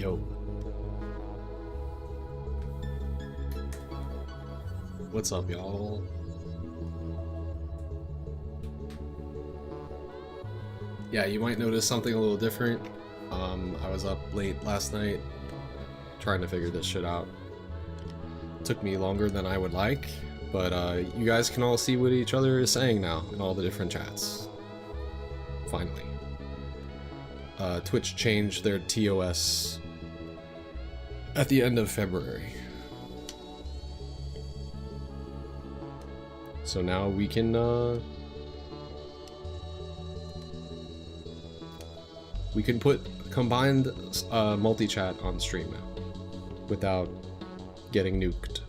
Yo. What's up, y'all? Yeah, you might notice something a little different. I was up late last night trying to figure this shit out. Took me longer than I would like, but you guys can all see what each other is saying now in all the different chats. Finally. Twitch changed their TOS at the end of February. So now we can put combined multi-chat on stream now without getting nuked.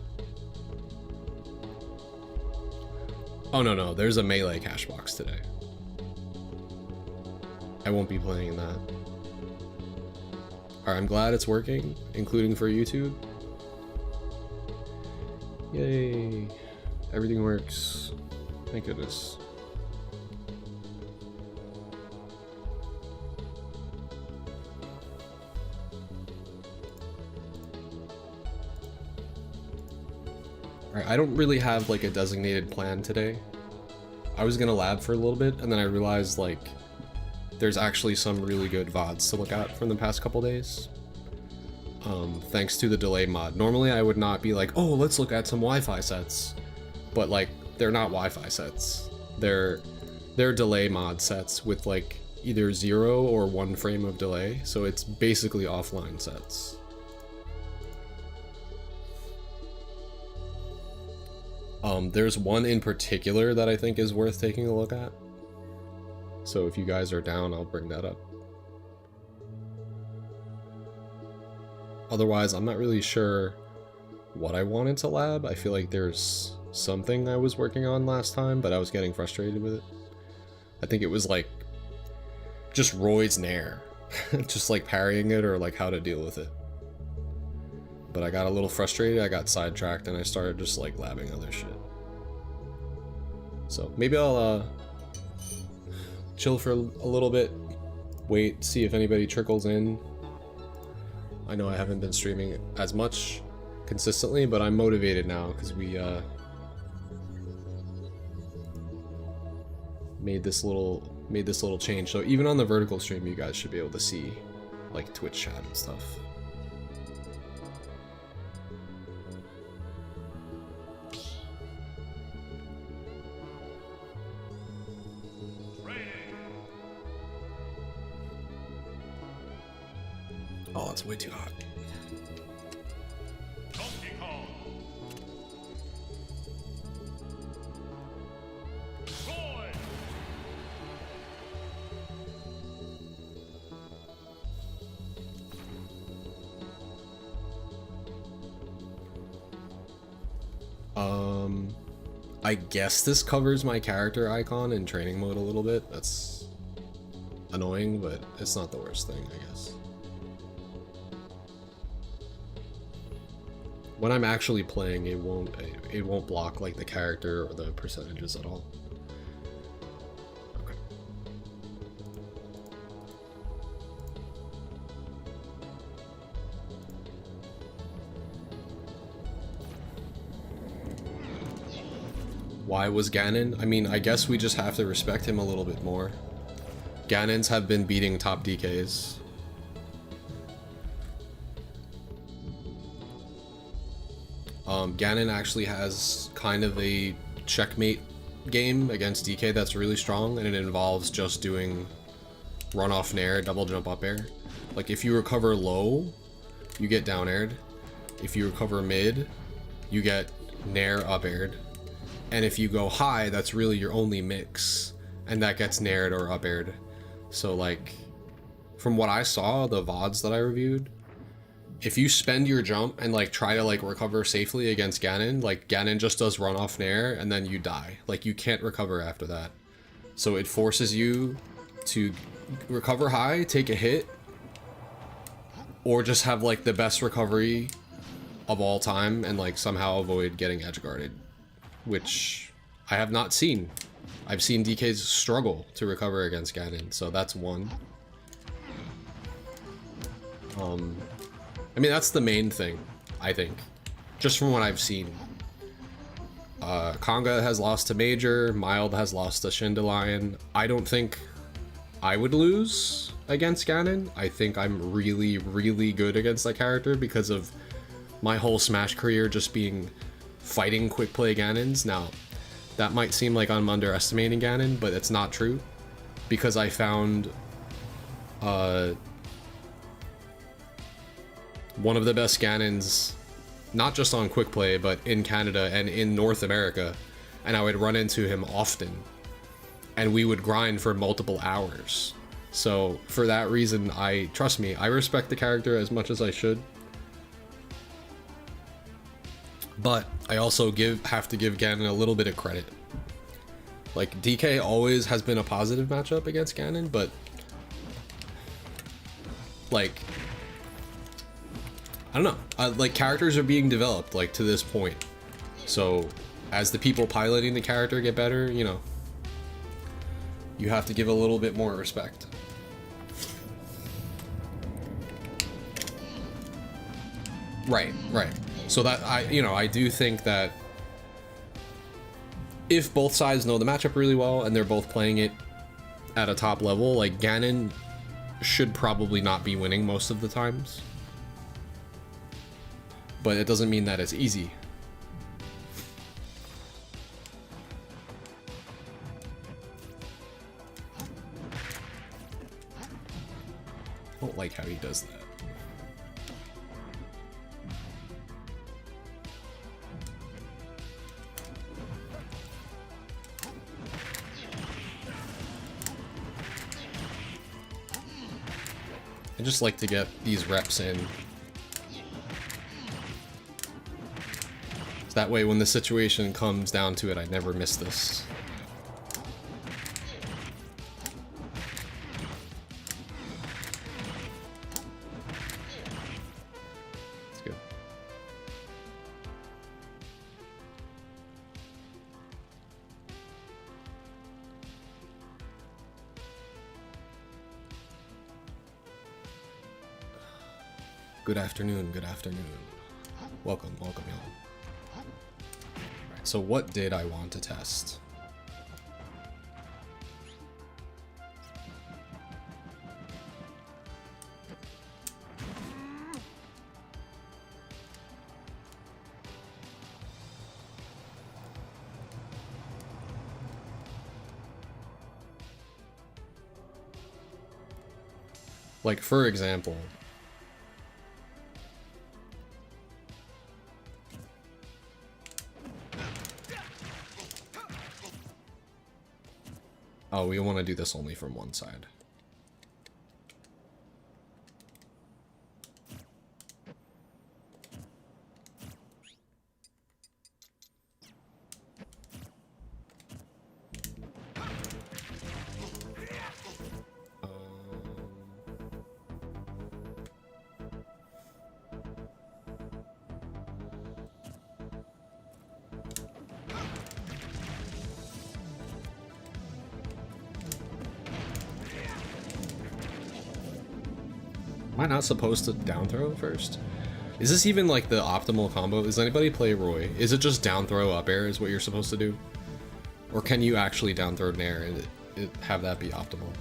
Oh no, there's a melee cash box today. I won't be playing that. Alright, I'm glad it's working, including for YouTube. Yay. Everything works. Thank goodness. Alright, I don't really have like a designated plan today. I was gonna lab for a little bit, and then I realized like there's actually some really good VODs to look at from the past couple days. Thanks to the delay mod. Normally I would not be like, oh, let's look at some Wi-Fi sets. But like, they're not Wi-Fi sets. They're delay mod sets with like either 0 or 1 frame of delay. So it's basically offline sets. There's one in particular that I think is worth taking a look at. So if you guys are down, I'll bring that up. Otherwise, I'm not really sure what I wanted to lab. I feel like there's something I was working on last time, but I was getting frustrated with it. I think it was like just Royd's Nair. Just like parrying it or like how to deal with it. But I got a little frustrated, I got sidetracked, and I started just like labbing other shit. So maybe I'll chill for a little bit, wait, see if anybody trickles in. I know I haven't been streaming as much consistently, but I'm motivated now because we made this little change. So even on the vertical stream, you guys should be able to see like Twitch chat and stuff. Oh, it's way too hot. I guess this covers my character icon in training mode a little bit. That's annoying, but it's not the worst thing, I guess. When I'm actually playing, it won't block like the character or the percentages at all. Okay. Why was Ganon? I mean, I guess we just have to respect him a little bit more. Ganons have been beating top DKs. Ganon actually has kind of a checkmate game against DK that's really strong, and it involves just doing run off nair, double jump up air. Like if you recover low, you get down aired. If you recover mid, you get nair up aired. And if you go high, that's really your only mix, and that gets naired or up aired. So like, from what I saw, the VODs that I reviewed, if you spend your jump and like try to like recover safely against Ganon, like Ganon just does run off nair and then you die. Like you can't recover after that. So it forces you to recover high, take a hit, or just have like the best recovery of all time and like somehow avoid getting edge guarded, which I have not seen. I've seen DKs struggle to recover against Ganon, so that's one. I mean, that's the main thing, I think. Just from what I've seen. Konga has lost to Major, Mild has lost to Shindalion. I don't think I would lose against Ganon. I think I'm really, really good against that character because of my whole Smash career just being fighting quick play Ganons. Now, that might seem like I'm underestimating Ganon, but it's not true. Because I found one of the best Ganons, not just on quick play, but in Canada and in North America, and I would run into him often, and we would grind for multiple hours. So for that reason, trust me, I respect the character as much as I should. But I also have to give Ganon a little bit of credit. Like, DK always has been a positive matchup against Ganon, but like, I don't know, like, characters are being developed, like, to this point. So as the people piloting the character get better, you know, you have to give a little bit more respect. Right. So that, I do think that if both sides know the matchup really well and they're both playing it at a top level, like, Ganon should probably not be winning most of the times. But it doesn't mean that it's easy. I don't like how he does that. I just like to get these reps in. So that way when the situation comes down to it, I never miss this. That's good. Good afternoon, good afternoon. Welcome, y'all. Alright, so what did I want to test? Like, for example, oh, we want to do this only from one side. Am I not supposed to down throw first? Is this even like the optimal combo? Does anybody play Roy? Is it just down throw up air is what you're supposed to do? Or can you actually down throw nair and have that be optimal?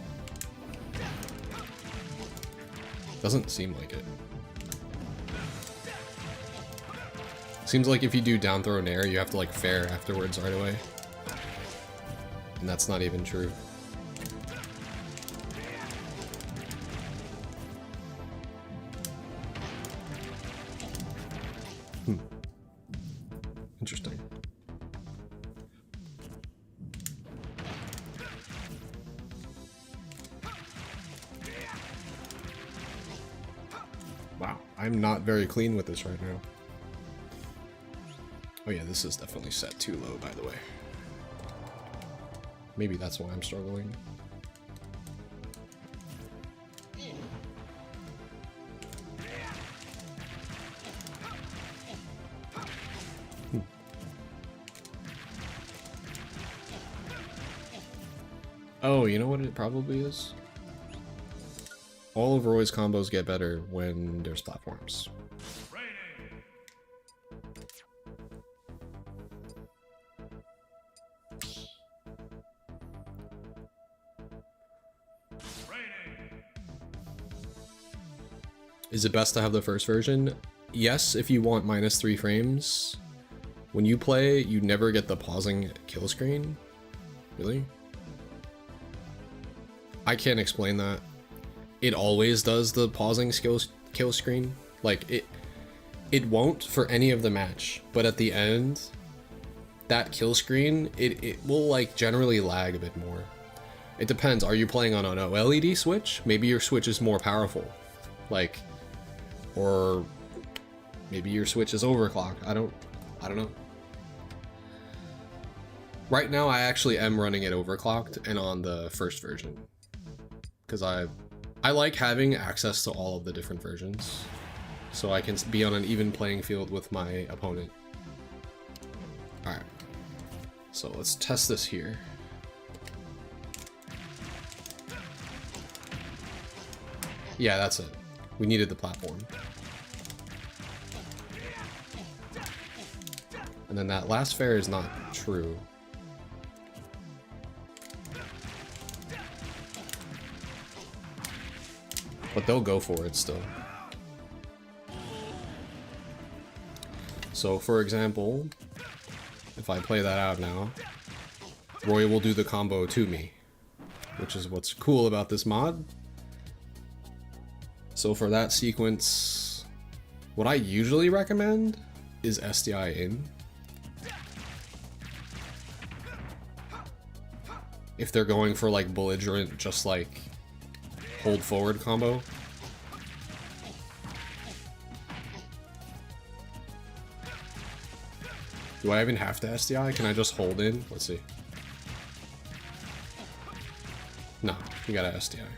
Doesn't seem like it. Seems like if you do down throw nair, you have to like fair afterwards right away. And that's not even true. Interesting. Wow, I'm not very clean with this right now. Oh yeah, this is definitely set too low, by the way. Maybe that's why I'm struggling. Oh, you know what it probably is? All of Roy's combos get better when there's platforms. Is it best to have the first version? Yes, if you want -3 frames. When you play, you never get the pausing kill screen. Really? I can't explain that. It always does the pausing kill screen. Like, it won't for any of the match, but at the end, that kill screen, it will like generally lag a bit more. It depends. Are you playing on an OLED switch? Maybe your switch is more powerful. Like, or maybe your switch is overclocked. I don't know. Right now, I actually am running it overclocked and on the first version, because I like having access to all of the different versions, so I can be on an even playing field with my opponent. All right, so let's test this here. Yeah, that's it. We needed the platform. And then that last fair is not true. But they'll go for it still. So for example, if I play that out now, Roy will do the combo to me, which is what's cool about this mod. So for that sequence, what I usually recommend is SDI in. If they're going for like belligerent, just like hold forward combo. Do I even have to SDI? Can I just hold in? Let's see. No, you gotta SDI.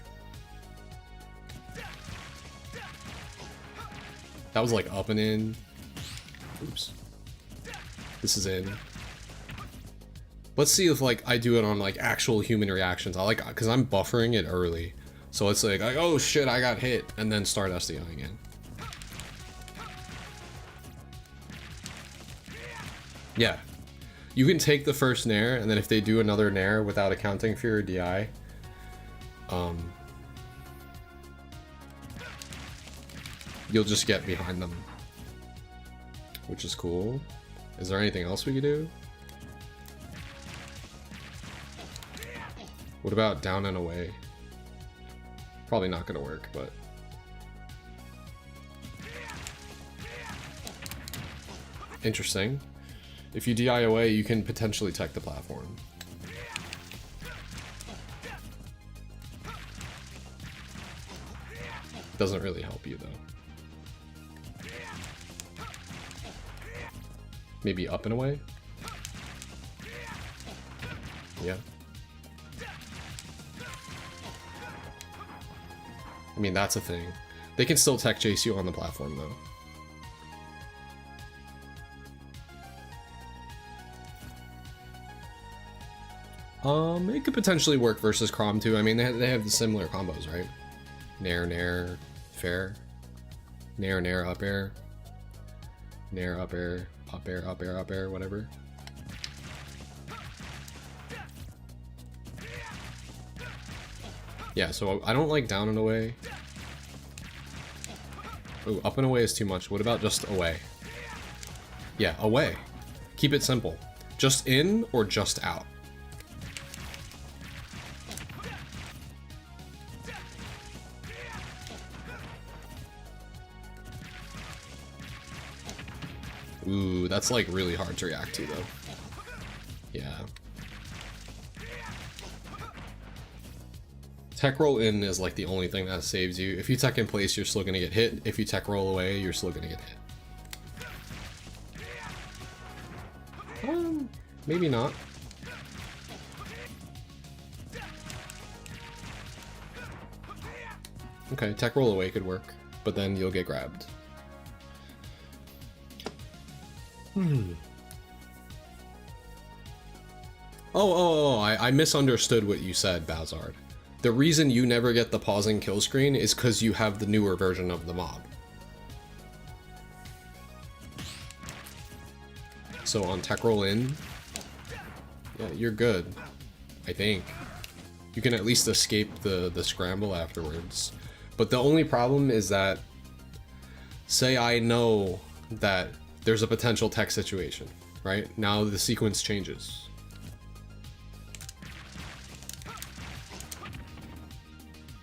That was like up and in. Oops. This is in. Let's see if like I do it on like actual human reactions. I like, because I'm buffering it early. So it's like, oh shit, I got hit, and then start SDIing in. Yeah. You can take the first nair, and then if they do another nair without accounting for your DI, you'll just get behind them, which is cool. Is there anything else we could do? What about down and away? Probably not gonna work, but interesting. If you DI away, you can potentially tech the platform. Doesn't really help you though. Maybe up and away? Yeah. I mean, that's a thing. They can still tech chase you on the platform though. It could potentially work versus Crom too. I mean, they have the similar combos, right? Nair, nair, fair. Nair, nair, up air. Nair, up air, up air, up air, up air, whatever. Yeah, so I don't like down and away. Oh, up and away is too much. What about just away? Yeah, away. Keep it simple. Just in or just out. Ooh, that's like really hard to react to though. Yeah. Tech roll in is like the only thing that saves you. If you tech in place, you're still gonna get hit. If you tech roll away, you're still gonna get hit. Maybe not. Okay, tech roll away could work, but then you'll get grabbed. Oh, I misunderstood what you said, Bazard. The reason you never get the pausing kill screen is because you have the newer version of the mod. So on tech roll in, yeah, you're good, I think. You can at least escape the scramble afterwards. But the only problem is that, say I know that there's a potential tech situation, right? Now the sequence changes.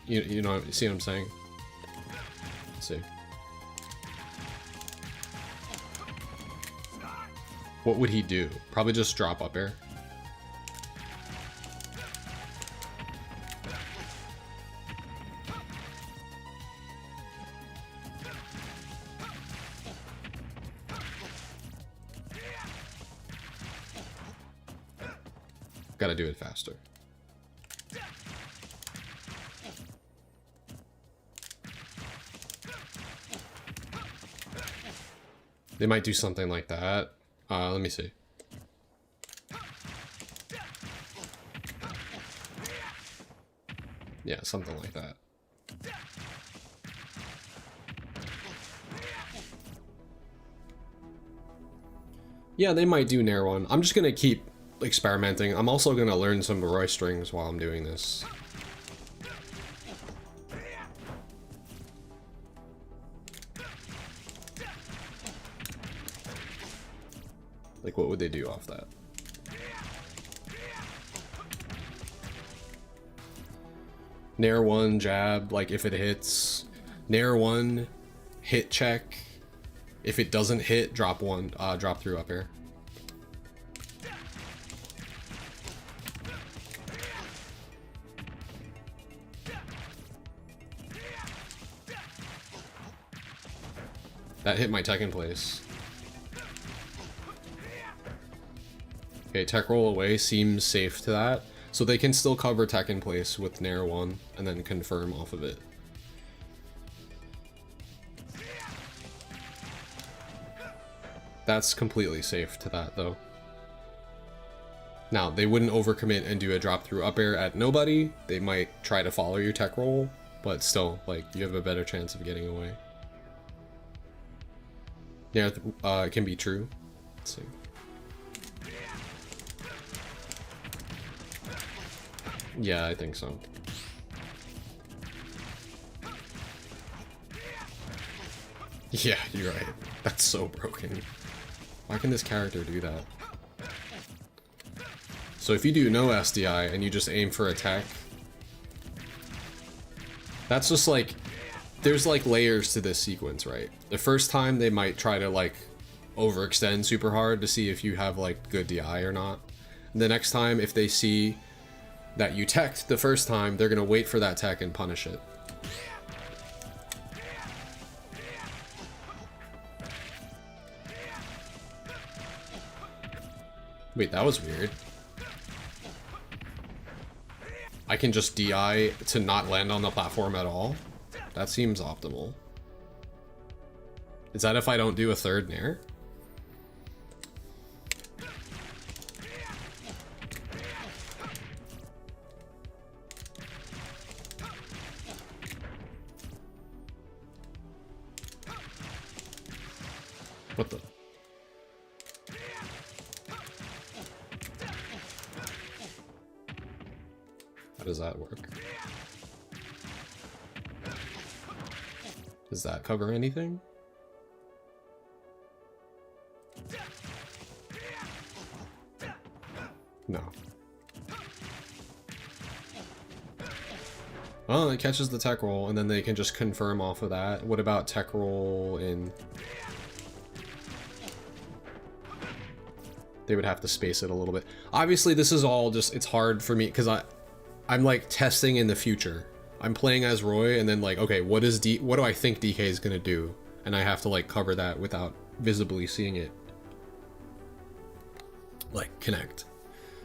You know, you see what I'm saying? Let's see. What would he do? Probably just drop up air. Gotta do it faster. They might do something like that. Let me see. Yeah, something like that. Yeah, they might do Nair one. I'm just gonna keep experimenting. I'm also gonna learn some Roy strings while I'm doing this. Like, what would they do off that? Nair 1, jab, like if it hits. Nair 1, hit check. If it doesn't hit, drop one, drop through up air. That hit my tech in place. Okay, tech roll away seems safe to that. So they can still cover tech in place with Nair 1 and then confirm off of it. That's completely safe to that though. Now, they wouldn't overcommit and do a drop through up air at nobody. They might try to follow your tech roll, but still, like, you have a better chance of getting away. Yeah, it can be true. Let's see. Yeah, I think so. Yeah, you're right. That's so broken. Why can this character do that? So if you do no SDI and you just aim for attack, that's just like, there's like layers to this sequence, right? The first time they might try to like overextend super hard to see if you have like good DI or not. And the next time, if they see that you teched the first time, they're gonna wait for that tech and punish it. Wait, that was weird. I can just DI to not land on the platform at all? That seems optimal. Is that if I don't do a third Nair? What the? How does that work? Does that cover anything? No. Oh, it catches the tech roll, and then they can just confirm off of that. What about tech roll in? They would have to space it a little bit. Obviously, this is all just, it's hard for me, because I'm like testing in the future. I'm playing as Roy, and then like, okay, what do I think DK is gonna do? And I have to like cover that without visibly seeing it like connect.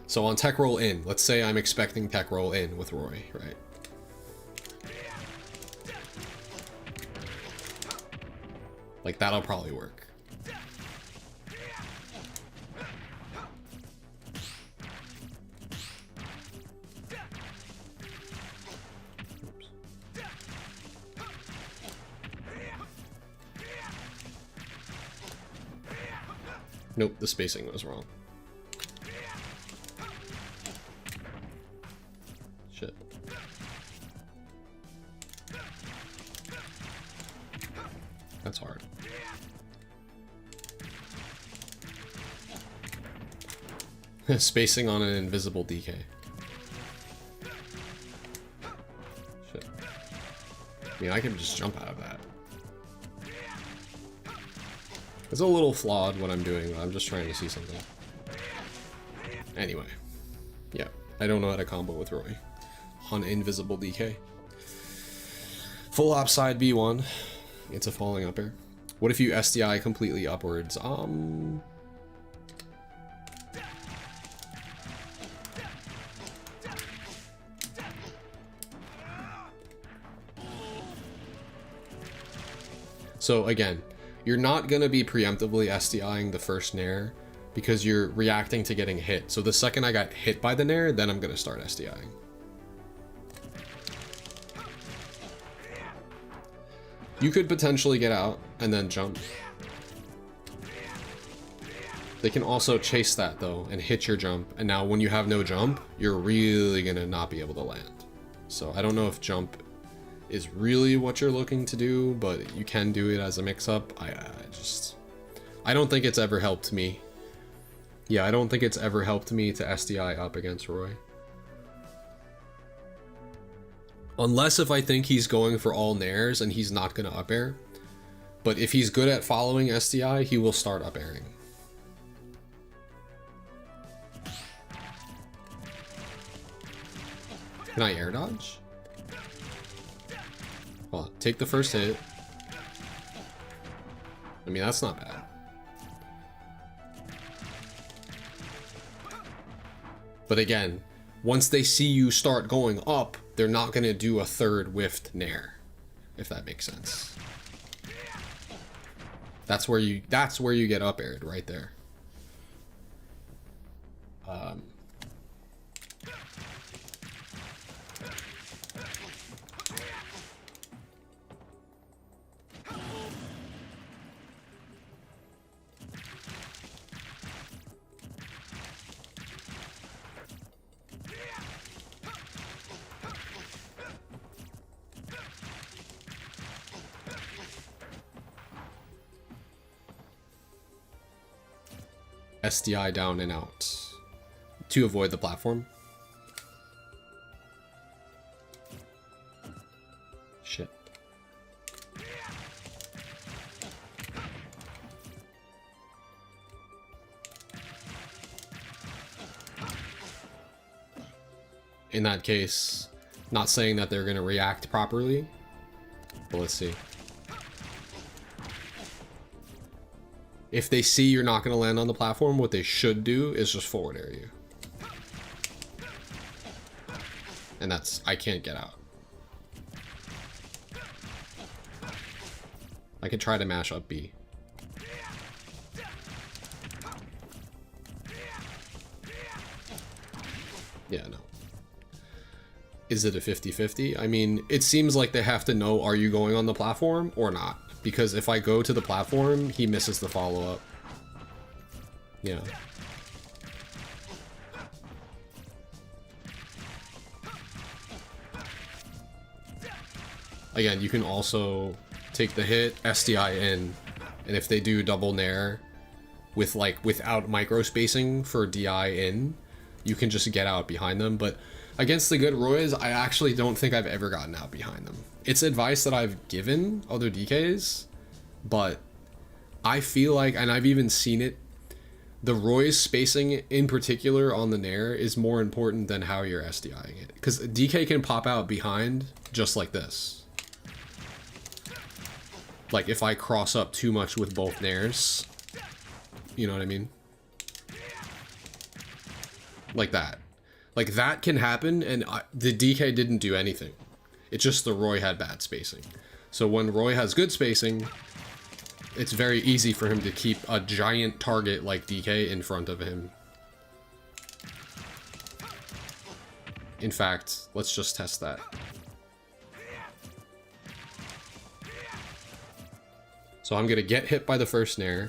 So on tech roll in, let's say I'm expecting tech roll in with Roy, right? Like that'll probably work. Nope, the spacing was wrong. Shit. That's hard. Spacing on an invisible DK. Shit. I mean, I can just jump out of that. It's a little flawed what I'm doing, but I'm just trying to see something. Anyway. Yeah, I don't know how to combo with Roy on invisible DK. Full upside B1. It's a falling up air. What if you SDI completely upwards? So again, you're not going to be preemptively SDIing the first nair because you're reacting to getting hit. So the second I got hit by the nair, then I'm going to start SDIing. You could potentially get out and then jump. They can also chase that though and hit your jump. And now when you have no jump, you're really going to not be able to land. So I don't know if jump is really what you're looking to do, but you can do it as a mix-up. I don't think it's ever helped me. Yeah, I don't think it's ever helped me to SDI up against Roy. Unless if I think he's going for all nairs and he's not going to up air. But if he's good at following SDI, he will start up airing. Can I air dodge? Well, take the first hit. I mean, that's not bad. But again, once they see you start going up, they're not going to do a third whiffed nair, if that makes sense. That's where you get up aired right there. SDI down and out to avoid the platform. Shit. In that case, not saying that they're going to react properly, but let's see. If they see you're not going to land on the platform, what they should do is just forward air you. And that's, I can't get out. I could try to mash up B. Yeah, no. Is it a 50-50? I mean, it seems like they have to know, are you going on the platform or not? Because if I go to the platform, he misses the follow-up. Yeah. Again, you can also take the hit, SDI in, and if they do double nair with without micro spacing for DI in, you can just get out behind them. But against the good Roys, I actually don't think I've ever gotten out behind them. It's advice that I've given other DKs, but I feel like, and I've even seen it, the Roy's spacing in particular on the nair is more important than how you're SDIing it. Because DK can pop out behind just like this. Like if I cross up too much with both nairs, you know what I mean? Like that. Like that can happen, and the DK didn't do anything. It's just the Roy had bad spacing. So when Roy has good spacing, it's very easy for him to keep a giant target like DK in front of him. In fact, let's just test that. So I'm gonna get hit by the first nair.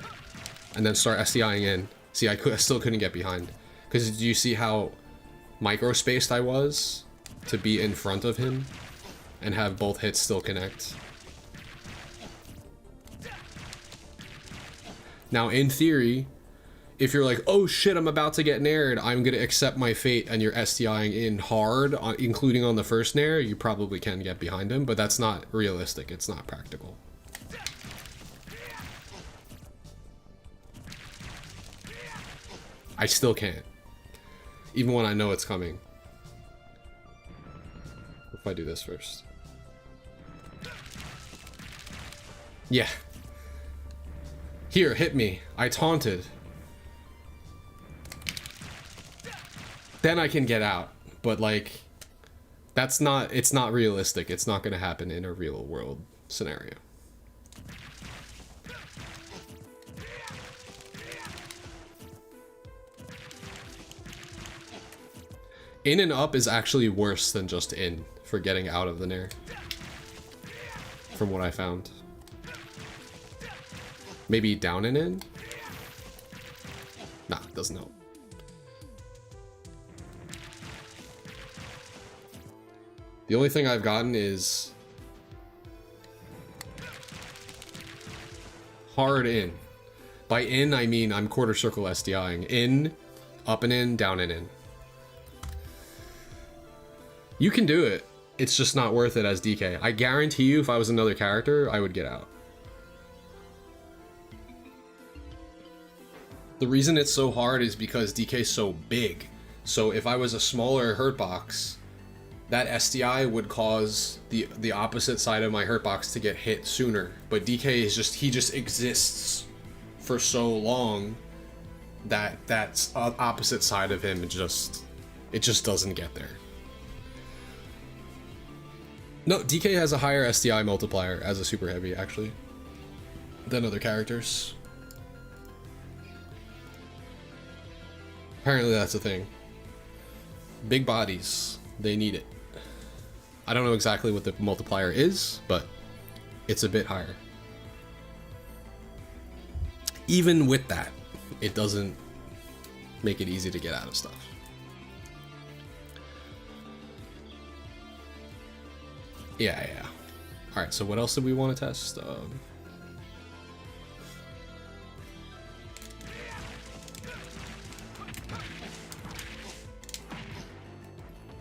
and then start SDIing in. See, I still couldn't get behind. Because do you see how micro-spaced I was to be in front of him and have both hits still connect? Now, in theory, if you're like, oh shit, I'm about to get nared, I'm going to accept my fate, and you're SDIing in hard, including on the first nair, you probably can get behind him, but that's not realistic. It's not practical. I still can't. Even when I know it's coming. What if I do this first? Yeah. Here, hit me. I taunted. Then I can get out. But like, it's not realistic. It's not gonna happen in a real world scenario. In and up is actually worse than just in for getting out of the nair. From what I found. Maybe down and in? Nah, doesn't help. The only thing I've gotten is hard in. By in, I mean I'm quarter circle SDIing. In, up and in, down and in. You can do it. It's just not worth it as DK. I guarantee you if I was another character, I would get out. The reason it's so hard is because DK's so big. So if I was a smaller hurt box, that SDI would cause the opposite side of my hurt box to get hit sooner. But DK is just, he just exists for so long that that's opposite side of him, it just doesn't get there. No, DK has a higher SDI multiplier as a super heavy, actually, than other characters. Apparently that's a thing. Big bodies, they need it. I don't know exactly what the multiplier is, but it's a bit higher. Even with that, it doesn't make it easy to get out of stuff. Yeah. Alright, so what else did we want to test?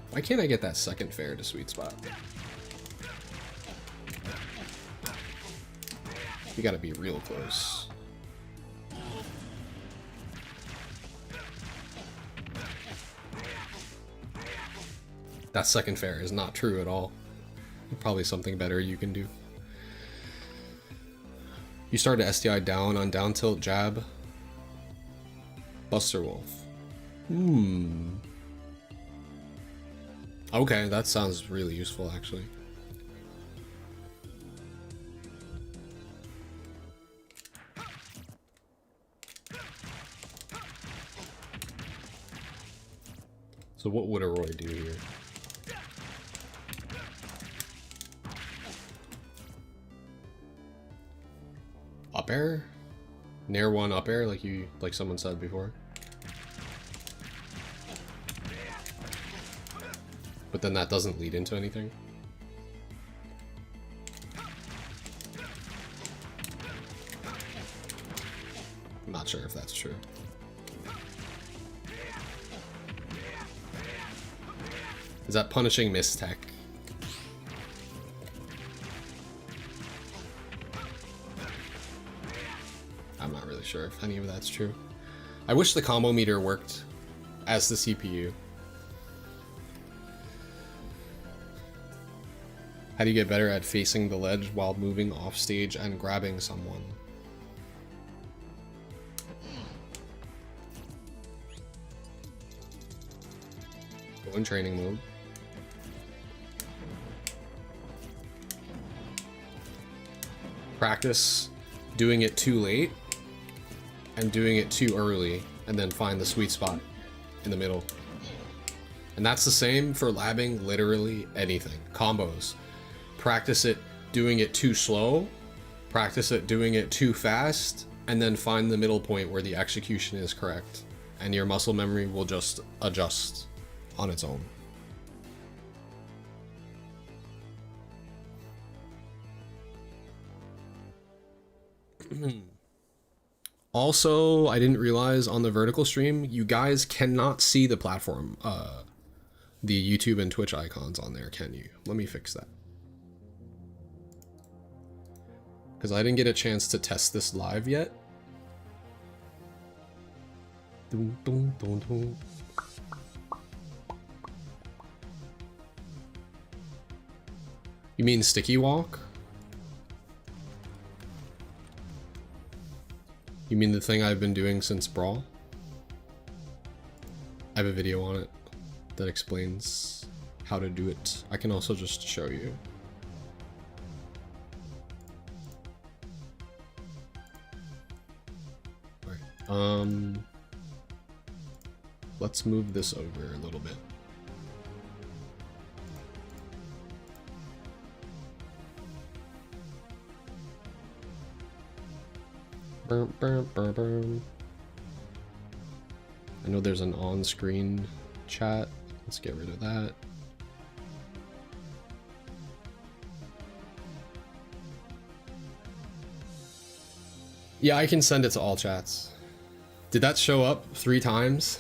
Why can't I get that second fair to sweet spot? You gotta be real close. That second fair is not true at all. Probably something better you can do. You started SDI down on down tilt jab. Buster Wolf. Okay, that sounds really useful actually. So what would a Roy do here? Up air? Nair one up air like someone said before. But then that doesn't lead into anything. I'm not sure if that's true. Is that punishing miss tech? I'm not really sure if any of that's true. I wish the combo meter worked as the CPU. How do you get better at facing the ledge while moving off stage and grabbing someone? Go in training mode. Practice doing it too late and doing it too early, and then find the sweet spot in the middle. And that's the same for labbing literally anything. Combos. Practice it doing it too slow, practice it doing it too fast, and then find the middle point where the execution is correct, and your muscle memory will just adjust on its own. Also, I didn't realize on the vertical stream, you guys cannot see the platform, the YouTube and Twitch icons on there, can you? Let me fix that. Because I didn't get a chance to test this live yet. Dun, dun, dun, dun. You mean sticky walk? You mean the thing I've been doing since Brawl? I have a video on it that explains how to do it. I can also just show you. Alright, let's move this over a little bit. I know there's an on-screen chat. Let's get rid of that. Yeah, I can send it to all chats. Did that show up 3 times?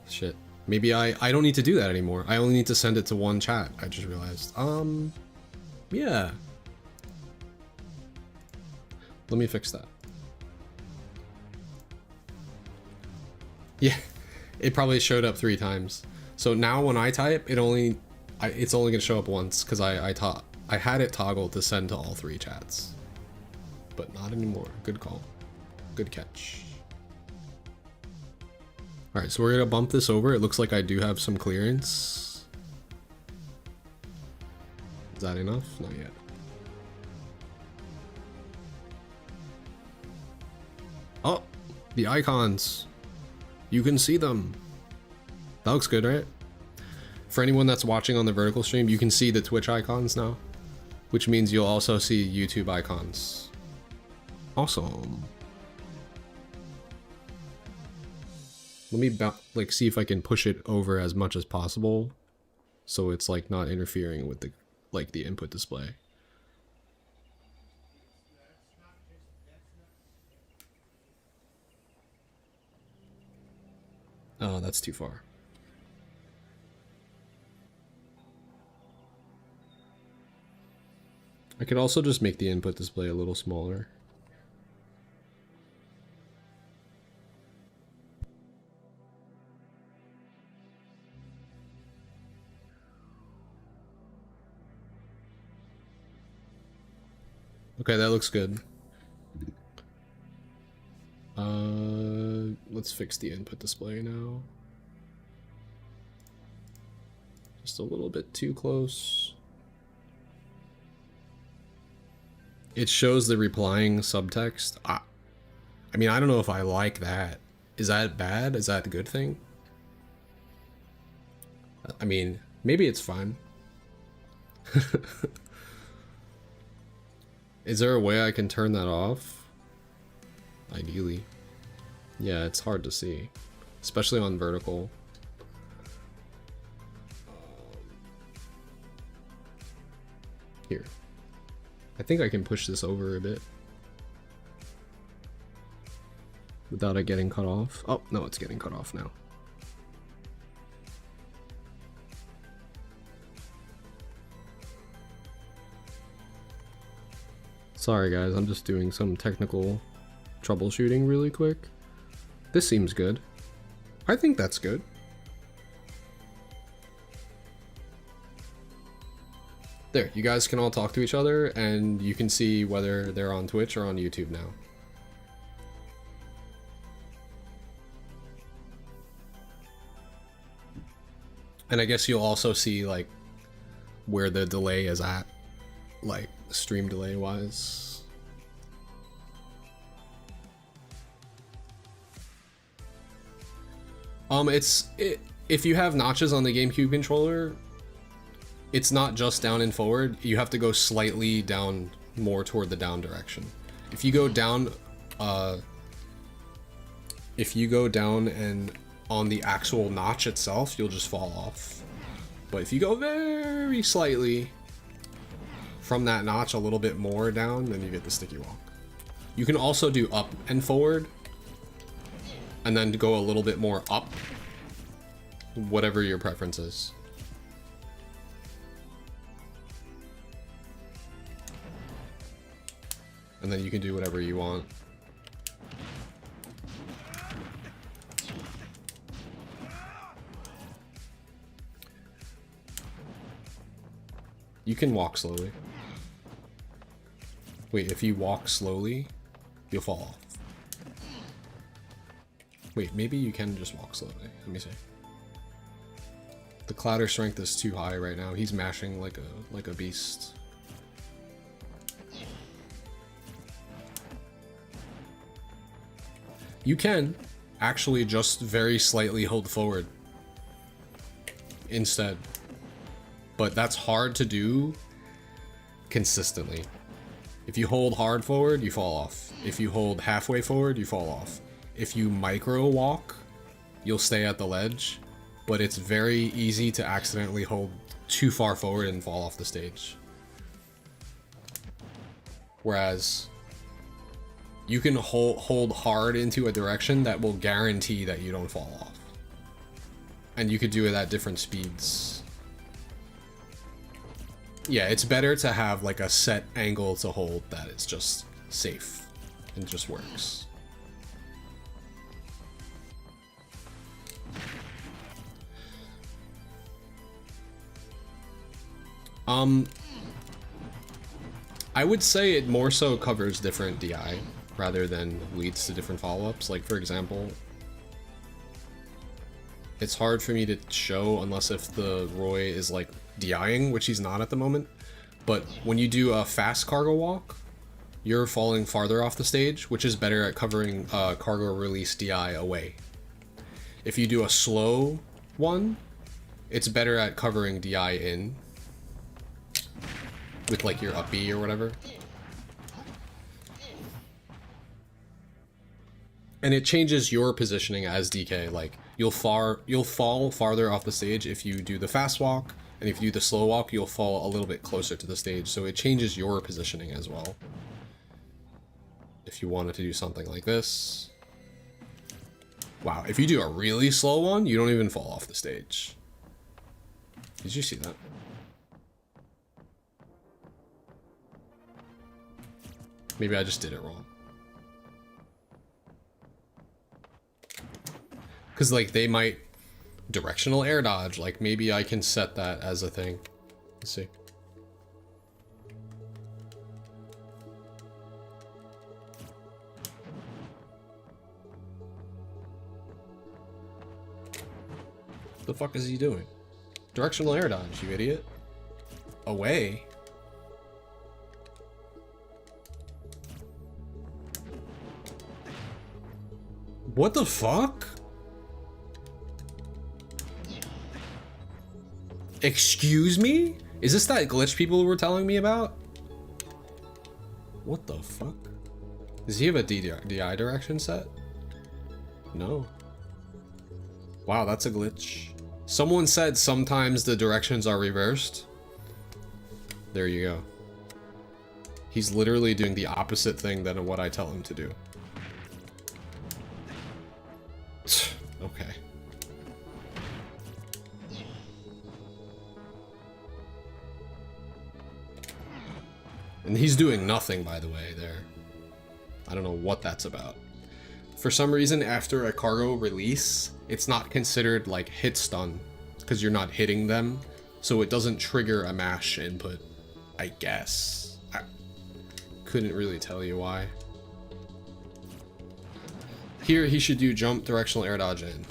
Shit. Maybe I don't need to do that anymore. I only need to send it to one chat, I just realized. Yeah. Let me fix that. Yeah, it probably showed up 3 times. So now when I type, it's only gonna show up once because I had it toggled to send to all 3 chats, but not anymore. Good call, good catch. All right, so we're gonna bump this over. It looks like I do have some clearance. Is that enough? Not yet. Oh, the icons. You can see them. That looks good, right? For anyone that's watching on the vertical stream, you can see the Twitch icons now, which means you'll also see YouTube icons. Awesome. Let me like see if I can push it over as much as possible, so it's like not interfering with the input display. Oh, that's too far. I could also just make the input display a little smaller. Okay, that looks good. Let's fix the input display now. Just a little bit too close. It shows the replying subtext. I mean, I don't know if I like that. Is that bad? Is that a good thing? I mean, maybe it's fine. Is there a way I can turn that off? Ideally. Yeah, it's hard to see, especially on vertical. Here. I think I can push this over a bit without it getting cut off. Oh, no, it's getting cut off now. Sorry guys, I'm just doing some technical troubleshooting really quick. This seems good. I think that's good. There, you guys can all talk to each other and you can see whether they're on Twitch or on YouTube now. And I guess you'll also see like where the delay is at, like stream delay wise. If you have notches on the GameCube controller, it's not just down and forward. You have to go slightly down, more toward the down direction. If you go down, and on the actual notch itself, you'll just fall off. But if you go very slightly from that notch a little bit more down, then you get the sticky walk. You can also do up and forward, and then go a little bit more up, whatever your preference is. And then you can do whatever you want. You can walk slowly. Wait, if you walk slowly, you'll fall off. Wait, maybe you can just walk slowly. Let me see. The clatter strength is too high right now. He's mashing like a beast. You can actually just very slightly hold forward instead. But that's hard to do consistently. If you hold hard forward, you fall off. If you hold halfway forward, you fall off. If you micro walk, you'll stay at the ledge, but it's very easy to accidentally hold too far forward and fall off the stage. Whereas you can hold hard into a direction that will guarantee that you don't fall off. And you could do it at different speeds. Yeah, it's better to have like a set angle to hold that is just safe and just works. I would say it more so covers different DI rather than leads to different follow-ups. Like, for example, it's hard for me to show unless if the Roy is like DIing, which he's not at the moment. But when you do a fast cargo walk, you're falling farther off the stage, which is better at covering cargo release DI away. If you do a slow one, it's better at covering DI in with like your up B or whatever. And it changes your positioning as DK. Like you'll fall farther off the stage if you do the fast walk, and if you do the slow walk, you'll fall a little bit closer to the stage. So it changes your positioning as well. If you wanted to do something like this. Wow, if you do a really slow one, you don't even fall off the stage. Did you see that? Maybe I just did it wrong. Because, like, they might directional air dodge. Like, maybe I can set that as a thing. Let's see. What the fuck is he doing? Directional air dodge, you idiot. Away. What the fuck? Excuse me? Is this that glitch people were telling me about? What the fuck? Does he have a DI direction set? No. Wow, that's a glitch. Someone said sometimes the directions are reversed. There you go. He's literally doing the opposite thing than what I tell him to do. Okay. And he's doing nothing, by the way, there. I don't know what that's about. For some reason, after a cargo release, it's not considered like hit stun because you're not hitting them, so it doesn't trigger a mash input, I guess. I couldn't really tell you why. Here, he should do jump directional air dodge in.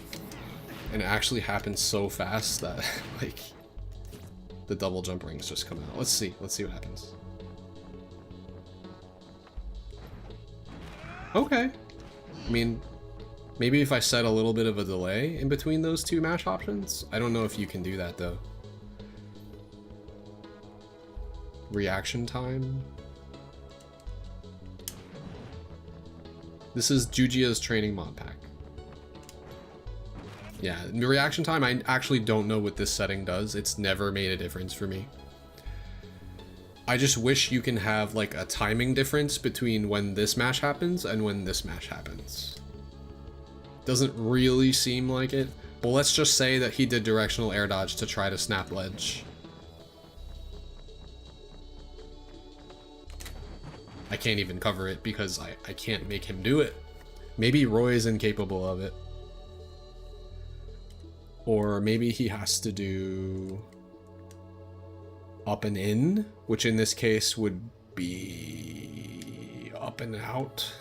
And it actually happens so fast that, like, the double jump rings just come out. Let's see what happens. Okay. I mean, maybe if I set a little bit of a delay in between those two mash options. I don't know if you can do that, though. Reaction time. This is Jujia's training mod pack. Yeah, the reaction time, I actually don't know what this setting does. It's never made a difference for me. I just wish you can have like a timing difference between when this mash happens and when this mash happens. Doesn't really seem like it, but let's just say that he did directional air dodge to try to snap ledge. I can't even cover it because I can't make him do it. Maybe Roy is incapable of it. Or maybe he has to do up and in, which in this case would be up and out.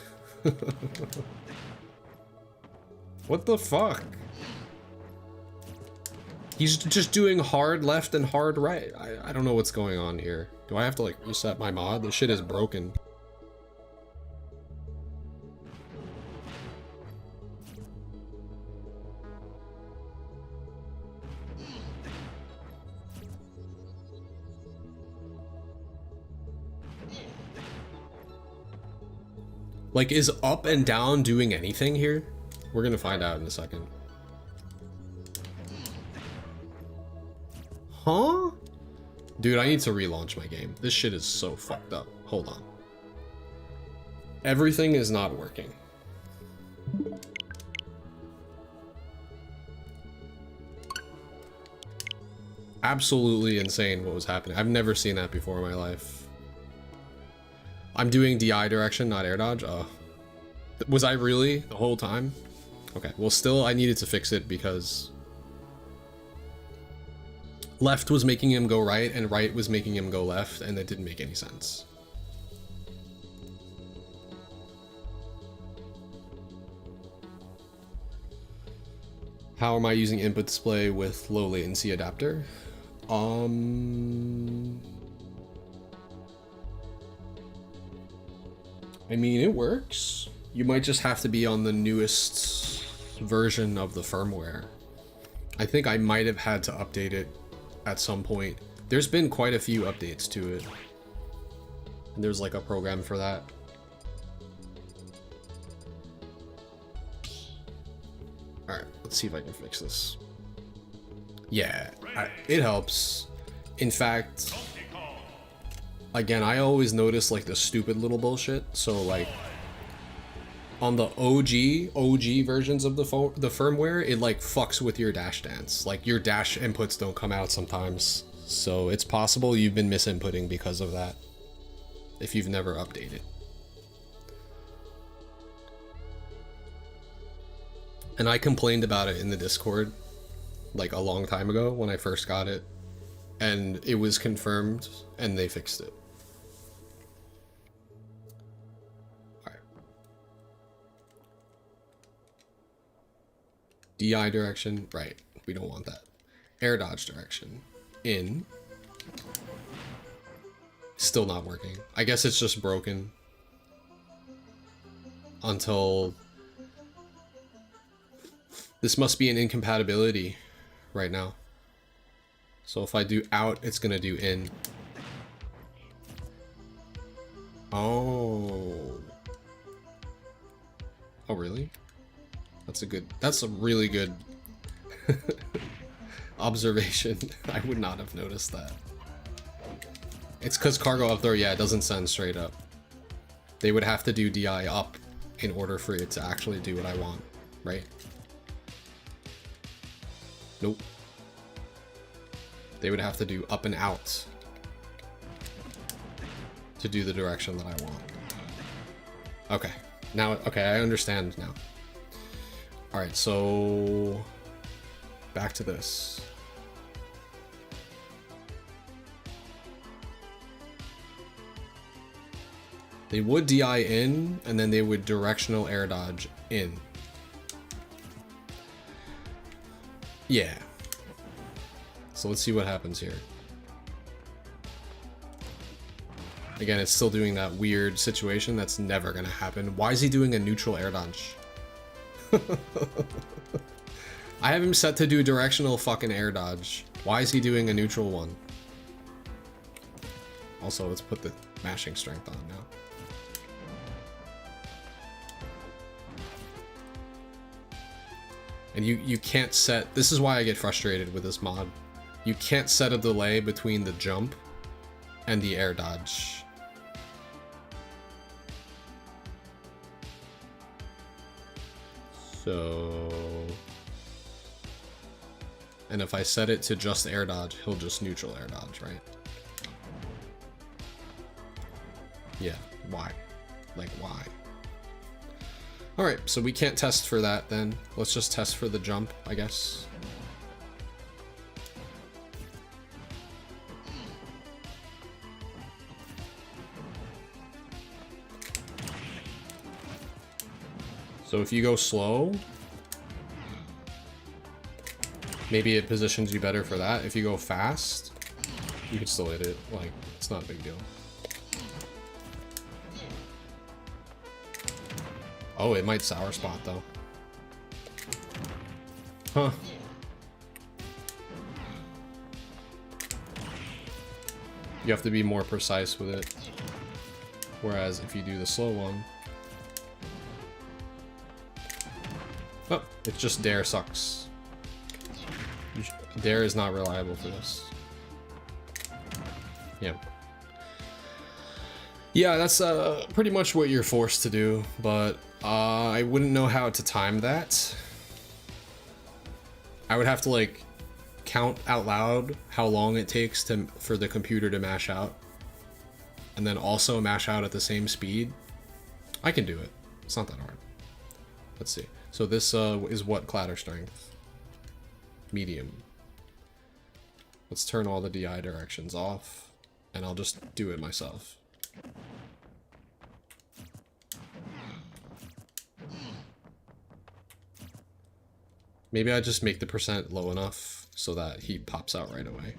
What the fuck? He's just doing hard left and hard right. I don't know what's going on here. Do I have to like reset my mod? This shit is broken. Like, is up and down doing anything here? We're gonna find out in a second. Huh? Dude, I need to relaunch my game. This shit is so fucked up. Hold on. Everything is not working. Absolutely insane what was happening. I've never seen that before in my life. I'm doing DI direction, not air dodge. Was I really the whole time? Okay, well still I needed to fix it because left was making him go right and right was making him go left, and that didn't make any sense. How am I using input display with low latency adapter? I mean, it works. You might just have to be on the newest version of the firmware. I think I might have had to update it at some point. There's been quite a few updates to it. And there's like a program for that. Alright, let's see if I can fix this. Yeah, it helps. In fact, again, I always notice like the stupid little bullshit. So like on the OG versions of the firmware, it like fucks with your dash dance. Like your dash inputs don't come out sometimes. So it's possible you've been misinputting because of that, if you've never updated. And I complained about it in the Discord like a long time ago when I first got it, and it was confirmed and they fixed it. Alright. DI direction, right. We don't want that. Air dodge direction. In. Still not working. I guess it's just broken. Until... This must be an incompatibility right now. So if I do out, it's gonna do in. Oh. Oh, really? That's a really good observation. I would not have noticed that. It's because cargo up there, yeah, it doesn't send straight up. They would have to do DI up in order for it to actually do what I want, right? Nope. They would have to do up and out to do the direction that I want. Okay. Now, okay, I understand now. Alright, so back to this. They would DI in, and then they would directional air dodge in. Yeah. So let's see what happens here. Again, it's still doing that weird situation that's never gonna happen. Why is he doing a neutral air dodge? I have him set to do directional fucking air dodge. Why is he doing a neutral one? Also, let's put the mashing strength on now. And you can't set, this is why I get frustrated with this mod. You can't set a delay between the jump and the air dodge. So, and if I set it to just air dodge, he'll just neutral air dodge, right? Yeah, why? Like, why? Alright, so we can't test for that then. Let's just test for the jump, I guess. So if you go slow, maybe it positions you better for that. If you go fast, you can still hit it. Like, it's not a big deal. Oh, it might sour spot though. Huh. You have to be more precise with it. Whereas if you do the slow one, oh, it's just dare sucks. Dare is not reliable for this. Yeah. Yeah, that's pretty much what you're forced to do, but I wouldn't know how to time that. I would have to like count out loud how long it takes for the computer to mash out, and then also mash out at the same speed. I can do it. It's not that hard. Let's see. So this is what clatter strength? Medium. Let's turn all the DI directions off, and I'll just do it myself. Maybe I just make the percent low enough so that he pops out right away.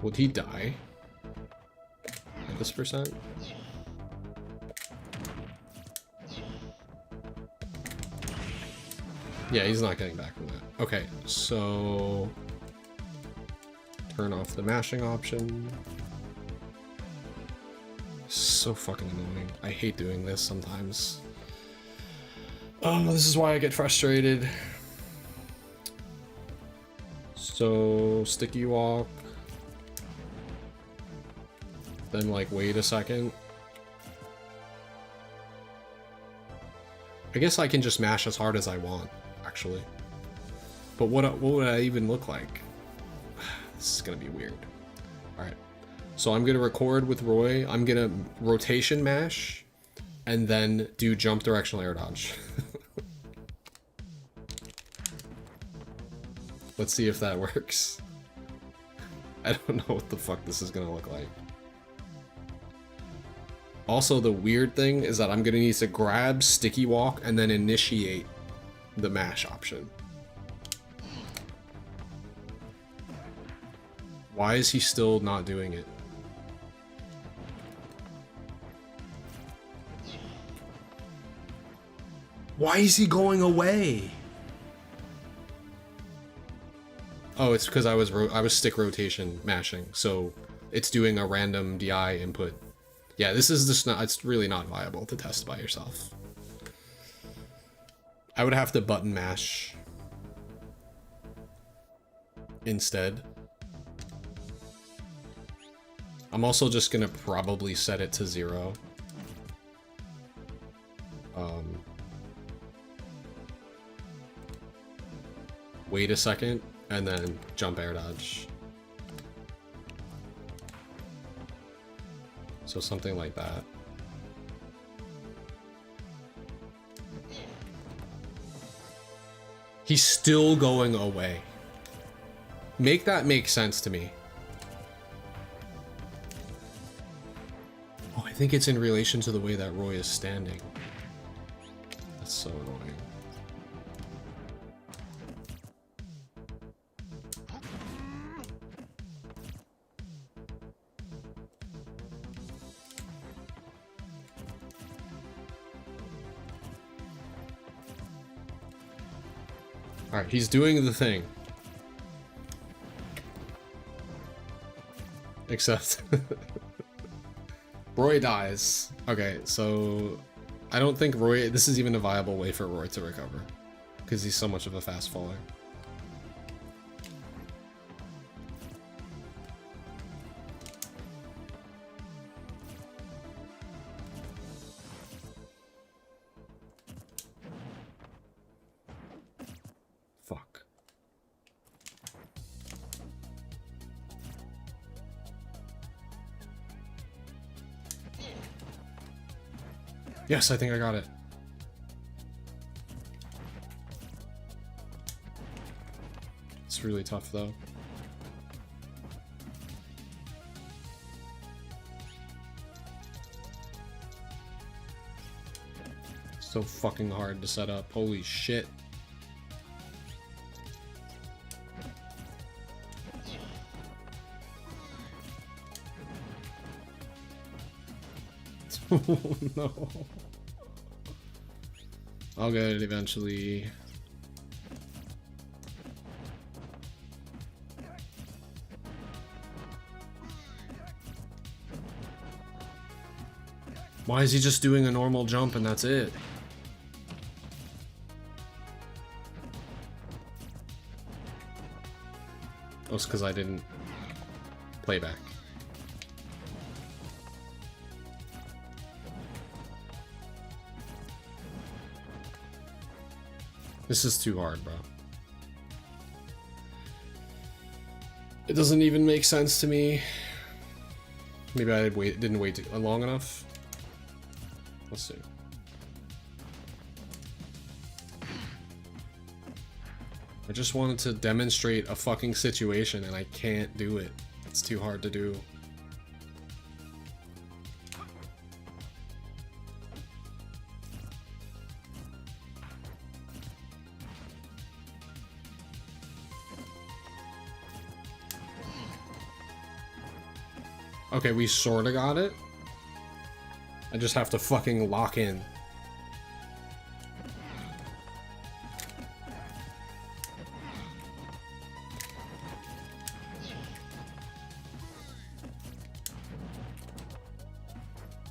Would he die at this percent? Yeah, he's not getting back from that. Okay, so turn off the mashing option. So fucking annoying. I hate doing this sometimes. Oh, this is why I get frustrated. So, sticky walk. Then, like, wait a second. I guess I can just mash as hard as I want, actually. But what would I even look like? This is gonna be weird. Alright. So I'm gonna record with Roy. I'm gonna rotation mash, and then do jump directional air dodge. Let's see if that works. I don't know what the fuck this is gonna look like. Also, the weird thing is that I'm gonna need to grab sticky walk and then initiate the mash option. Why is he still not doing it? Why is he going away? Oh, it's because I was stick rotation mashing, so it's doing a random DI input. Yeah, this is just not, it's really not viable to test by yourself. I would have to button mash instead. I'm also just gonna probably set it to 0. Wait a second, and then jump air dodge. So something like that. He's still going away. Make that make sense to me. Oh, I think it's in relation to the way that Roy is standing. That's so annoying. Alright, he's doing the thing. Except Roy dies. Okay, so I don't think Roy, this is even a viable way for Roy to recover, because he's so much of a fast faller. Fuck. Yes, I think I got it. It's really tough though. So fucking hard to set up. Holy shit. Oh no. I'll get it eventually. Why is he just doing a normal jump and that's it? Oh, it's because I didn't play back. This is too hard, bro. It doesn't even make sense to me. Maybe I didn't wait long enough. Let's see. I just wanted to demonstrate a fucking situation and I can't do it. It's too hard to do. Okay, we sorta got it. I just have to fucking lock in.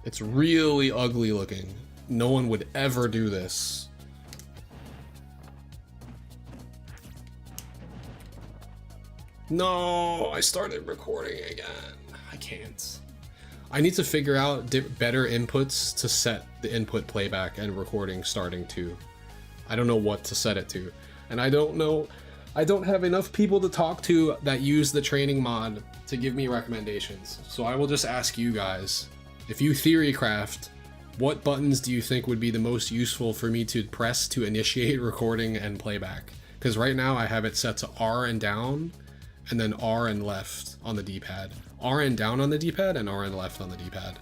It's really ugly looking. No one would ever do this. No, I started recording again. I can't. I need to figure out better inputs to set the input playback and recording starting to. I don't know what to set it to. And I don't know, I don't have enough people to talk to that use the training mod to give me recommendations. So I will just ask you guys, if you theorycraft, what buttons do you think would be the most useful for me to press to initiate recording and playback? Because right now I have it set to R and down, and then R and left on the D-pad. R and down on the D-pad, and R and left on the D-pad.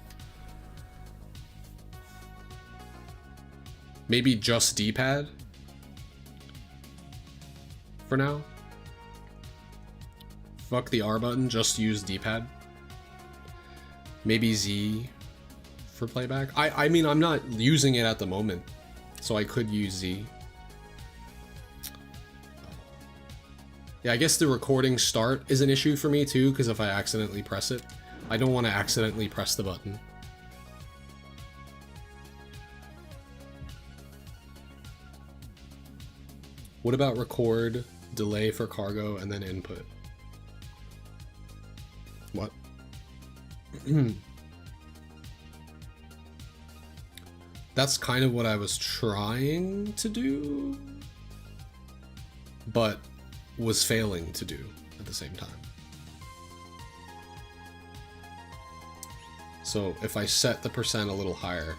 Maybe just D-pad for now. Fuck the R button, just use D-pad. Maybe Z for playback. I mean, I'm not using it at the moment, so I could use Z. Yeah, I guess the recording start is an issue for me too, because if I accidentally press it, I don't want to accidentally press the button. What about record, delay for cargo, and then input? What? That's kind of what I was trying to do, but was failing to do at the same time. So if I set the percent a little higher,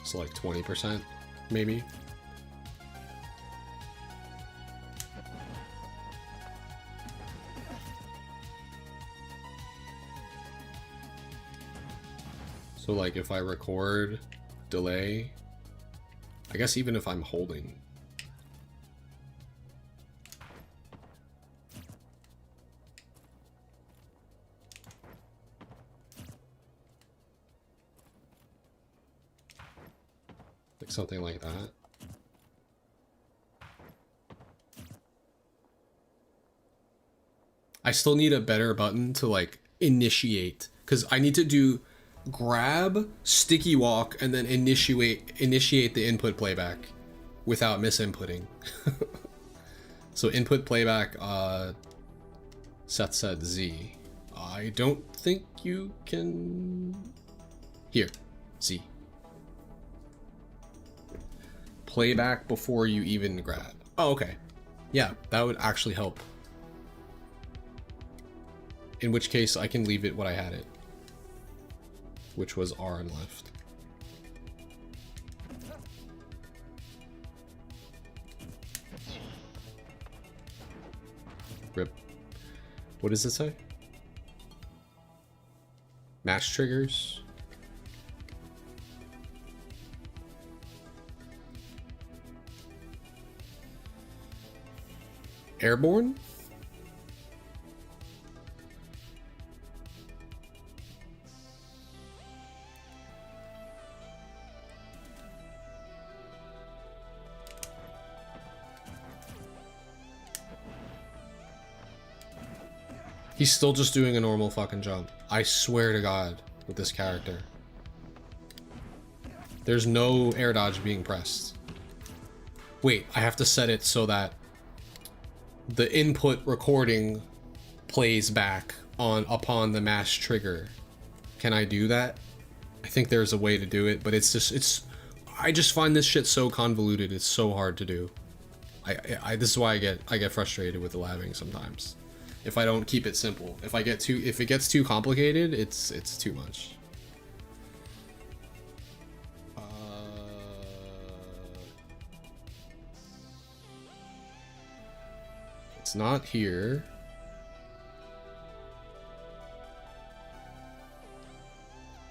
so like 20% maybe. So like if I record, delay, I guess even if I'm holding. Like something like that. I still need a better button to like initiate, because I need to do grab, sticky walk, and then initiate the input playback without misinputting. So input playback, set Z. I don't think you can... Here, Z. Playback before you even grab. Oh, okay. Yeah, that would actually help. In which case, I can leave it what I had it. Which was R and left. Rip. What does it say? Mash triggers. Airborne? He's still just doing a normal fucking jump. I swear to God, with this character. There's no air dodge being pressed. Wait, I have to set it so that the input recording plays back upon the mash trigger. Can I do that? I think there's a way to do it, but I just find this shit so convoluted. It's so hard to do. This is why I get frustrated with the labbing sometimes. If I don't keep it simple. If it gets too complicated, it's too much. It's not here.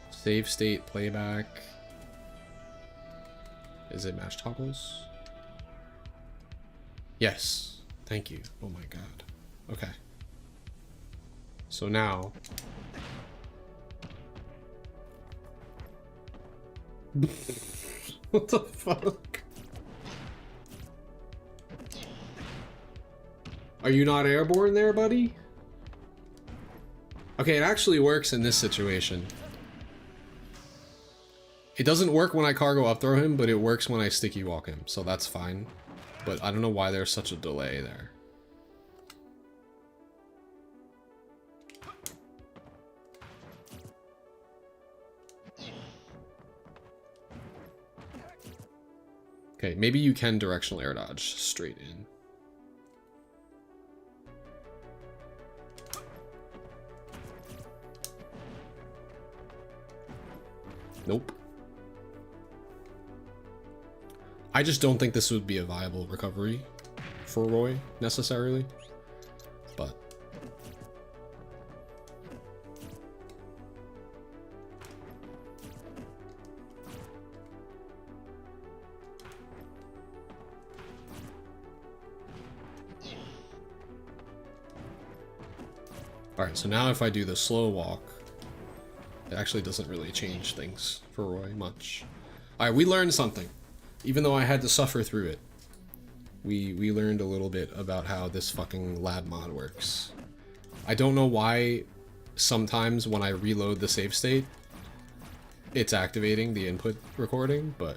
Save state playback. Is it mash toggles? Yes. Thank you. Oh my God. Okay. So now. What the fuck? Are you not airborne there, buddy? Okay, it actually works in this situation. It doesn't work when I cargo up throw him, but it works when I sticky walk him, so that's fine. But I don't know why there's such a delay there. Okay, maybe you can directional air dodge straight in. Nope. I just don't think this would be a viable recovery for Roy, necessarily. But... Alright, so now if I do the slow walk, it actually doesn't really change things for Roy much. Alright, we learned something. Even though I had to suffer through it. We learned a little bit about how this fucking lab mod works. I don't know why sometimes when I reload the save state, it's activating the input recording, but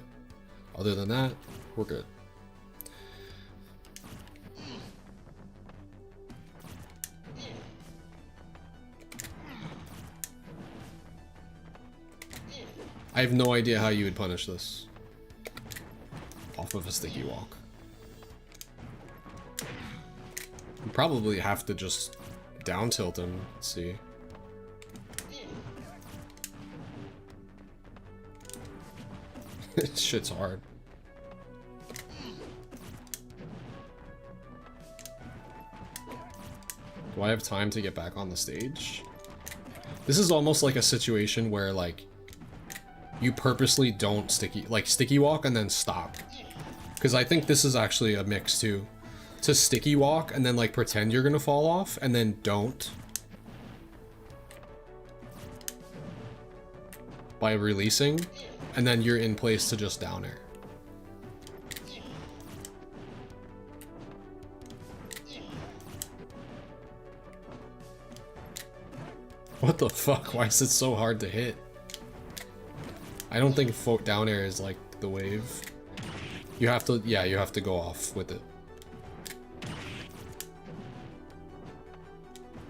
other than that, we're good. I have no idea how you would punish this. Off of a sticky walk. You probably have to just down tilt him. Let's see. This shit's hard. Do I have time to get back on the stage? This is almost like a situation where, like, you purposely don't sticky walk and then stop. Because I think this is actually a mix too. To sticky walk and then like pretend you're gonna fall off and then don't. By releasing, and then you're in place to just down air. What the fuck? Why is it so hard to hit? I don't think down air is like the wave. You have to, yeah, you have to go off with it.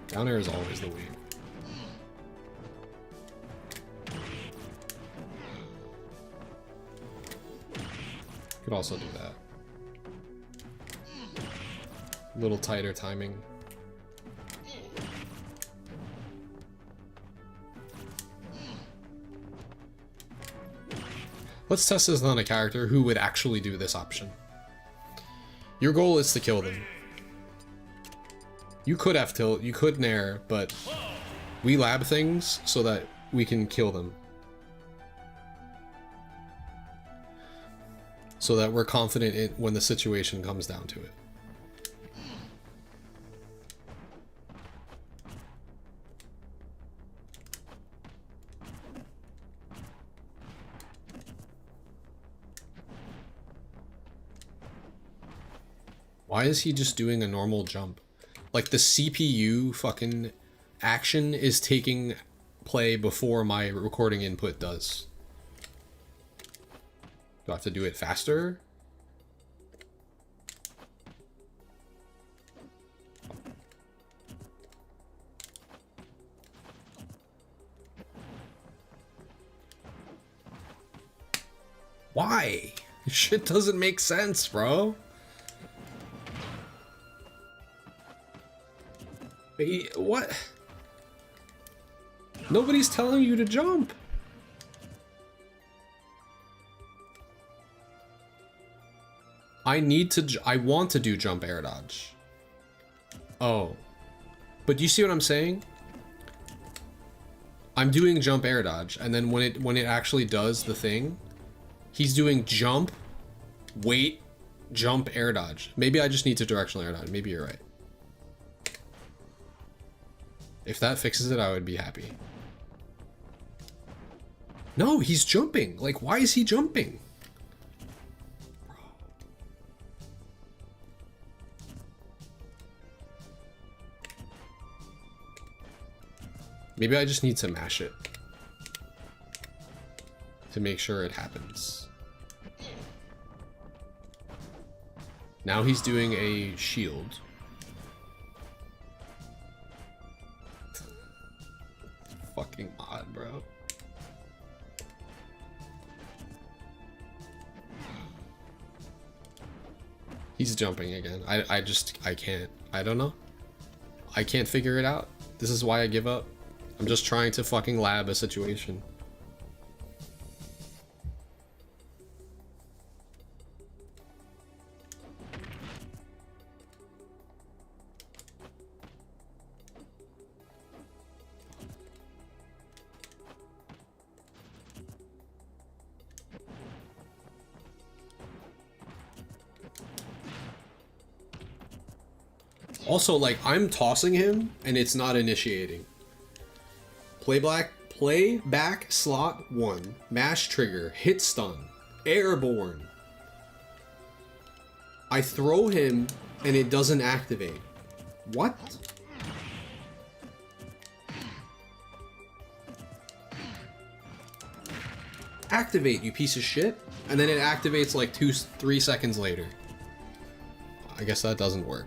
Down air is always the wave. Could also do that. A little tighter timing. Let's test this on a character who would actually do this option. Your goal is to kill them. You could have tilt, you could nair, but we lab things so that we can kill them. So that we're confident in when the situation comes down to it. Why is he just doing a normal jump? Like the CPU fucking action is taking play before my recording input does. Do I have to do it faster? Why? Shit doesn't make sense, bro. What? Nobody's telling you to jump. I want to do jump air dodge. Oh. But you see what I'm saying? I'm doing jump air dodge, and then when it actually does the thing, he's doing jump, wait, jump air dodge. Maybe I just need to directional air dodge. Maybe you're right. If that fixes it, I would be happy. No, he's jumping. Like, why is he jumping? Maybe I just need to mash it to make sure it happens. Now he's doing a shield. Fucking odd, bro. He's jumping again. I can't. I don't know. I can't figure it out. This is why I give up. I'm just trying to fucking lab a situation. Also, like, I'm tossing him and it's not initiating. Play back slot 1, mash trigger, hit stun, airborne. I throw him and it doesn't activate. What? Activate, you piece of shit. And then it activates like 3 seconds later. I guess that doesn't work.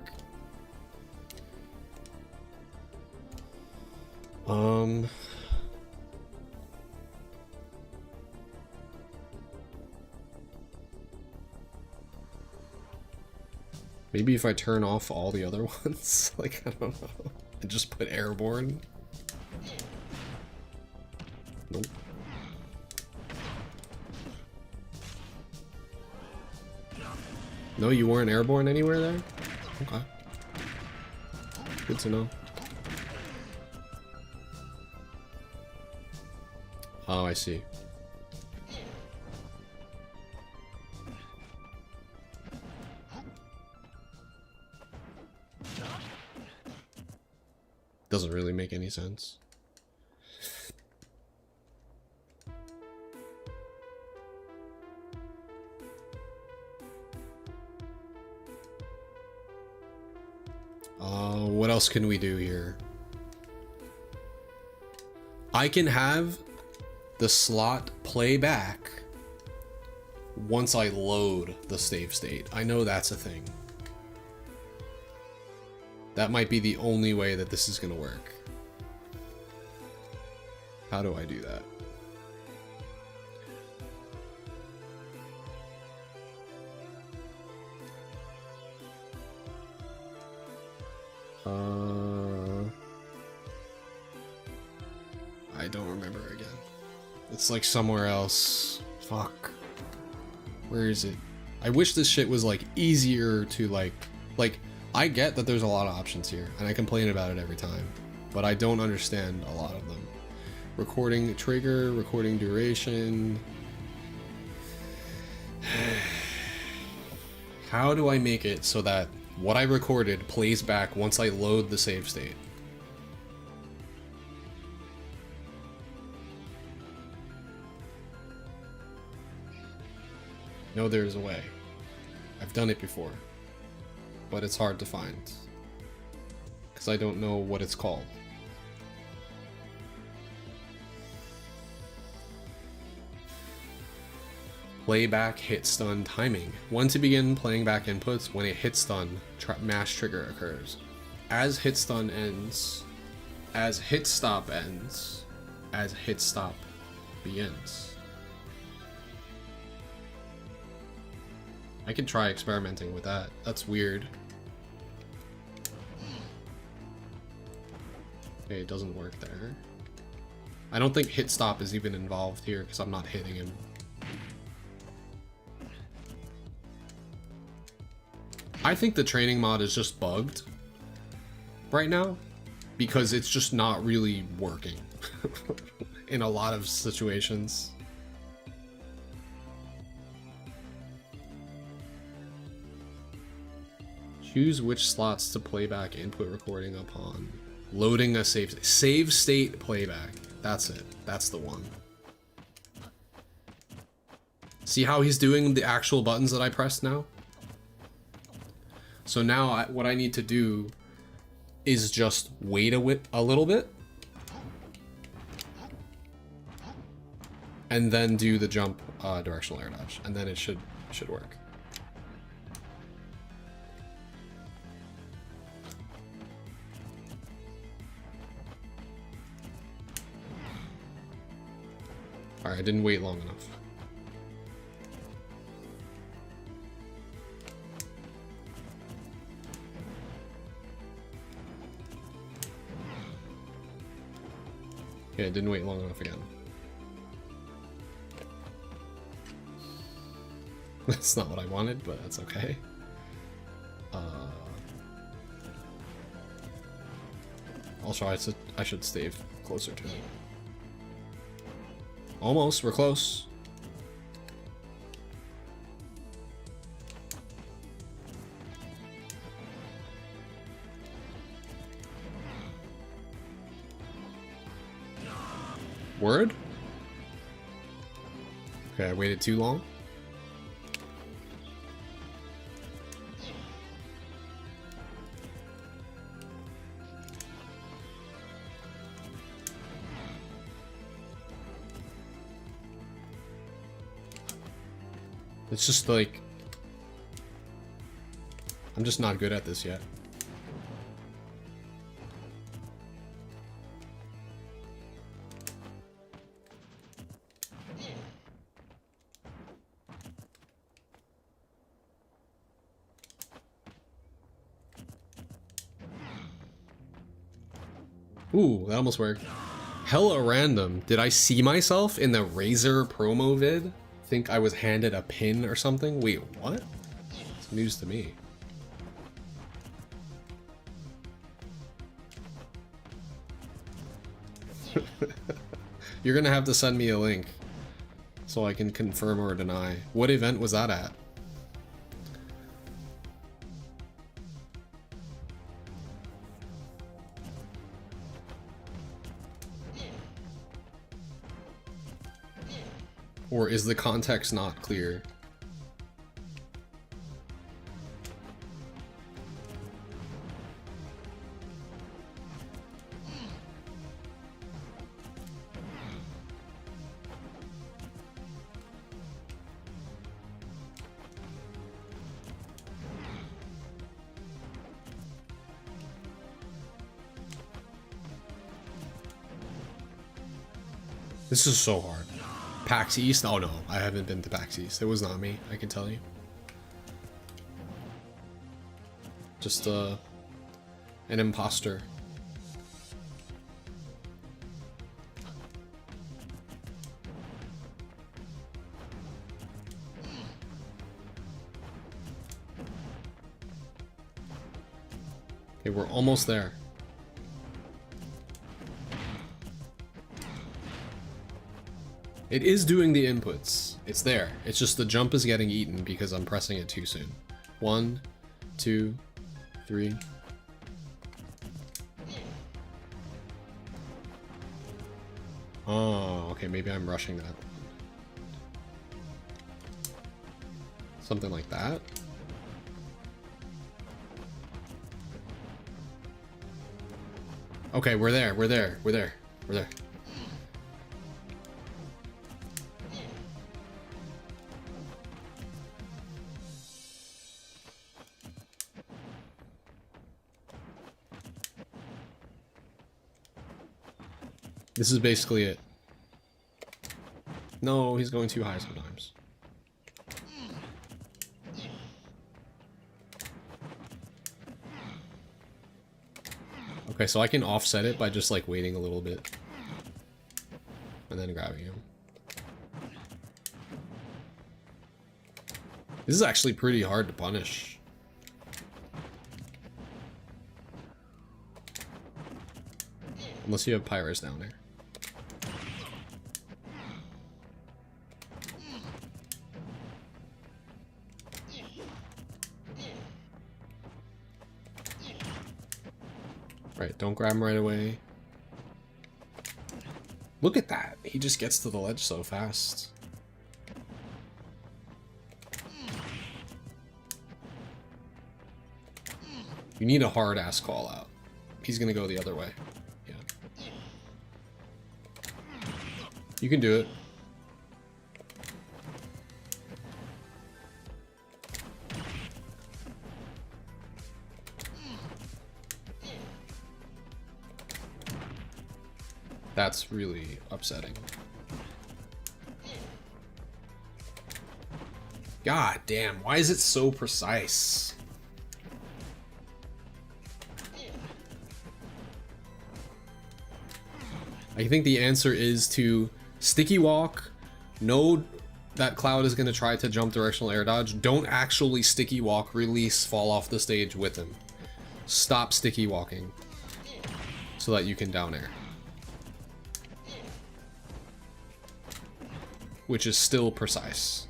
Maybe if I turn off all the other ones, like, I don't know, and just put airborne. Nope. No, you weren't airborne anywhere there? Okay. Good to know. Oh, I see. Doesn't really make any sense. What else can we do here? I can have the slot playback once I load the save state. I know that's a thing. That might be the only way that this is gonna work. How do I do that? I don't remember again. It's like somewhere else. Fuck. Where is it? I wish this shit was like easier to like I get that there's a lot of options here and I complain about it every time, but I don't understand a lot of them. Recording trigger, recording duration. How do I make it so that what I recorded plays back once I load the save state? No, there's a way. I've done it before, but it's hard to find because I don't know what it's called. Playback hit stun timing. When to begin playing back inputs when a hit stun mash trigger occurs. As hit stun ends, as hit stop ends, as hit stop begins. I could try experimenting with that. That's weird. Okay, it doesn't work there. I don't think hit stop is even involved here because I'm not hitting him. I think the training mod is just bugged right now because it's just not really working in a lot of situations. Choose which slots to playback input recording upon loading a save state playback. That's it. That's the one. See how he's doing the actual buttons that I pressed now? So now what I need to do is just wait a little bit and then do the jump directional air dash, and then it should work. Alright, I didn't wait long enough. Okay, I didn't wait long enough again. That's not what I wanted, but that's okay. Also, I should stay closer to it. Almost, we're close. Word? Okay, I waited too long. It's just like, I'm just not good at this yet. Ooh, that almost worked. Hella random. Did I see myself in the Razer promo vid? Think I was handed a pin or something? Wait, what? It's news to me. You're gonna have to send me a link so I can confirm or deny. What event was that at? Or is the context not clear? This is so hard. PAX East? Oh no, I haven't been to PAX East. It was not me, I can tell you. Just an imposter. Okay, we're almost there. It is doing the inputs. It's there. It's just the jump is getting eaten because I'm pressing it too soon. 1, 2, 3. Oh, okay, maybe I'm rushing that. Something like that. Okay, we're there, we're there, we're there, we're there. This is basically it. No, he's going too high sometimes. Okay, so I can offset it by just like waiting a little bit. And then grabbing him. This is actually pretty hard to punish. Unless you have Pyros down there. Right, don't grab him right away. Look at that. He just gets to the ledge so fast. You need a hard ass call out. He's gonna go the other way. Yeah. You can do it. That's really upsetting. God damn, why is it so precise? I think the answer is to sticky walk, know that Cloud is going to try to jump directional air dodge, don't actually sticky walk, release, fall off the stage with him. Stop sticky walking so that you can down air. Which is still precise.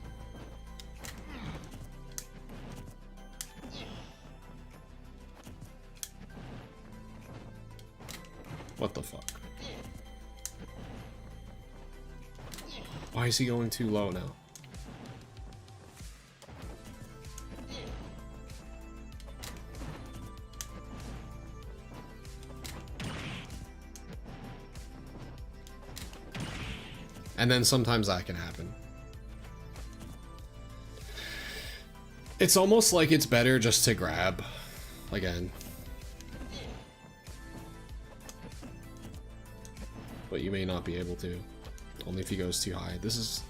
What the fuck? Why is he going too low now? And then sometimes that can happen. It's almost like it's better just to grab again. But you may not be able to. Only if he goes too high. This is...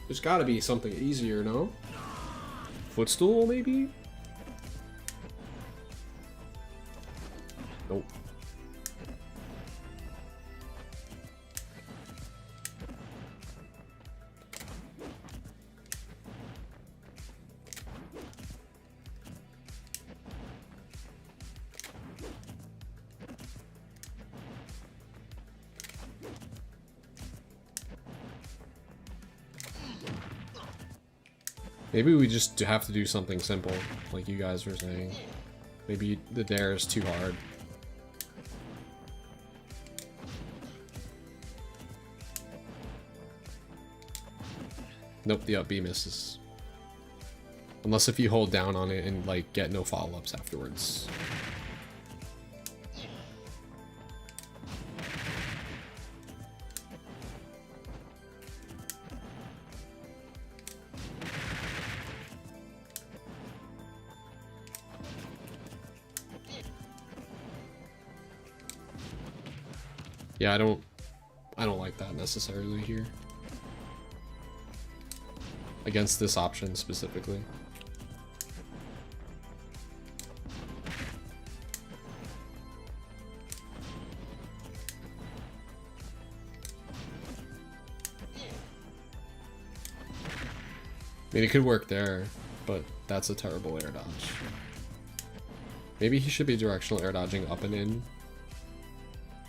There's gotta be something easier, no? Footstool, maybe? Nope. Maybe we just have to do something simple, like you guys were saying. Maybe the dare is too hard. Nope, the up B misses. Unless if you hold down on it and like get no follow-ups afterwards. Yeah, I don't like that necessarily here. Against this option specifically. I mean, it could work there, but that's a terrible air dodge. Maybe he should be directional air dodging up and in.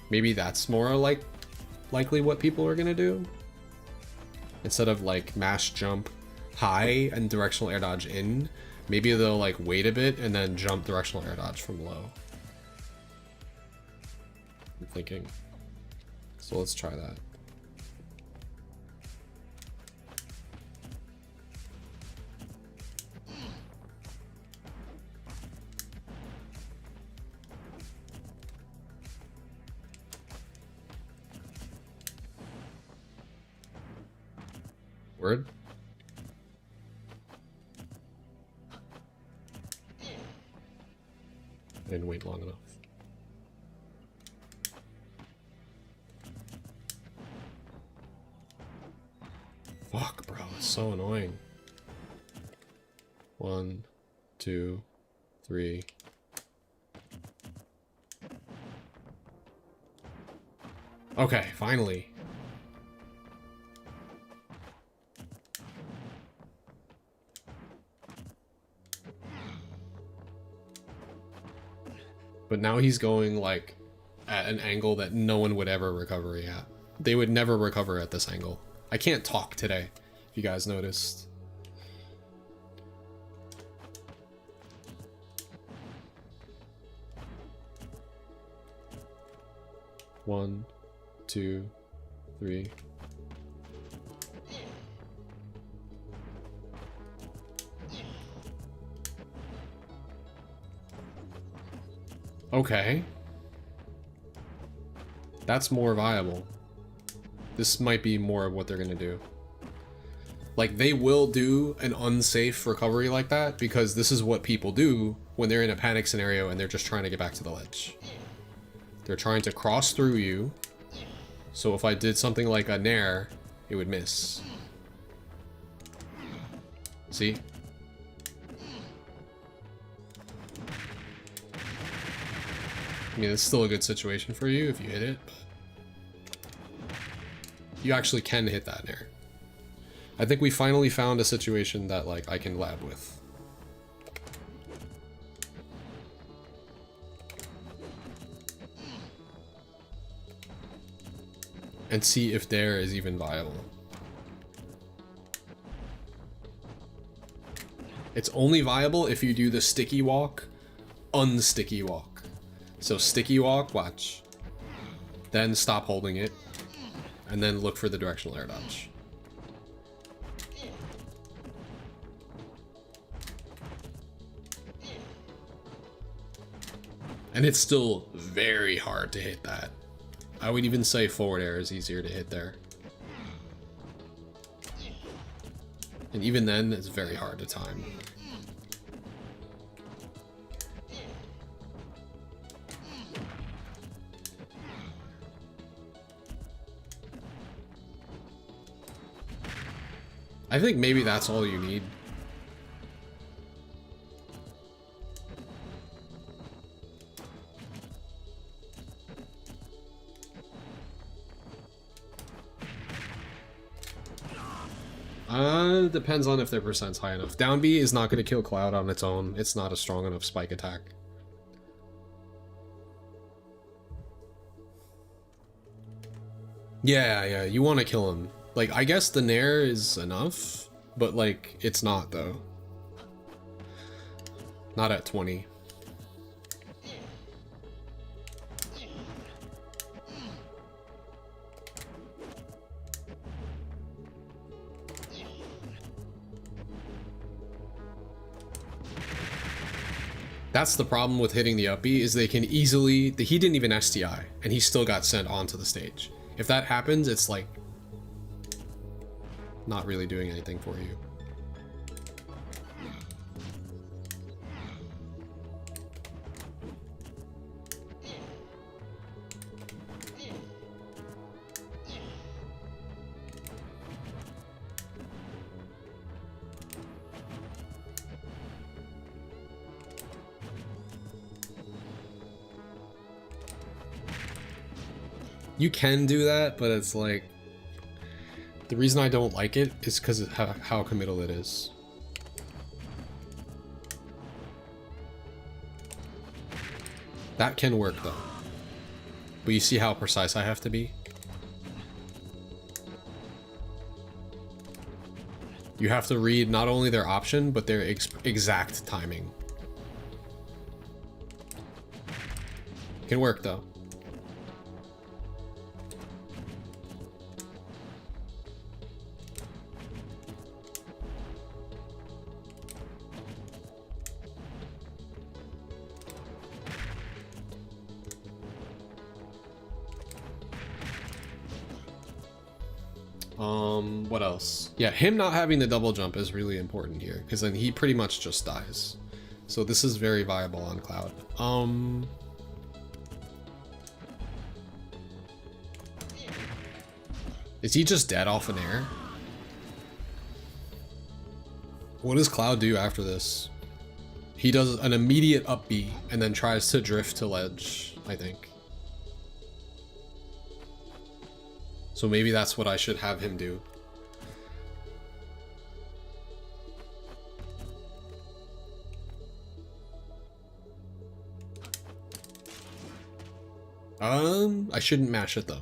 Maybe that's more like likely what people are gonna do. Instead of like mash jump high and directional air dodge in, maybe they'll like wait a bit and then jump directional air dodge from low. I'm thinking. So let's try that. Word? I didn't wait long enough. Fuck, bro, it's so annoying. 1, 2, 3. Okay, finally. But now he's going like at an angle that no one would ever recover at. They would never recover at this angle. I can't talk today, if you guys noticed. One, 2, 3. Okay. That's more viable. This might be more of what they're gonna do. Like, they will do an unsafe recovery like that because this is what people do when they're in a panic scenario and they're just trying to get back to the ledge. They're trying to cross through you. So if I did something like a nair, it would miss. See? I mean, it's still a good situation for you if you hit it, but you actually can hit that nair. I think we finally found a situation that, like, I can lab with. And see if there is even viable. It's only viable if you do the sticky walk, unsticky walk. So sticky walk, watch. Then stop holding it. And then look for the directional air dodge. And it's still very hard to hit that. I would even say forward air is easier to hit there. And even then, it's very hard to time. I think maybe that's all you need. Depends on if their percent's high enough. Down B is not going to kill Cloud on its own. It's not a strong enough spike attack. Yeah, you want to kill him. Like, I guess the nair is enough, but like, it's not though. Not at 20. That's the problem with hitting the up B, is they can easily... He didn't even STI, and he still got sent onto the stage. If that happens, it's like... not really doing anything for you. You can do that, but it's like... The reason I don't like it is because of how committal it is. That can work though. But you see how precise I have to be? You have to read not only their option, but their exact timing. Can work though. What else? Yeah, him not having the double jump is really important here, because then he pretty much just dies. So this is very viable on Cloud. Is he just dead off an air? What does Cloud do after this? He does an immediate up B and then tries to drift to ledge, I think. So maybe that's what I should have him do. I shouldn't mash it though.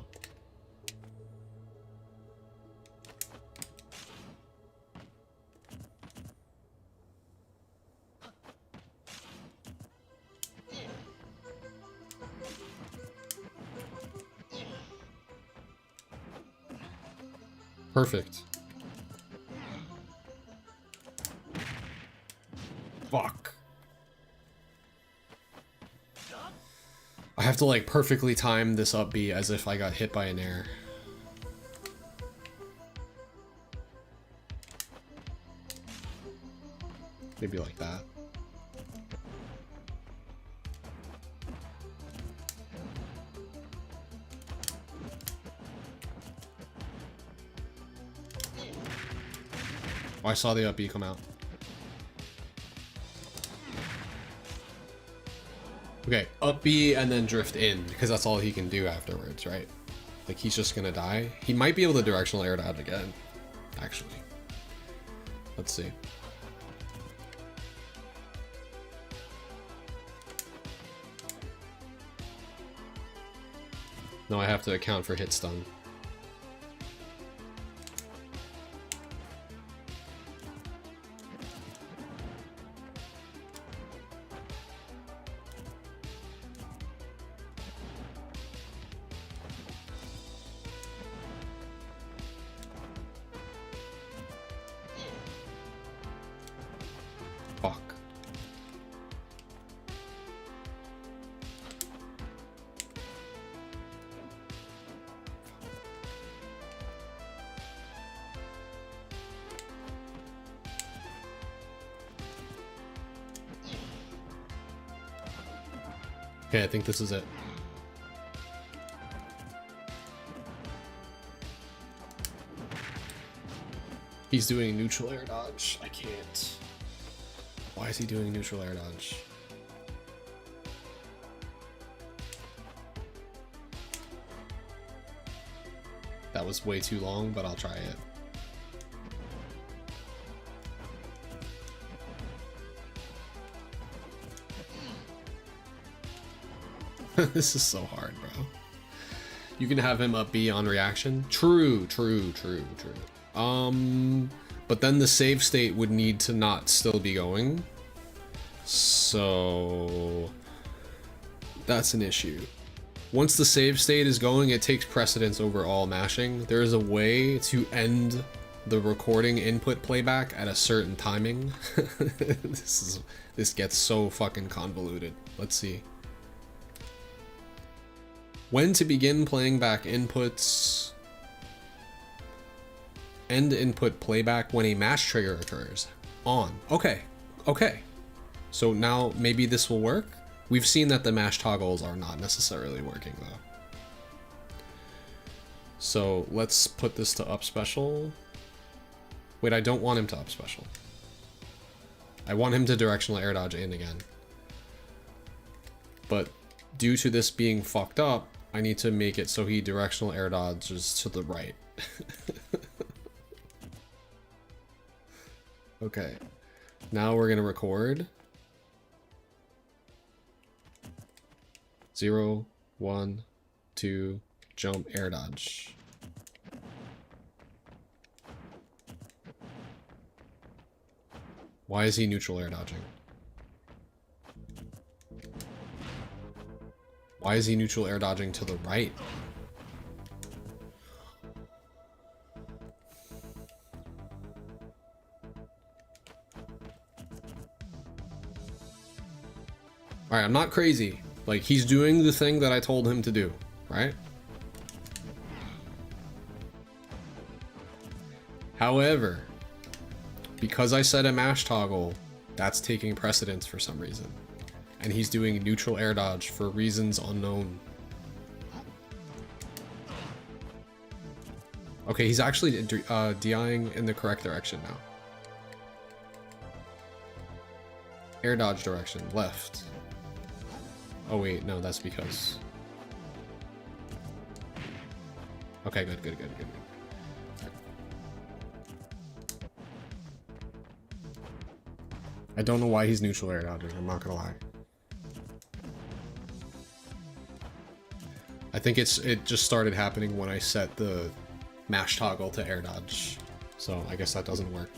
Perfect. Fuck. I have to like perfectly time this up B as if I got hit by an air. Maybe like that. Oh, I saw the up B come out. Okay, up B and then drift in, because that's all he can do afterwards, right? Like, he's just gonna die. He might be able to directional air dodge again, actually. Let's see. No, I have to account for hit stun. Fuck. Okay, I think this is it. He's doing neutral air dodge. I can't. Why is he doing neutral air dodge? That was way too long, but I'll try it. This is so hard, bro. You can have him up B on reaction. True. But then the save state would need to not still be going. So that's an issue. Once the save state is going, it takes precedence over all mashing. There is a way to end the recording input playback at a certain timing. This gets so fucking convoluted. Let's see. When to begin playing back inputs. End input playback when a mash trigger occurs. On. Okay. So now maybe this will work. We've seen that the mash toggles are not necessarily working though. So let's put this to up special. Wait, I don't want him to up special. I want him to directional air dodge in again. But due to this being fucked up, I need to make it so he directional air dodges to the right. Okay. Now we're gonna record. 0, 1, 2, jump, air dodge. Why is he neutral air dodging? Why is he neutral air dodging to the right? Alright, I'm not crazy. Like, he's doing the thing that I told him to do, right? However, because I set a mash toggle, that's taking precedence for some reason. And he's doing neutral air dodge for reasons unknown. Okay, he's actually DIing in the correct direction now. Air dodge direction, left. Oh wait, no, that's because... Okay, good. I don't know why he's neutral air dodging, I'm not gonna lie. I think it just started happening when I set the mash toggle to air dodge. So I guess that doesn't work.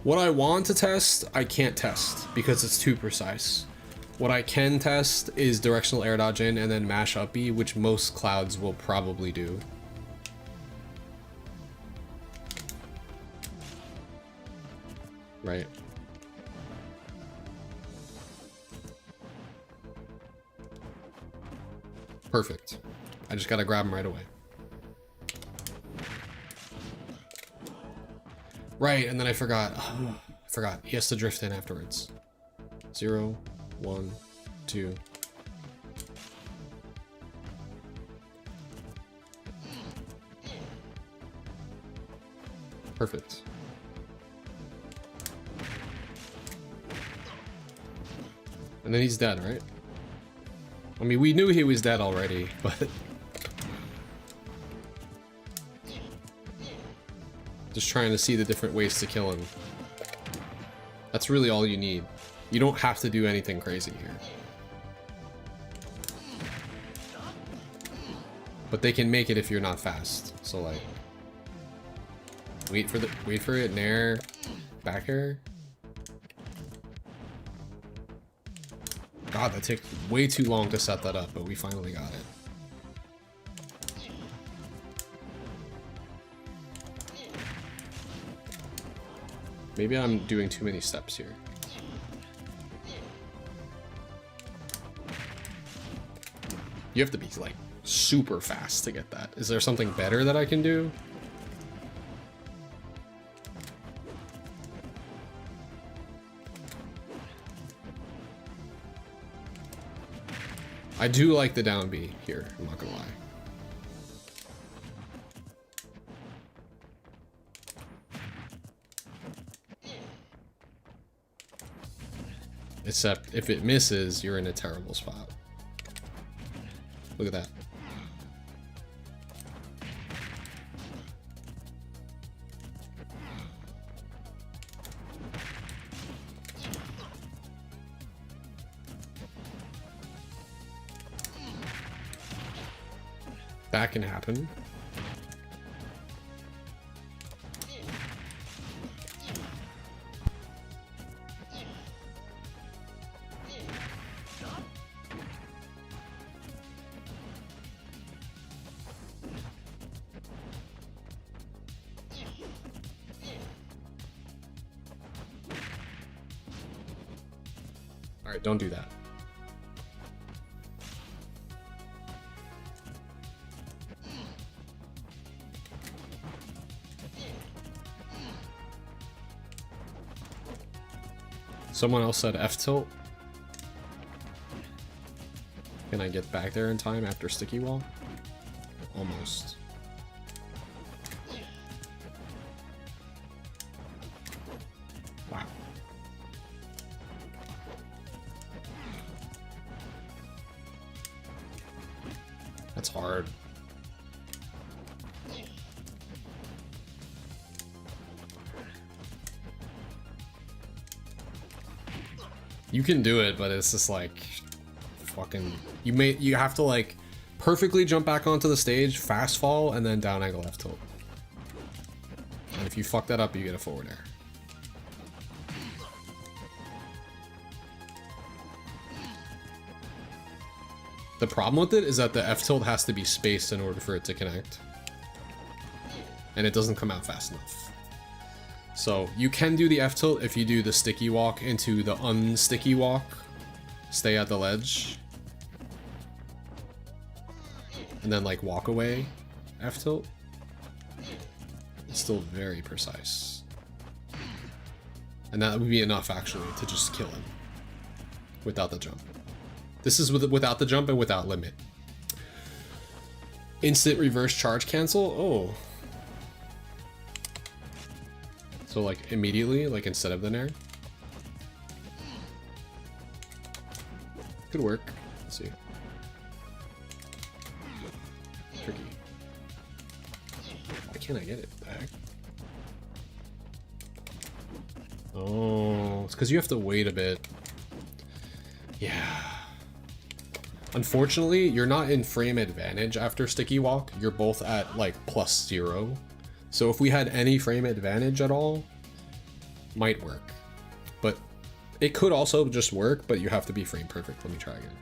What I want to test, I can't test because it's too precise. What I can test is directional air dodge in and then mash up B, which most clouds will probably do. Right. Perfect. I just gotta grab him right away. Right, and then I forgot. Oh, I forgot. He has to drift in afterwards. 0, 1, 2. Perfect. And then he's dead, right? I mean, we knew he was dead already, but... Just trying to see the different ways to kill him. That's really all you need. You don't have to do anything crazy here. But they can make it if you're not fast. So like... Wait for it, nair, back air. God, that took way too long to set that up, but we finally got it. Maybe I'm doing too many steps here. You have to be like super fast to get that. Is there something better that I can do? I do like the down B here, I'm not gonna lie. Except if it misses, you're in a terrible spot. Look at that. That can happen. All right, don't do that. Someone else said F tilt. Can I get back there in time after sticky wall? Almost. Wow. That's hard. You can do it, but it's just like fucking you have to like perfectly jump back onto the stage, fast fall, and then down angle left tilt. And if you fuck that up, you get a forward air. The problem with it is that the F tilt has to be spaced in order for it to connect. And it doesn't come out fast enough. So you can do the F tilt if you do the sticky walk into the unsticky walk. Stay at the ledge. And then like walk away F tilt. It's still very precise. And that would be enough actually to just kill him without the jump. This is without the jump and without limit. Instant reverse charge cancel? Oh. So like immediately, like instead of the nair? Could work. Let's see. Tricky. Why can't I get it back? Oh, it's because you have to wait a bit. Yeah. Unfortunately, you're not in frame advantage after sticky walk. You're both at like +0. So if we had any frame advantage at all, might work. But it could also just work, but you have to be frame perfect. Let me try again.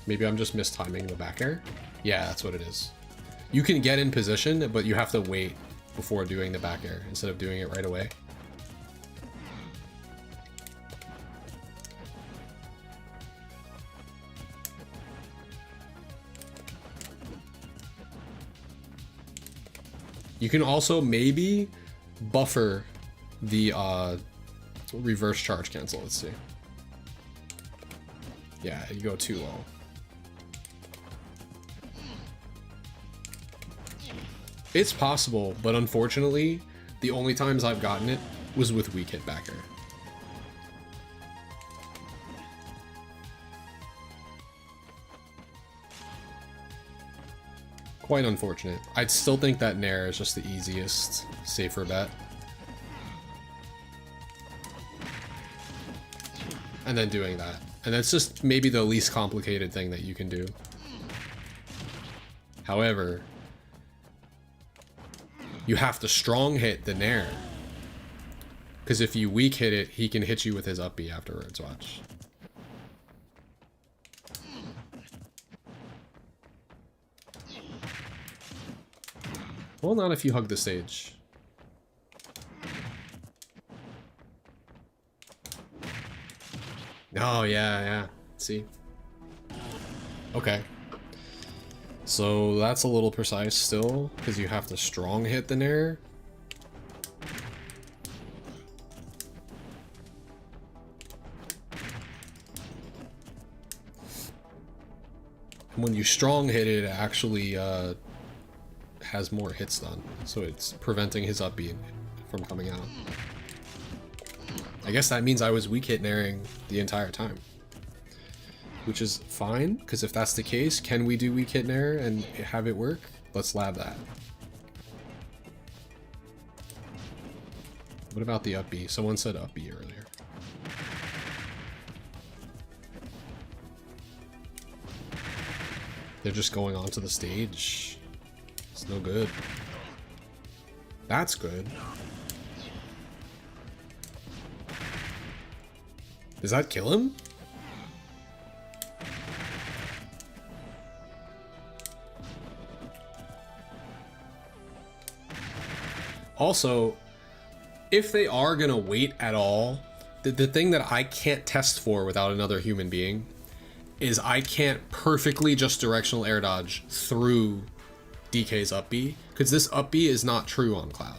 Maybe I'm just mistiming the back air. Yeah, that's what it is. You can get in position, but you have to wait before doing the back air instead of doing it right away. You can also maybe buffer the reverse charge cancel. Let's see. Yeah, you go too low. It's possible, but unfortunately, the only times I've gotten it was with weak hit backer. Quite unfortunate. I'd still think that nair is just the easiest, safer bet. And then doing that. And that's just maybe the least complicated thing that you can do. However, you have to strong hit the nair. Because if you weak hit it, he can hit you with his up B afterwards, watch. Well, not if you hug the stage. Oh, yeah. See? Okay. So that's a little precise still, because you have to strong hit the nair. And when you strong hit it, it actually has more hits done, so it's preventing his up B from coming out. I guess that means I was weak hit nairing the entire time, which is fine, because if that's the case, can we do weak hit nair and have it work? Let's lab that. What about the up B? Someone said up B earlier. They're just going onto the stage. It's no good. That's good. Does that kill him? Also, if they are gonna wait at all, the thing that I can't test for without another human being is I can't perfectly just directional air dodge through DK's up B, because this up B is not true on Cloud.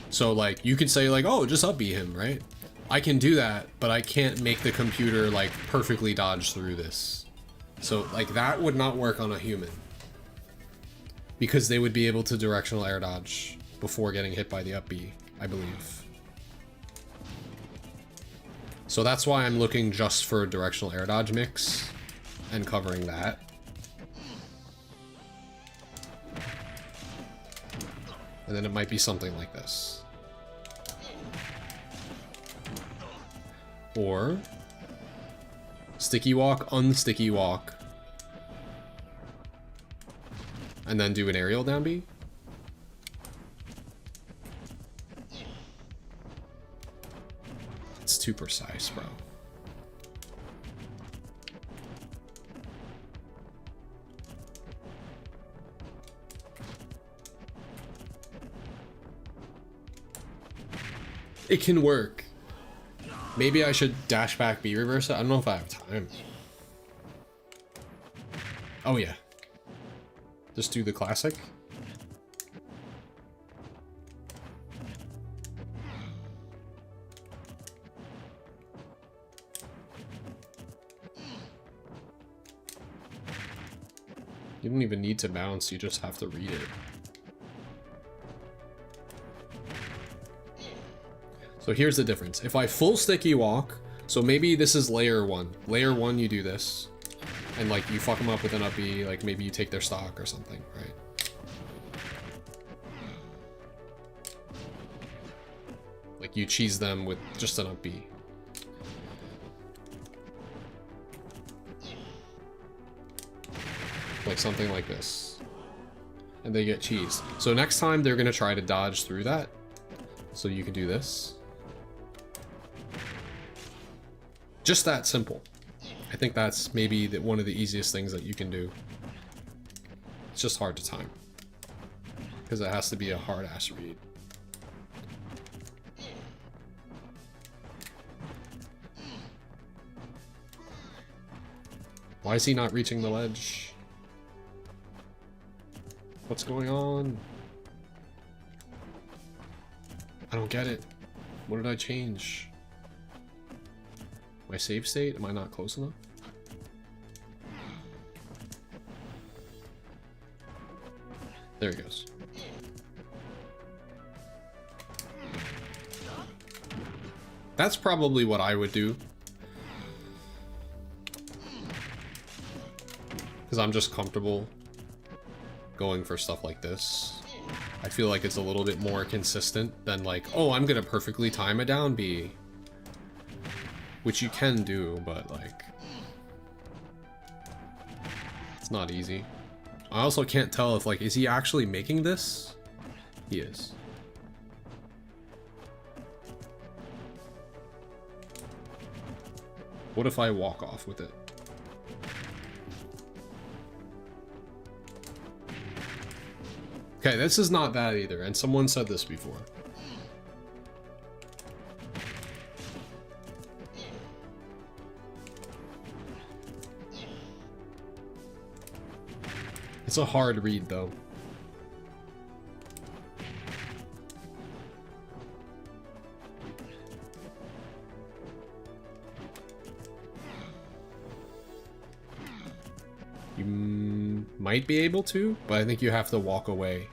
So like you could say like, oh, just up B him, right? I can do that, but I can't make the computer like perfectly dodge through this. So like that would not work on a human, because they would be able to directional air dodge before getting hit by the up B, I believe. So that's why I'm looking just for a directional air dodge mix and covering that. And then it might be something like this. Or sticky walk, unsticky walk, and then do an aerial down B. It's too precise, bro. It can work. Maybe I should dash back B reverse it. I don't know if I have time. Oh yeah. Just do the classic. You don't even need to bounce, you just have to read it. So here's the difference. If I full sticky walk, so maybe this is layer 1. Layer 1 you do this. And like you fuck them up with an up B, like maybe you take their stock or something, right? Like you cheese them with just an up B. Like something like this. And they get cheese. So next time they're gonna try to dodge through that. So you can do this. Just that simple. I think that's maybe one of the easiest things that you can do. It's just hard to time. Because it has to be a hard ass read. Why is he not reaching the ledge? What's going on? I don't get it. What did I change? My save state? Am I not close enough? There he goes. That's probably what I would do. Because I'm just comfortable going for stuff like this. I feel like it's a little bit more consistent than like, oh, I'm gonna perfectly time a down B. Which you can do, but like, it's not easy. I also can't tell if like, is he actually making this? He is. What if I walk off with it? Okay, this is not bad either, and someone said this before. It's a hard read, though. You might be able to, but I think you have to walk away.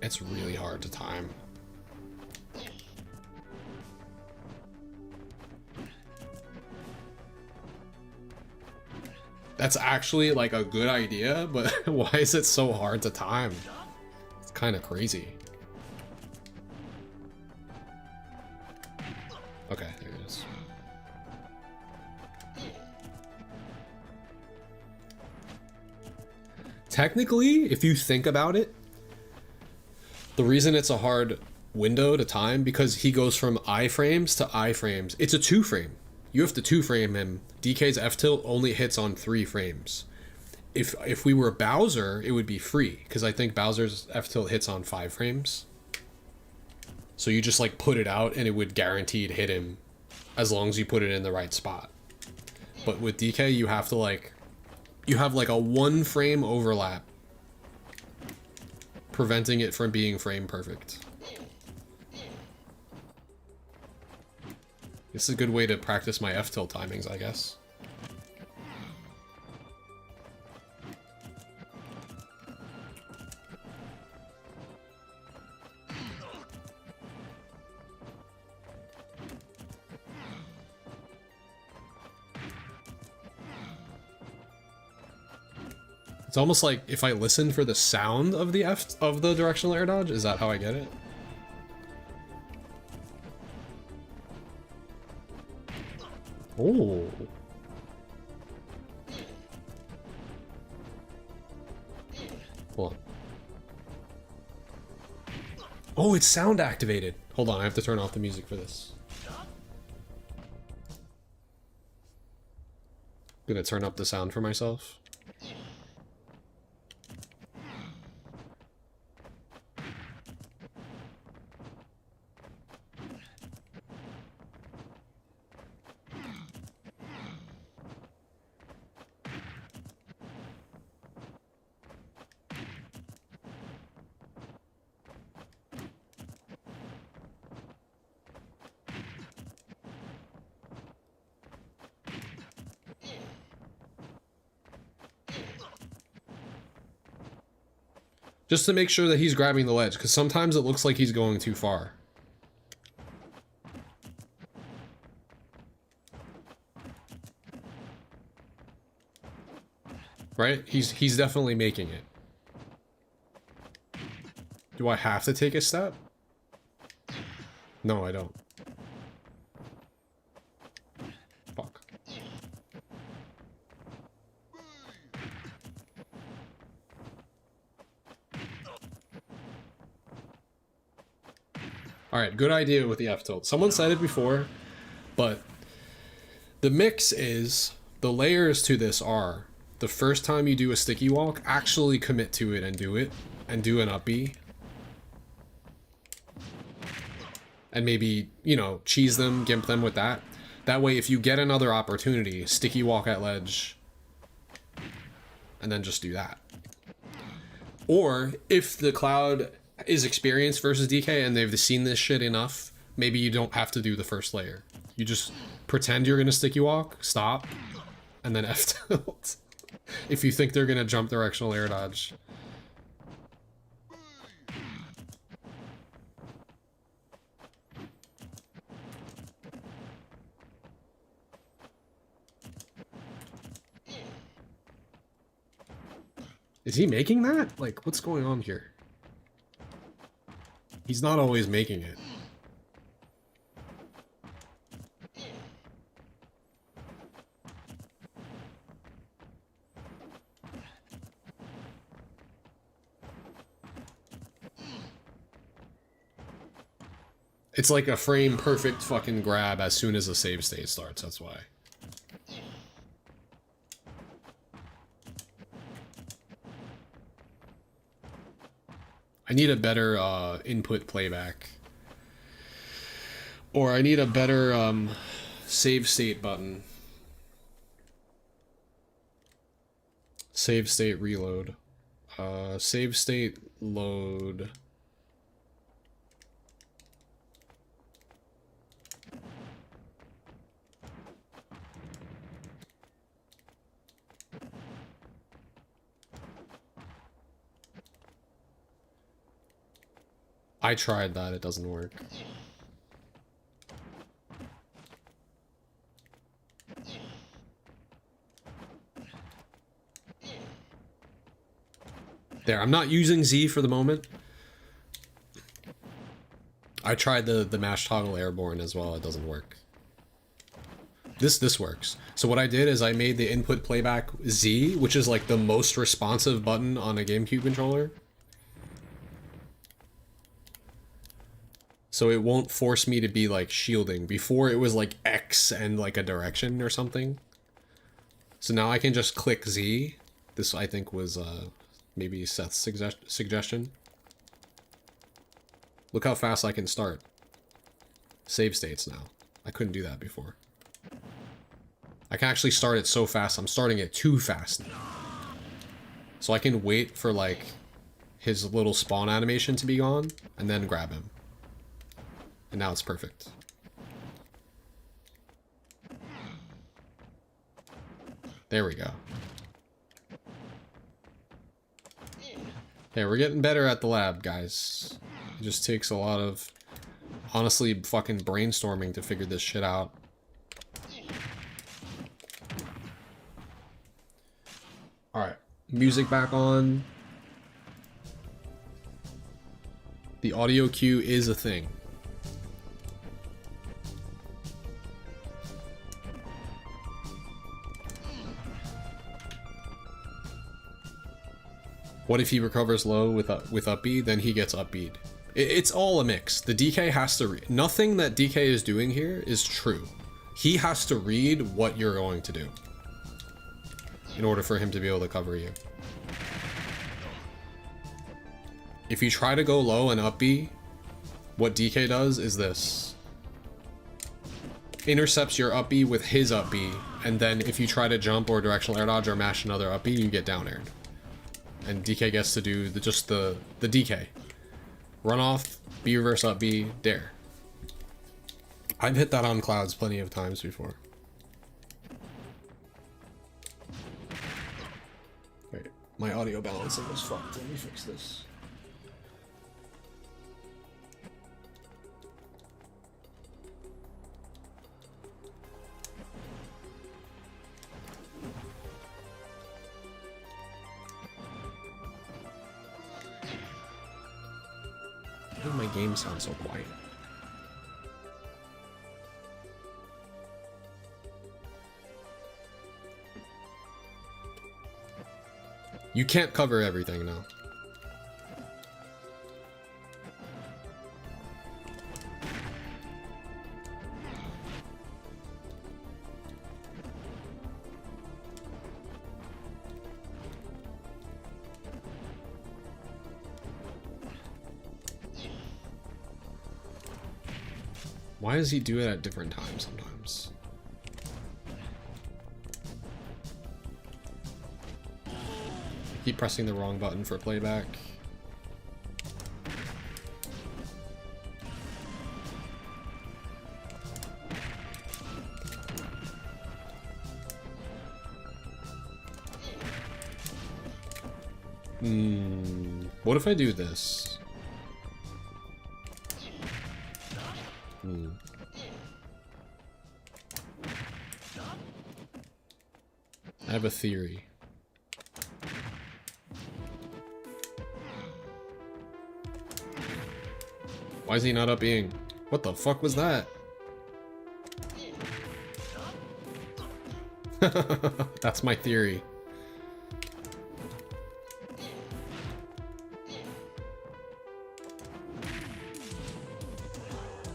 It's really hard to time. That's actually like a good idea, but why is it so hard to time? It's kind of crazy. Okay, there it is. Technically, if you think about it, the reason it's a hard window to time because he goes from iframes to iframes. It's a 2-frame. You have to 2-frame him. DK's F tilt only hits on 3 frames. If we were Bowser, it would be free because I think Bowser's F tilt hits on 5 frames. So you just like put it out and it would guaranteed hit him as long as you put it in the right spot. But with DK, you have to like, you have like a 1-frame overlap preventing it from being frame perfect. This is a good way to practice my F tilt timings, I guess. It's almost like if I listen for the sound of the of the directional air dodge, is that how I get it? Oh. Hold on. Oh, it's sound activated. Hold on, I have to turn off the music for this. Gonna turn up the sound for myself. Just to make sure that he's grabbing the ledge, because sometimes it looks like he's going too far. Right? He's definitely making it. Do I have to take a step? No, I don't. Fuck. Alright, good idea with the F-tilt. Someone said it before, but the mix is, the layers to this are, the first time you do a sticky walk, actually commit to it, and do an up B. And maybe, you know, cheese them, gimp them with that. That way, if you get another opportunity, sticky walk at ledge, and then just do that. Or, if the Cloud is experienced versus DK and they've seen this shit enough, maybe you don't have to do the first layer. You just pretend you're gonna sticky walk, stop, and then F-tilt. If you think they're gonna jump directional air dodge. Is he making that? Like, what's going on here? He's not always making it. It's like a frame perfect fucking grab as soon as the save state starts, that's why. I need a better input playback. Or I need a better save state button. Save state reload. Save state load. I tried that, it doesn't work. There, I'm not using Z for the moment. I tried the mash toggle airborne as well, it doesn't work. This works. So what I did is I made the input playback Z, which is like the most responsive button on a GameCube controller. So it won't force me to be like shielding. Before it was like X and like a direction or something. So now I can just click Z. This I think was maybe Seth's suggestion. Look how fast I can start. Save states now. I couldn't do that before. I can actually start it so fast. I'm starting it too fast now. So I can wait for like his little spawn animation to be gone and then grab him. And now it's perfect. There we go. Hey, we're getting better at the lab, guys. It just takes a lot of, honestly, fucking brainstorming to figure this shit out. Alright, music back on. The audio cue is a thing. What if he recovers low with up B? Then he gets up B'd. It's all a mix. The DK has to read. Nothing that DK is doing here is true. He has to read what you're going to do in order for him to be able to cover you. If you try to go low and up B, what DK does is this. Intercepts your up B with his up B, and then if you try to jump or directional air dodge or mash another up B, you get down aired. And DK gets to do just the DK. Run off, B reverse up B, dare. I've hit that on clouds plenty of times before. Wait, my audio balancing was fucked. Let me fix this. Why does my game sound so quiet? You can't cover everything now. Why does he do it at different times sometimes? Keep pressing the wrong button for playback. What if I do this? I have a theory. Why is he not up being? What the fuck was that? That's my theory.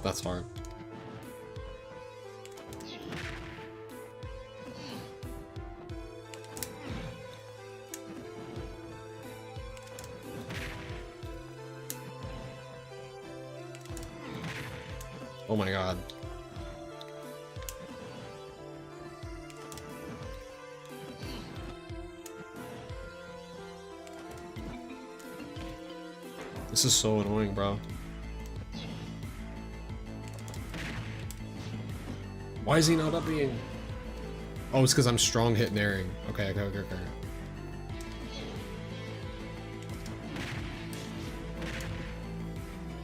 That's hard. Oh my god. This is so annoying, bro. Why is he not up being? Oh, it's because I'm strong hit naring. Okay.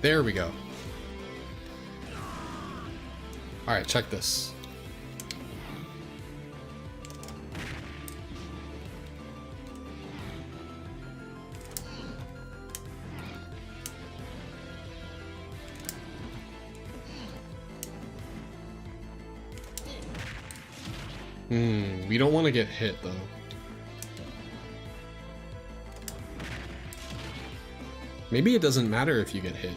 There we go. Alright, check this. We don't want to get hit though. Maybe it doesn't matter if you get hit.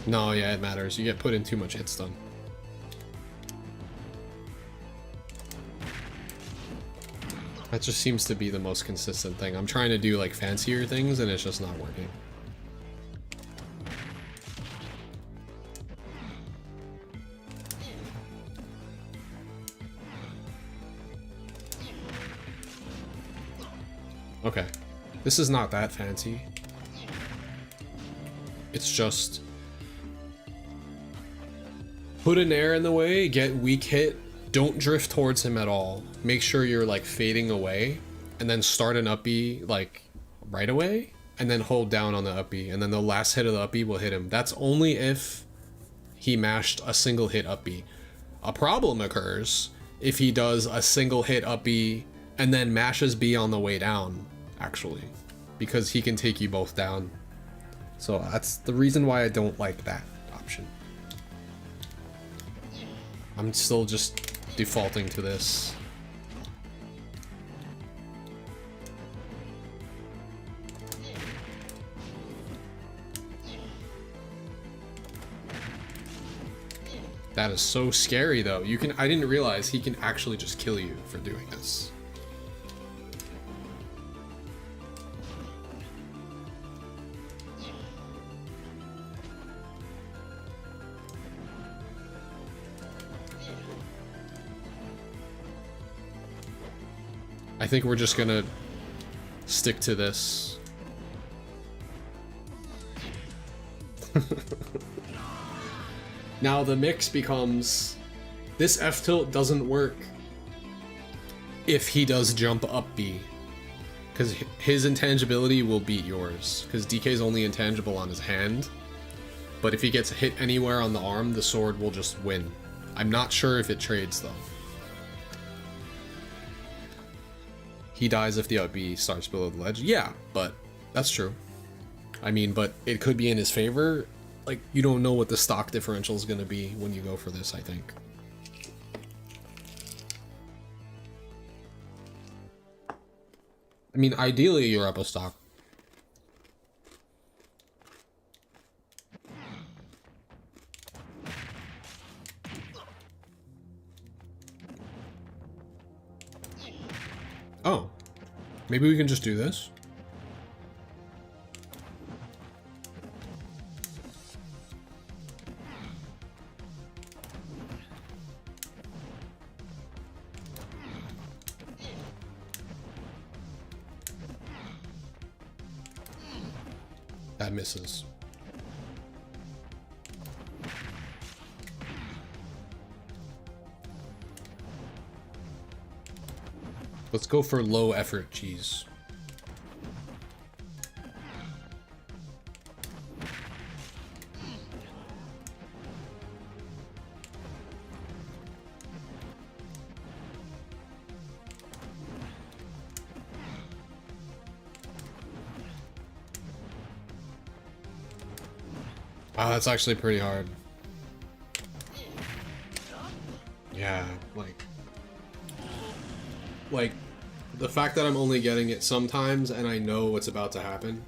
No, yeah, it matters. You get put in too much hit stun. That just seems to be the most consistent thing. I'm trying to do like fancier things and it's just not working. Okay, this is not that fancy. It's just put an air in the way, get weak hit, don't drift towards him at all. Make sure you're like fading away and then start an up B like right away, and then hold down on the up B, and then the last hit of the up B will hit him. That's only if he mashed a single hit up B. A problem occurs if he does a single hit up B and then mashes B on the way down, actually, because he can take you both down. So that's the reason why I don't like that option. I'm still just defaulting to this. That is so scary though. I didn't realize he can actually just kill you for doing this. I think we're just gonna stick to this. Now the mix becomes, this F tilt doesn't work if he does jump up B, because his intangibility will beat yours, because DK's only intangible on his hand, but if he gets hit anywhere on the arm, the sword will just win. I'm not sure if it trades though. He dies if the up B starts below the ledge. Yeah, but that's true. I mean, but it could be in his favor. Like, you don't know what the stock differential is going to be when you go for this, I think. I mean, ideally, you're up a stock. Oh. Maybe we can just do this. That misses. Let's go for low effort cheese. Wow, that's actually pretty hard. Yeah, like the fact that I'm only getting it sometimes and I know what's about to happen.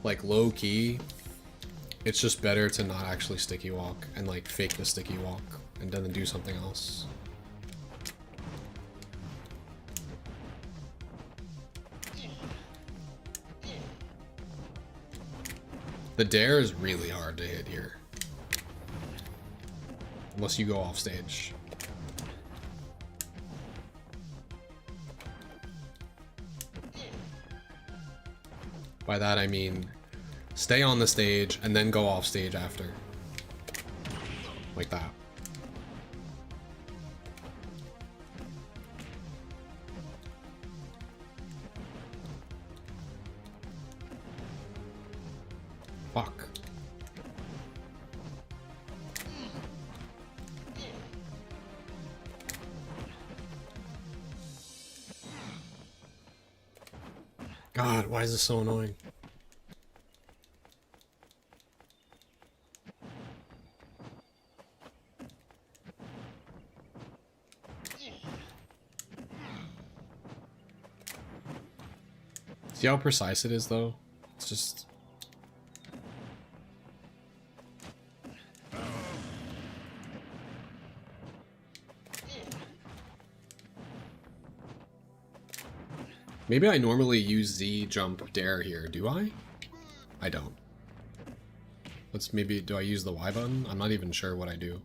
Like low key, it's just better to not actually sticky walk and like fake the sticky walk and then do something else. The dare is really hard to hit here. Unless you go off stage. By that I mean, stay on the stage and then go off stage after. Like that. Fuck. God, why is this so annoying? See how precise it is, though? It's just... Maybe I normally use Z jump dare here, do I? I don't. Let's maybe, do I use the Y button? I'm not even sure what I do.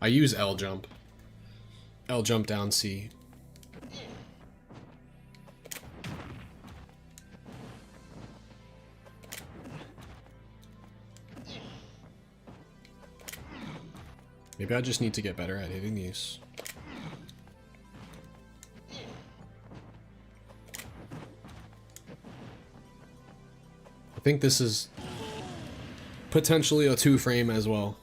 I use L jump. L jump down C. Maybe I just need to get better at hitting these. I think this is potentially a 2-frame as well.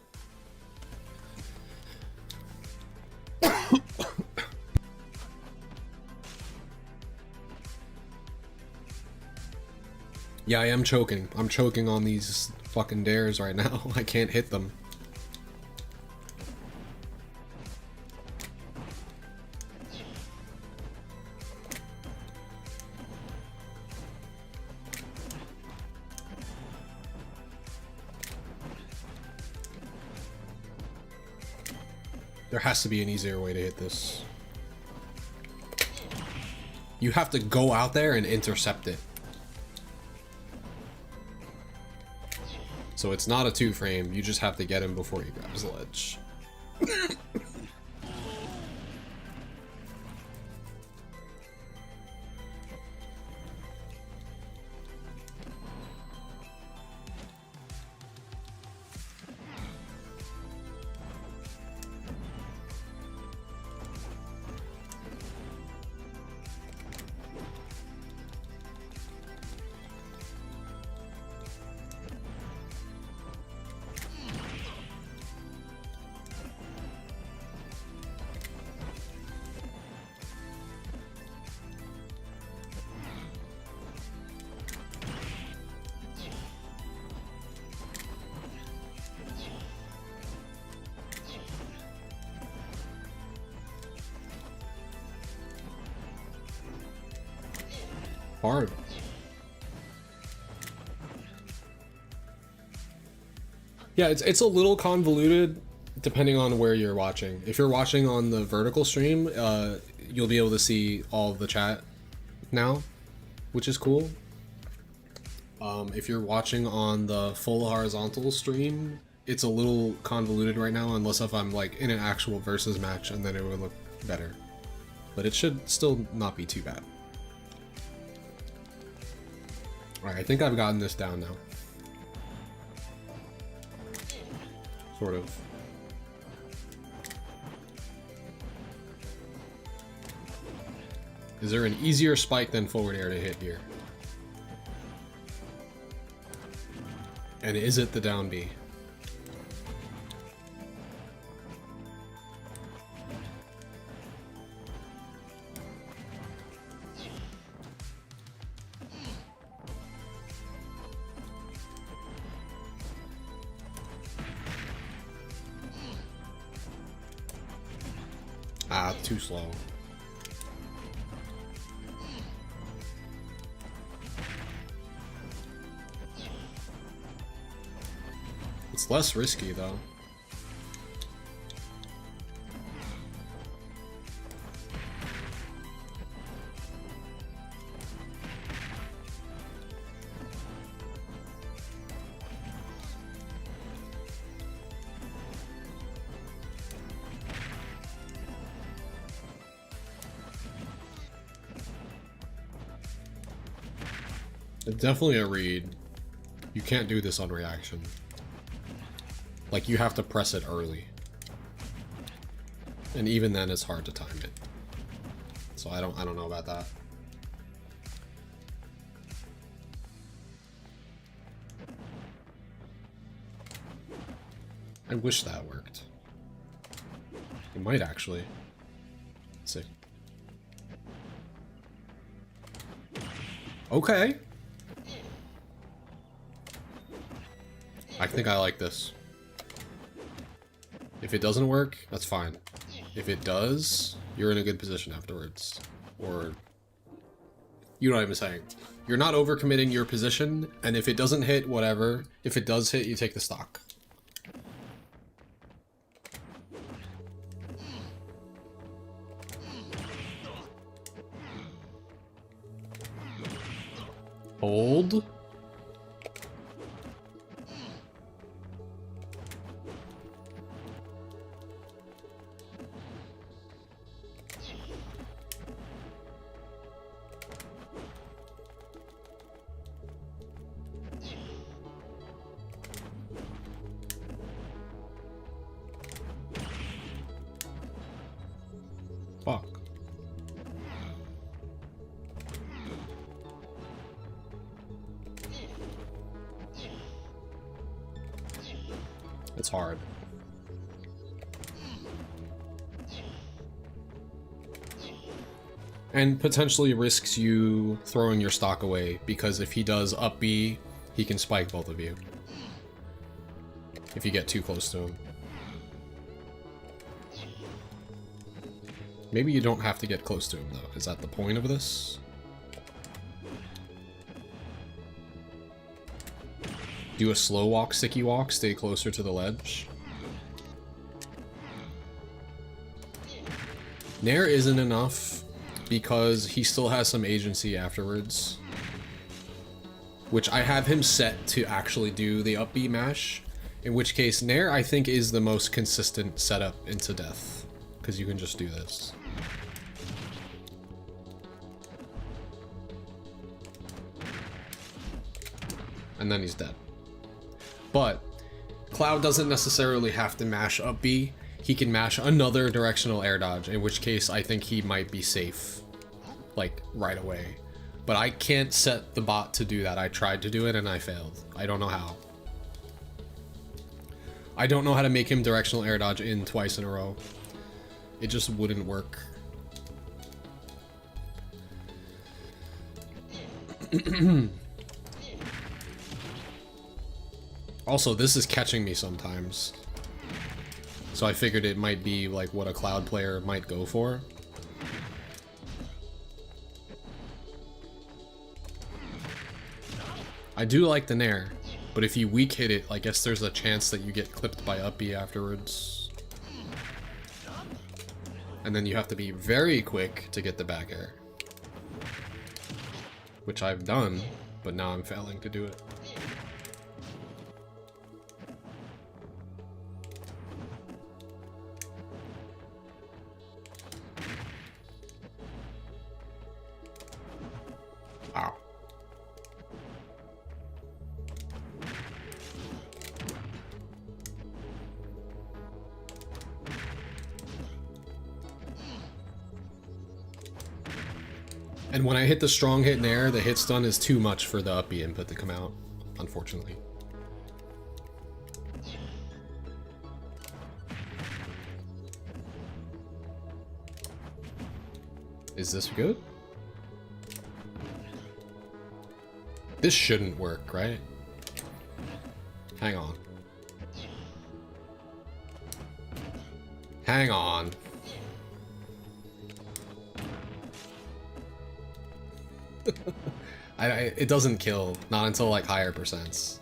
Yeah, I am choking. I'm choking on these fucking dares right now. I can't hit them. There has to be an easier way to hit this. You have to go out there and intercept it. So it's not a 2-frame, you just have to get him before he grabs the ledge. Hard. Yeah, it's a little convoluted depending on where you're watching. If you're watching on the vertical stream, you'll be able to see all of the chat now, which is cool. If you're watching on the full horizontal stream, it's a little convoluted right now, unless if I'm like in an actual versus match, and then it would look better. But it should still not be too bad. Alright, I think I've gotten this down now. Sort of. Is there an easier spike than forward air to hit here? And is it the down B? Ah, too slow. It's less risky though. It's definitely a read. You can't do this on reaction. Like, you have to press it early. And even then it's hard to time it. So I don't know about that. I wish that worked. It might actually. Let's see. Okay. I think I like this. If it doesn't work, that's fine. If it does, you're in a good position afterwards. Or, you know what I'm saying. You're not overcommitting your position, and if it doesn't hit, whatever. If it does hit, you take the stock. Hold. It's hard. And potentially risks you throwing your stock away, because if he does up B, he can spike both of you. If you get too close to him. Maybe you don't have to get close to him, though. Is that the point of this? Do a slow walk, sticky walk, stay closer to the ledge. Nair isn't enough because he still has some agency afterwards. Which I have him set to actually do the up B mash. In which case, Nair, I think, is the most consistent setup into death. Because you can just do this. And then he's dead. But Cloud doesn't necessarily have to mash up B. He can mash another directional air dodge, in which case I think he might be safe, like, right away. But I can't set the bot to do that. I tried to do it and I failed. I don't know how. I don't know how to make him directional air dodge in twice in a row. It just wouldn't work. Also, this is catching me sometimes. So I figured it might be like what a Cloud player might go for. I do like the Nair, but if you weak hit it, I guess there's a chance that you get clipped by up B afterwards. And then you have to be very quick to get the back air. Which I've done, but now I'm failing to do it. Wow. And when I hit the strong hit in air, the hit stun is too much for the up B input to come out, unfortunately. Is this good? This shouldn't work, right? Hang on. Hang on. It doesn't kill, not until like higher percents.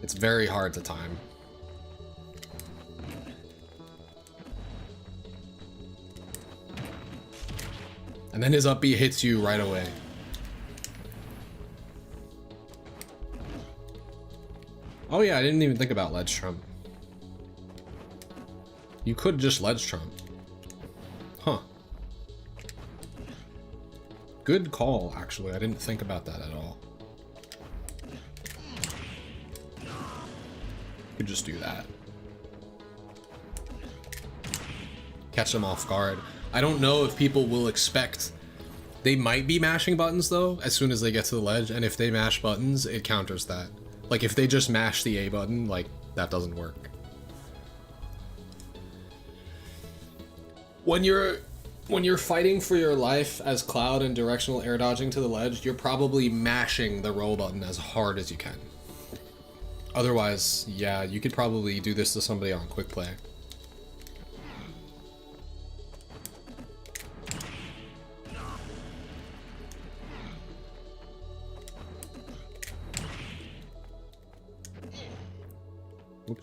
It's very hard to time. And then his up B hits you right away. Oh yeah, I didn't even think about ledge trump. You could just ledge trump. Huh. Good call, actually. I didn't think about that at all. Could just do that. Catch them off guard. I don't know if people will expect... They might be mashing buttons, though, as soon as they get to the ledge, and if they mash buttons, it counters that. Like, if they just mash the A button, like, that doesn't work. When you're fighting for your life as Cloud and directional air dodging to the ledge, you're probably mashing the roll button as hard as you can. Otherwise, yeah, you could probably do this to somebody on quick play. Oops.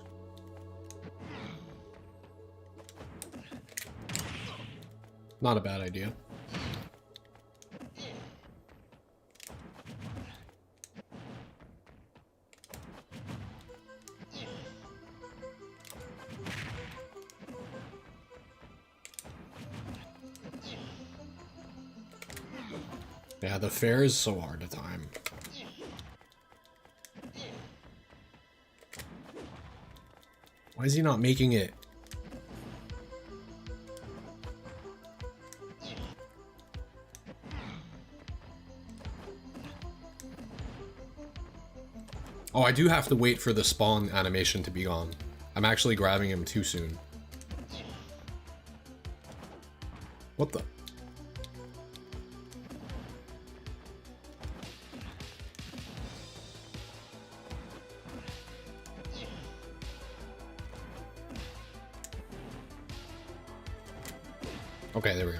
Not a bad idea. Yeah, the fair is so hard to time. Why is he not making it? Oh, I do have to wait for the spawn animation to be gone. I'm actually grabbing him too soon. What the? Okay, there we go.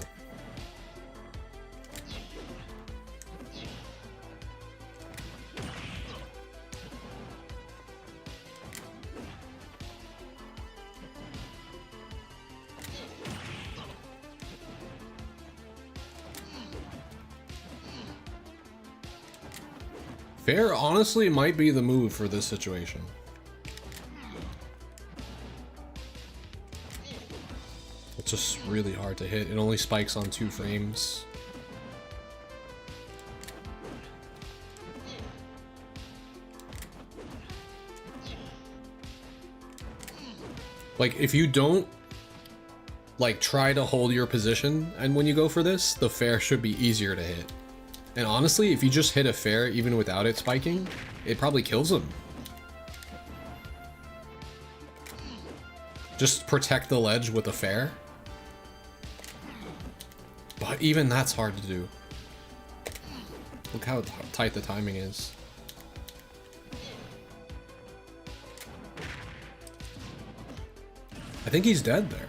Fair honestly might be the move for this situation. It's just really hard to hit. It only spikes on 2 frames. Like, if you don't, like, try to hold your position, and when you go for this, the fair should be easier to hit. And honestly, if you just hit a fair, even without it spiking, it probably kills him. Just protect the ledge with a fair. But even that's hard to do. Look how tight the timing is. I think he's dead there.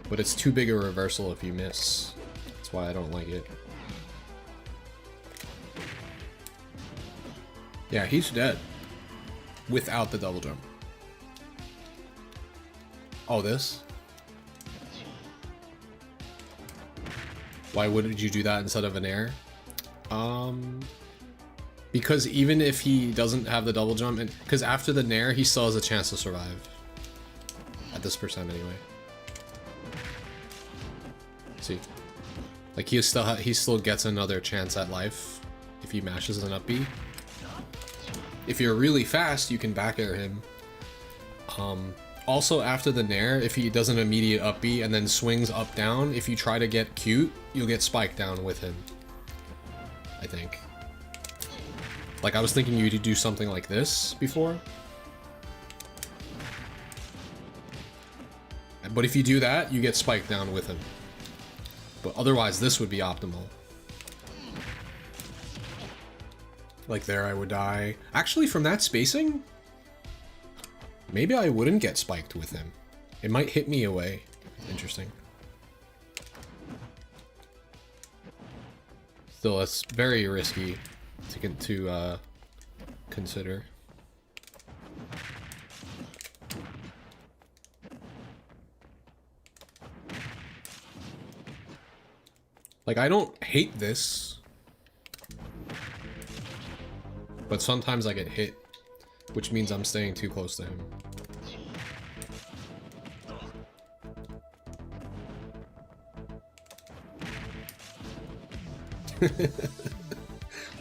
But it's too big a reversal if you miss. That's why I don't like it. Yeah, he's dead. Without the double jump. Oh, this? Why wouldn't you do that instead of an air? Because even if he doesn't have the double jump, and because after the nair, he still has a chance to survive. At this percent anyway. See, like he still gets another chance at life if he mashes an up B. If you're really fast, you can back air him. Also after the nair, if he does an immediate up B and then swings up down, if you try to get cute, you'll get spiked down with him. I think. Like I was thinking you'd do something like this before. But if you do that, you get spiked down with him. But otherwise, this would be optimal. Like there, I would die. Actually, from that spacing, maybe I wouldn't get spiked with him. It might hit me away. Interesting. Still, it's very risky to consider. Like, I don't hate this, but sometimes I get hit, which means I'm staying too close to him.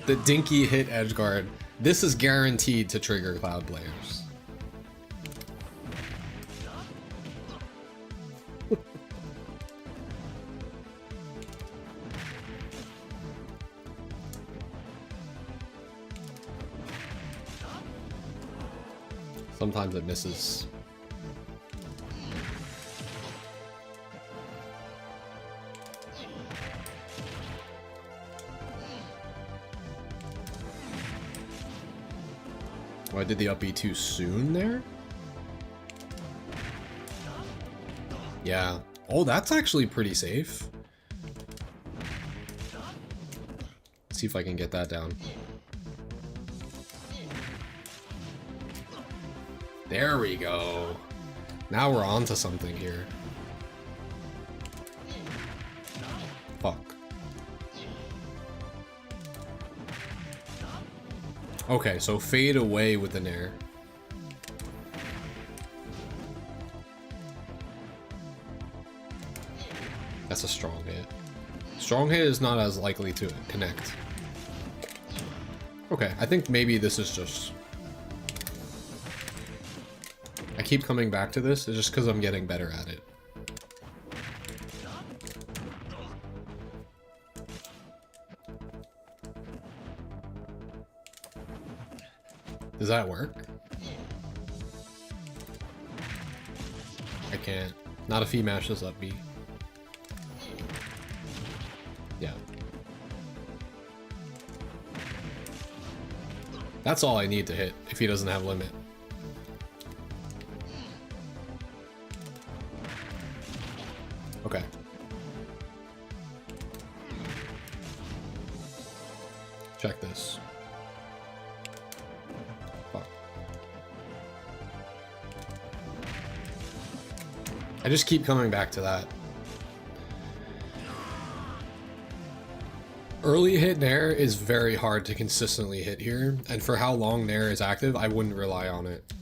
The dinky hit edge guard. This is guaranteed to trigger Cloud players. Sometimes it misses. Oh, I did the up B too soon there? Yeah. Oh, that's actually pretty safe. Let's see if I can get that down. There we go. Now we're on to something here. Fuck. Okay, so fade away with the nair. That's a strong hit. Strong hit is not as likely to connect. Okay, I think maybe this is just... I keep coming back to this, it's just because I'm getting better at it. Does that work? I can't. Not if he mashes up B. Yeah. That's all I need to hit if he doesn't have limit. Okay. Check this. Fuck. I just keep coming back to that. Early hit Nair is very hard to consistently hit here, and for how long Nair is active, I wouldn't rely on it.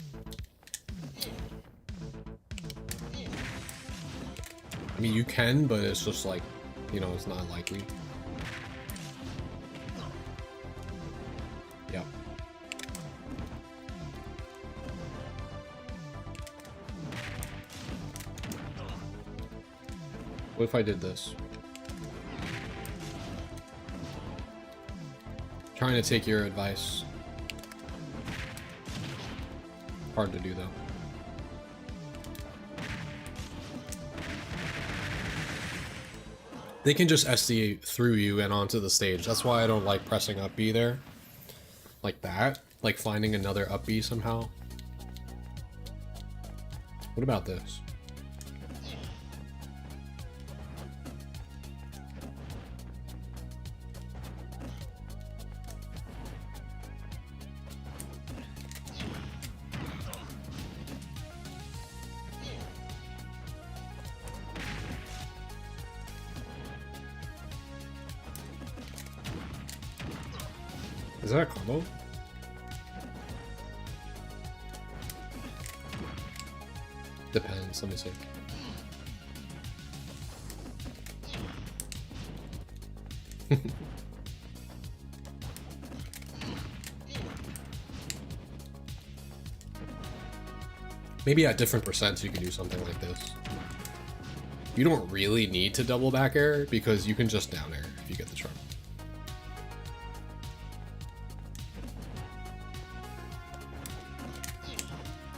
I mean, you can, but it's just like, you know, it's not likely. Yep. What if I did this? Trying to take your advice. Hard to do though. They can just SD through you and onto the stage. That's why I don't like pressing up B there. Like that. Like finding another up B somehow. What about this? Is that a combo? Depends, let me see. Maybe at different percents you can do something like this. You don't really need to double back air because you can just down air if you get the charm.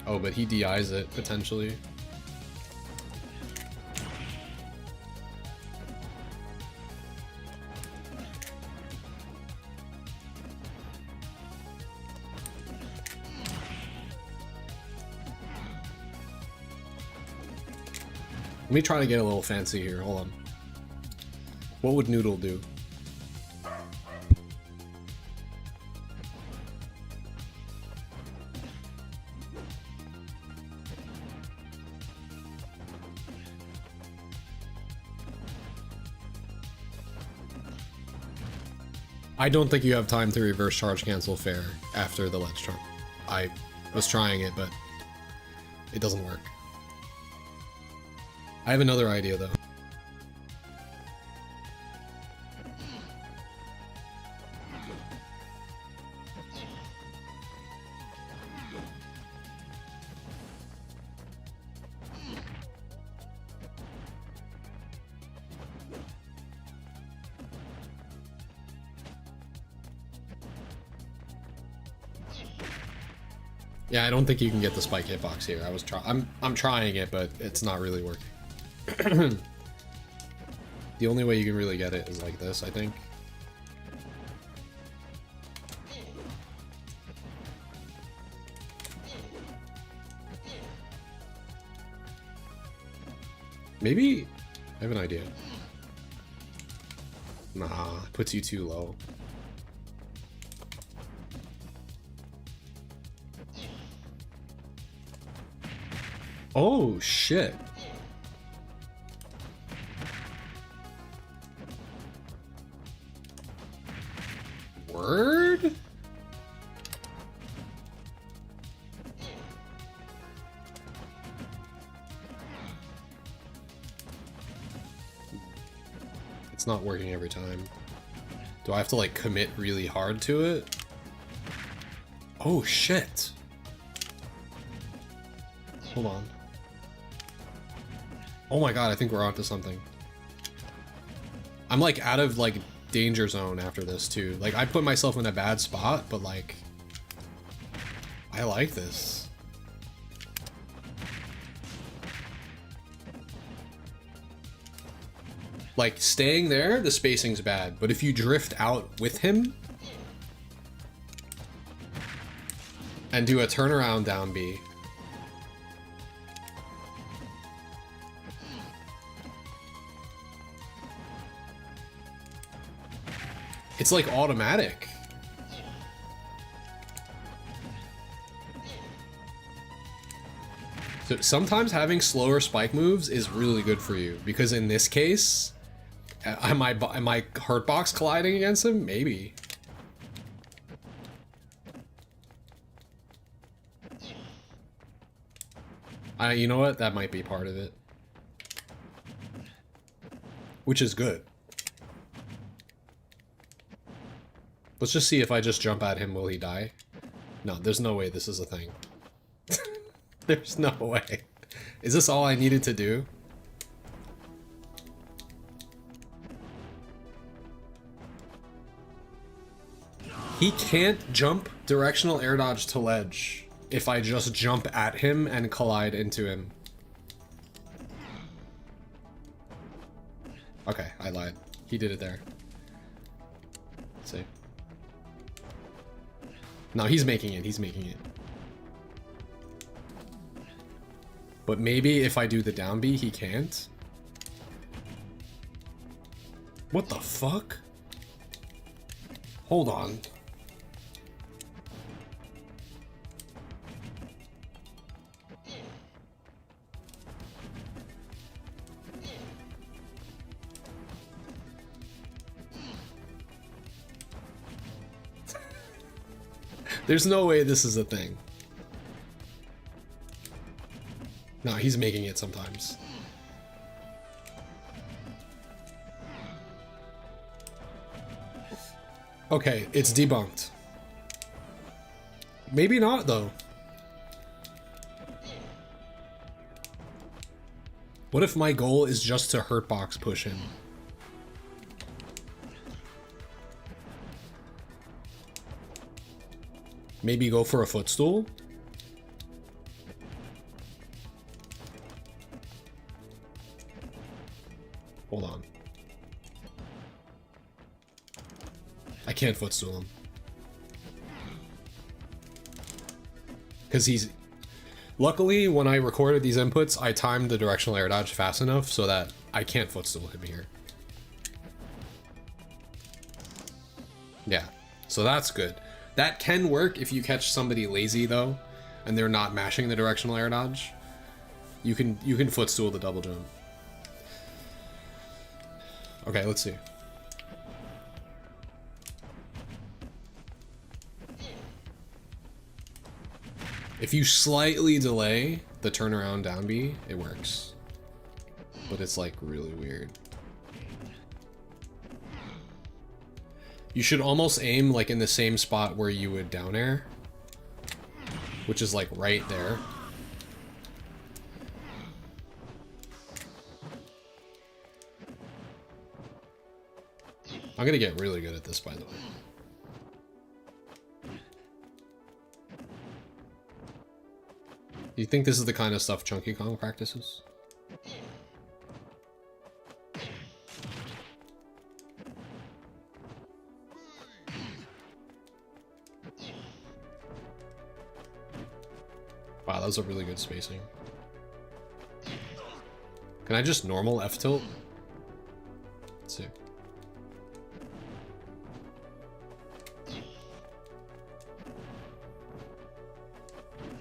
Oh, but he DIs it, potentially. Let me try to get a little fancy here, hold on. What would Noodle do? I don't think you have time to reverse charge cancel fair after the ledge trump. I was trying it, but it doesn't work. I have another idea though. Yeah, I don't think you can get the spike hitbox here. I'm trying it, but it's not really working. The only way you can really get it is like this, I think. Maybe I have an idea. Nah, it puts you too low. Oh, shit. Word? It's not working every time. Do I have to, like, commit really hard to it? Oh, shit. Hold on. Oh my god, I think we're onto something. I'm like out of like danger zone after this too. Like I put myself in a bad spot, but like I like this. Like, staying there, the spacing's bad, but if you drift out with him and do a turnaround down B, it's like automatic. So sometimes having slower spike moves is really good for you, because in this case, am I hurt box colliding against him? Maybe. You know what? That might be part of it. Which is good. Let's just see if I just jump at him, will he die? No, there's no way this is a thing. There's no way. Is this all I needed to do? He can't jump directional air dodge to ledge if I just jump at him and collide into him. Okay, I lied. He did it there. Let's see. No, he's making it. He's making it. But maybe if I do the down B, he can't. What the fuck? Hold on. There's no way this is a thing. No, he's making it sometimes. Okay, it's debunked. Maybe not, though. What if my goal is just to hurt box push him? Maybe go for a footstool? Hold on. I can't footstool him. Because he's... Luckily, when I recorded these inputs, I timed the directional air dodge fast enough so that I can't footstool him here. Yeah, so that's good. That can work if you catch somebody lazy, though, and they're not mashing the directional air dodge. You can footstool the double jump. Okay, let's see. If you slightly delay the turnaround down B, it works. But it's like really weird. You should almost aim like in the same spot where you would down air, which is like right there. I'm gonna get really good at this, by the way. Do you think this is the kind of stuff Chunky Kong practices? Wow, that was a really good spacing. Can I just normal F tilt? Let's see.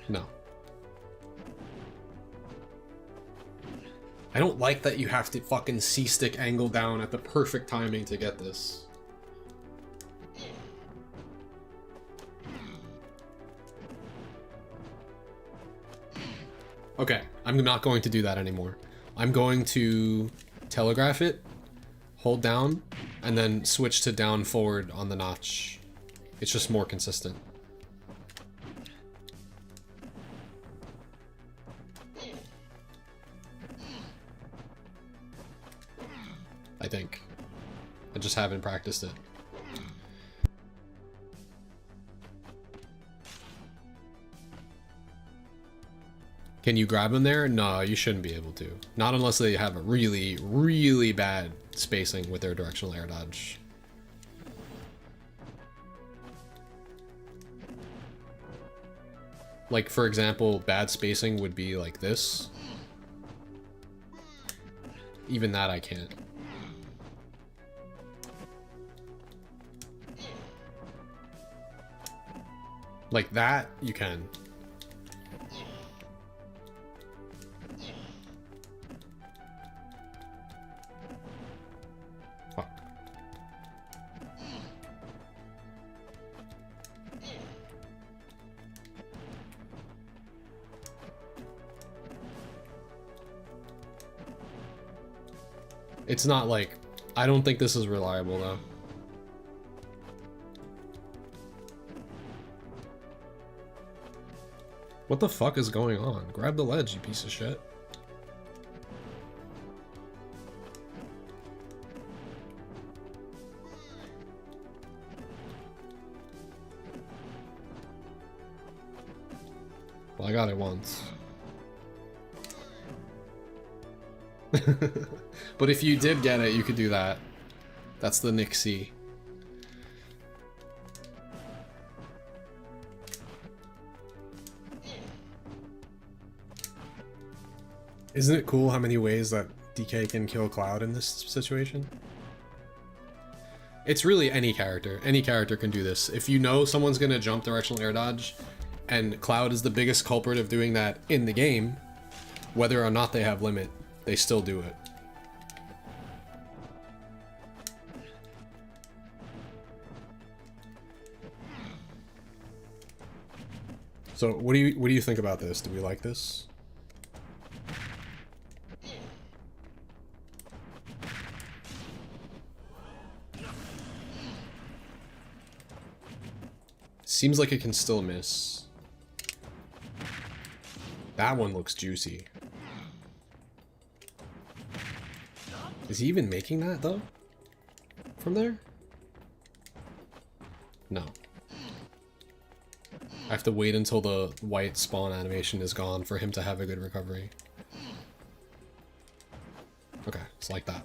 No. I don't like that you have to fucking C-stick angle down at the perfect timing to get this. Okay, I'm not going to do that anymore. I'm going to telegraph it, hold down, and then switch to down forward on the notch. It's just more consistent. I think. I just haven't practiced it. Can you grab them there? No, you shouldn't be able to. Not unless they have a really, really bad spacing with their directional air dodge. Like, for example, bad spacing would be like this. Even that I can't. Like that, you can. Fuck. It's not like, I don't think this is reliable though. What the fuck is going on? Grab the ledge, you piece of shit. Well, I got it once. But if you did get it, you could do that. That's the Nixie. Isn't it cool how many ways that DK can kill Cloud in this situation? It's really any character. Any character can do this. If you know someone's gonna jump directional air dodge, and Cloud is the biggest culprit of doing that in the game, whether or not they have limit, they still do it. So what do you think about this? Do we like this? Seems like it can still miss. That one looks juicy. Is he even making that though? From there? No. I have to wait until the white spawn animation is gone for him to have a good recovery. Okay, it's like that.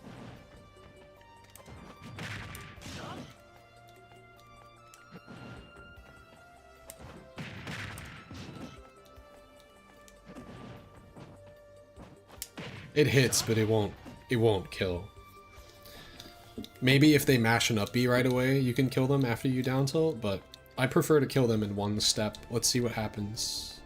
It hits, but it won't kill. Maybe if they mash an up B right away, you can kill them after you down tilt, but I prefer to kill them in one step. Let's see what happens.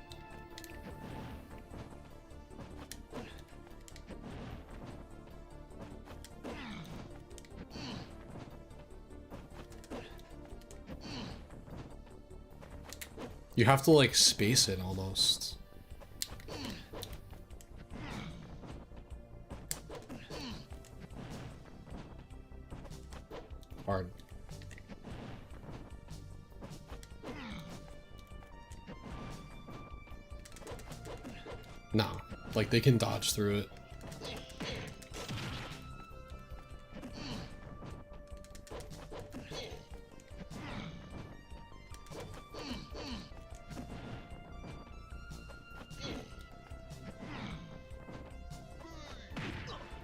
You have to like space it almost. Hard. No, like they can dodge through it.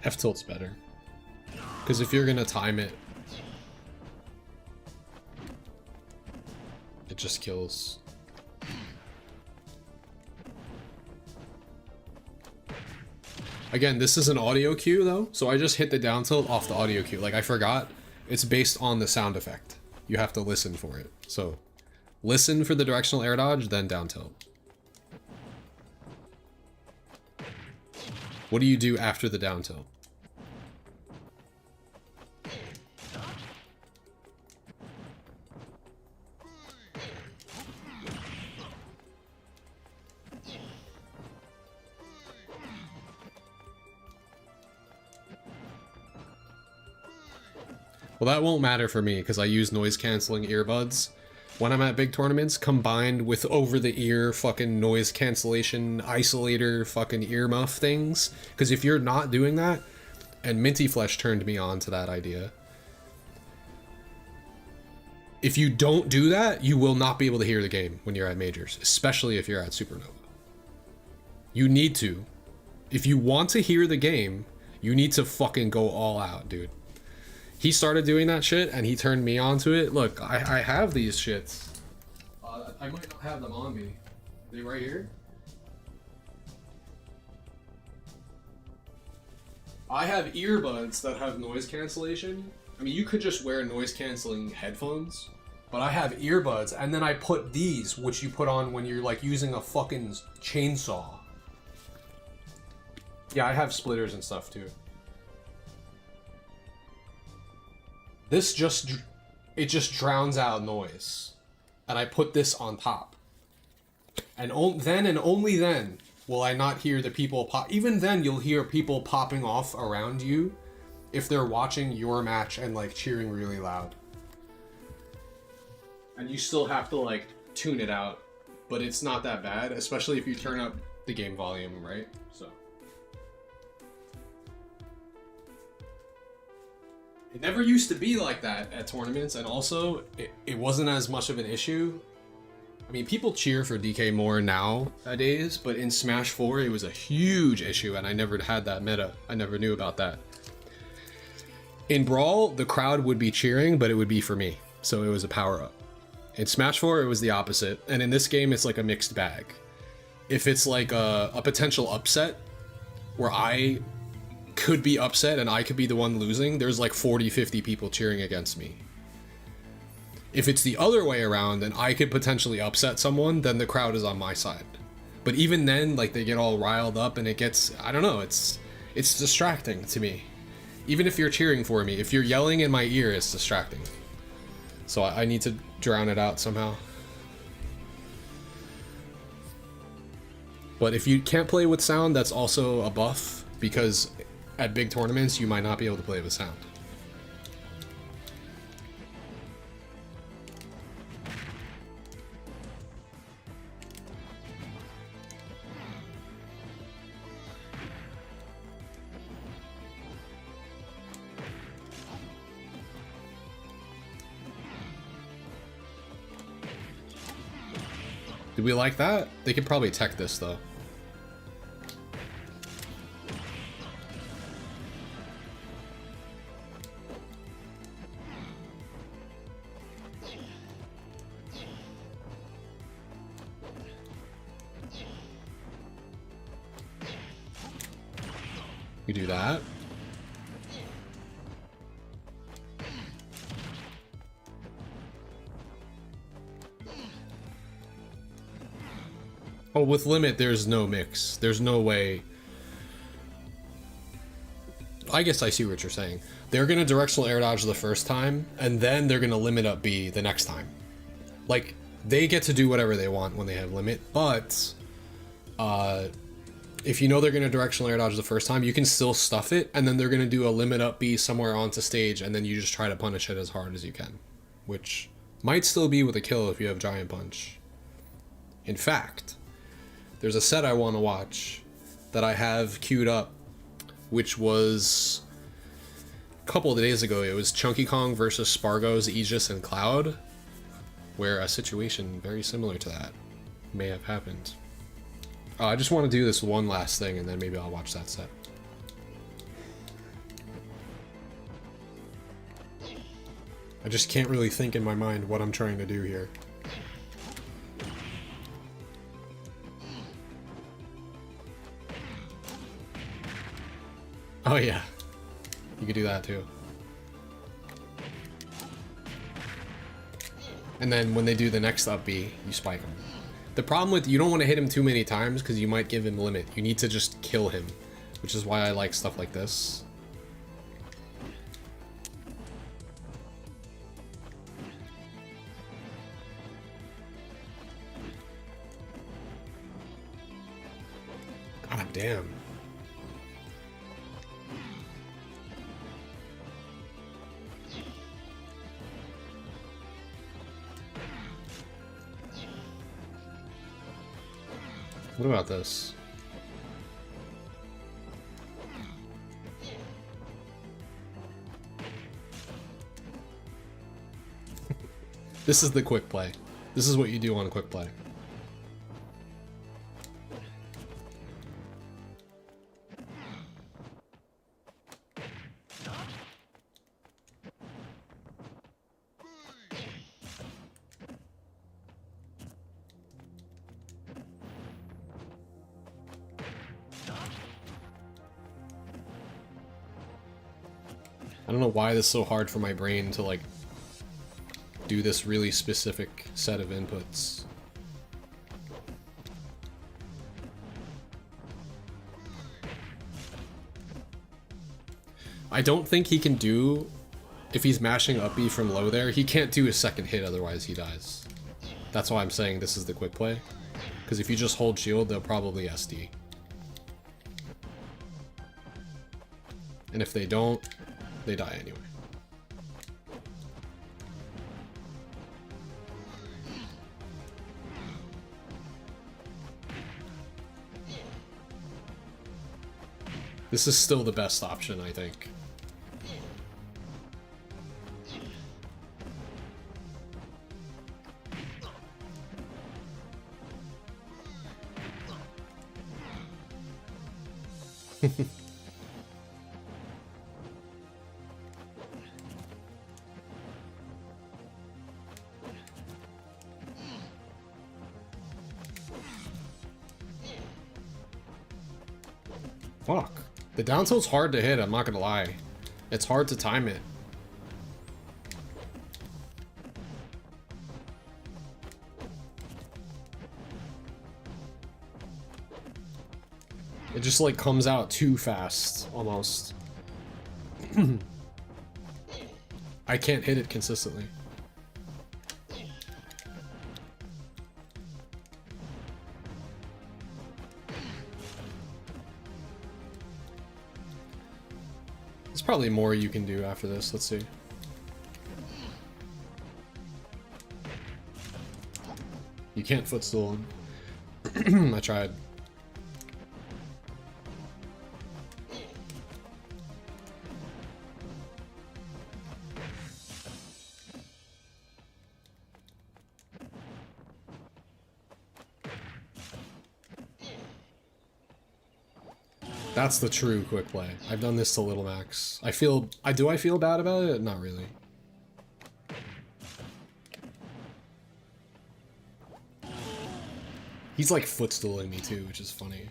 F tilt's better. Because if you're gonna time it, it just kills. Again, this is an audio cue though, so I just hit the down tilt off the audio cue. Like I forgot, it's based on the sound effect. You have to listen for it. So listen for the directional air dodge, then down tilt. What do you do after the down tilt? Well, that won't matter for me because I use noise canceling earbuds when I'm at big tournaments, combined with over-the-ear fucking noise cancellation isolator fucking earmuff things. Because if you're not doing that, and Minty Flesh turned me on to that idea, if you don't do that, you will not be able to hear the game when you're at majors, especially if you're at Supernova. You need to. If you want to hear the game, you need to fucking go all out, dude. He started doing that shit and he turned me onto it. Look, I have these shits. I might not have them on me. Are they right here? I have earbuds that have noise cancellation. I mean, you could just wear noise canceling headphones, but I have earbuds, and then I put these, which you put on when you're like using a fucking chainsaw. Yeah, I have splitters and stuff too. This just drowns out noise, and I put this on top. And then and only then will I not hear the people pop. Even then, you'll hear people popping off around you if they're watching your match and like cheering really loud. And you still have to like tune it out, but it's not that bad, especially if you turn up the game volume, right? So it never used to be like that at tournaments, and also it wasn't as much of an issue. I mean, people cheer for DK more nowadays, but in Smash 4 it was a huge issue, and I never had that meta. I never knew about that. In Brawl, the crowd would be cheering, but it would be for me, so it was a power-up. In Smash 4, it was the opposite, and in this game, it's like a mixed bag. If it's like a potential upset, where I could be upset and I could be the one losing, there's like 40-50 people cheering against me. If it's the other way around and I could potentially upset someone, then the crowd is on my side. But even then, like, they get all riled up and it gets, I don't know, it's distracting to me. Even if you're cheering for me, if you're yelling in my ear, it's distracting. So I need to drown it out somehow. But if you can't play with sound, that's also a buff, because at big tournaments, you might not be able to play with sound. Do we like that? They could probably tech this though. You do that. Oh, with limit, there's no mix. There's no way. I guess I see what you're saying. They're gonna directional air dodge the first time, and then they're gonna limit up B the next time. Like, they get to do whatever they want when they have limit, but if you know they're gonna directional air dodge the first time, you can still stuff it, and then they're gonna do a limit up B somewhere onto stage, and then you just try to punish it as hard as you can, which might still be with a kill if you have Giant Punch. In fact, there's a set I want to watch that I have queued up, which was a couple of days ago. It was Chunky Kong versus Spargos, Aegis, and Cloud, where a situation very similar to that may have happened. I just want to do this one last thing, and then maybe I'll watch that set. I just can't really think in my mind what I'm trying to do here. Oh yeah, you could do that too. And then when they do the next up B, you spike them. The problem with, you don't want to hit him too many times because you might give him limit. You need to just kill him, which is why I like stuff like this. God damn. What about this? This is the quick play. This is what you do on a quick play. I don't know why this is so hard for my brain to like do this really specific set of inputs. I don't think he can do, if he's mashing up B from low there, he can't do a second hit, otherwise he dies. That's why I'm saying this is the quick play. Because if you just hold shield, they'll probably SD. And if they don't, they die anyway. This is still the best option, I think. Fuck. The down tilt's hard to hit, I'm not gonna lie. It's hard to time it. It just like comes out too fast, almost. I can't hit it consistently. There's probably more you can do after this, let's see. You can't footstool him. I tried. That's the true quick play. I've done this to Little Max. I feel bad about it? Not really. He's like footstooling me too, which is funny.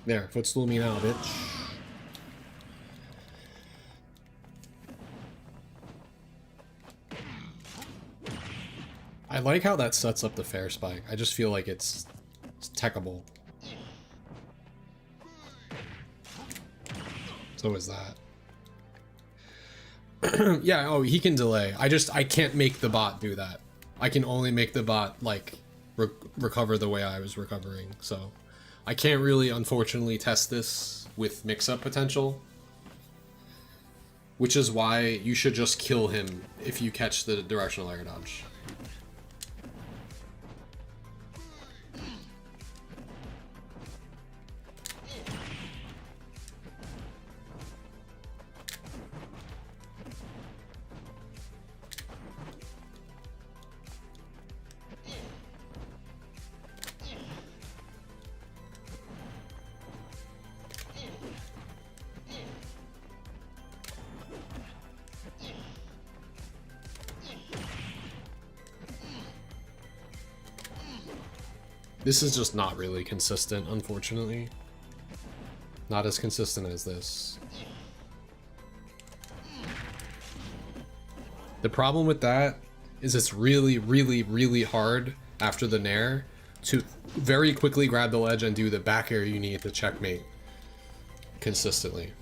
There, footstool me now, bitch. I like how that sets up the fair spike. I just feel like it's techable. So is that. Yeah, oh, he can delay. I can't make the bot do that. I can only make the bot, like, recover the way I was recovering, so. I can't really, unfortunately, test this with mix-up potential. Which is why you should just kill him if you catch the directional air dodge. This is just not really consistent, unfortunately. Not as consistent as this. The problem with that is it's really, really, really hard after the nair to very quickly grab the ledge and do the back air you need to checkmate consistently.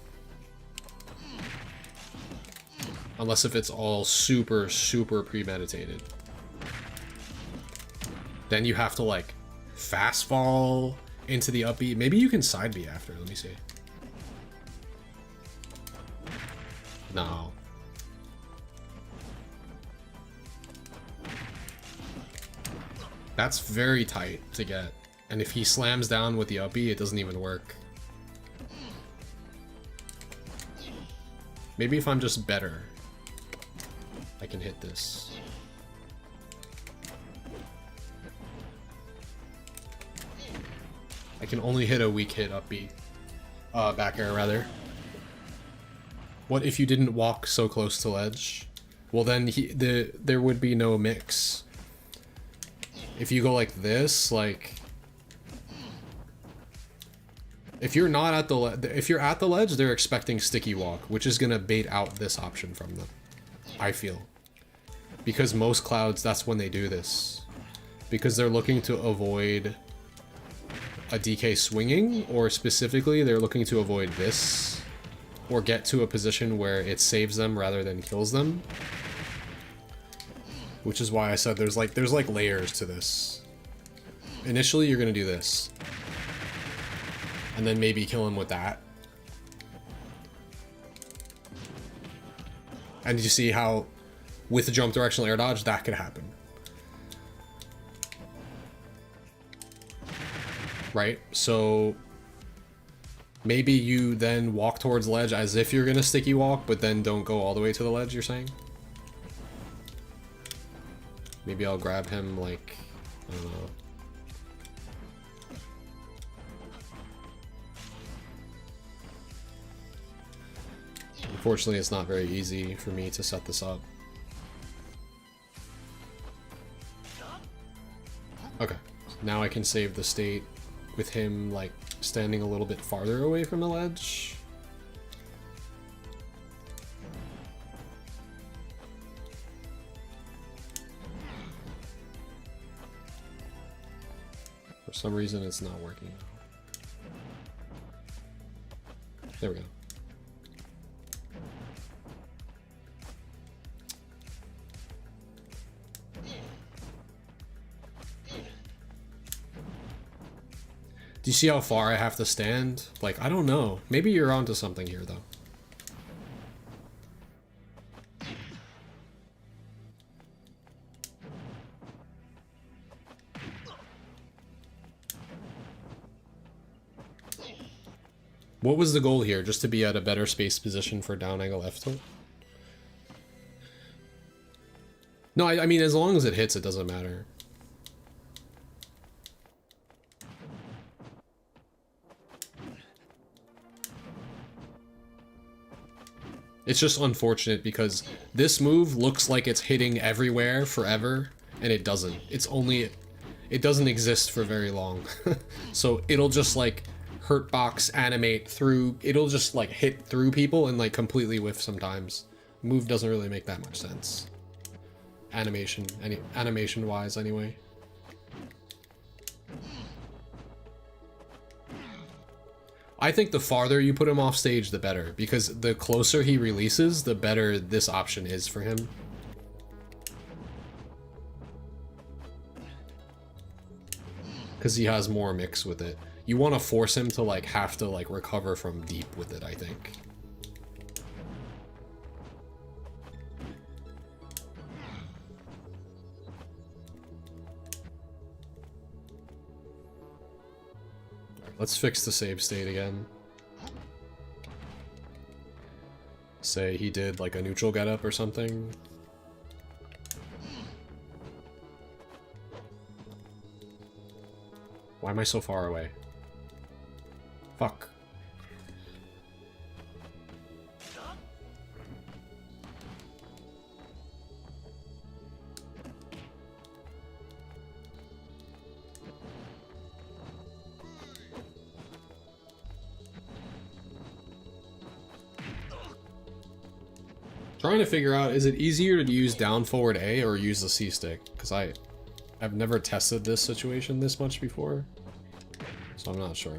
Unless if it's all super, super premeditated. Then you have to like fast fall into the up B. Maybe you can side B after. Let me see. No. That's very tight to get. And if he slams down with the up B, it doesn't even work. Maybe if I'm just better, I can hit this. I can only hit a weak hit up B. Back air, rather. What if you didn't walk so close to ledge? Well, then there would be no mix. If you go like this, like, if you're not at if you're at the ledge, they're expecting sticky walk, which is gonna bait out this option from them, I feel. Because most clouds, that's when they do this. Because they're looking to avoid a DK swinging, or specifically, they're looking to avoid this, or get to a position where it saves them rather than kills them. Which is why I said there's like layers to this. Initially, you're gonna do this. And then maybe kill him with that. And you see how, with the jump directional air dodge, that could happen. Right? So maybe you then walk towards the ledge as if you're gonna sticky walk, but then don't go all the way to the ledge, you're saying? Maybe I'll grab him, like, I don't know. Unfortunately, it's not very easy for me to set this up. Okay, now I can save the state with him, like, standing a little bit farther away from the ledge. For some reason, it's not working. There we go. Do you see how far I have to stand? Like, I don't know. Maybe you're onto something here, though. What was the goal here? Just to be at a better space position for down angle F tilt? No, I mean, as long as it hits, it doesn't matter. It's just unfortunate because this move looks like it's hitting everywhere forever, and it doesn't. It doesn't exist for very long. So it'll just like hurt box animate through, it'll just like hit through people and like completely whiff sometimes. Move doesn't really make that much sense. Animation wise anyway. I think the farther you put him off stage, the better, because the closer he releases, the better this option is for him. Because he has more mix with it. You want to force him to like have to like recover from deep with it, I think. Let's fix the save state again. Say he did like a neutral getup or something. Why am I so far away? Fuck. Trying to figure out, is it easier to use down forward A or use the C stick? Because I've never tested this situation this much before, so I'm not sure.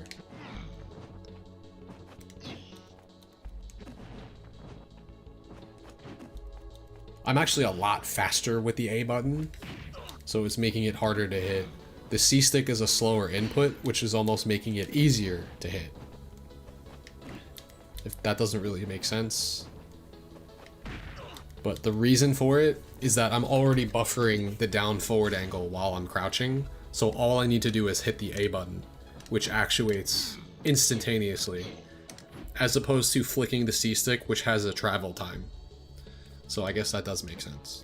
I'm actually a lot faster with the A button, so it's making it harder to hit. The C stick is a slower input, which is almost making it easier to hit. If that doesn't really make sense. But the reason for it is that I'm already buffering the down forward angle while I'm crouching. So all I need to do is hit the A button, which actuates instantaneously, as opposed to flicking the C stick, which has a travel time. So I guess that does make sense.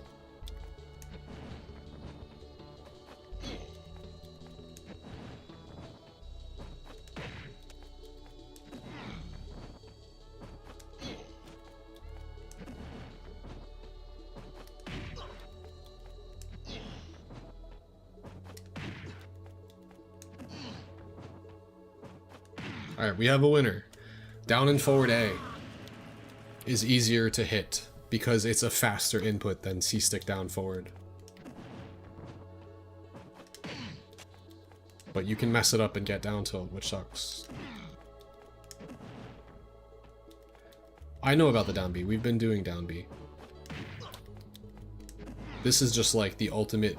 Alright, we have a winner. Down and forward A is easier to hit because it's a faster input than C-stick down forward. But you can mess it up and get down tilt, which sucks. I know about the down B. We've been doing down B. This is just like the ultimate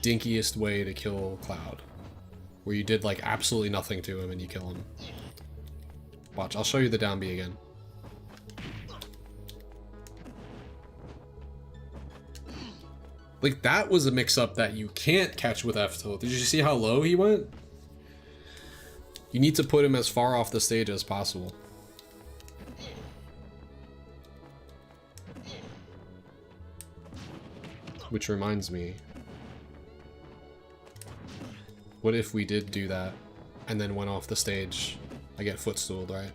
dinkiest way to kill Cloud. Where you did like absolutely nothing to him and you kill him. Watch, I'll show you the down B again. Like, that was a mix-up that you can't catch with F tilt. Did you see how low he went? You need to put him as far off the stage as possible. Which reminds me, what if we did do that and then went off the stage? I get footstooled, right?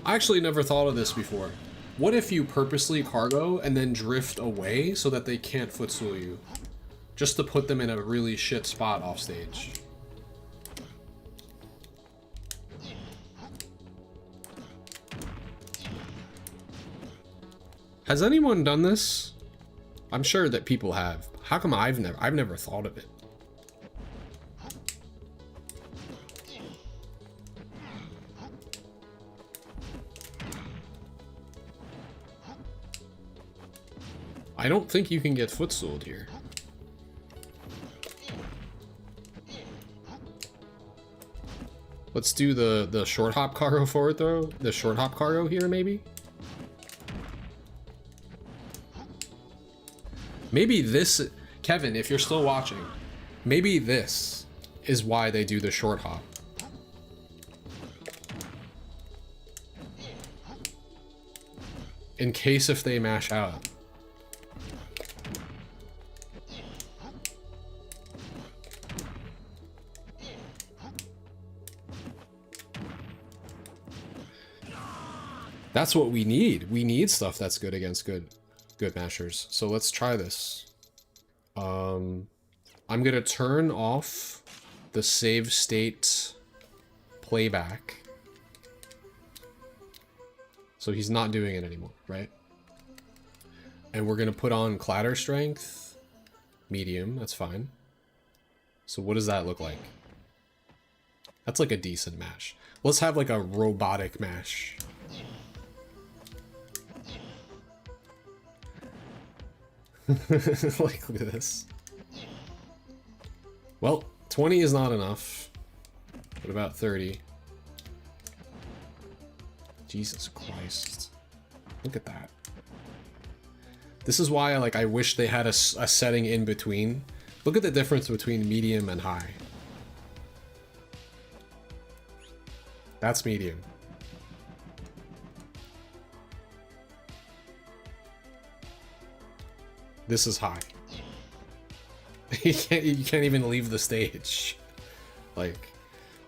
I actually never thought of this before. What if you purposely cargo and then drift away so that they can't footstool you? Just to put them in a really shit spot off stage. Has anyone done this? I'm sure that people have. How come I've never thought of it? I don't think you can get footstooled here. Let's do the short hop cargo forward throw. The short hop cargo here, maybe? Maybe this... Kevin, if you're still watching, maybe this is why they do the short hop. In case if they mash out. That's what we need. We need stuff that's good against good mashers. So let's try this. I'm gonna turn off the save state playback. So he's not doing it anymore, right? And we're gonna put on clatter strength, medium, that's fine. So what does that look like? That's like a decent mash. Let's have like a robotic mash. Like, look at this. Well, 20 is not enough. What about 30? Jesus Christ. Look at that. This is why I wish they had a setting in between. Look at the difference between medium and high. That's medium. This is high. You can't even leave the stage. Like,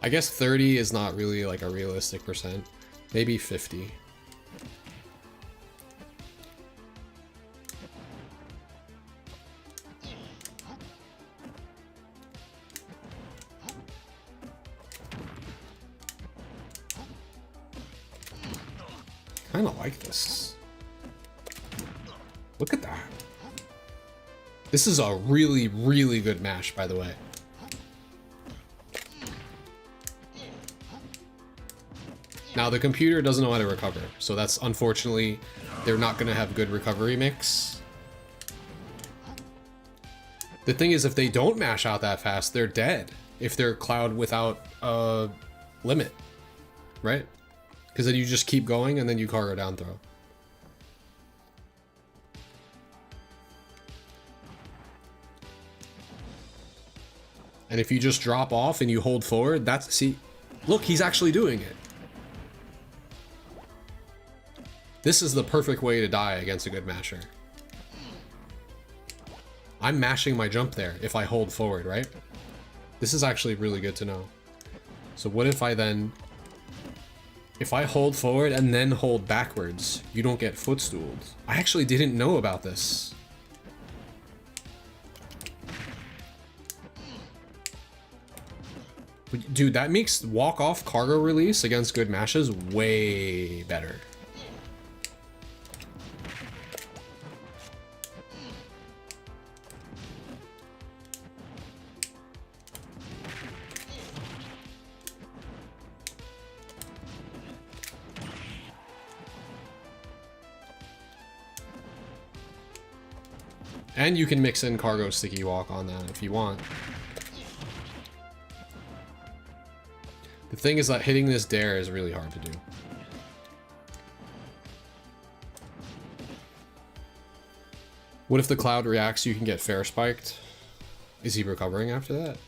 I guess 30 is not really like a realistic percent. Maybe 50. Kinda like this. Look at that. This is a really, really good mash, by the way. Now, the computer doesn't know how to recover, so that's unfortunately, they're not gonna have good recovery mix. The thing is, if they don't mash out that fast, they're dead. If they're Cloud without a limit, right? Because then you just keep going and then you cargo down throw. And if you just drop off and you hold forward, that's, see, look, he's actually doing it. This is the perfect way to die against a good masher. I'm mashing my jump there if I hold forward, right? This is actually really good to know. So what if I then If I hold forward and then hold backwards, you don't get footstooled. I actually didn't know about this. Dude, that makes walk-off cargo release against good mashes way better. And you can mix in cargo sticky walk on that if you want. The thing is that hitting this dare is really hard to do. What if the cloud reacts, you can get fair spiked? Is he recovering after that?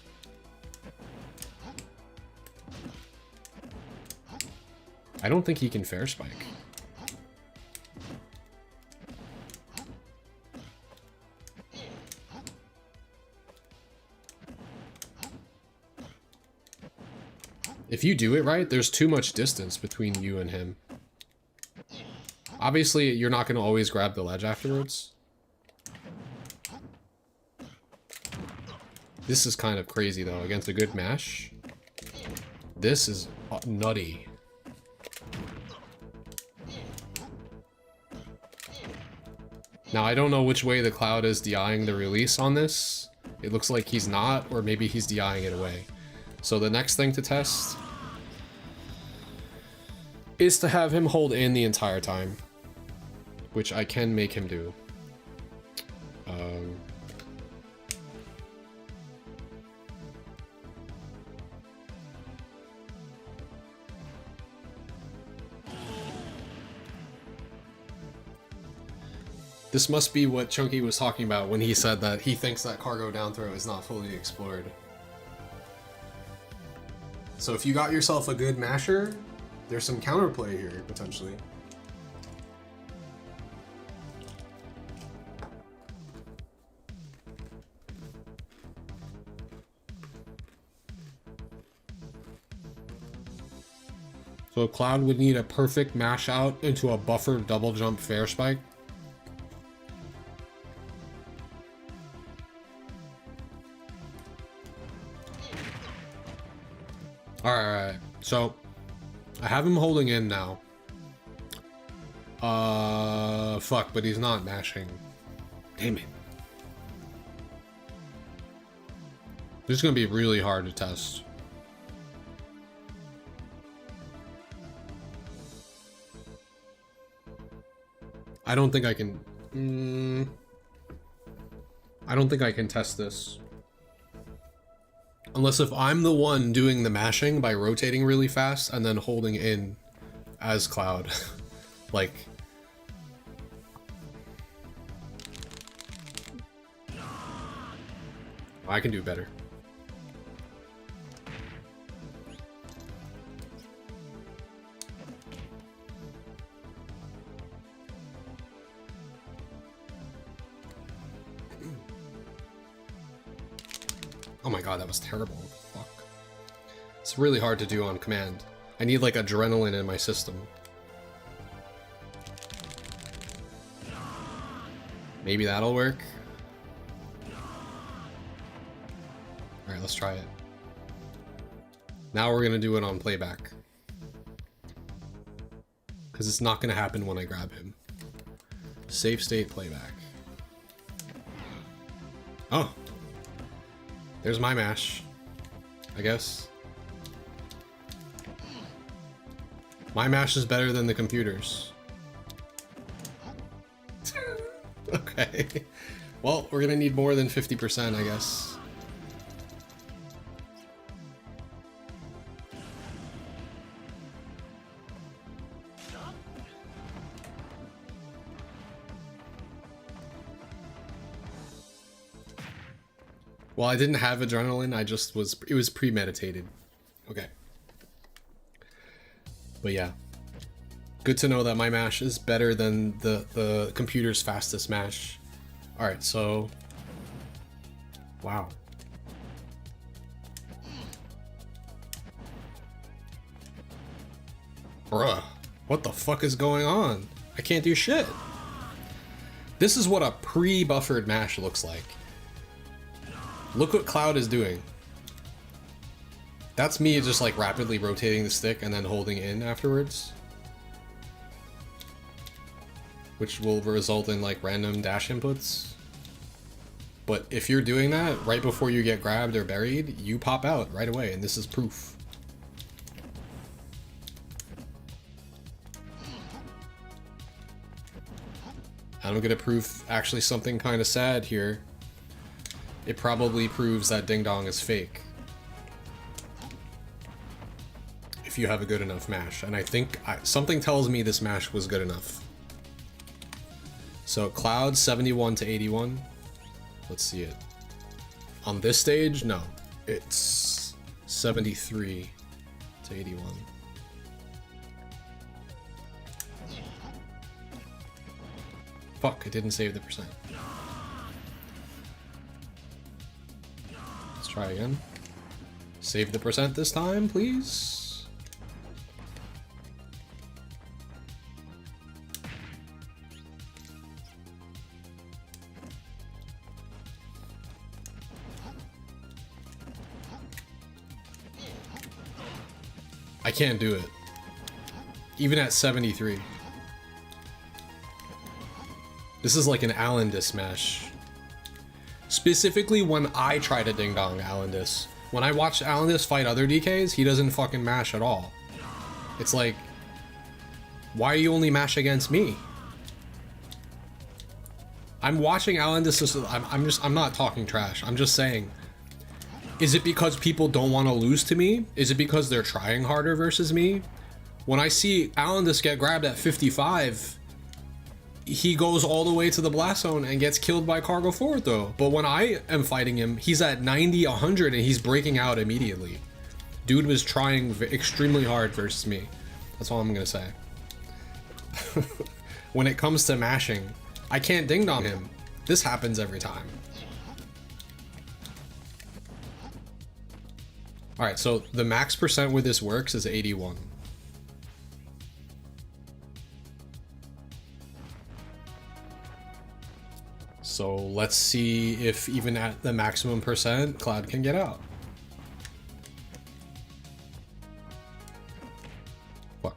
I don't think he can fair spike. If you do it right, there's too much distance between you and him. Obviously, you're not going to always grab the ledge afterwards. This is kind of crazy, though, against a good mash. This is nutty. Now, I don't know which way the cloud is DIing the release on this. It looks like he's not, or maybe he's DIing it away. So the next thing to test is to have him hold in the entire time, which I can make him do. This must be what Chunky was talking about when he said that he thinks that cargo down throw is not fully explored. So if you got yourself a good masher, there's some counterplay here, potentially. So Cloud would need a perfect mash out into a buffered double jump fair spike. Alright, so I have him holding in now. Fuck, but he's not mashing. Damn it. This is gonna be really hard to test. I don't think I can... I don't think I can test this. Unless if I'm the one doing the mashing by rotating really fast and then holding in as Cloud. Like... I can do better. Oh my god, that was terrible. Fuck. It's really hard to do on command. I need like adrenaline in my system. Maybe that'll work. Alright, let's try it. Now we're gonna do it on playback. Because it's not gonna happen when I grab him. Safe state playback. Oh! There's my mash, I guess. My mash is better than the computer's. Okay. Well, we're gonna need more than 50%, I guess. Well, I didn't have adrenaline, I just was, it was premeditated. Okay. But yeah. Good to know that my mash is better than the computer's fastest mash. Alright, so... Wow. Bruh, what the fuck is going on? I can't do shit. This is what a pre-buffered mash looks like. Look what Cloud is doing. That's me just like rapidly rotating the stick and then holding in afterwards. Which will result in like random dash inputs. But if you're doing that right before you get grabbed or buried, you pop out right away, and this is proof. I'm gonna prove actually something kind of sad here. It probably proves that Ding Dong is fake. If you have a good enough mash. And I think something tells me this mash was good enough. So Cloud 71 to 81. Let's see it. On this stage, no. It's 73 to 81. Fuck, it didn't save the percent. Let's try again. Save the percent this time, please. I can't do it. Even at 73. This is like an Alendis mash. Specifically when I try to Ding Dong Alendis. When I watch Alendis fight other DKs, he doesn't fucking mash at all. It's like, why are you only mash against me? I'm watching Alendis, I'm not talking trash, I'm just saying, is it because people don't want to lose to me? Is it because they're trying harder versus me? When I see Alendis get grabbed at 55, he goes all the way to the blast zone and gets killed by cargo forward though. But when I am fighting him, he's at 90, 100 and he's breaking out immediately. Dude was trying extremely hard versus me. That's all I'm gonna say. When it comes to mashing, I can't Ding Dong him. This happens every time. Alright, so the max percent where this works is 81. So let's see if even at the maximum percent, Cloud can get out. What?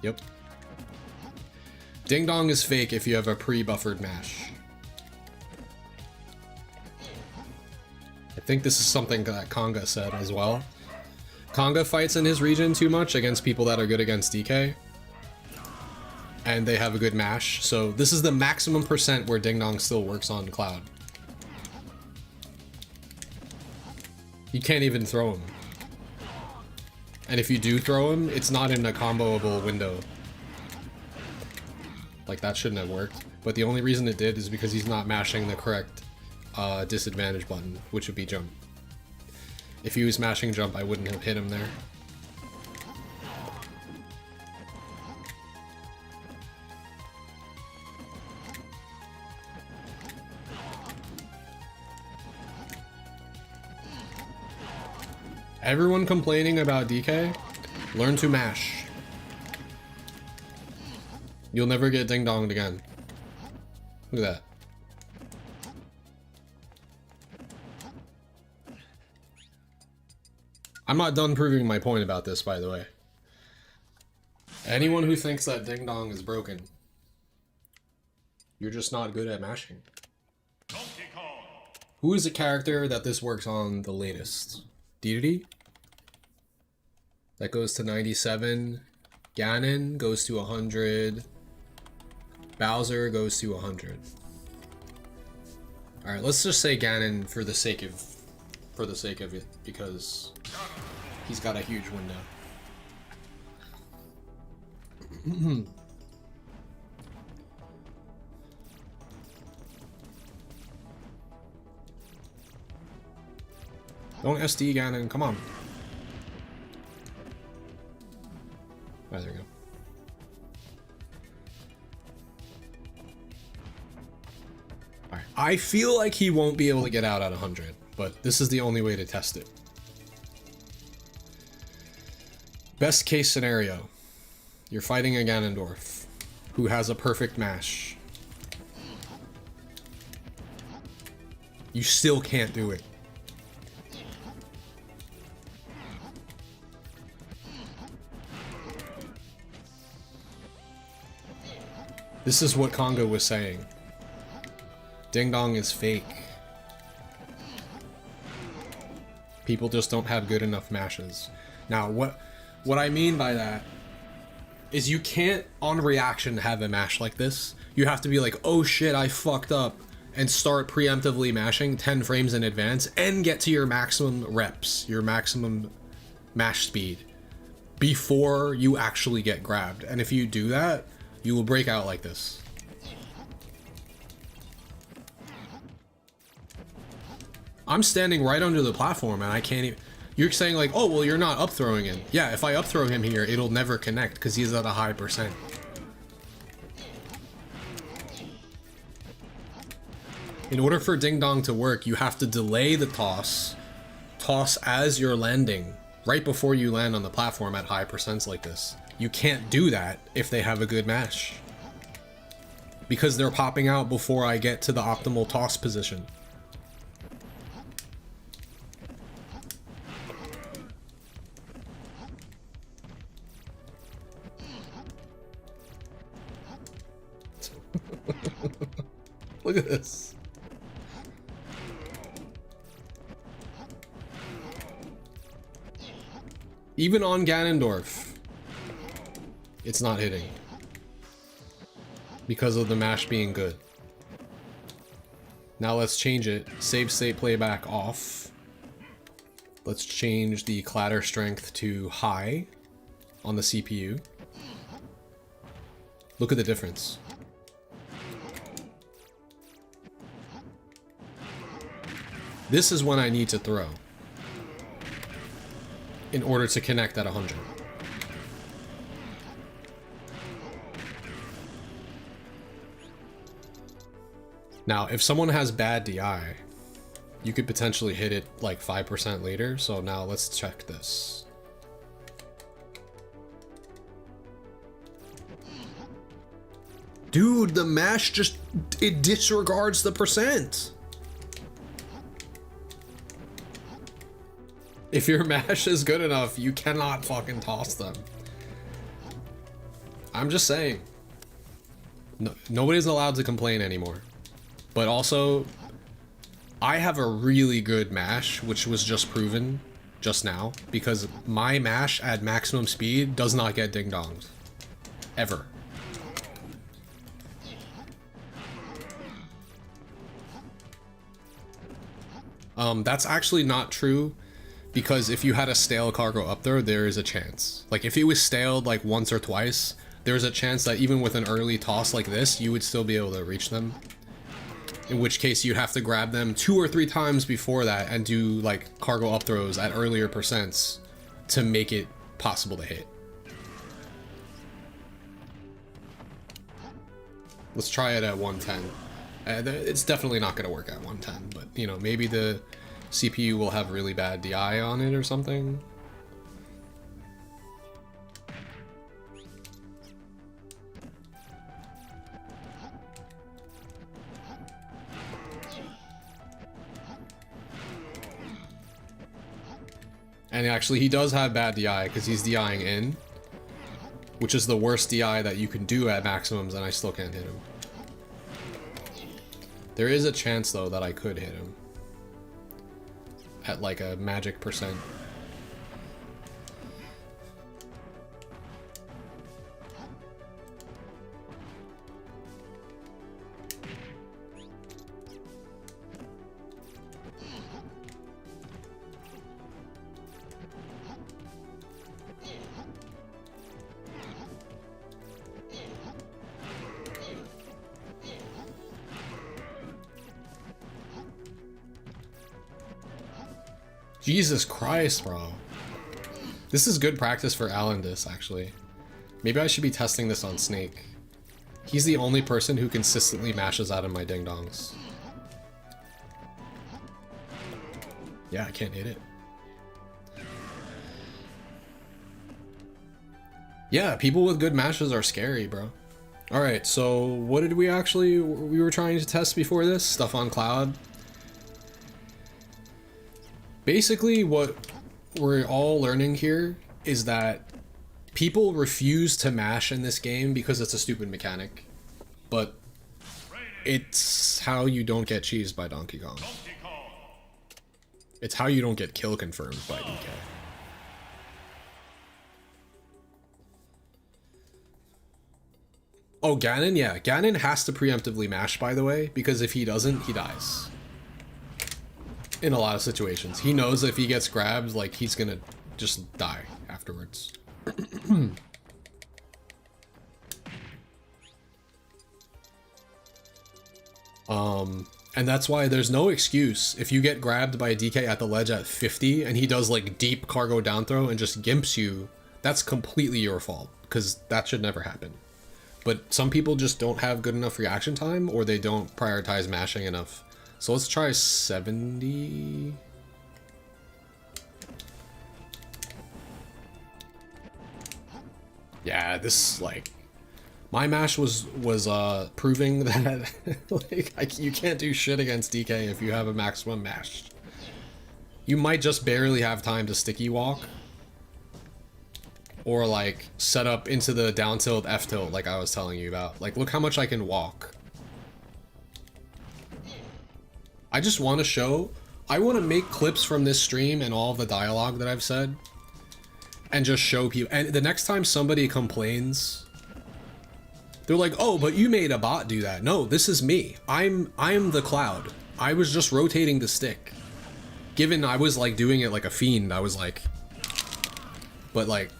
Yep. Ding Dong is fake if you have a pre-buffered mash. I think this is something that Konga said as well. Konga fights in his region too much against people that are good against DK. And they have a good mash, so this is the maximum percent where Ding Dong still works on Cloud. You can't even throw him. And if you do throw him, it's not in a comboable window. Like, that shouldn't have worked. But the only reason it did is because he's not mashing the correct disadvantage button, which would be jump. If he was mashing jump, I wouldn't have hit him there. Everyone complaining about DK, learn to mash. You'll never get Ding Donged again. Look at that. I'm not done proving my point about this, by the way. Anyone who thinks that Ding Dong is broken, you're just not good at mashing. Who is a character that this works on the latest? Dedede? That goes to 97. Ganon goes to 100. Bowser goes to 100. Alright, let's just say Ganon for the sake of it, because he's got a huge window. Don't SD Ganon, come on. Oh, there we go. Alright, I feel like he won't be able to get out at 100, but this is the only way to test it. Best case scenario. You're fighting a Ganondorf who has a perfect mash. You still can't do it. This is what Congo was saying. Ding Dong is fake. People just don't have good enough mashes. Now, what I mean by that is you can't, on reaction, have a mash like this. You have to be like, oh shit, I fucked up, and start preemptively mashing 10 frames in advance and get to your maximum reps, your maximum mash speed, before you actually get grabbed. And if you do that, you will break out like this. I'm standing right under the platform and I can't even... You're saying like, oh, well, you're not up throwing him. Yeah, if I up throw him here, it'll never connect because he's at a high percent. In order for Ding Dong to work, you have to delay the toss as you're landing, right before you land on the platform at high percents like this. You can't do that if they have a good mash, because they're popping out before I get to the optimal toss position. Look at this. Even on Ganondorf, it's not hitting because of the mash being good. Now let's change it. Save state playback off. Let's change the clatter strength to high on the CPU. Look at the difference. This is when I need to throw in order to connect at 100. Now, if someone has bad DI, you could potentially hit it like 5% later. So now let's check this. Dude, the mash just, it disregards the percent. If your mash is good enough, you cannot fucking toss them. I'm just saying. No, nobody's allowed to complain anymore. But also, I have a really good mash, which was just proven just now, because my mash at maximum speed does not get ding-dongs. Ever. That's actually not true. Because if you had a stale cargo up there is a chance. Like if it was staled like once or twice, there's a chance that even with an early toss like this, you would still be able to reach them. In which case you'd have to grab them 2 or 3 times before that and do like cargo up throws at earlier percents to make it possible to hit. Let's try it at 110. It's definitely not going to work at 110, but you know, maybe the CPU will have really bad DI on it or something. And actually he does have bad DI because he's DIing in, which is the worst DI that you can do at maximums, and I still can't hit him. There is a chance though that I could hit him at like a magic percent. Jesus Christ, bro. This is good practice for Alandis, actually. Maybe I should be testing this on Snake. He's the only person who consistently mashes out of my ding-dongs. Yeah, I can't hit it. Yeah, people with good mashes are scary, bro. Alright, so what did we were trying to test before this? Stuff on cloud. Basically, what we're all learning here is that people refuse to mash in this game because it's a stupid mechanic. But it's how you don't get cheesed by Donkey Kong. It's how you don't get kill confirmed by DK. Oh, Ganon? Yeah, Ganon has to preemptively mash, by the way, because if he doesn't, he dies. In a lot of situations. He knows if he gets grabbed, like, he's gonna just die afterwards. And that's why there's no excuse if you get grabbed by a DK at the ledge at 50 and he does like deep cargo down throw and just gimps you, that's completely your fault, because that should never happen. But some people just don't have good enough reaction time, or they don't prioritize mashing enough. So let's try 70. Yeah, this, like, my mash was proving that like you can't do shit against DK if you have a maximum mash. You might just barely have time to sticky walk, or like set up into the down tilt F tilt like I was telling you about. Like, look how much I can walk. I just want to show, I want to make clips from this stream and all of the dialogue that I've said and just show people. And the next time somebody complains, they're like, oh, but you made a bot do that. No, this is me. I'm the cloud. I was just rotating the stick. Given I was like doing it like a fiend, I was like, but like,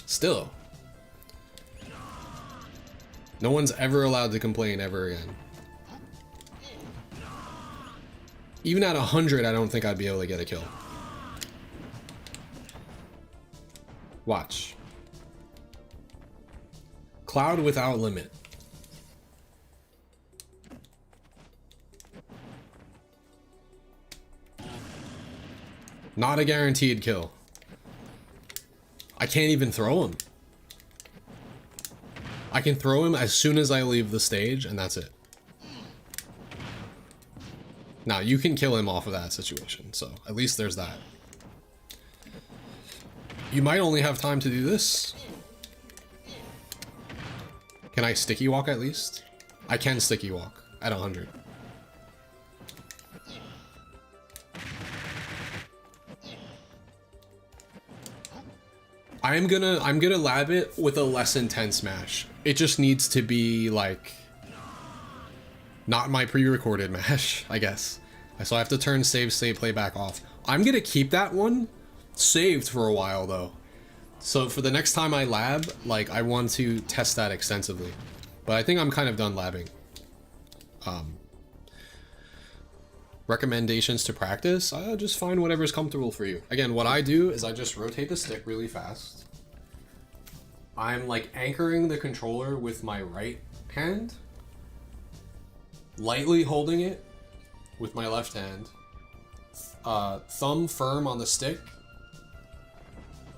still. No one's ever allowed to complain ever again. Even at 100, I don't think I'd be able to get a kill. Watch. Cloud without limit. Not a guaranteed kill. I can't even throw him. I can throw him as soon as I leave the stage, and that's it. Now, you can kill him off of that situation, so at least there's that. You might only have time to do this. Can I sticky walk at least? I can sticky walk at 100. I'm gonna lab it with a less intense mash. It just needs to be like not my pre-recorded mash, I guess. So I have to turn save state playback off. I'm gonna keep that one saved for a while though. So for the next time I lab, like, I want to test that extensively. But I think I'm kind of done labbing. Recommendations to practice? Just find whatever's comfortable for you. Again, what I do is I just rotate the stick really fast. I'm like anchoring the controller with my right hand, lightly holding it with my left hand, thumb firm on the stick,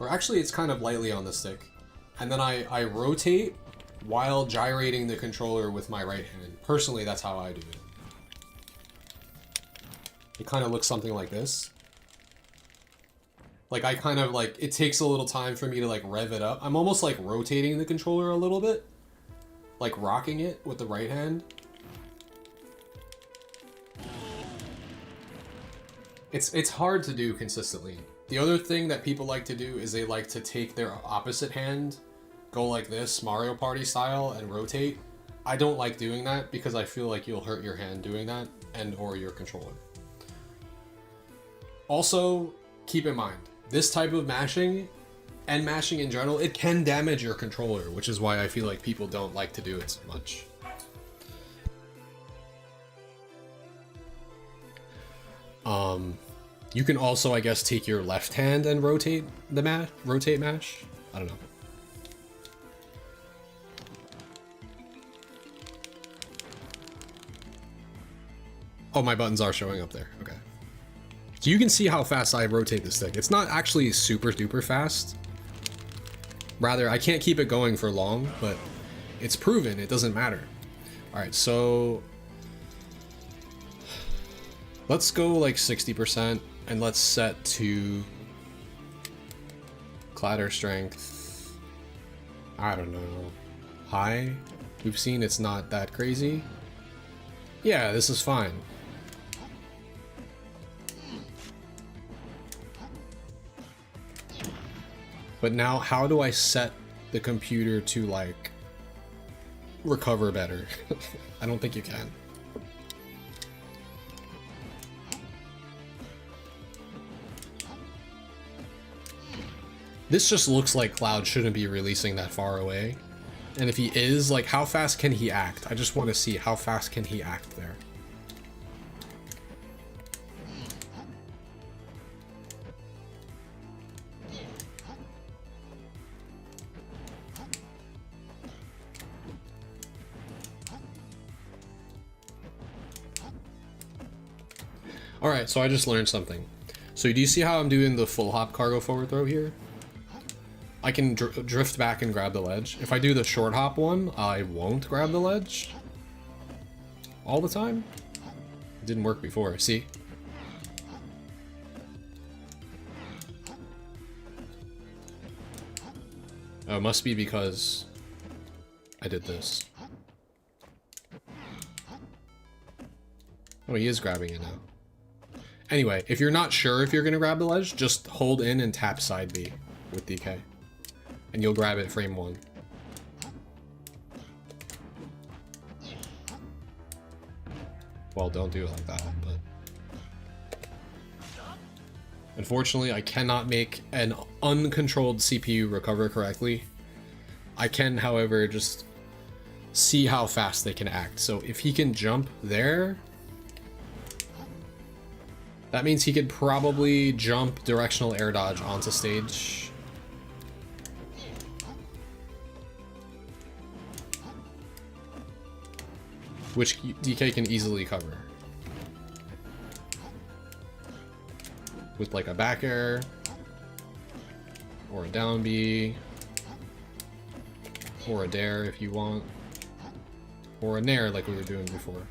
or actually it's kind of lightly on the stick, and then I rotate while gyrating the controller with my right hand. Personally, that's how I do it. It kind of looks something like this. Like, I kind of like, it takes a little time for me to like rev it up. I'm almost like rotating the controller a little bit, like rocking it with the right hand. It's hard to do consistently. The other thing that people like to do is they like to take their opposite hand, go like this, Mario Party style, and rotate. I don't like doing that because I feel like you'll hurt your hand doing that, and or your controller. Also, keep in mind, this type of mashing, and mashing in general, it can damage your controller, which is why I feel like people don't like to do it so much. You can also, I guess, take your left hand and rotate the mash. I don't know. Oh, my buttons are showing up there. Okay. So you can see how fast I rotate the stick. It's not actually super duper fast. Rather, I can't keep it going for long, but it's proven it doesn't matter. All right, so let's go like 60% and let's set to clatter strength. I don't know. High? We've seen it's not that crazy. Yeah, this is fine. But now how do I set the computer to like recover better? I don't think you can. This just looks like Cloud shouldn't be releasing that far away. And if he is, like, how fast can he act? I just want to see how fast can he act there. Alright, so I just learned something. So do you see how I'm doing the full hop cargo forward throw here? I can drift back and grab the ledge. If I do the short hop one, I won't grab the ledge. All the time? It didn't work before, see? Oh, it must be because I did this. Oh, he is grabbing it now. Anyway, if you're not sure if you're gonna grab the ledge, just hold in and tap side B with DK. And you'll grab it frame 1. Well, don't do it like that, but... Unfortunately, I cannot make an uncontrolled CPU recover correctly. I can, however, just see how fast they can act. So if he can jump there, that means he could probably jump directional air dodge onto stage. Which DK can easily cover. With like a back air, or a down B, or a dare if you want, or a nair like we were doing before.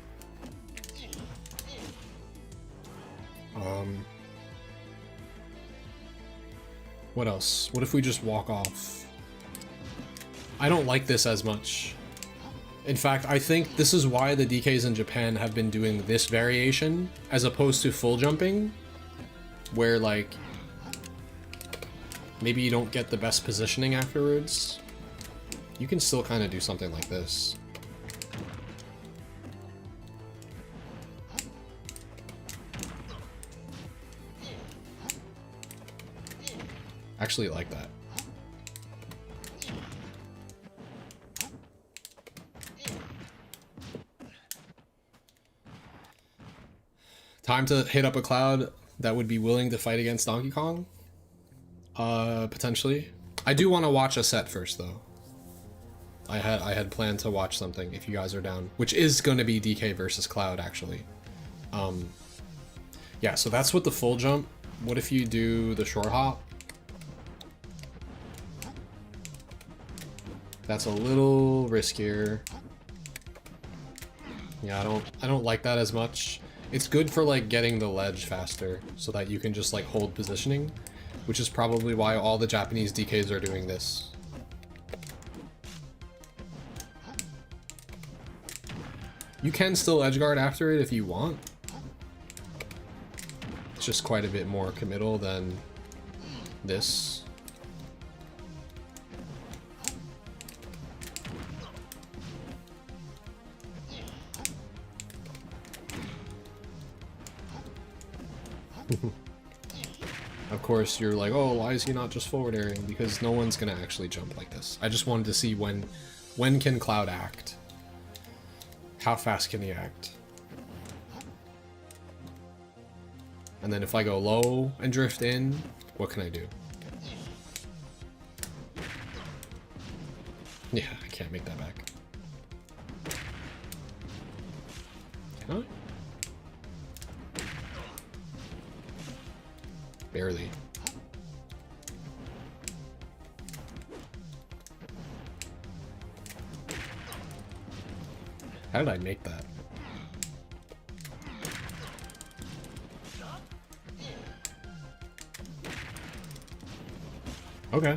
What else? What if we just walk off? I don't like this as much. In fact, I think this is why the DKs in Japan have been doing this variation as opposed to full jumping, where like maybe you don't get the best positioning afterwards. You can still kind of do something like this. Actually like that. Time to hit up a Cloud that would be willing to fight against Donkey Kong? Potentially. I do want to watch a set first, though. I had planned to watch something, if you guys are down. Which is going to be DK versus Cloud, actually. Yeah, so that's with the full jump. What if you do the short hop? That's a little riskier. Yeah, I don't like that as much. It's good for like getting the ledge faster so that you can just like hold positioning, which is probably why all the Japanese DKs are doing this. You can still edge guard after it if you want. It's just quite a bit more committal than this. Of course, you're like, oh, why is he not just forward airing? Because no one's gonna actually jump like this. I just wanted to see when can Cloud act? How fast can he act? And then if I go low and drift in, what can I do? Yeah, I can't make that back. Can I? Barely. How did I make that? Okay.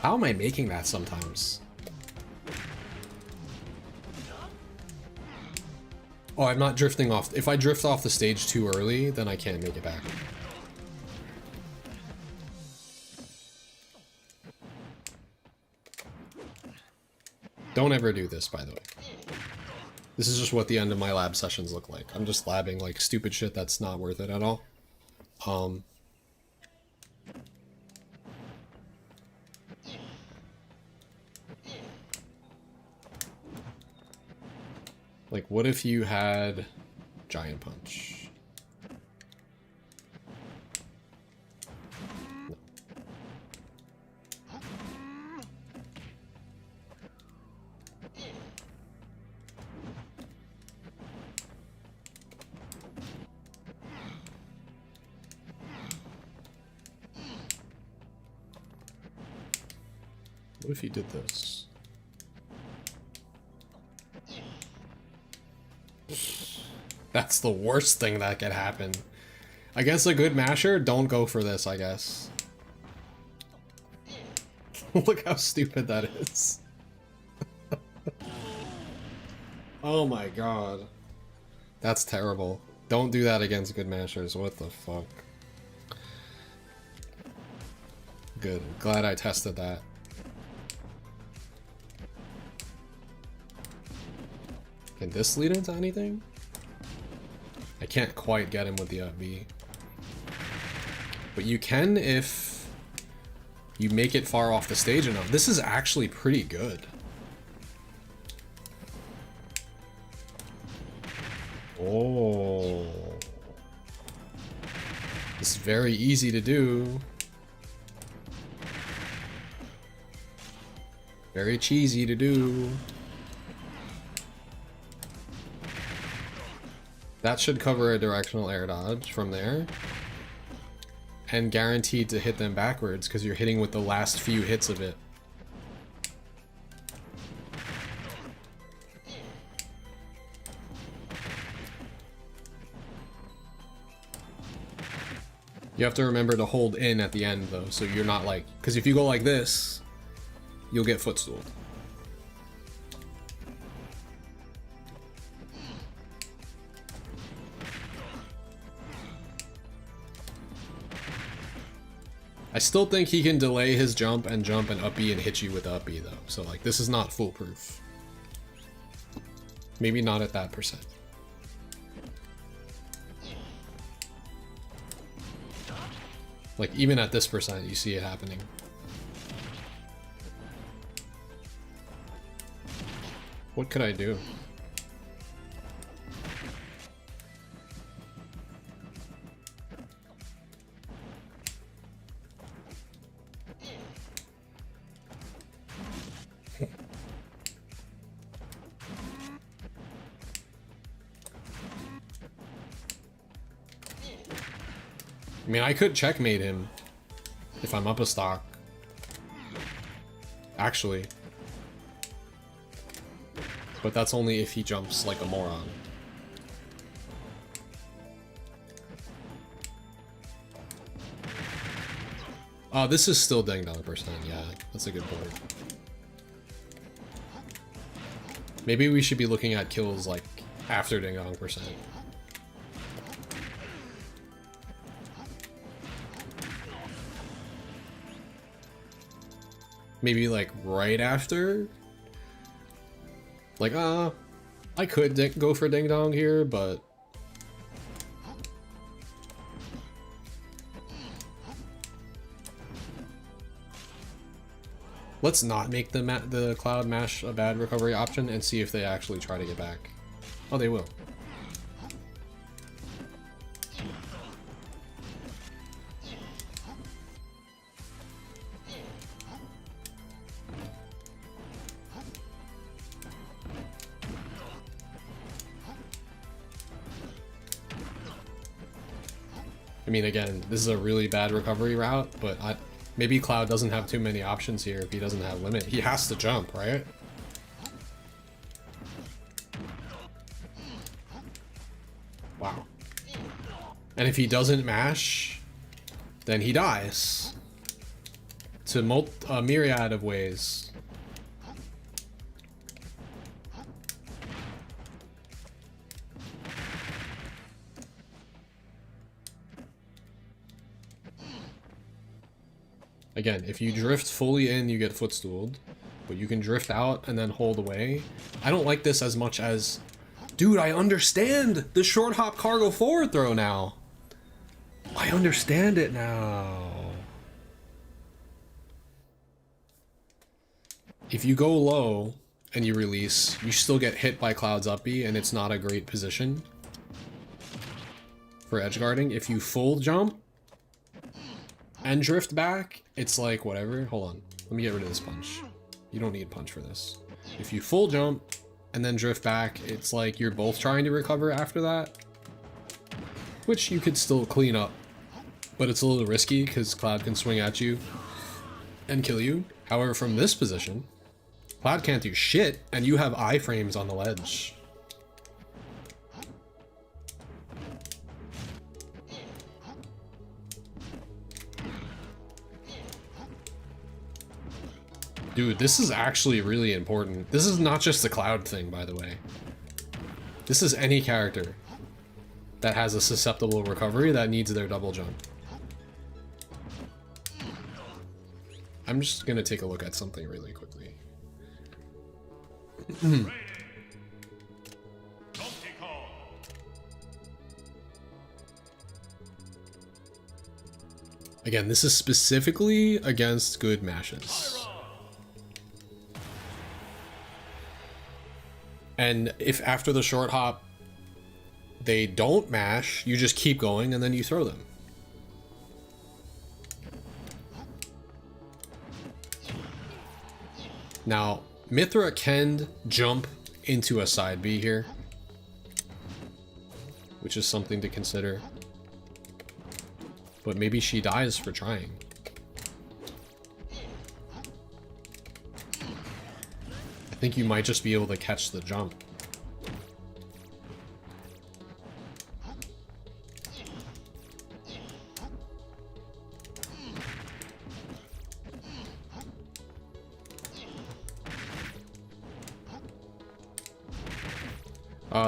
How am I making that sometimes? Oh, I'm not drifting off. If I drift off the stage too early, then I can't make it back. Don't ever do this, by the way. This is just what the end of my lab sessions look like. I'm just labbing like stupid shit that's not worth it at all. Like, what if you had Giant Punch? No. What if you did this? That's the worst thing that could happen. Against a good masher, don't go for this, I guess. Look how stupid that is. Oh my god. That's terrible. Don't do that against good mashers. What the fuck? Good. Glad I tested that. Can this lead into anything? I can't quite get him with the up B. But you can if you make it far off the stage enough. This is actually pretty good. Oh. This is very easy to do. Very cheesy to do. That should cover a directional air dodge from there. And guaranteed to hit them backwards because you're hitting with the last few hits of it. You have to remember to hold in at the end though, so you're not like, because if you go like this, you'll get footstooled. I still think he can delay his jump and up B and hit you with the up B though. So like this is not foolproof. Maybe not at that percent. Like even at this percent you see it happening. What could I do? I mean, I could checkmate him if I'm up a stock. Actually. But that's only if he jumps like a moron. Oh, this is still ding dong percent. Yeah, that's a good board. Maybe we should be looking at kills like after ding dong percent. Maybe like right after? Like, I could go for ding dong here, but let's not make the cloud mash a bad recovery option and see if they actually try to get back. Oh, they will. I mean, again, this is a really bad recovery route, but maybe Cloud doesn't have too many options here if he doesn't have limit. He has to jump, right? Wow. And if he doesn't mash, then he dies. To a myriad of ways. Again, if you drift fully in, you get footstooled, but you can drift out and then hold away. I don't like this as much as, dude, I understand the short hop cargo forward throw now. I understand it now. If you go low and you release, you still get hit by Cloud's up B, and it's not a great position for edge guarding. If you full jump and drift back, it's like, whatever. Hold on. Let me get rid of this punch. You don't need punch for this. If you full jump and then drift back, it's like you're both trying to recover after that, which you could still clean up, but it's a little risky because Cloud can swing at you and kill you. However, from this position, Cloud can't do shit, and you have iframes on the ledge. Dude, this is actually really important. This is not just a Cloud thing, by the way. This is any character that has a susceptible recovery that needs their double jump. I'm just gonna take a look at something really quickly. Again, this is specifically against good mashes. And if after the short hop they don't mash, you just keep going and then you throw them. Now, Mithra can jump into a side B here, which is something to consider. But maybe she dies for trying. I think you might just be able to catch the jump.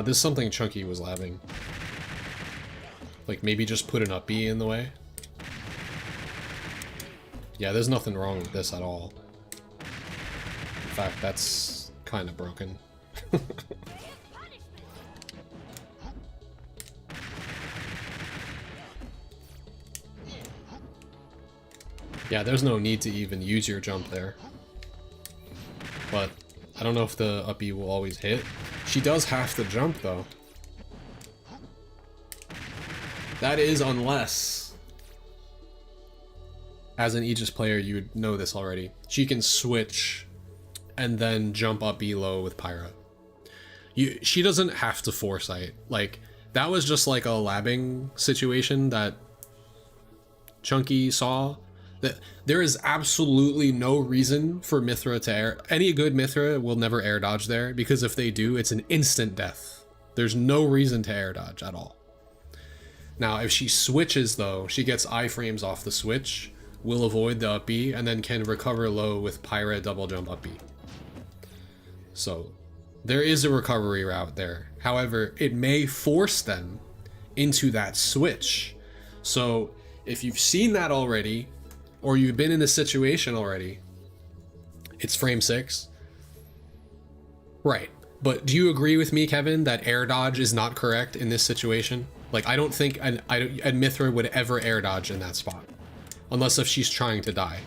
This is something Chunky was labbing. Like, maybe just put an up B in the way. Yeah, there's nothing wrong with this at all. In fact, that's kind of broken. Yeah, there's no need to even use your jump there. But I don't know if the up B will always hit. She does have to jump, though. That is unless, as an Aegis player, you would know this already. She can switch and then jump up B low with Pyra. She doesn't have to foresight. Like, that was just like a labbing situation that Chunky saw. That there is absolutely no reason for Mithra to air. Any good Mithra will never air dodge there, because if they do, it's an instant death. There's no reason to air dodge at all. Now, if she switches though, she gets iframes off the switch, will avoid the up B, and then can recover low with Pyra double jump up B. So there is a recovery route there. However, it may force them into that switch. So if you've seen that already, or you've been in this situation already, it's frame 6. Right. But do you agree with me, Kevin, that air dodge is not correct in this situation? Like, I don't think a Mithra would ever air dodge in that spot. Unless if she's trying to die.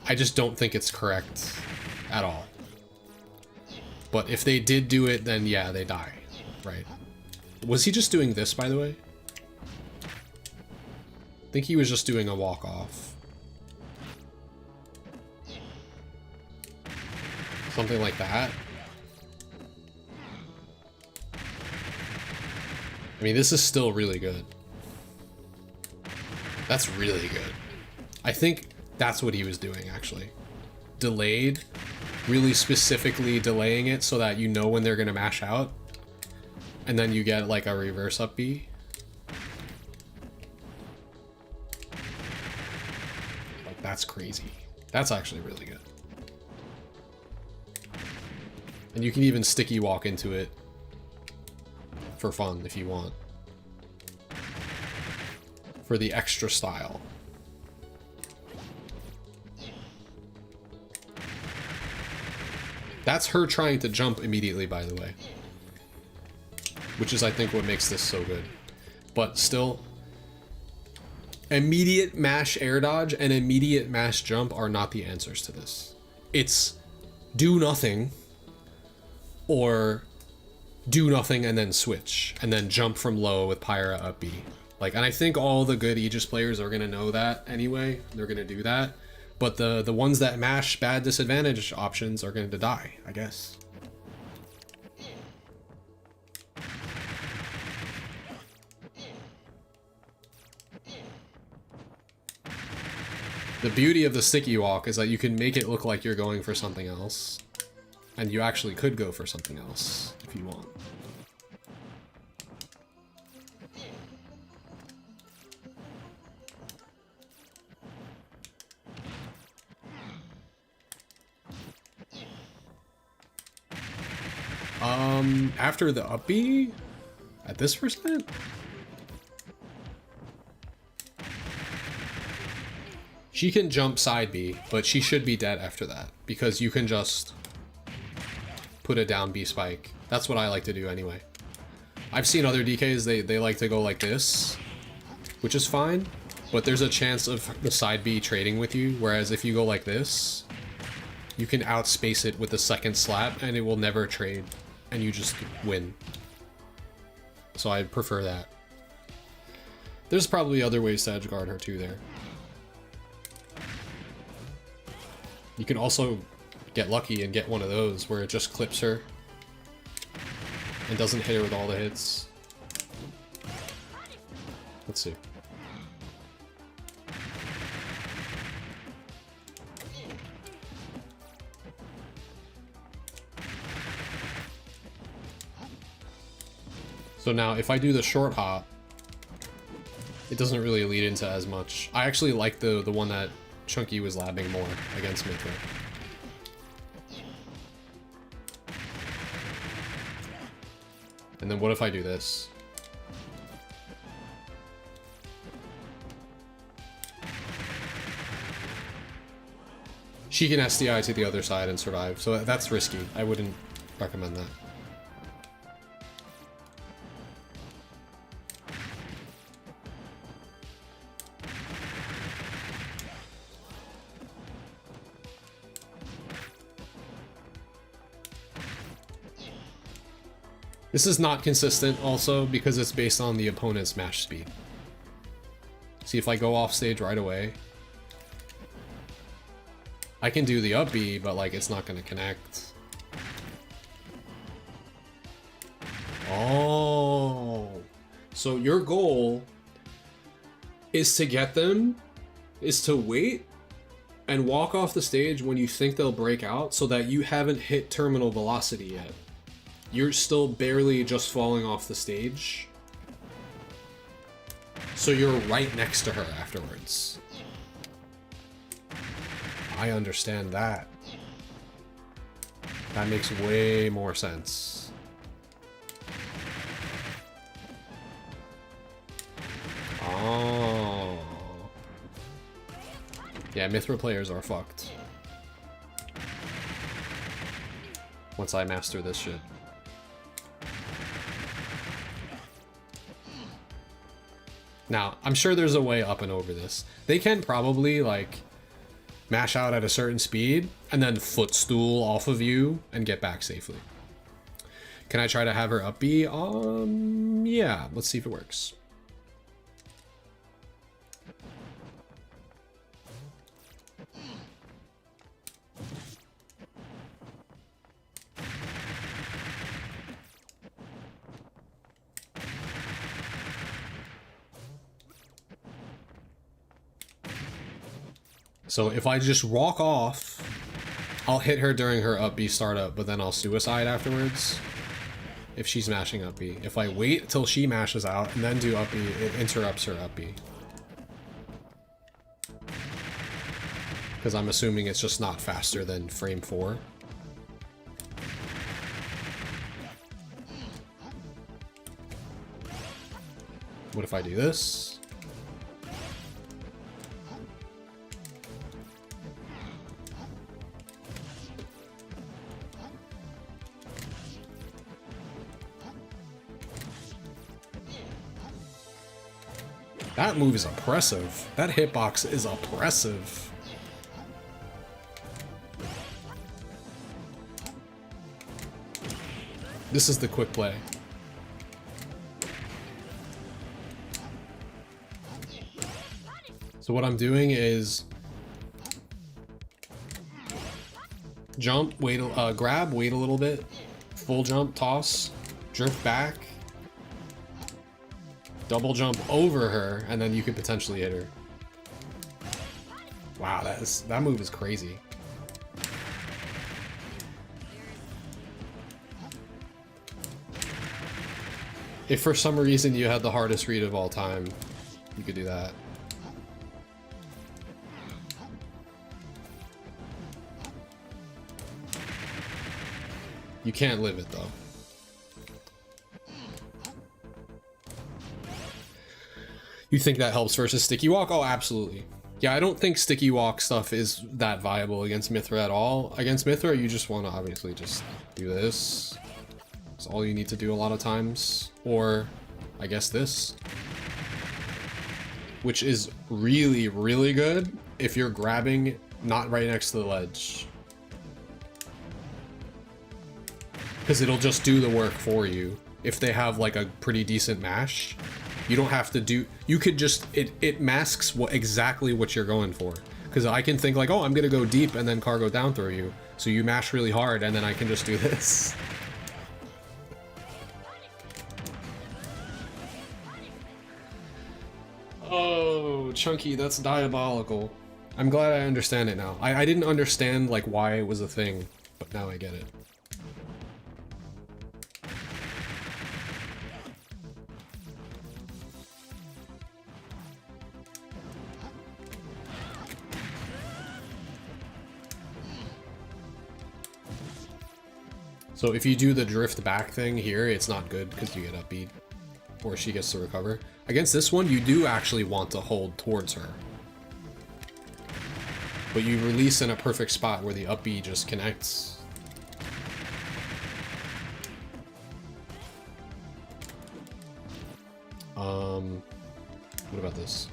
I just don't think it's correct at all. But if they did do it, then yeah, they die. Right. Was he just doing this, by the way? I think he was just doing a walk-off. Something like that. I mean, this is still really good. That's really good. I think that's what he was doing, actually. Delayed, really specifically delaying it so that you know when they're gonna mash out. And then you get like a reverse up B. Like, that's crazy. That's actually really good. And you can even sticky walk into it for fun if you want. For the extra style. That's her trying to jump immediately, by the way. Which is, I think, what makes this so good. But still, immediate mash air dodge and immediate mash jump are not the answers to this. It's do nothing, or do nothing and then switch, and then jump from low with Pyra up B. Like, and I think all the good Aegis players are gonna know that anyway. They're gonna do that. But the ones that mash bad disadvantage options are going to die, I guess. The beauty of the sticky walk is that you can make it look like you're going for something else. And you actually could go for something else if you want. After the up B? At this percent? She can jump side B, but she should be dead after that, because you can just put a down B spike. That's what I like to do anyway. I've seen other DKs, they like to go like this, which is fine, but there's a chance of the side B trading with you, whereas if you go like this, you can outspace it with the second slap and it will never trade, and you just win. So I prefer that. There's probably other ways to edge guard her too there. You can also get lucky and get one of those where it just clips her and doesn't hit her with all the hits. Let's see. So now if I do the short hop, it doesn't really lead into as much. I actually like the one that Chunky was labbing more against Mithra. And then what if I do this? She can SDI to the other side and survive, so that's risky. I wouldn't recommend that. This is not consistent also because it's based on the opponent's match speed. See, if I go off stage right away, I can do the up B, but like it's not going to connect. Oh, so your goal is to get them, is to wait and walk off the stage when you think they'll break out so that you haven't hit terminal velocity yet. You're still barely just falling off the stage. So you're right next to her afterwards. I understand that. That makes way more sense. Oh. Yeah, Mithra players are fucked. Once I master this shit. Now, I'm sure there's a way up and over this. They can probably, like, mash out at a certain speed and then footstool off of you and get back safely. Can I try to have her up B? Yeah, let's see if it works. So if I just walk off, I'll hit her during her up B startup, but then I'll suicide afterwards if she's mashing up B. If I wait till she mashes out and then do up B, it interrupts her up B. Because I'm assuming it's just not faster than frame 4. What if I do this? That move is oppressive. That hitbox is oppressive. This is the quick play. So what I'm doing is jump, wait, grab, wait a little bit, full jump, toss, drift back, double jump over her, and then you could potentially hit her. Wow, that move is crazy. If for some reason you had the hardest read of all time, you could do that. You can't live it though. You think that helps versus sticky walk? Oh, absolutely. Yeah, I don't think sticky walk stuff is that viable against Mithra at all. Against Mithra, you just want to obviously just do this. That's all you need to do a lot of times. Or, I guess this. Which is really, really good if you're grabbing not right next to the ledge. Because it'll just do the work for you. If they have like a pretty decent mash, you don't have to do, you could just, it masks exactly what you're going for. Because I can think like, oh, I'm gonna go deep and then cargo down throw you. So you mash really hard and then I can just do this. Oh, Chunky, that's diabolical. I'm glad I understand it now. I didn't understand like why it was a thing, but now I get it. So if you do the drift back thing here, it's not good because you get upbeat, or she gets to recover. Against this one, you do actually want to hold towards her. But you release in a perfect spot where the upbeat just connects. What about this?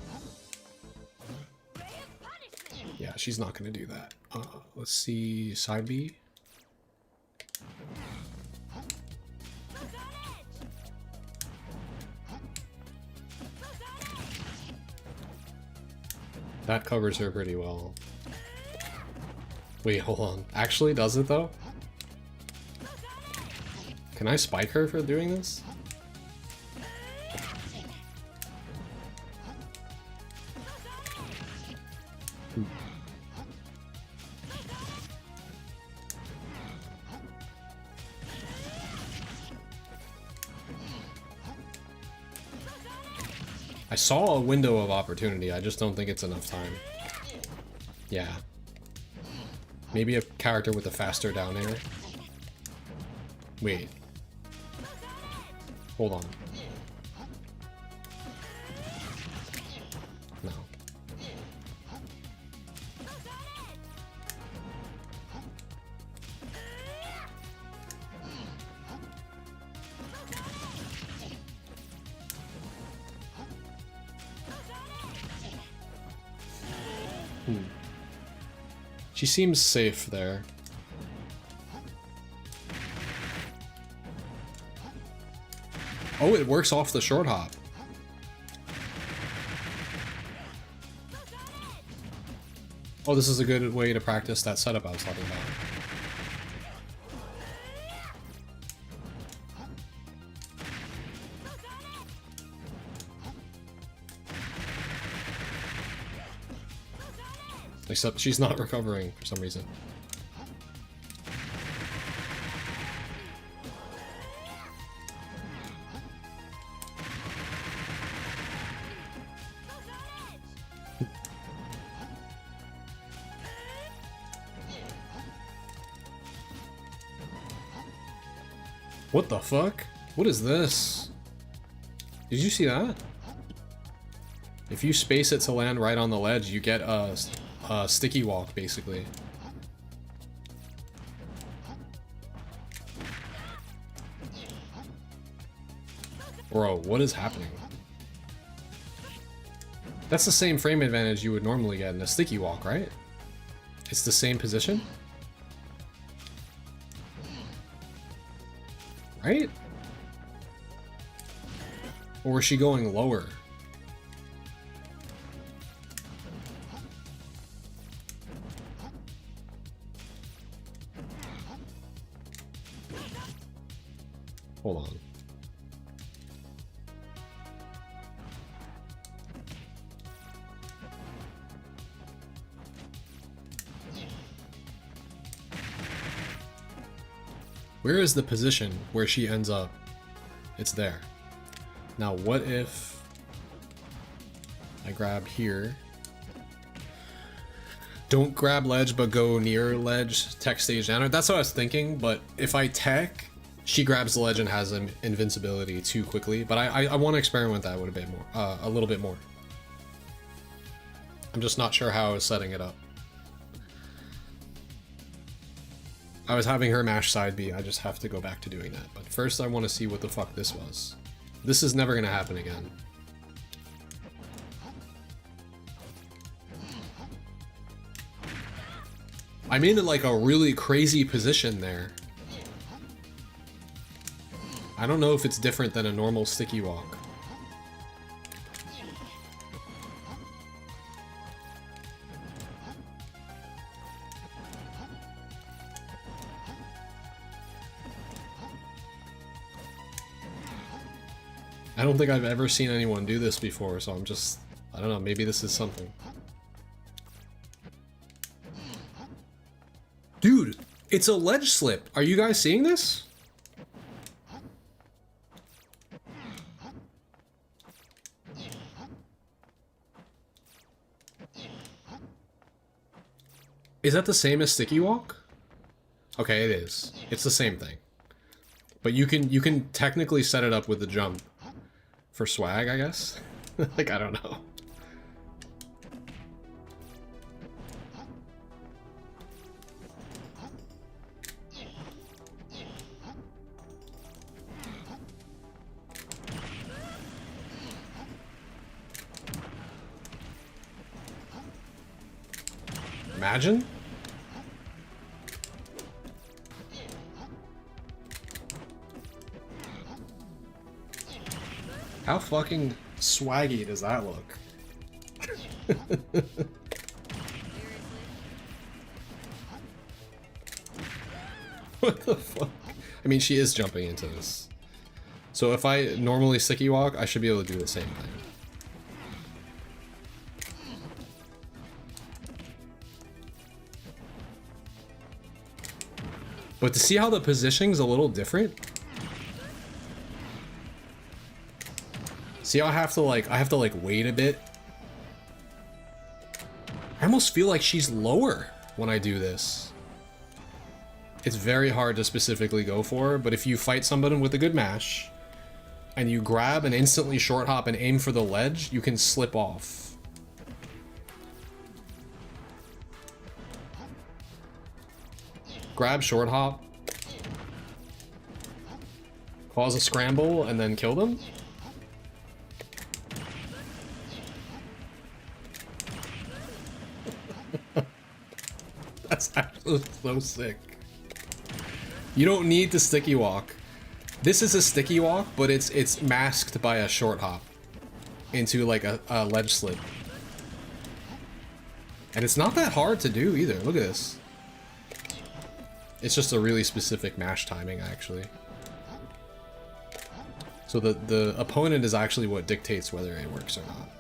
Yeah, she's not gonna do that. Let's see, side B. That covers her pretty well. Wait, hold on. Actually, does it though? Can I spike her for doing this? I saw a window of opportunity, I just don't think it's enough time. Yeah. Maybe a character with a faster down air. Wait. Hold on. No. She seems safe there. Oh, it works off the short hop. Oh, this is a good way to practice that setup I was talking about. Except she's not recovering for some reason. What the fuck? What is this? Did you see that? If you space it to land right on the ledge, you get a sticky walk, basically. Bro, what is happening? That's the same frame advantage you would normally get in a sticky walk, right? It's the same position? Right? Or is she going lower? Hold on. Where is the position where she ends up? It's there. Now what if I grab here? Don't grab ledge, but go near ledge, tech stage down. That's what I was thinking, but if I tech, she grabs the ledge and has an invincibility too quickly. But I want to experiment that with a little bit more. I'm just not sure how I was setting it up. I was having her mash side B, I just have to go back to doing that. But first I want to see what the fuck this was. This is never gonna happen again. I'm in like a really crazy position there. I don't know if it's different than a normal sticky walk. I don't think I've ever seen anyone do this before, so I'm just, I don't know, maybe this is something. Dude, it's a ledge slip. Are you guys seeing this? Is that the same as sticky walk? Okay, it is. It's the same thing. But you can technically set it up with the jump. For swag, I guess? Like, I don't know. Imagine? How fucking swaggy does that look? What the fuck? I mean, she is jumping into this. So if I normally sticky walk, I should be able to do the same thing. But to see how the positioning's a little different? See how I have to like wait a bit? I almost feel like she's lower when I do this. It's very hard to specifically go for, but if you fight somebody with a good mash, and you grab and instantly short hop and aim for the ledge, you can slip off. Grab, short hop, cause a scramble, and then kill them. That's actually so sick. You don't need the sticky walk. This is a sticky walk, but it's masked by a short hop into like a ledge slip. And it's not that hard to do either. Look at this. It's just a really specific mash timing, actually. So the opponent is actually what dictates whether it works or not.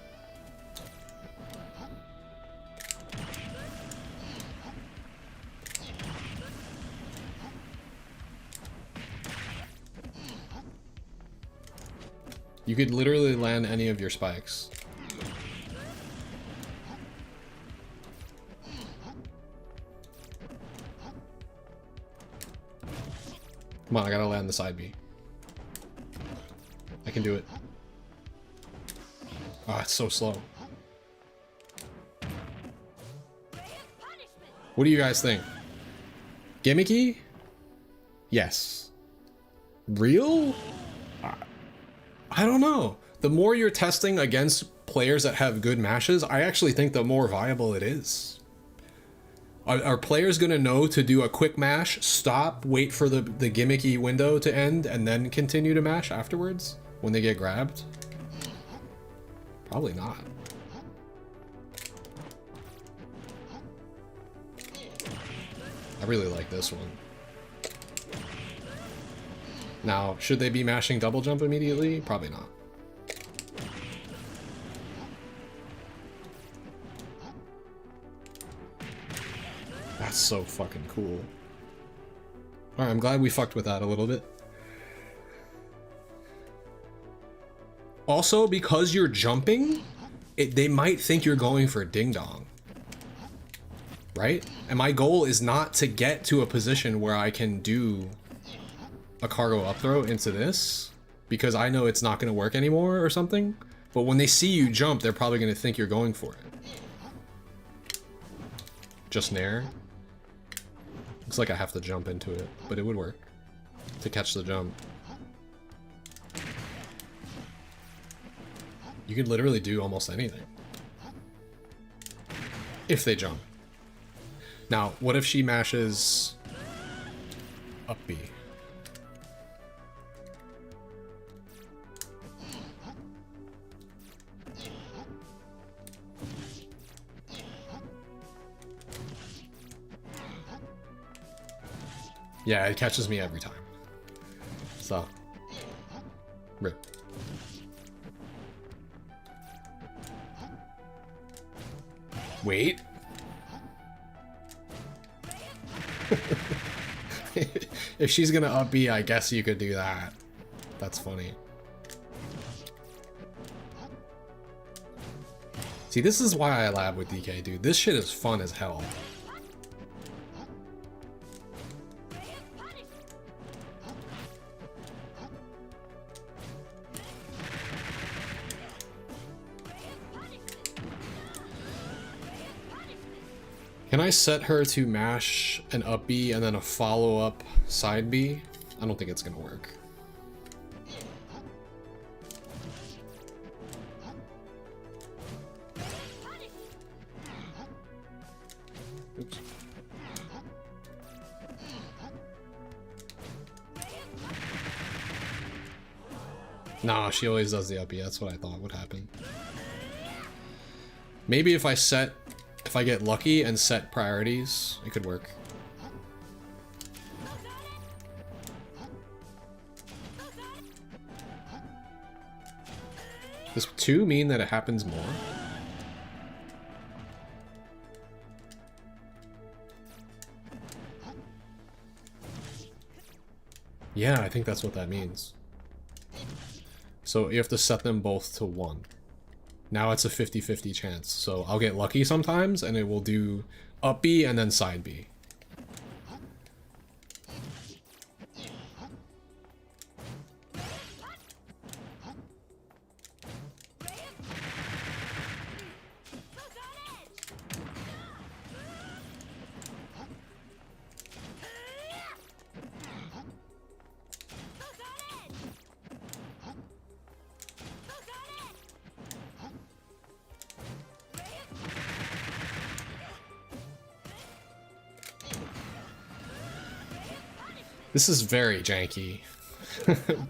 You could literally land any of your spikes. Come on, I gotta land the side B. I can do it. Ah, oh, it's so slow. What do you guys think? Gimmicky? Yes. Real? I don't know. The more you're testing against players that have good mashes, I actually think the more viable it is. Are players going to know to do a quick mash, stop, wait for the gimmicky window to end, and then continue to mash afterwards when they get grabbed? Probably not. I really like this one. Now, should they be mashing double jump immediately? Probably not. That's so fucking cool. Alright, I'm glad we fucked with that a little bit. Also, because you're jumping, they might think you're going for ding dong. Right? And my goal is not to get to a position where I can do a cargo up throw into this, because I know it's not going to work anymore or something. But when they see you jump, they're probably going to think you're going for it. Just nair. Looks like I have to jump into it, but it would work to catch the jump. You could literally do almost anything if they jump. Now, what if she mashes up B? Yeah, it catches me every time. So, rip. Wait. If she's gonna up B, I guess you could do that. That's funny. See, this is why I lab with DK, dude. This shit is fun as hell. Can I set her to mash an up B and then a follow-up side B? I don't think it's gonna work. Oops. Nah, she always does the up B. That's what I thought would happen. Maybe if I get lucky and set priorities, it could work. Does 2 mean that it happens more? Yeah, I think that's what that means. So you have to set them both to 1. Now it's a 50-50 chance, so I'll get lucky sometimes, and it will do up B and then side B. This is very janky,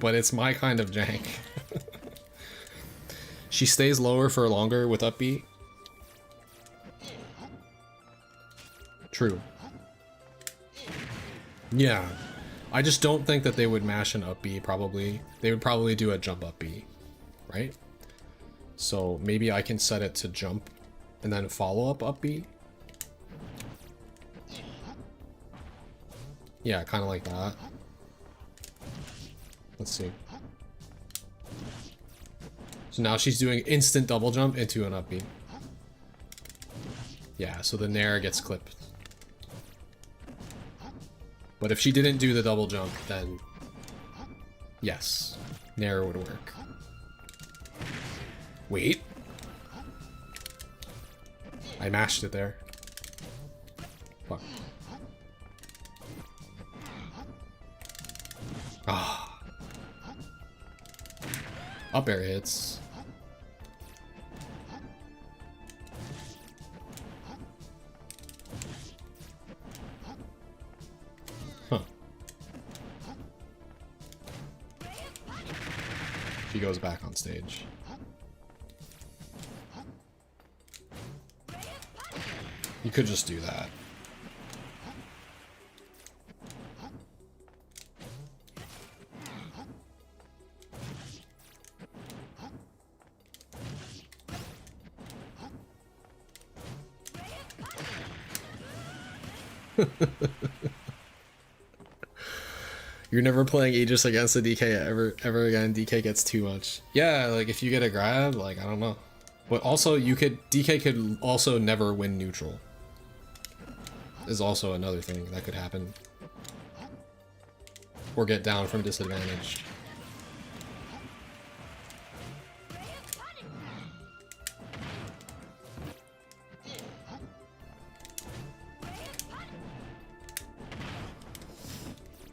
but it's my kind of jank. She stays lower for longer with up B. True. Yeah, I just don't think that they would mash an up B, probably. They would probably do a jump up B, right? So maybe I can set it to jump and then follow up B. Yeah, kind of like that. Let's see. So now she's doing instant double jump into an up B. Yeah, so the nair gets clipped. But if she didn't do the double jump, then yes, nair would work. Wait. I mashed it there. Fuck. Ah. Up air hits. Huh. She goes back on stage. You could just do that. You're never playing Aegis against a DK ever again. DK gets too much. Yeah, like if you get a grab, like I don't know. But also DK could also never win neutral. Is also another thing that could happen. Or get down from disadvantage.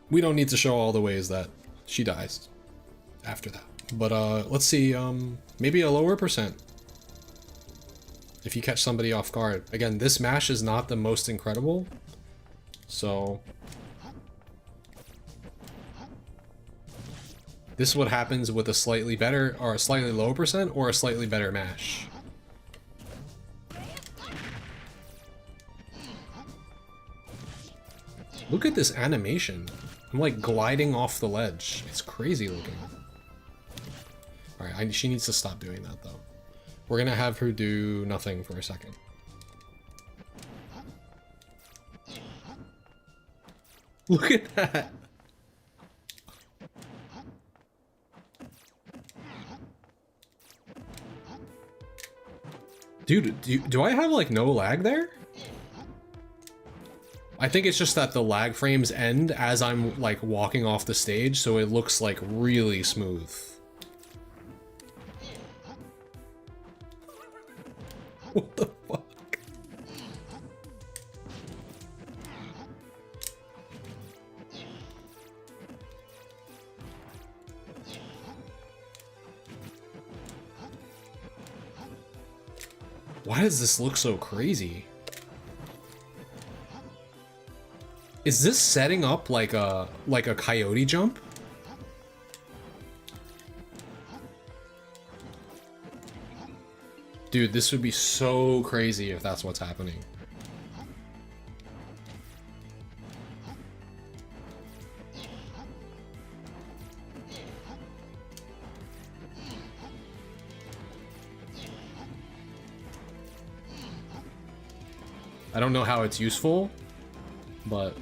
We don't need to show all the ways that she dies after that. But let's see, maybe a lower percent. If you catch somebody off guard. Again, this mash is not the most incredible. So this is what happens with a slightly better or a slightly lower percent or a slightly better mash. Look at this animation. I'm like gliding off the ledge. It's crazy looking. Alright, she needs to stop doing that though. We're gonna have her do nothing for a second. Look at that! Dude, do I have like no lag there? I think it's just that the lag frames end as I'm like walking off the stage, so it looks like really smooth. What the fuck? Why does this look so crazy? Is this setting up like a coyote jump? Dude, this would be so crazy if that's what's happening. I don't know how it's useful, but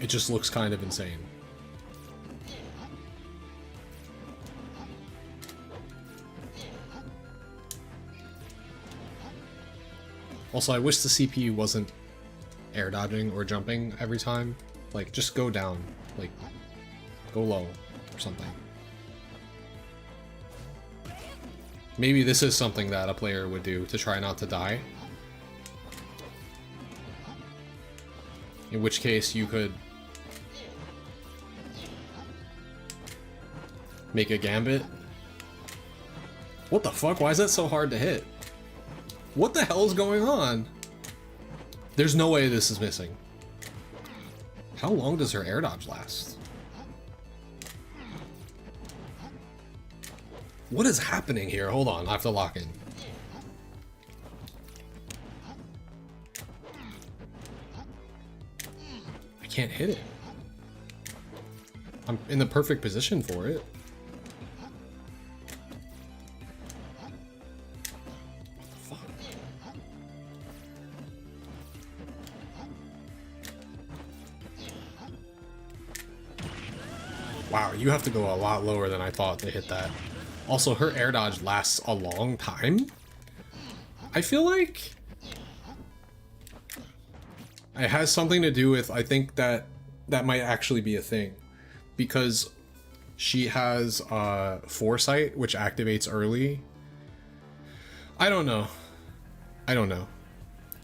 it just looks kind of insane. Also, I wish the CPU wasn't air dodging or jumping every time. Like, just go down. Like, go low or something. Maybe this is something that a player would do to try not to die. In which case you could make a gambit. What the fuck? Why is that so hard to hit? What the hell is going on? There's no way this is missing. How long does her air dodge last? What is happening here? Hold on, I have to lock in. I can't hit it. I'm in the perfect position for it. Wow, you have to go a lot lower than I thought to hit that. Also, her air dodge lasts a long time. I feel like it has something to do with, I think that might actually be a thing, because she has foresight, which activates early. I don't know.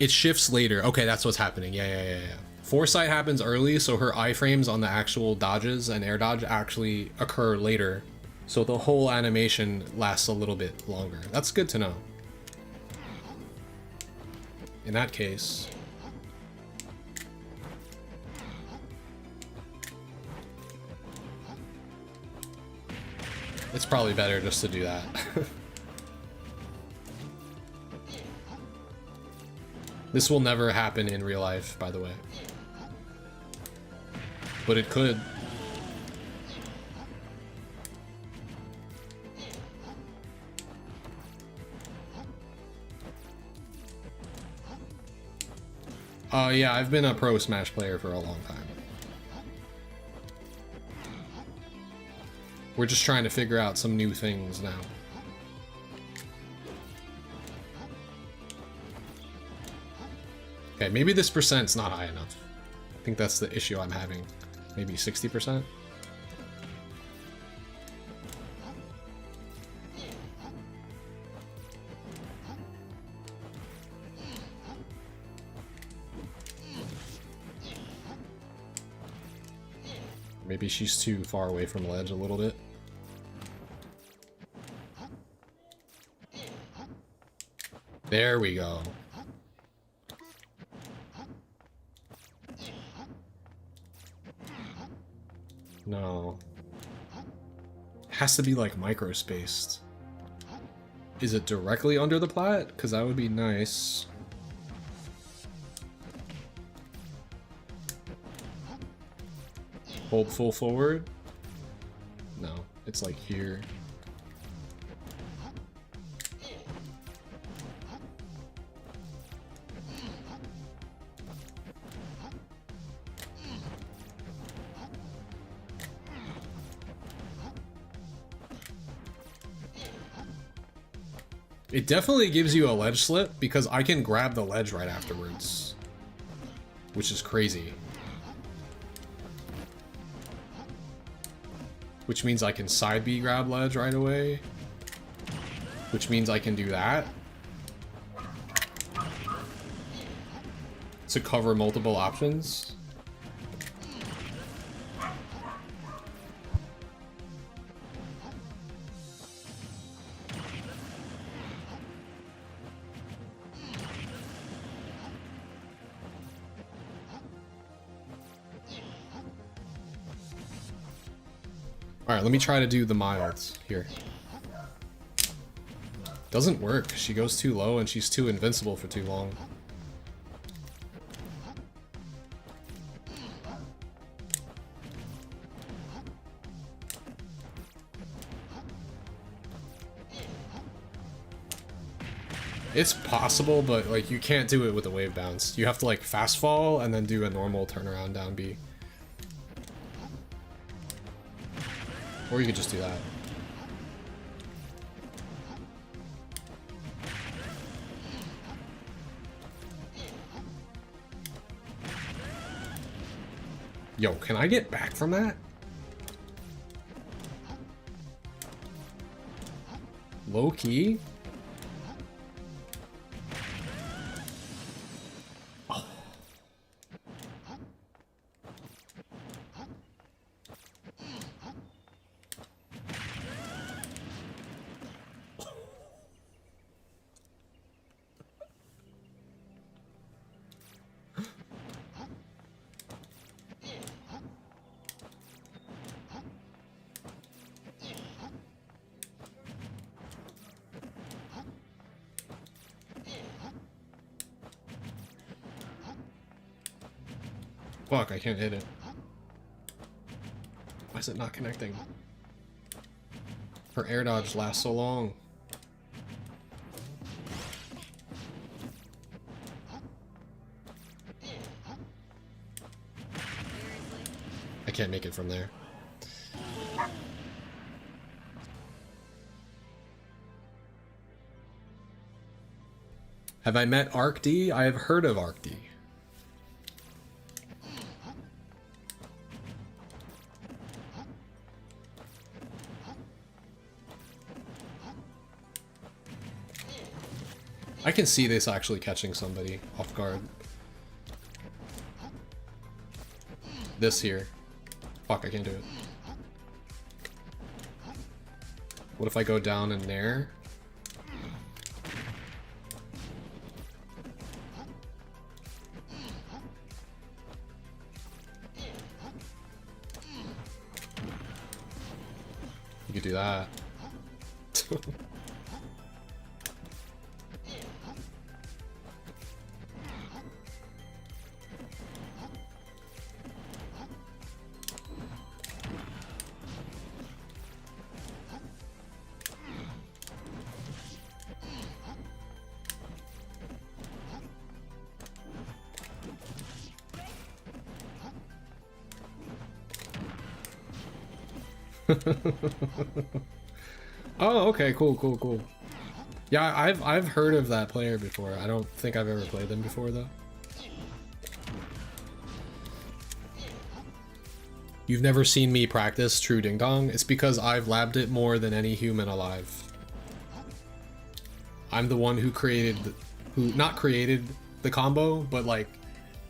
It shifts later. Okay, that's what's happening. Yeah. Foresight happens early, so her iframes on the actual dodges and air dodge actually occur later. So the whole animation lasts a little bit longer. That's good to know. In that case, it's probably better just to do that. This will never happen in real life, by the way. But it could. Yeah, I've been a pro Smash player for a long time. We're just trying to figure out some new things now. Okay, maybe this percent's not high enough. I think that's the issue I'm having. Maybe 60%? Maybe she's too far away from ledge a little bit. There we go. No. It has to be like micro-spaced. Is it directly under the plat? Because that would be nice. Hold full forward? No, it's like here. It definitely gives you a ledge slip because I can grab the ledge right afterwards, which is crazy. Which means I can side B grab ledge right away, which means I can do that to cover multiple options. Alright, let me try to do the milds here. Doesn't work. She goes too low and she's too invincible for too long. It's possible, but like you can't do it with a wave bounce. You have to like fast fall and then do a normal turnaround down B. Or you could just do that. Yo, can I get back from that? Low key? Fuck, I can't hit it. Why is it not connecting? Her air dodge lasts so long. I can't make it from there. Have I met Arc D? I have heard of Arc D. I can see this actually catching somebody off guard. This here. Fuck, I can't do it. What if I go down in there? You could do that. Oh, okay, cool. Yeah, I've heard of that player before. I don't think I've ever played them before though. You've never seen me practice True Ding Dong? It's because I've labbed it more than any human alive. I'm the one who not created the combo, but like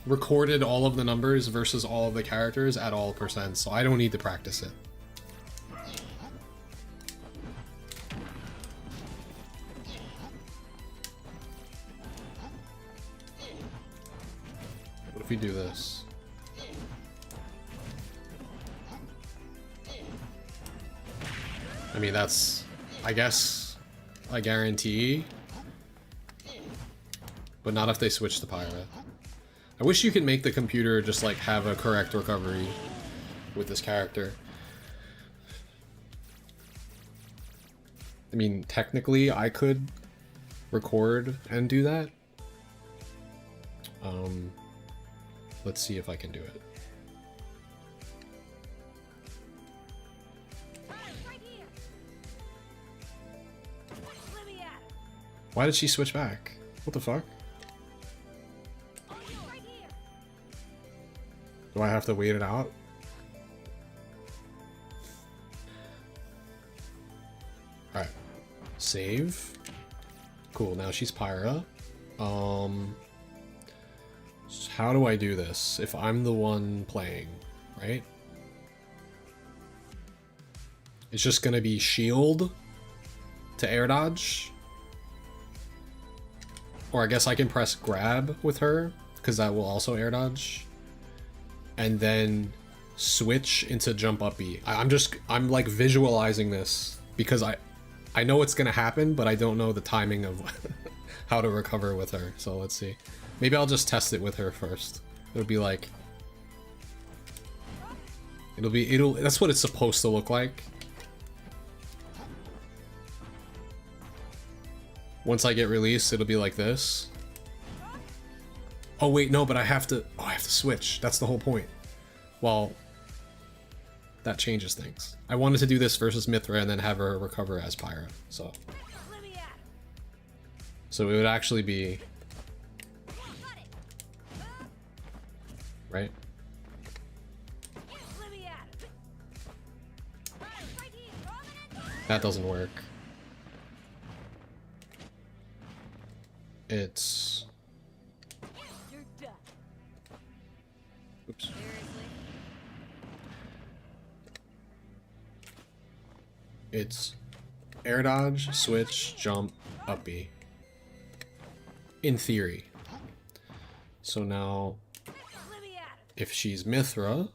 recorded all of the numbers versus all of the characters at all percents, so I don't need to practice it. What if we do this? I mean, that's, I guess, I guarantee, but not if they switch to Pyra. I wish you could make the computer just like have a correct recovery with this character. I mean, technically I could record and do that. Let's see if I can do it. Why did she switch back? What the fuck? Do I have to wait it out? Alright. Save. Cool, now she's Pyra. How do I do this if I'm the one playing, right? It's just gonna be shield to air dodge. Or I guess I can press grab with her, because that will also air dodge. And then switch into jump up B. I'm like visualizing this because I know it's gonna happen, but I don't know the timing of how to recover with her. So let's see. Maybe I'll just test it with her first. It'll be like, that's what it's supposed to look like. Once I get released, it'll be like this. Oh wait, no, but I have to switch. That's the whole point. Well, that changes things. I wanted to do this versus Mithra and then have her recover as Pyra, so. So it would actually be... Right? That doesn't work. It's... Oops. It's air dodge, switch, jump, up B. In theory. So now, if she's Mithra,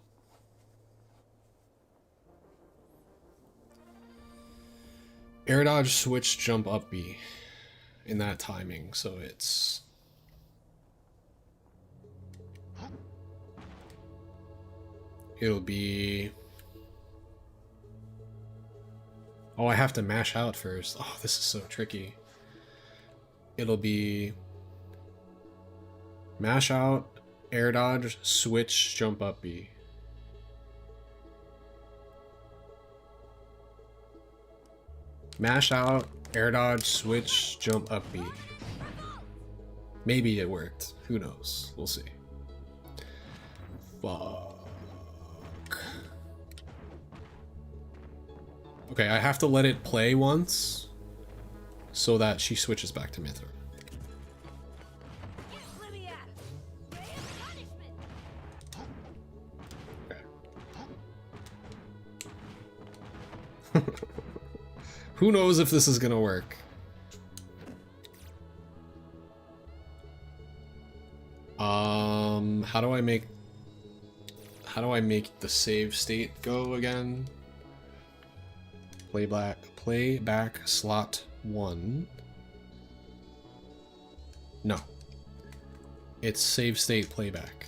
air dodge, switch, jump, up B. In that timing, so it's... It'll be... Oh, I have to mash out first. Oh, this is so tricky. It'll be... Mash out, air dodge, switch, jump up B. Mash out, air dodge, switch, jump up B. Maybe it worked. Who knows? We'll see. Fuck. Okay, I have to let it play once so that she switches back to Mithra. Okay. Who knows if this is gonna work? How do I make the save state go again? Playback slot 1. No. It's save state playback.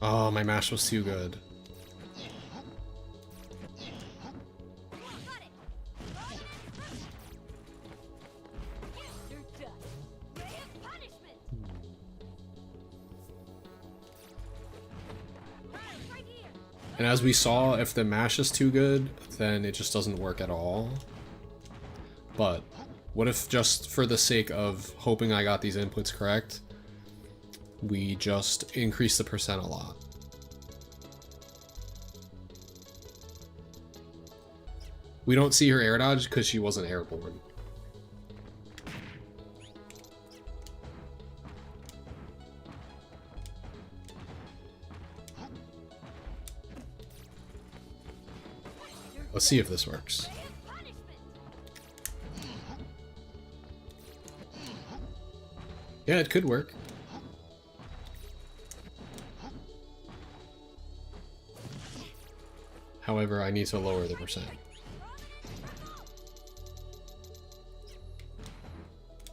Oh, my mash was too good. And as we saw, if the mash is too good, then it just doesn't work at all. But what if, just for the sake of hoping I got these inputs correct, we just increase the percent a lot? We don't see her air dodge because she wasn't airborne. Let's see if this works. Yeah, it could work. However, I need to lower the percent.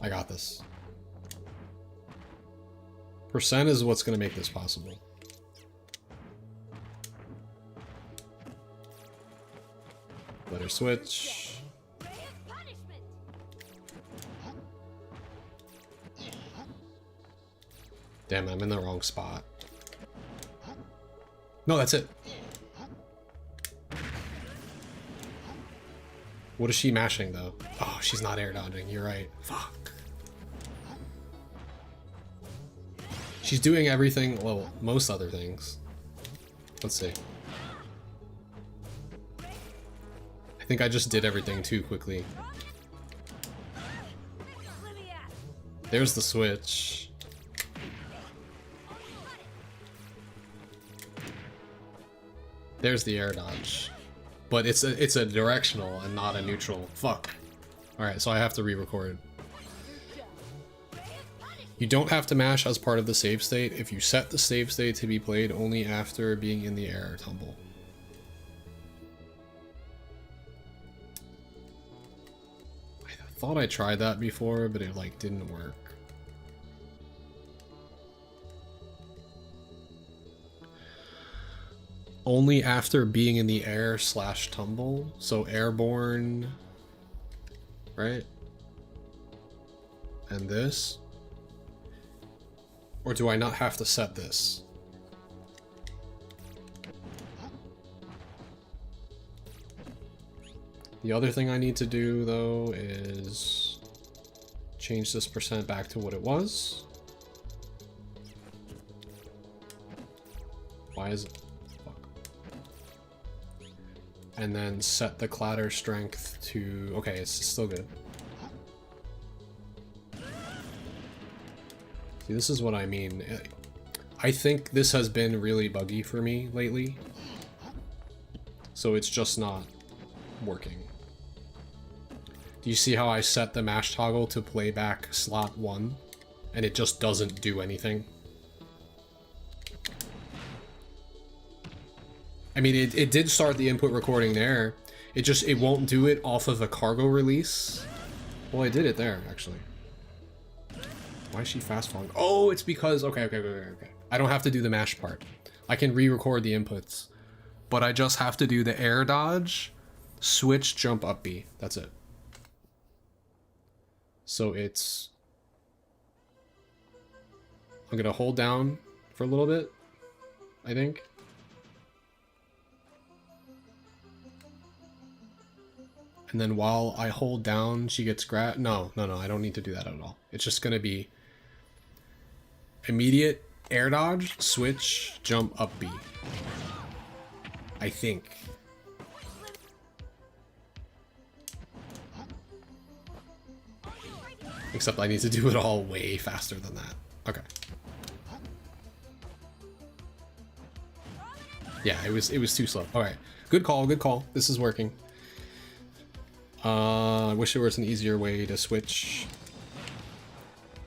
I got this. Percent is what's going to make this possible. Let her switch. Damn, I'm in the wrong spot. No, that's it. What is she mashing, though? Oh, she's not air dodging. You're right. Fuck. She's doing everything, well, most other things. Let's see. I think I just did everything too quickly. There's the switch. There's the air dodge. But it's a directional and not a neutral. Fuck. Alright, so I have to re-record. You don't have to mash as part of the save state if you set the save state to be played only after being in the air tumble. I thought I tried that before, but it like didn't work. Only after being in the air / tumble, so airborne, right? And this? Or do I not have to set this? The other thing I need to do, though, is change this percent back to what it was. Why is it? And then set the clatter strength to... Okay, it's still good. See, this is what I mean. I think this has been really buggy for me lately. So it's just not working. Do you see how I set the mash toggle to playback slot 1? And it just doesn't do anything? I mean, it did start the input recording there. It won't do it off of a cargo release. Well, I did it there, actually. Why is she fast falling? Oh, it's because... Okay. I don't have to do the mash part. I can re-record the inputs. But I just have to do the air dodge, switch, jump, up B. That's it. So it's... I'm gonna hold down for a little bit, I think. And then while I hold down, she gets grabbed. No, I don't need to do that at all. It's just gonna be immediate air dodge, switch, jump, up B. I think. Except I need to do it all way faster than that. Okay. Yeah, it was too slow. Alright. Good call, good call. This is working. I wish there was an easier way to switch.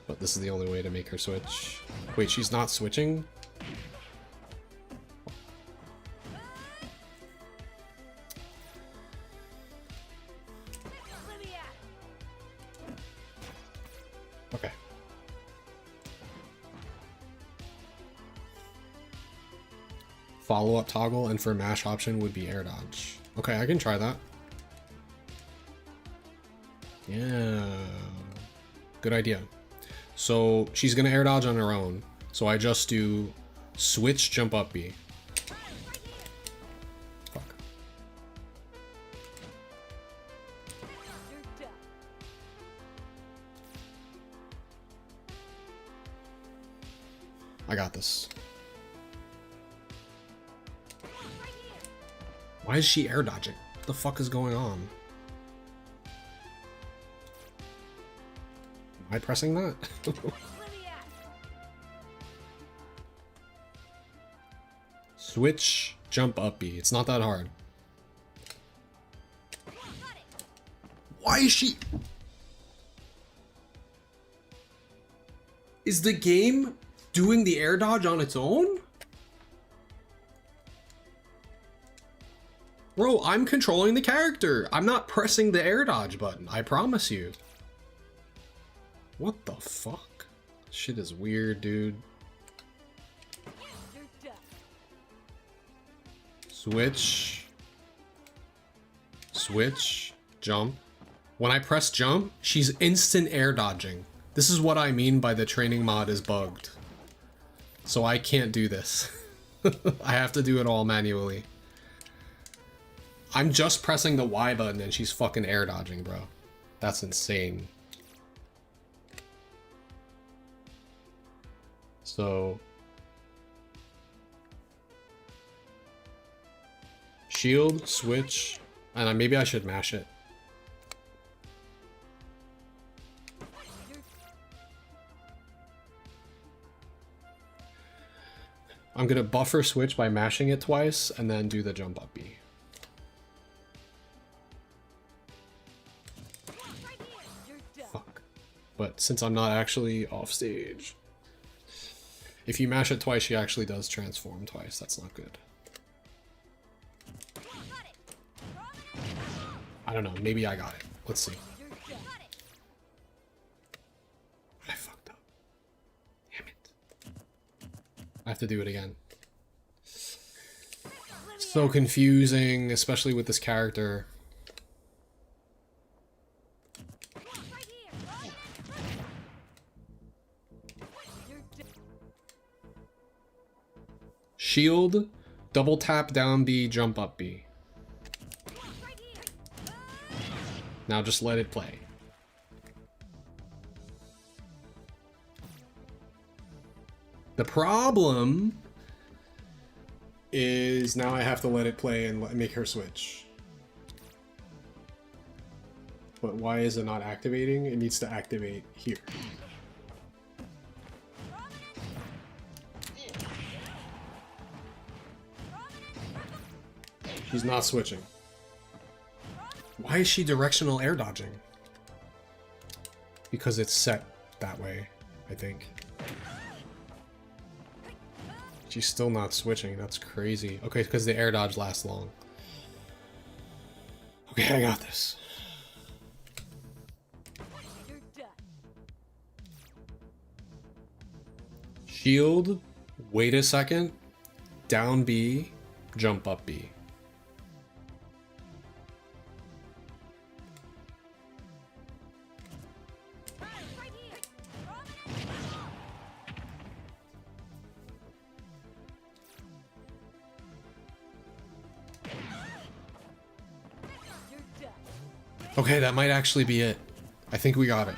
But this is the only way to make her switch. Wait, she's not switching? Okay. Follow-up toggle, and for mash option would be air dodge. Okay, I can try that. Yeah. Good idea. So she's gonna air dodge on her own. So I just do switch, jump up B. Fuck. I got this. Why is she air dodging? What the fuck is going on? Am I pressing that? Switch, jump up B. It's not that hard. Why is she... Is the game doing the air dodge on its own? Bro, I'm controlling the character. I'm not pressing the air dodge button. I promise you. What the fuck? Shit is weird, dude. Switch. Switch. Jump. When I press jump, she's instant air dodging. This is what I mean by the training mod is bugged. So I can't do this. I have to do it all manually. I'm just pressing the Y button and she's fucking air dodging, bro. That's insane. So... shield, switch, and maybe I should mash it. I'm gonna buffer switch by mashing it twice and then do the jump up B. Fuck. But since I'm not actually off stage, if you mash it twice, she actually does transform twice. That's not good. I don't know, maybe I got it. Let's see. I fucked up. Damn it. I have to do it again. So confusing, especially with this character. Shield, double tap down B, jump up B. Now just let it play. The problem is now I have to let it play and make her switch. But why is it not activating? It needs to activate here. She's not switching. Why is she directional air dodging? Because it's set that way, I think. She's still not switching. That's crazy. Okay, because the air dodge lasts long. Okay, I got this. Shield, wait a second, down B, jump up B. Okay, that might actually be it. I think we got it.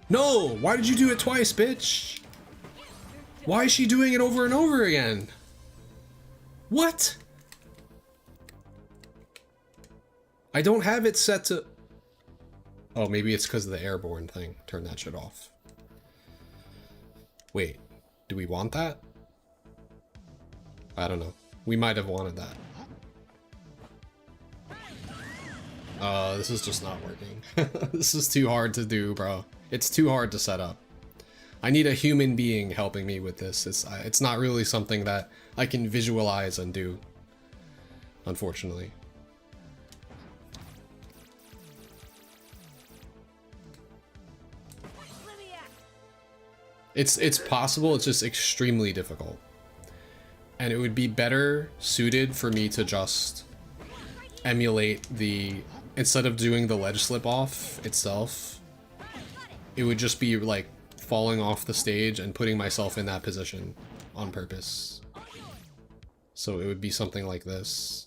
No! Why did you do it twice, bitch? Why is she doing it over and over again? What? I don't have it set to... Oh, maybe it's because of the airborne thing. Turn that shit off. Wait, do we want that? I don't know. We might have wanted that. This is just not working. This is too hard to do, bro. It's too hard to set up. I need a human being helping me with this. It's not really something that I can visualize and do, unfortunately. It's possible, it's just extremely difficult. And it would be better suited for me to just emulate the... Instead of doing the ledge slip off itself, it would just be like falling off the stage and putting myself in that position on purpose. So it would be something like this.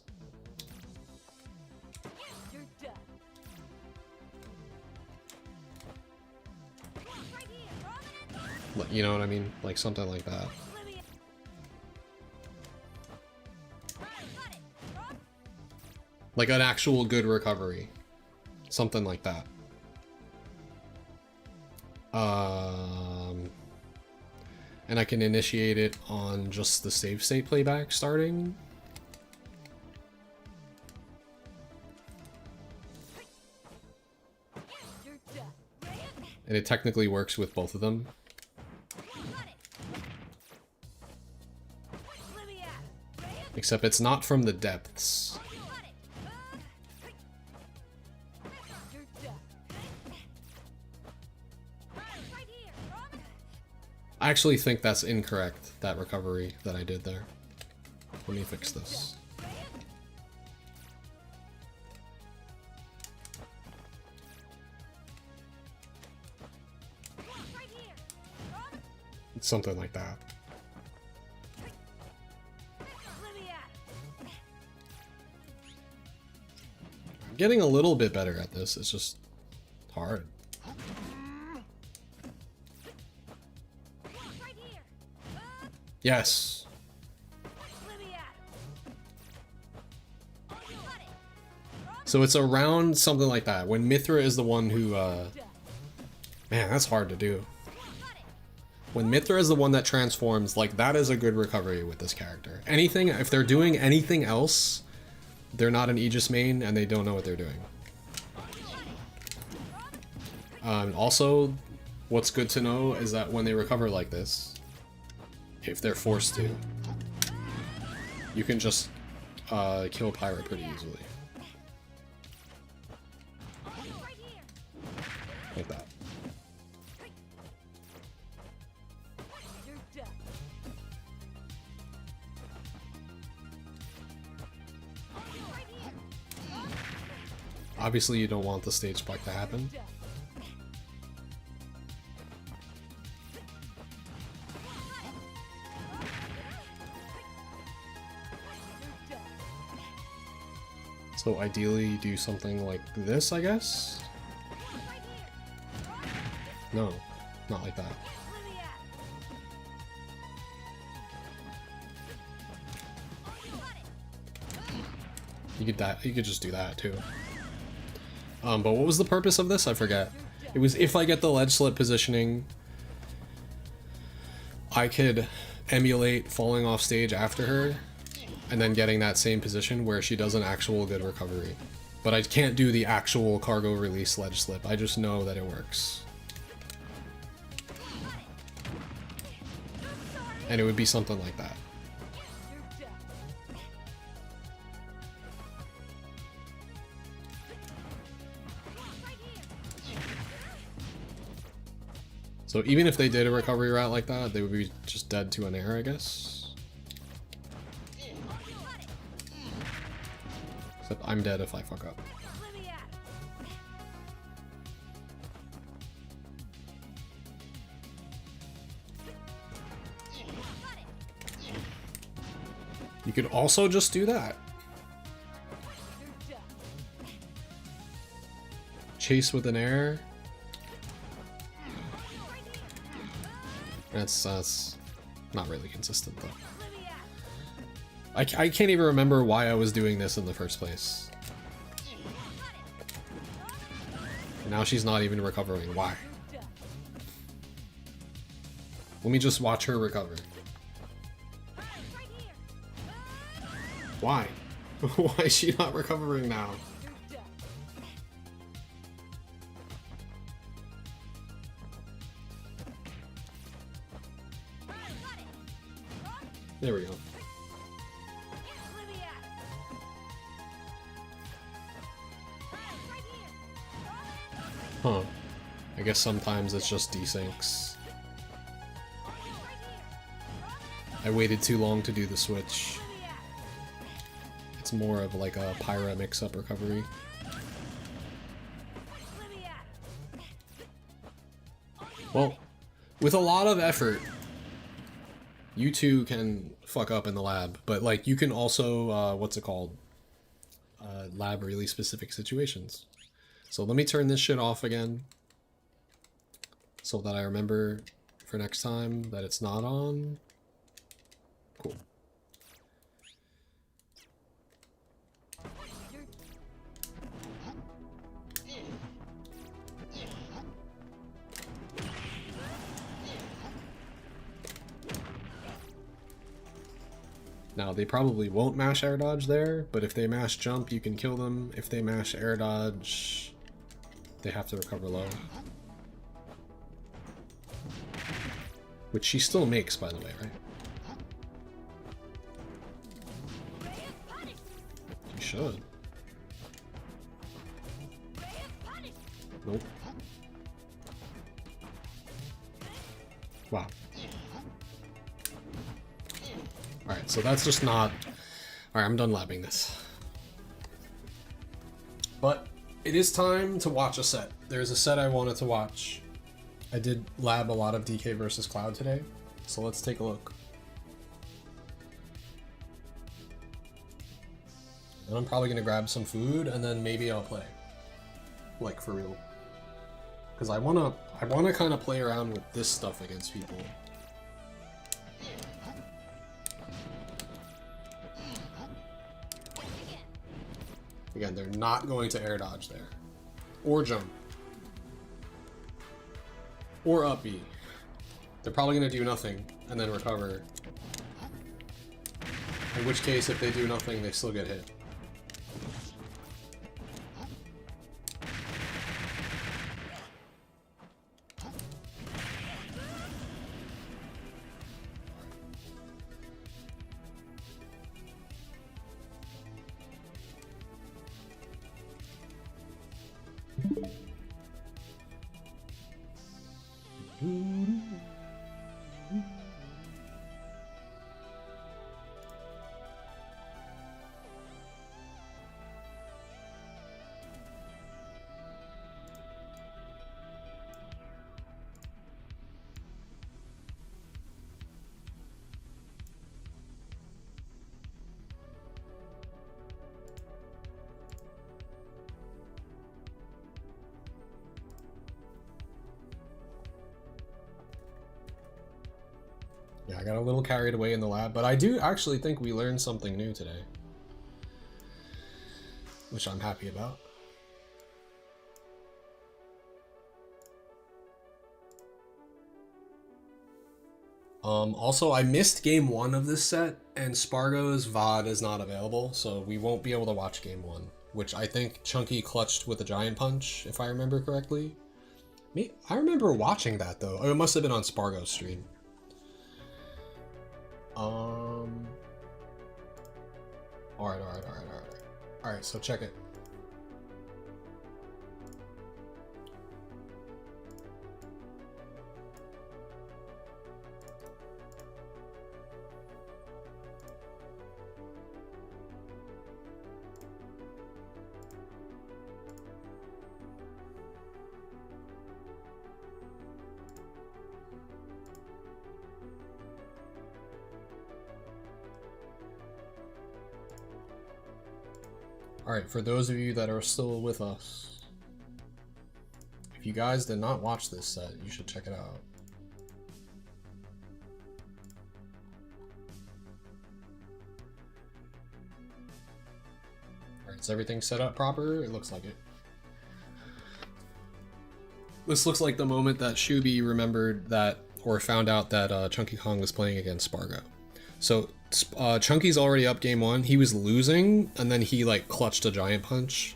You know what I mean? Like something like that. Like an actual good recovery. Something like that. And I can initiate it on just the save state playback starting. And it technically works with both of them. Except it's not from the depths. I actually think that's incorrect, that recovery that I did there. Let me fix this. It's something like that. I'm getting a little bit better at this, it's just hard. Yes. So it's around something like that. When Mithra is the one who, man, that's hard to do. When Mithra is the one that transforms, like, that is a good recovery with this character. Anything, if they're doing anything else, they're not an Aegis main and they don't know what they're doing. Also, what's good to know is that when they recover like this, if they're forced to, you can just kill Pirate pretty easily. Like that. Obviously you don't want the stage spike to happen. So ideally do something like this, I guess? No, not like that. You could just do that too. But what was the purpose of this? I forget. It was if I get the ledge slip positioning, I could emulate falling off stage after her and then getting that same position where she does an actual good recovery. But I can't do the actual cargo release ledge slip. I just know that it works. And it would be something like that. So even if they did a recovery route like that, they would be just dead to an air, I guess. Except I'm dead if I fuck up. You could also just do that. chase with an air. That's not really consistent though. I can't even remember why I was doing this in the first place. Now she's not even recovering. Why? Let me just watch her recover. Why? Why is she not recovering now? There we go. Huh. I guess sometimes it's just desyncs. I waited too long to do the switch. It's more of like a Pyra mix-up recovery. Well, with a lot of effort, you two can fuck up in the lab, but like you can also, what's it called? Lab really specific situations. So let me turn this shit off again so that I remember for next time that it's not on. Cool. Now, they probably won't mash air dodge there, but if they mash jump, you can kill them. If they mash air dodge, they have to recover low. Which she still makes, by the way, right? She should. Nope. Wow. Alright, so that's just not... Alright, I'm done labbing this. But it is time to watch a set. There's a set I wanted to watch. I did lab a lot of DK versus Cloud today, so let's take a look. And I'm probably gonna grab some food and then maybe I'll play. Like, for real. Because I wanna kind of play around with this stuff against people. Again, they're not going to air dodge there. Or jump. Or up B. They're probably going to do nothing and then recover. In which case, if they do nothing, they still get hit. Yeah, I got a little carried away in the lab, but I do actually think we learned something new today. Which I'm happy about. Also, I missed game 1 of this set, and Spargo's VOD is not available, so we won't be able to watch game 1, which I think Chunky clutched with a giant punch, if I remember correctly. I remember watching that, though. Oh, it must have been on Spargo's stream. Alright, so check it. Alright, for those of you that are still with us, If you guys did not watch this set, you should check it out. Alright, is everything set up proper? It looks like it. This looks like the moment that Shubi remembered that, or found out that Chunky Kong was playing against Spargo. So Chunky's already up game 1. He was losing, and then he like clutched a giant punch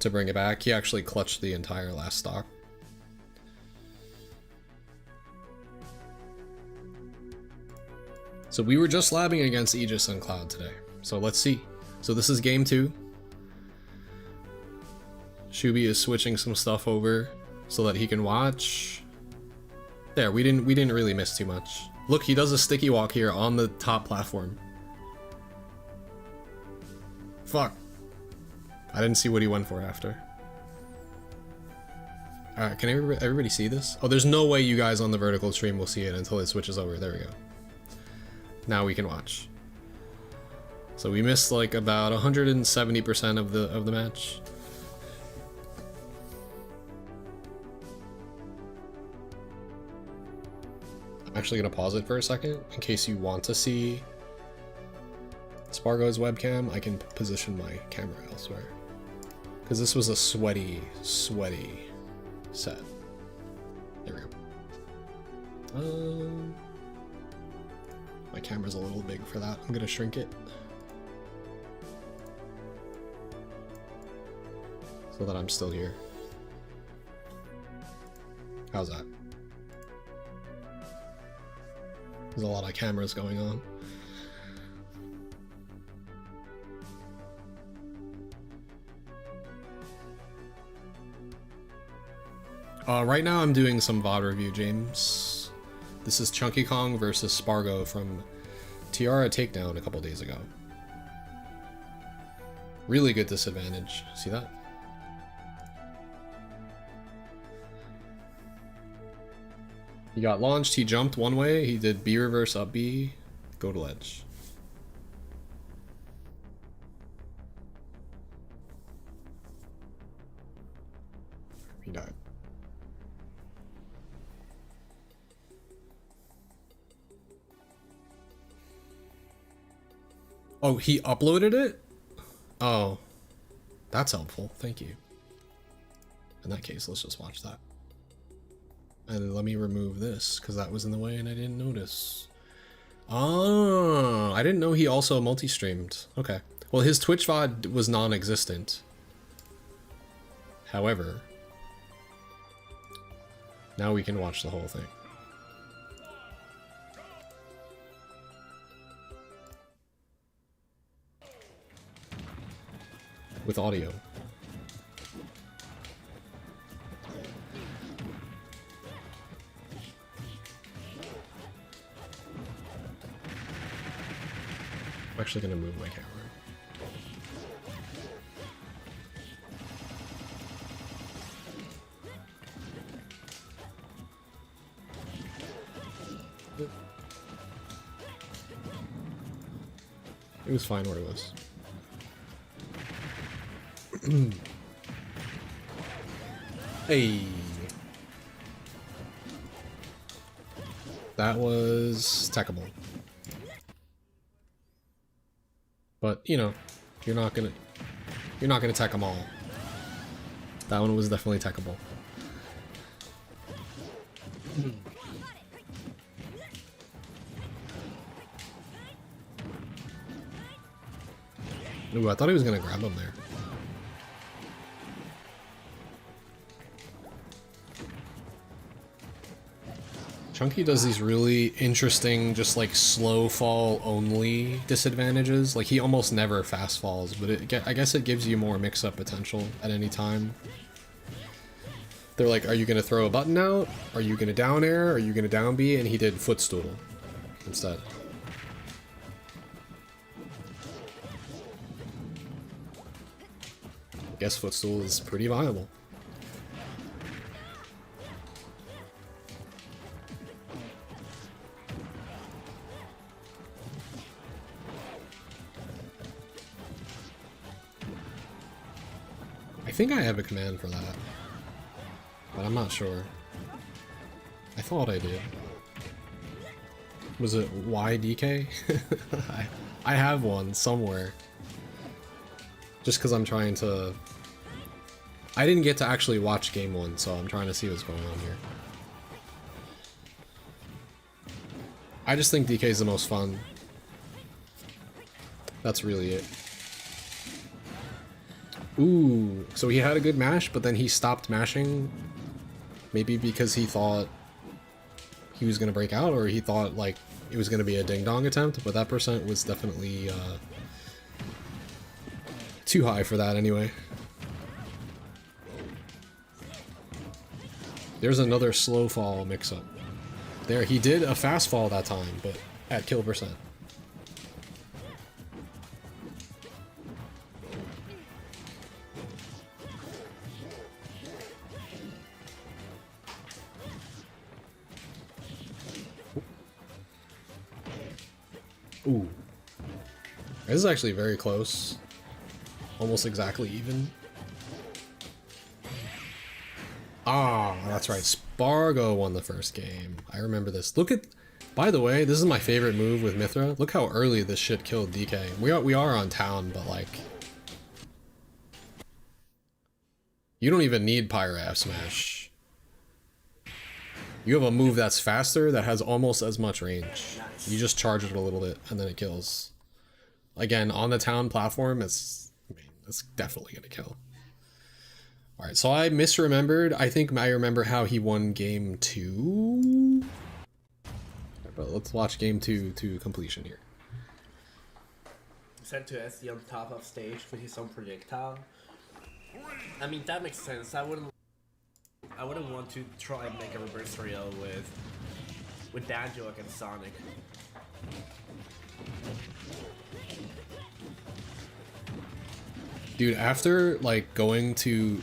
to bring it back. He actually clutched the entire last stock. So we were just labbing against Aegis and Cloud today. So let's see. So this is game 2. Shubi is switching some stuff over so that he can watch. There, we didn't really miss too much. Look, he does a sticky walk here on the top platform. Fuck. I didn't see what he went for after. Alright, can everybody see this? Oh, there's no way you guys on the vertical stream will see it until it switches over. There we go. Now we can watch. So we missed like about 170% of the match. I'm actually gonna pause it for a second in case you want to see Spargo's webcam. I can position my camera elsewhere because this was a sweaty set. There we go. My camera's a little big for that. I'm gonna shrink it so that I'm still here. How's that? There's a lot of cameras going on. Right now I'm doing some VOD review, James. This is Chunky Kong versus Spargo from Tiara Takedown a couple days ago. Really good disadvantage. See that? He got launched, he jumped one way, he did B reverse up B, go to ledge. He died. Oh, he uploaded it? Oh, that's helpful. Thank you. In that case, let's just watch that. And let me remove this because that was in the way and I didn't notice. Oh, I didn't know he also multi-streamed. Okay. Well, his Twitch VOD was non-existent. However, now we can watch the whole thing. With audio. I'm actually gonna move my camera. It was fine where it was. Hey. That was techable. But, you know, you're not gonna tech them all. That one was definitely techable. Ooh, I thought he was gonna grab him there. Chunky does these really interesting, just like slow fall only disadvantages. Like he almost never fast falls, but I guess it gives you more mix-up potential at any time. They're like, are you gonna throw a button out? Are you gonna down air? Are you gonna down B? And he did footstool instead. I guess footstool is pretty viable. I think I have a command for that. but I'm not sure. I thought I did. Was it YDK? I have one somewhere. Just because I'm trying to... I didn't get to actually watch game 1, so I'm trying to see what's going on here. I just think DK is the most fun. That's really it. Ooh, so he had a good mash, but then he stopped mashing. Maybe because he thought he was gonna break out, or he thought like it was gonna be a ding-dong attempt, but that percent was definitely too high for that anyway. There's another slow fall mix-up. There, he did a fast fall that time, but at kill percent. Ooh. This is actually very close. Almost exactly even. Ah, that's right. Spargo won the first game. I remember this. Look at... By the way, this is my favorite move with Mithra. Look how early this shit killed DK. We are on town, but like... You don't even need Pyro F Smash. You have a move that's faster that has almost as much range. You just charge it a little bit and then it kills. Again, on the town platform, it's definitely gonna kill. Alright, so I misremembered. I think I remember how he won game 2. But let's watch game 2 to completion here. Sent to SD on top of stage with his own projectile. I mean, that makes sense. I wouldn't want to try and make a reverse real with Banjo against Sonic. Dude, after like going to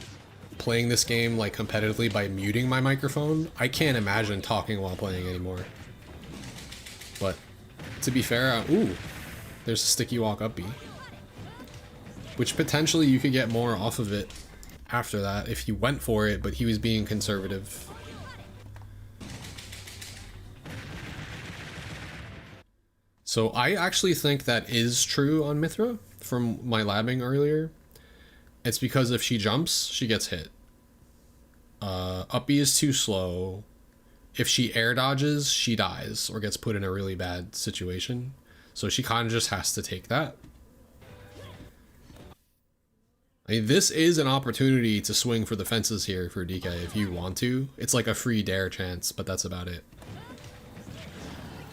playing this game like competitively by muting my microphone, I can't imagine talking while playing anymore. But to be fair, ooh, there's a sticky walk up B, which potentially you could get more off of it after that if you went for it, but he was being conservative. So I actually think that is true on Mithra from my labbing earlier. It's because if she jumps, she gets hit. Up B is too slow. If she air dodges, she dies or gets put in a really bad situation. So she kind of just has to take that. I mean, this is an opportunity to swing for the fences here for DK if you want to. It's like a free dare chance, but that's about it.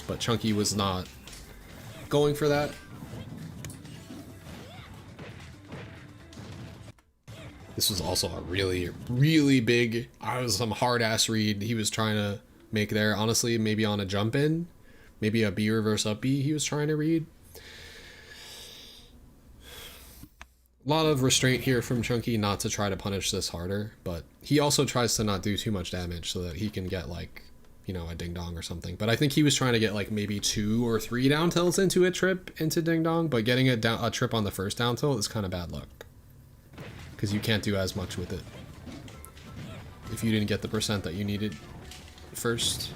But Chunky was not going for that. This was also a really, really big, some hard-ass read he was trying to make there. Honestly, maybe on a jump in, maybe a B reverse up B he was trying to read. A lot of restraint here from Chunky not to try to punish this harder, but he also tries to not do too much damage so that he can get like, you know, a ding dong or something. But I think he was trying to get like maybe 2 or 3 down tilts into a trip into ding dong, but getting a trip on the first down tilt is kind of bad luck. Because you can't do as much with it if you didn't get the percent that you needed first.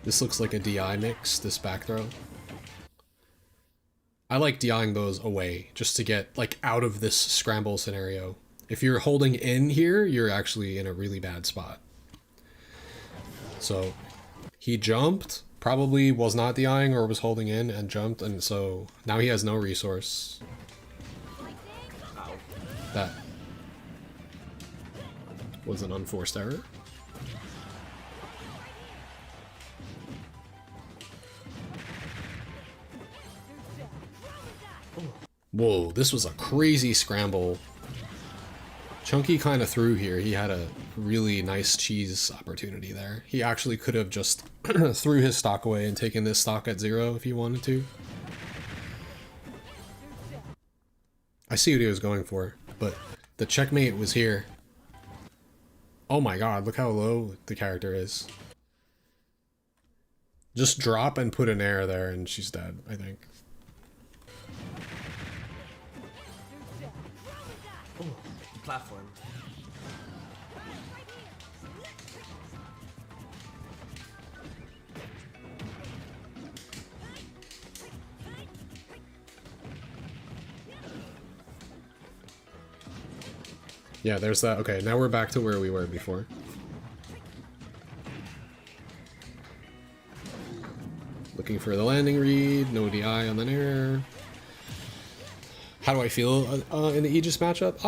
This looks like a DI mix, this back throw. I like DIing those away just to get like out of this scramble scenario. If you're holding in here, you're actually in a really bad spot. So he jumped. Probably was not DIing or was holding in and jumped, and so now he has no resource. That was an unforced error. Whoa, this was a crazy scramble. Chunky kind of threw here. He had a really nice cheese opportunity there. He actually could have just threw his stock away and taken this stock at 0 if he wanted to. I see what he was going for, but the checkmate was here. Oh my god, look how low the character is. Just drop and put an air there and she's dead, I think. Oh, platform. Yeah, there's that. Okay, now we're back to where we were before. Looking for the landing read, no DI on the Nair. How do I feel in the Aegis matchup?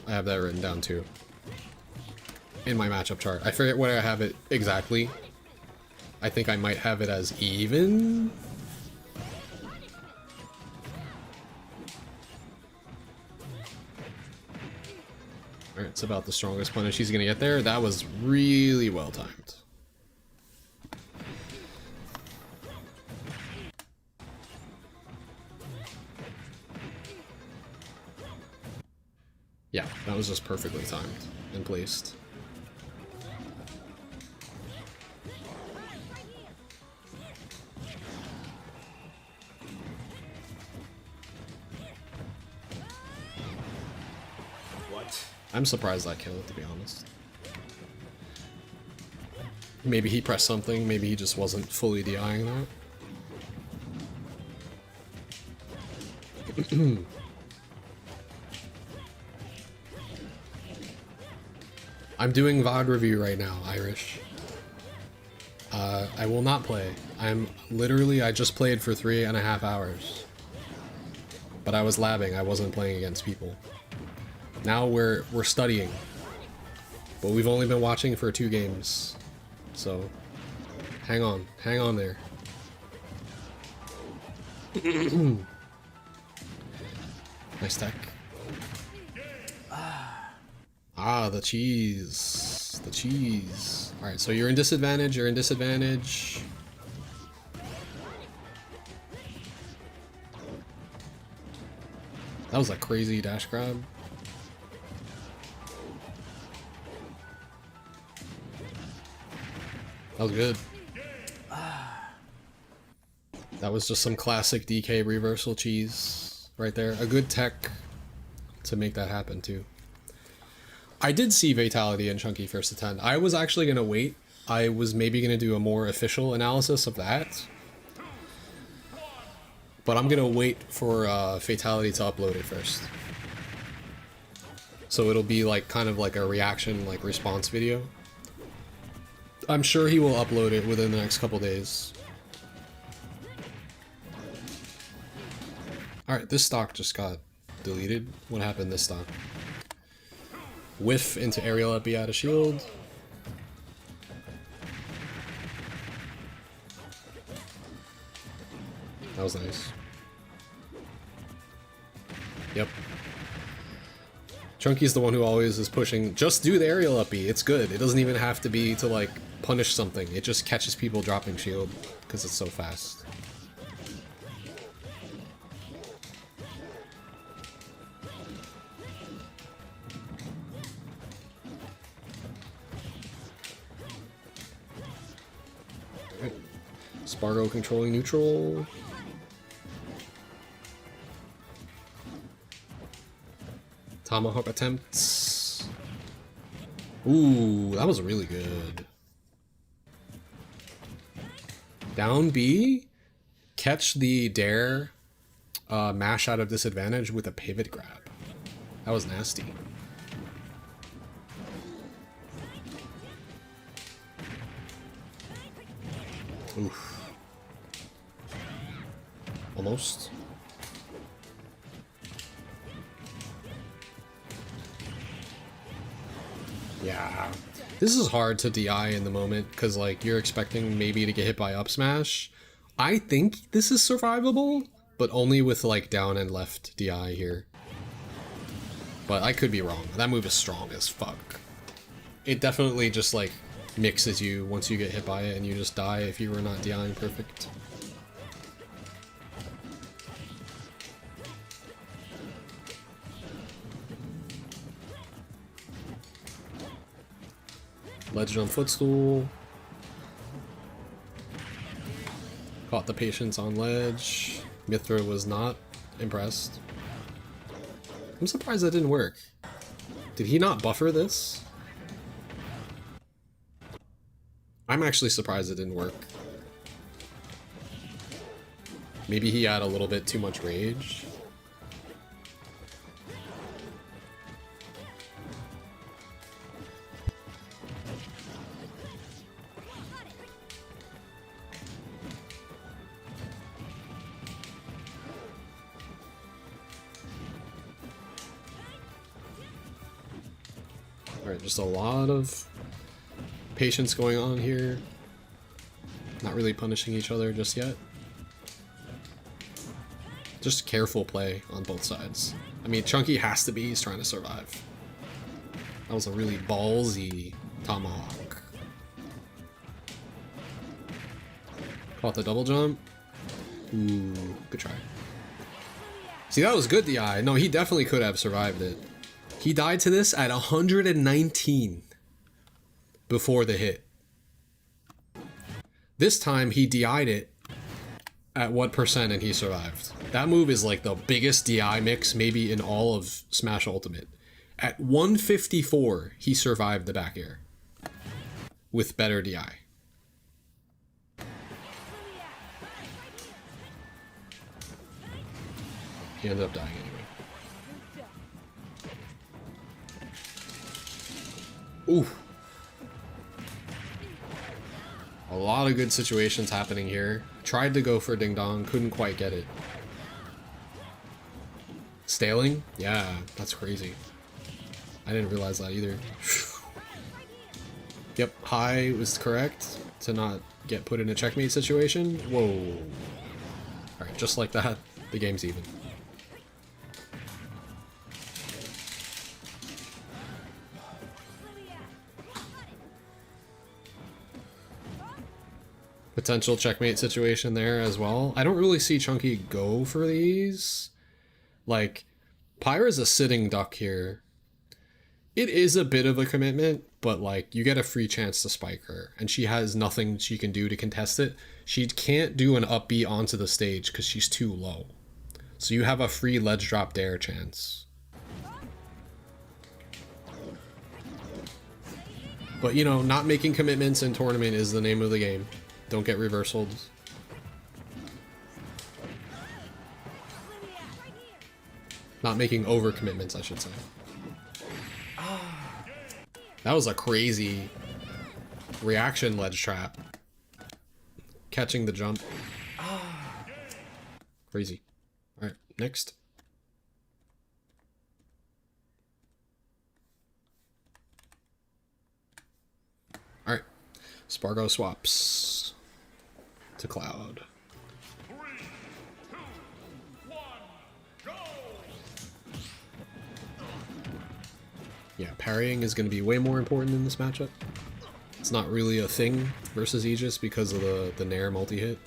I have that written down too. In my matchup chart. I forget where I have it exactly. I think I might have it as even. Alright, it's about the strongest punish he's gonna get there. That was really well timed. Yeah, that was just perfectly timed and placed. What? I'm surprised I killed it, to be honest. Maybe he pressed something, maybe he just wasn't fully DIing that. I'm doing VOD review right now, Irish. I will not play. I just played for 3.5 hours. But I was labbing, I wasn't playing against people. Now we're studying. But we've only been watching for 2 games. So, hang on there. Nice tech. Ah, the cheese. The cheese. Alright, so you're in disadvantage, That was a crazy dash grab. That was good. That was just some classic DK reversal cheese right there. A good tech to make that happen too. I did see Fatality and Chunky first attend. I was actually going to wait. I was maybe going to do a more official analysis of that. But I'm going to wait for Fatality to upload it first. So it'll be like kind of like a reaction, like response video. I'm sure he will upload it within the next couple days. Alright, this stock just got deleted. What happened this stock? Whiff into aerial up, out of shield. That was nice. Yep. Chunky's the one who always is pushing. Just do the aerial up B. It's good. It doesn't even have to be to like punish something. It just catches people dropping shield because it's so fast. Spargo controlling neutral. Tomahawk attempts. Ooh, that was really good. Down B. Catch the dare mash out of disadvantage with a pivot grab. That was nasty. Oof. Almost. Yeah. This is hard to DI in the moment, because like you're expecting maybe to get hit by up smash. I think this is survivable, but only with like down and left DI here. But I could be wrong. That move is strong as fuck. It definitely just like mixes you once you get hit by it and you just die if you were not DIing perfect. Ledge on footstool. Caught the patience on ledge. Mithra was not impressed. I'm surprised that didn't work. Did he not buffer this? I'm actually surprised it didn't work. Maybe he had a little bit too much rage. Alright, just a lot of patience going on here. Not really punishing each other just yet. Just careful play on both sides. I mean, Chunky has to be, he's trying to survive. That was a really ballsy tomahawk. Caught the double jump. Ooh, good try. See, that was good, DI. No, he definitely could have survived it. He died to this at 119 before the hit. This time he DI'd it at what percent and he survived. That move is like the biggest DI mix maybe in all of Smash Ultimate. At 154, he survived the back air with better DI. He ended up dying anyway. Ooh. A lot of good situations happening here. Tried to go for Ding Dong, couldn't quite get it. Staling? Yeah, that's crazy. I didn't realize that either. Yep, high was correct to not get put in a checkmate situation. Whoa. Alright, just like that, the game's even. Potential checkmate situation there as well. I don't really see Chunky go for these. Like, Pyra's a sitting duck here. It is a bit of a commitment, but like, you get a free chance to spike her, and she has nothing she can do to contest it. She can't do an up B onto the stage because she's too low. So you have a free ledge drop dare chance. But you know, not making commitments in tournament is the name of the game. Don't get reversals. Not making over commitments, I should say. That was a crazy reaction ledge trap. Catching the jump. Crazy. Alright, next. Alright. Spargo swaps to Cloud. 3, 2, 1, go! Yeah, parrying is going to be way more important in this matchup. It's not really a thing versus Aegis because of the Nair multi-hit.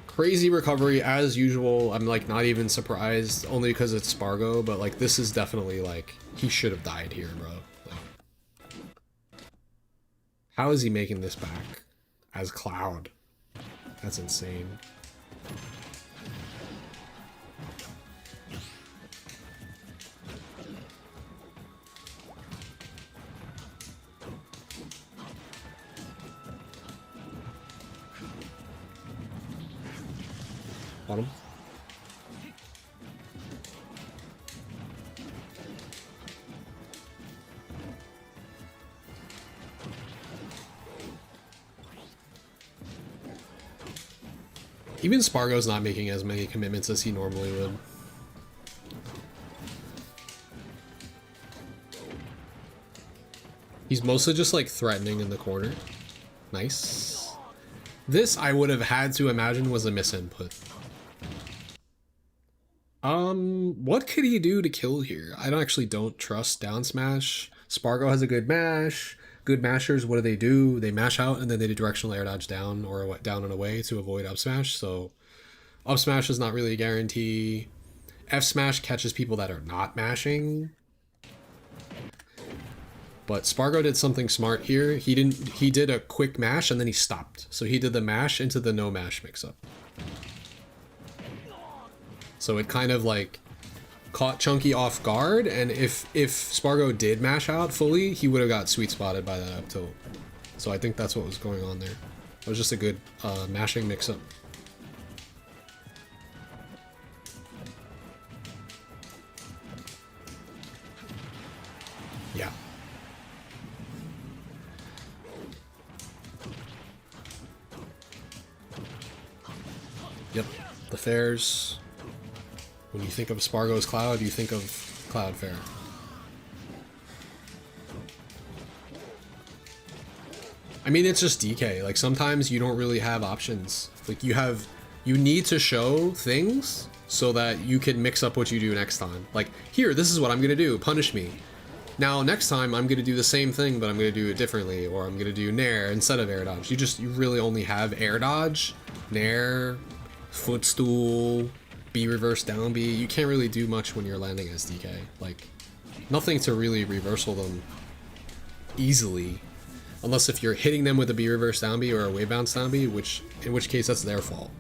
Crazy recovery as usual. I'm like not even surprised, only because it's Spargo, but like this is definitely like, he should have died here, bro. How is he making this back as Cloud? That's insane. Bottom. Even Spargo's not making as many commitments as he normally would. He's mostly just like threatening in the corner. Nice. This I would have had to imagine was a misinput. What could he do to kill here? I actually don't trust down smash. Spargo has a good mash. Good mashers, what do? They mash out and then they do directional air dodge down or down and away to avoid up smash. So up smash is not really a guarantee. F smash catches people that are not mashing. But Spargo did something smart here. He did a quick mash and then he stopped. So he did the mash into the no mash mix up. So it kind of like caught Chunky off guard, and if Spargo did mash out fully, he would have got sweet spotted by that up tilt. So I think that's what was going on there. It was just a good mashing mix-up. Yeah. Yep, the fairs. When you think of Spargo's Cloud, you think of Cloud Fair. I mean, it's just DK. Like, sometimes you don't really have options. Like, you need to show things so that you can mix up what you do next time. Like, here, this is what I'm gonna do, punish me. Now, next time, I'm gonna do the same thing, but I'm gonna do it differently, or I'm gonna do Nair instead of air dodge. You really only have air dodge, Nair, footstool, B reverse down B. You can't really do much when you're landing as DK. Like, nothing to really reversal them easily. Unless if you're hitting them with a B reverse down B or a wave bounce down B, in which case that's their fault.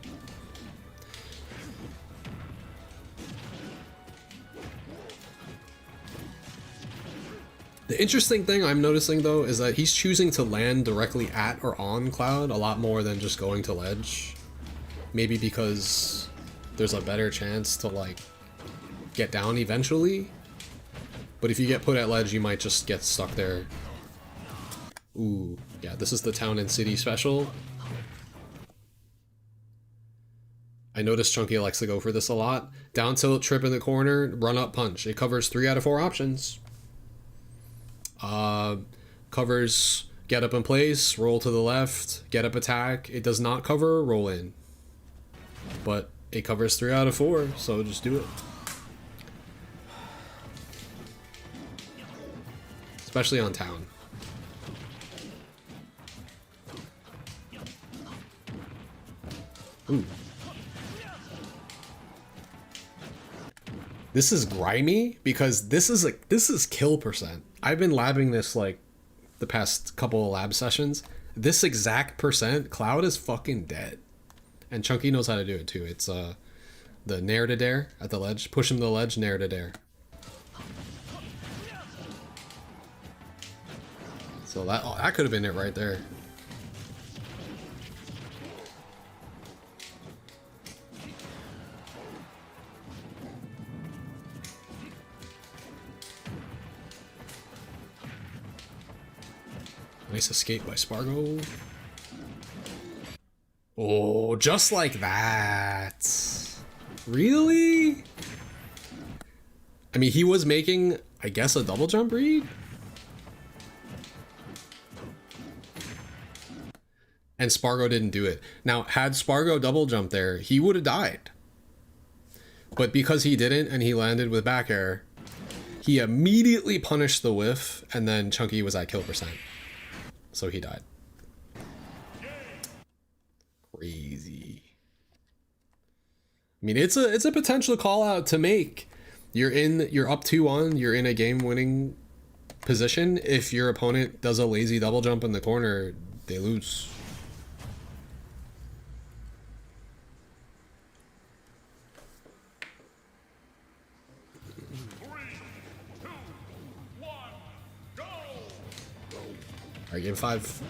The interesting thing I'm noticing though is that he's choosing to land directly at or on Cloud a lot more than just going to ledge. Maybe because there's a better chance to like get down eventually. But if you get put at ledge, you might just get stuck there. Ooh, yeah, this is the Town and City special. I noticed Chunky likes to go for this a lot. Down tilt, trip in the corner, run up punch. It covers 3 out of 4 options. Covers get up in place, roll to the left, get up attack. It does not cover roll in. But it covers 3 out of 4, so just do it. Especially on Town. Ooh. This is grimy because this is kill percent. I've been labbing this like the past couple of lab sessions. This exact percent, Cloud is fucking dead. And Chunky knows how to do it too. It's the nair to dare at the ledge. Push him to the ledge, nair to dare. So that could have been it right there. Nice escape by Spargo. Oh, just like that. Really? I mean, he was making, I guess, a double jump read? And Spargo didn't do it. Now, had Spargo double jumped there, he would have died. But because he didn't and he landed with back air, he immediately punished the whiff, and then Chunky was at kill percent. So he died. Crazy. I mean, it's a potential call out to make. You're up 2-1, you're in a game winning position. If your opponent does a lazy double jump in the corner, they lose. Alright, game 5.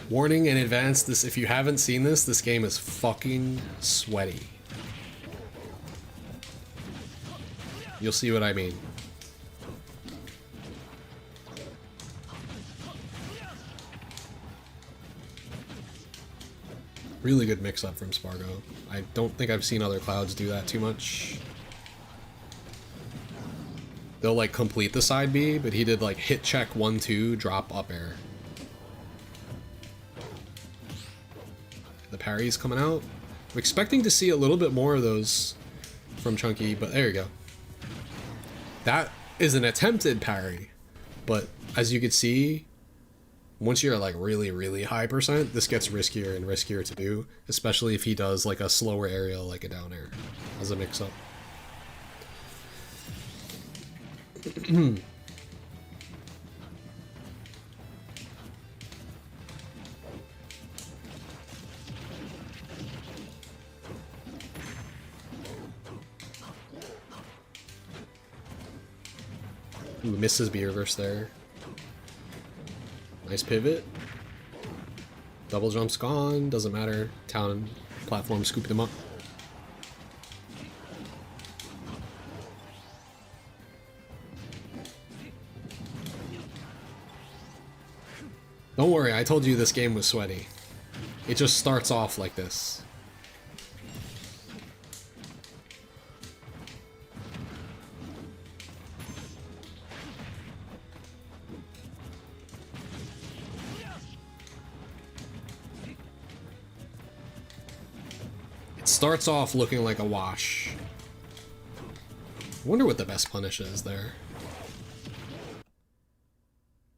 Warning in advance, this, if you haven't seen this game is fucking sweaty. You'll see what I mean. Really good mix-up from Spargo. I don't think I've seen other Clouds do that too much. They'll like complete the side B, but he did like hit check 1-2, drop up air. The parry's coming out. I'm expecting to see a little bit more of those from Chunky, but there you go. That is an attempted parry, but as you can see, once you're like really, really high percent, this gets riskier and riskier to do, especially if he does like a slower aerial like a down air as a mix-up. Ooh, misses B reverse there. Nice pivot. Double jump's gone. Doesn't matter. Town platform scooped him up. Don't worry, I told you this game was sweaty. It just starts off like this. It starts off looking like a wash. I wonder what the best punish is there.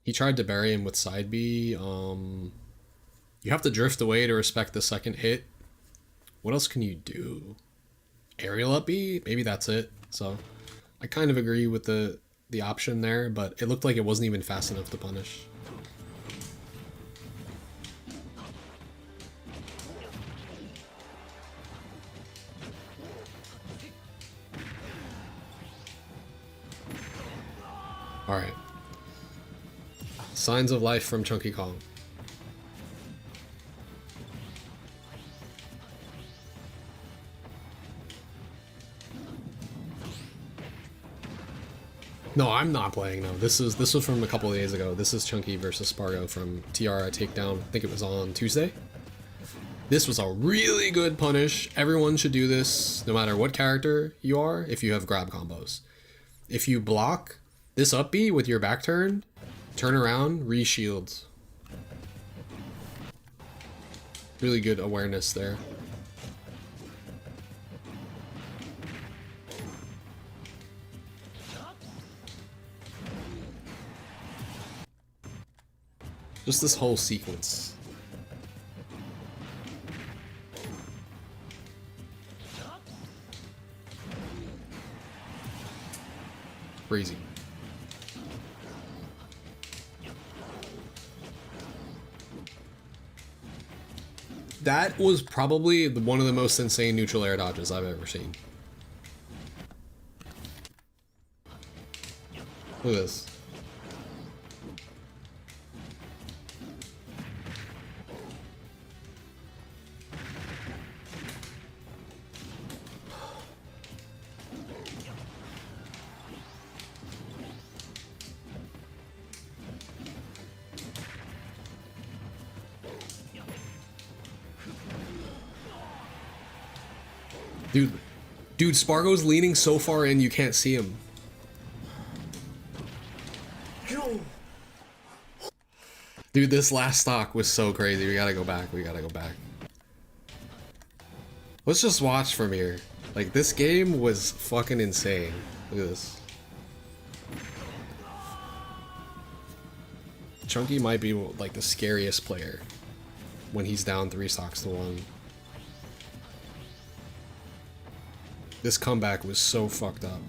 He tried to bury him with side B. You have to drift away to respect the second hit. What else can you do? Aerial up B? Maybe that's it. So I kind of agree with the option there, but it looked like it wasn't even fast enough to punish. Alright. Signs of life from Chunky Kong. No, I'm not playing, no. This was from a couple of days ago. This is Chunky versus Spargo from Tiara Takedown. I think it was on Tuesday. This was a really good punish. Everyone should do this, no matter what character you are, if you have grab combos. If you block this up B with your back turn, turn around, re-shield. Really good awareness there. Just this whole sequence. Crazy. That was probably one of the most insane neutral air dodges I've ever seen. Look at this. Dude, Spargo's leaning so far in you can't see him. Dude, this last stock was so crazy. We gotta go back. Let's just watch from here. Like, this game was fucking insane. Look at this. Chunky might be like the scariest player when he's down 3 stocks to 1. This comeback was so fucked up.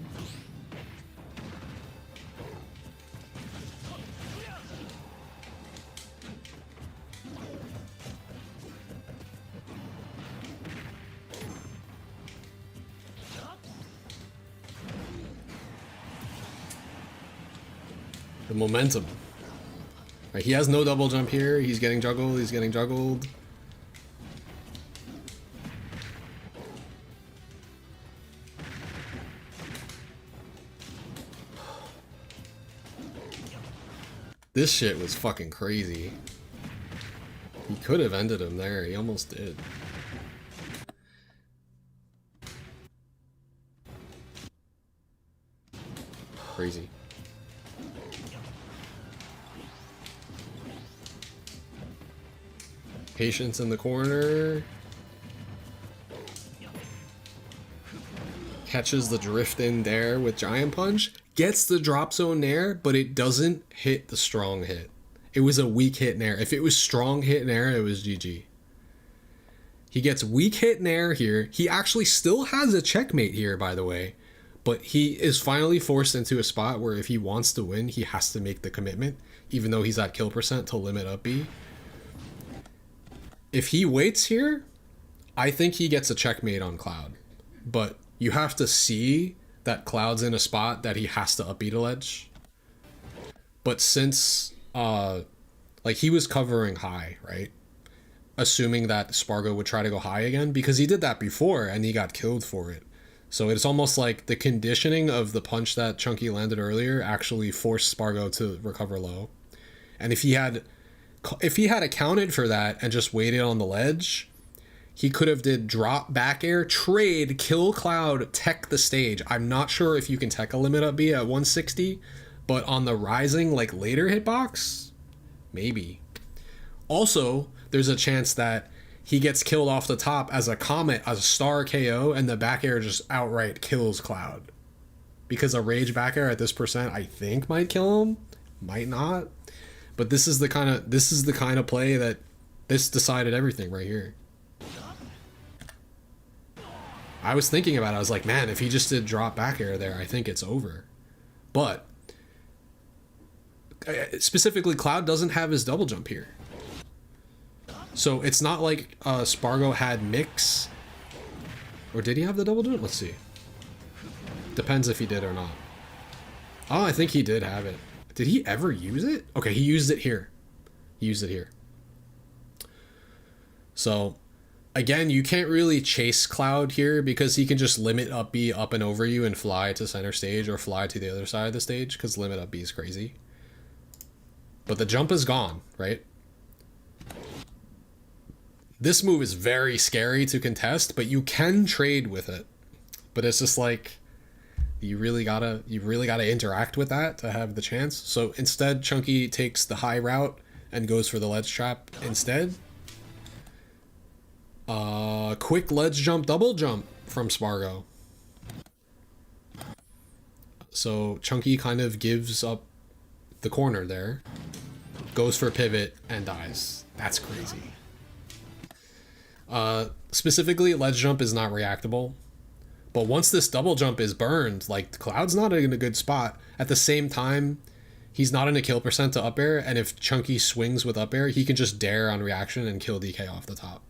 The momentum. Right, he has no double jump here. He's getting juggled. This shit was fucking crazy. He could have ended him there. He almost did. Crazy. Patience in the corner. Catches the drift in there with Giant Punch. Gets the drop zone nair, but it doesn't hit the strong hit. It was a weak hit nair. If it was strong hit nair, it was GG. He gets weak hit nair here. He actually still has a checkmate here, by the way. But he is finally forced into a spot where if he wants to win, he has to make the commitment, even though he's at kill percent to limit up B. If he waits here, I think he gets a checkmate on Cloud. But you have to see that Cloud's in a spot that he has to up B to ledge. But since like he was covering high, right? Assuming that Spargo would try to go high again, because he did that before and he got killed for it. So it's almost like the conditioning of the punch that Chunky landed earlier actually forced Spargo to recover low. And if he had accounted for that and just waited on the ledge, he could have did drop back air, trade, kill Cloud, tech the stage. I'm not sure if you can tech a limit up B at 160, but on the rising, like later hitbox, maybe. Also, there's a chance that he gets killed off the top as a comet, as a star KO, and the back air just outright kills Cloud. Because a rage back air at this percent, I think, might kill him, might not. But this is the kind of play that this decided everything right here. I was thinking about it. I was like, man, if he just did drop back air there, I think it's over. But specifically, Cloud doesn't have his double jump here. So it's not like Spargo had mix. Or did he have the double jump? Let's see. Depends if he did or not. Oh, I think he did have it. Did he ever use it? Okay, he used it here. He used it here. So, again, you can't really chase Cloud here because he can just limit up B up and over you and fly to center stage or fly to the other side of the stage because limit up B is crazy. But the jump is gone, right? This move is very scary to contest, but you can trade with it. But it's just like you really gotta interact with that to have the chance. So instead, Chunky takes the high route and goes for the ledge trap instead. Quick ledge jump, double jump from Spargo. So Chunky kind of gives up the corner there, goes for pivot and dies. That's crazy. Specifically, ledge jump is not reactable. But once this double jump is burned, like, Cloud's not in a good spot. At the same time, he's not in a kill percent to up air, and if Chunky swings with up air, he can just dare on reaction and kill DK off the top.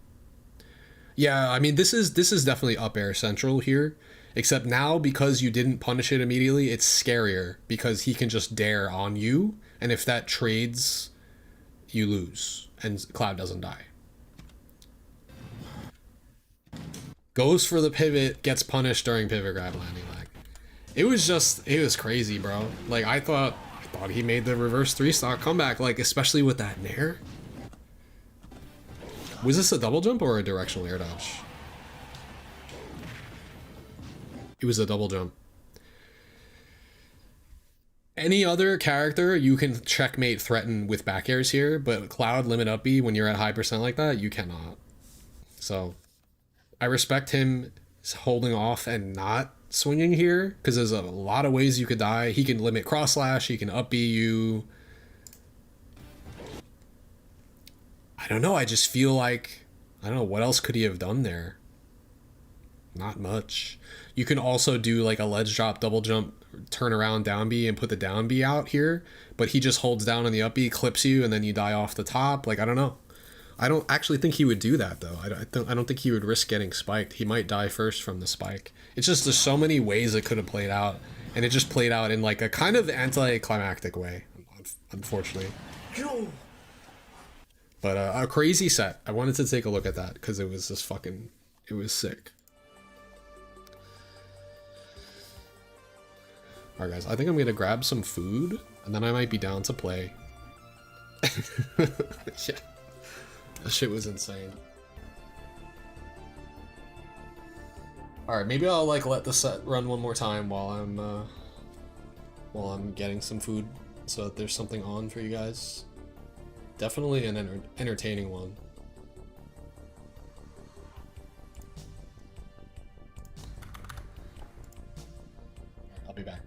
Yeah, I mean, this is definitely up air central here, except now because you didn't punish it immediately, it's scarier because he can just dare on you, and if that trades, you lose, and Cloud doesn't die. Goes for the pivot, gets punished during pivot grab landing lag. It was crazy, bro. Like, I thought he made the reverse 3-stock comeback, like, especially with that nair. Was this a double jump or a directional air dodge? It was a double jump. Any other character, you can checkmate threaten with back airs here, but Cloud limit up B when you're at high percent like that, you cannot. So I respect him holding off and not swinging here, because there's a lot of ways you could die. He can limit cross slash, he can up B you. I don't know, I just feel like, I don't know, what else could he have done there? Not much. You can also do like a ledge drop, double jump, turn around down B and put the down B out here, but he just holds down on the up B, clips you, and then you die off the top. Like, I don't know. I don't actually think he would do that, though. I don't think he would risk getting spiked. He might die first from the spike. It's just there's so many ways it could have played out, and it just played out in like a kind of anticlimactic way, unfortunately. But a crazy set. I wanted to take a look at that because it was just fucking, it was sick. Alright guys, I think I'm gonna grab some food, and then I might be down to play. Yeah. That shit was insane. Alright, maybe I'll like let the set run one more time while I'm getting some food, so that there's something on for you guys. Definitely an entertaining one. I'll be back.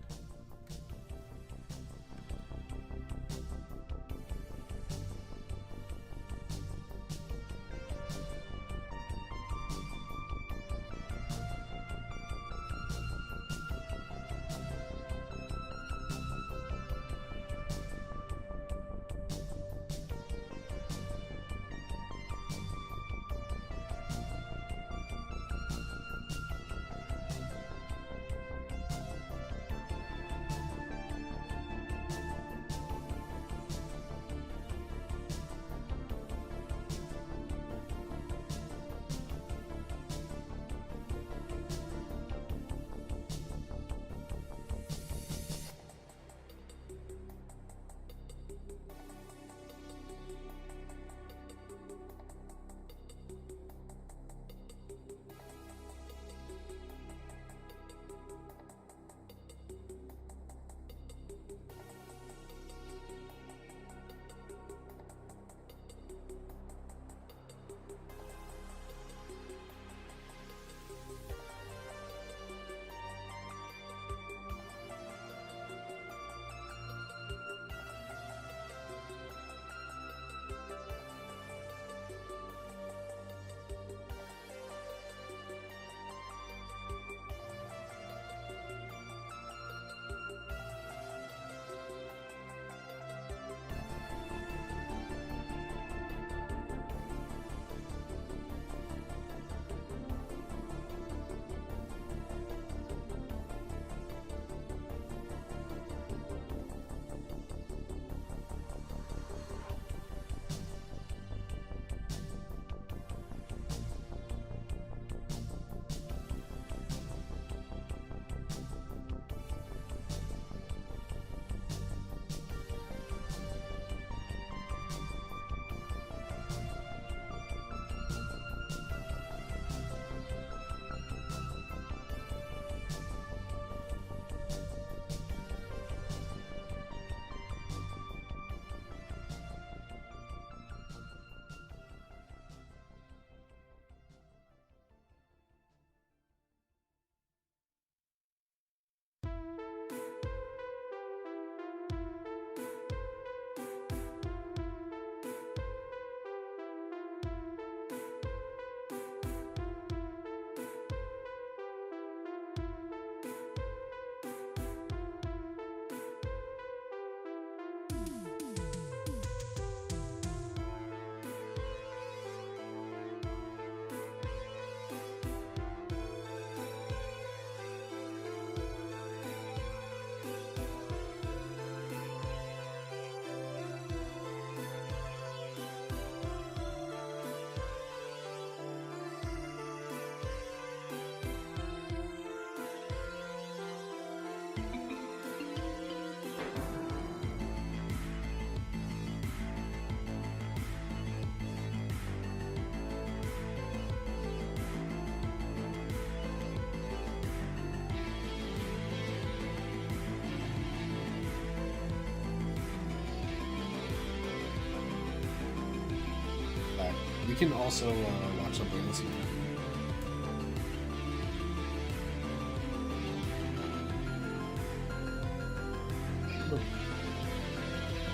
We can also watch something else.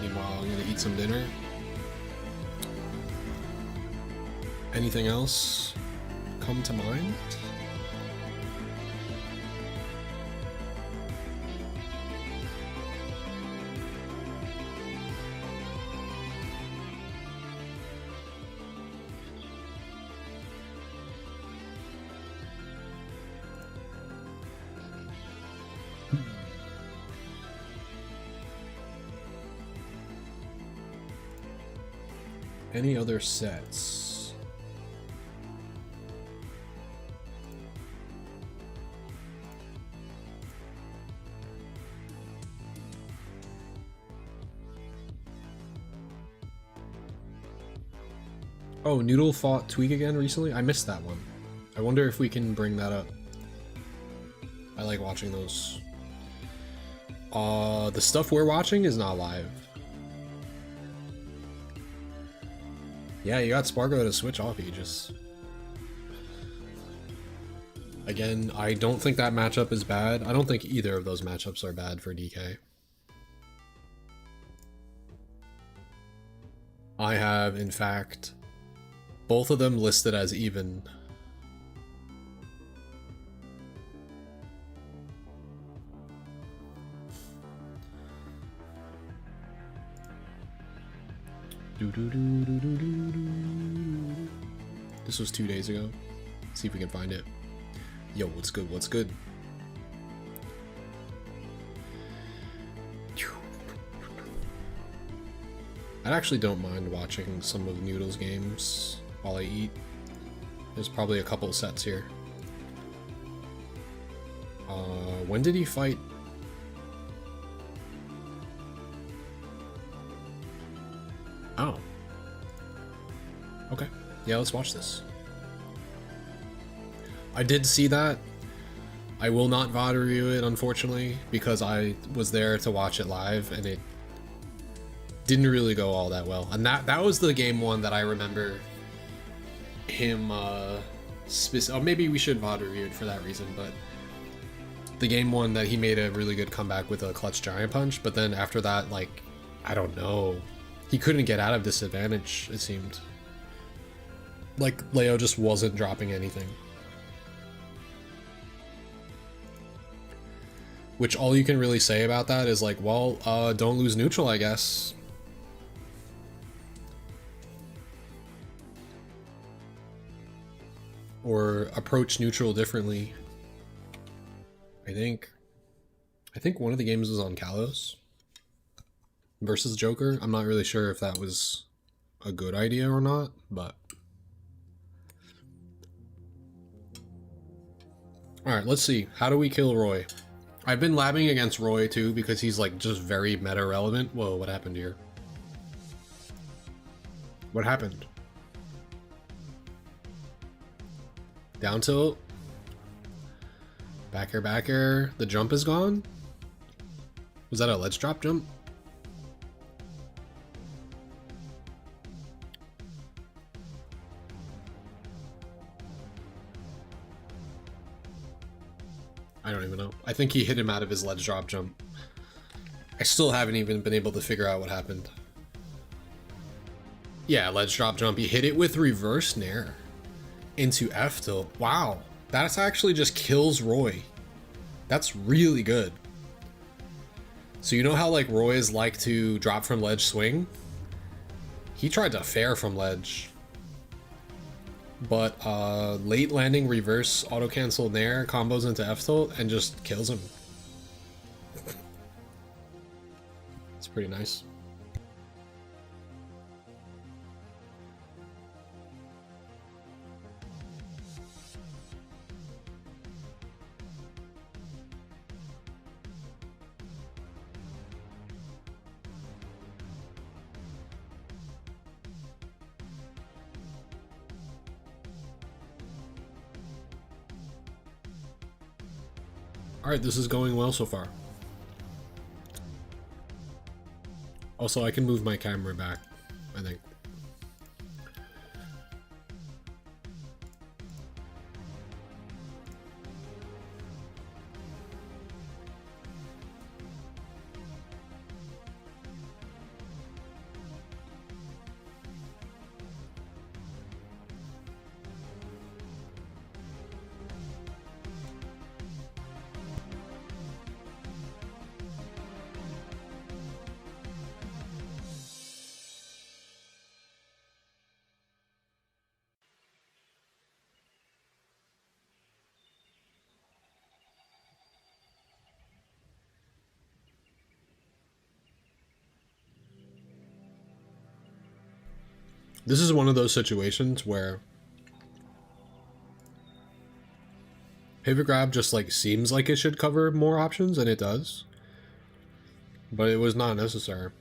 Meanwhile, I'm gonna eat some dinner. Anything else come to mind? Any other sets? Oh, Noodle fought Tweak again recently? I missed that one. I wonder if we can bring that up. I like watching those. The stuff we're watching is not live. Yeah, you got Spargo to switch off Aegis. Again, I don't think that matchup is bad. I don't think either of those matchups are bad for DK. I have, in fact, both of them listed as even. This was 2 days ago. See if we can find it. Yo, what's good? What's good? I actually don't mind watching some of Noodle's games while I eat. There's probably a couple sets here. When did he fight? Oh. Okay. Yeah, let's watch this. I did see that. I will not VOD review it, unfortunately, because I was there to watch it live, and it didn't really go all that well. And that was the game one that I remember him, oh, maybe we should VOD review it for that reason, but the game one that he made a really good comeback with a clutch giant punch, but then after that, like, I don't know. He couldn't get out of disadvantage, it seemed. Like, Leo just wasn't dropping anything. Which all you can really say about that is like, well, don't lose neutral, I guess. Or approach neutral differently. I think one of the games was on Kalos versus Joker. I'm not really sure if that was a good idea or not, but alright, let's see. How do we kill Roy? I've been labbing against Roy too because he's like just very meta relevant. Whoa, what happened here? What happened? Down tilt. Back air, back air. The jump is gone? Was that a ledge drop jump? I don't even know. I think he hit him out of his ledge drop jump. I still haven't even been able to figure out what happened. Yeah, ledge drop jump. He hit it with reverse nair into F tilt. Wow. That's actually just kills Roy. That's really good. So you know how like Roy's like to drop from ledge swing? He tried to fair from ledge. But late landing reverse auto cancel nair combos into F tilt and just kills him. It's pretty nice. Alright, this is going well so far. Also, I can move my camera back, I think. This is one of those situations where pivot grab just like seems like it should cover more options, and it does. But it was not necessary.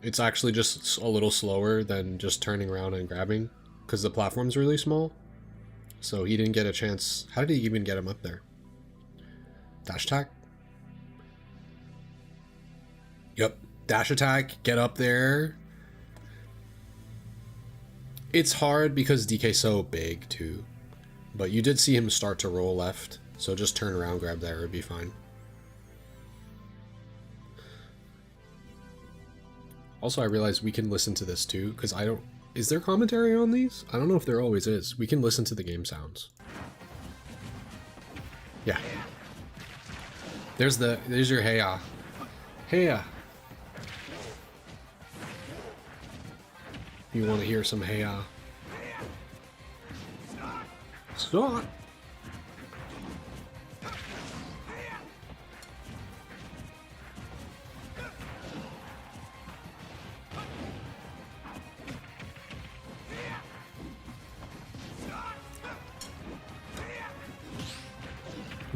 It's actually just a little slower than just turning around and grabbing, because the platform's really small. So he didn't get a chance. How did he even get him up there? Dash attack? Yep. Dash attack, get up there. It's hard because DK's so big too. But you did see him start to roll left, so just turn around, grab that, it would be fine. Also, I realized we can listen to this too, because I don't... Is there commentary on these? I don't know if there always is. We can listen to the game sounds. Yeah. There's your heya. Heya. You want to hear some heya. Stop.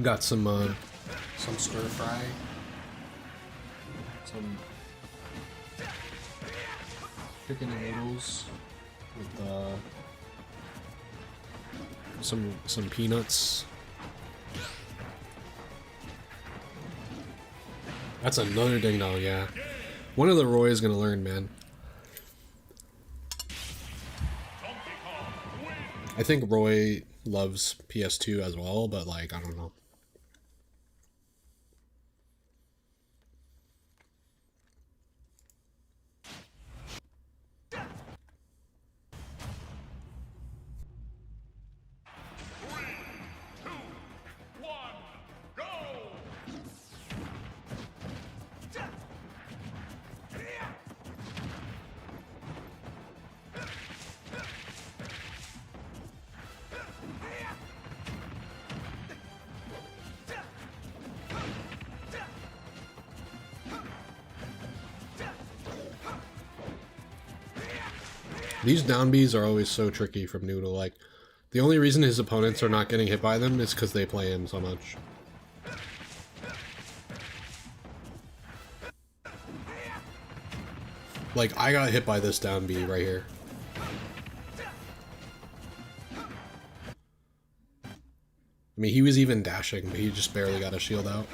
Got some stir fry, some chicken and noodles with some peanuts. That's another ding dong, yeah. One of the Roy is gonna learn, man. I think Roy loves PS2 as well, but like, I don't know. These down Bs are always so tricky from Noodle. Like, the only reason his opponents are not getting hit by them is because they play him so much. Like, I got hit by this down B right here. I mean, he was even dashing, but he just barely got a shield out.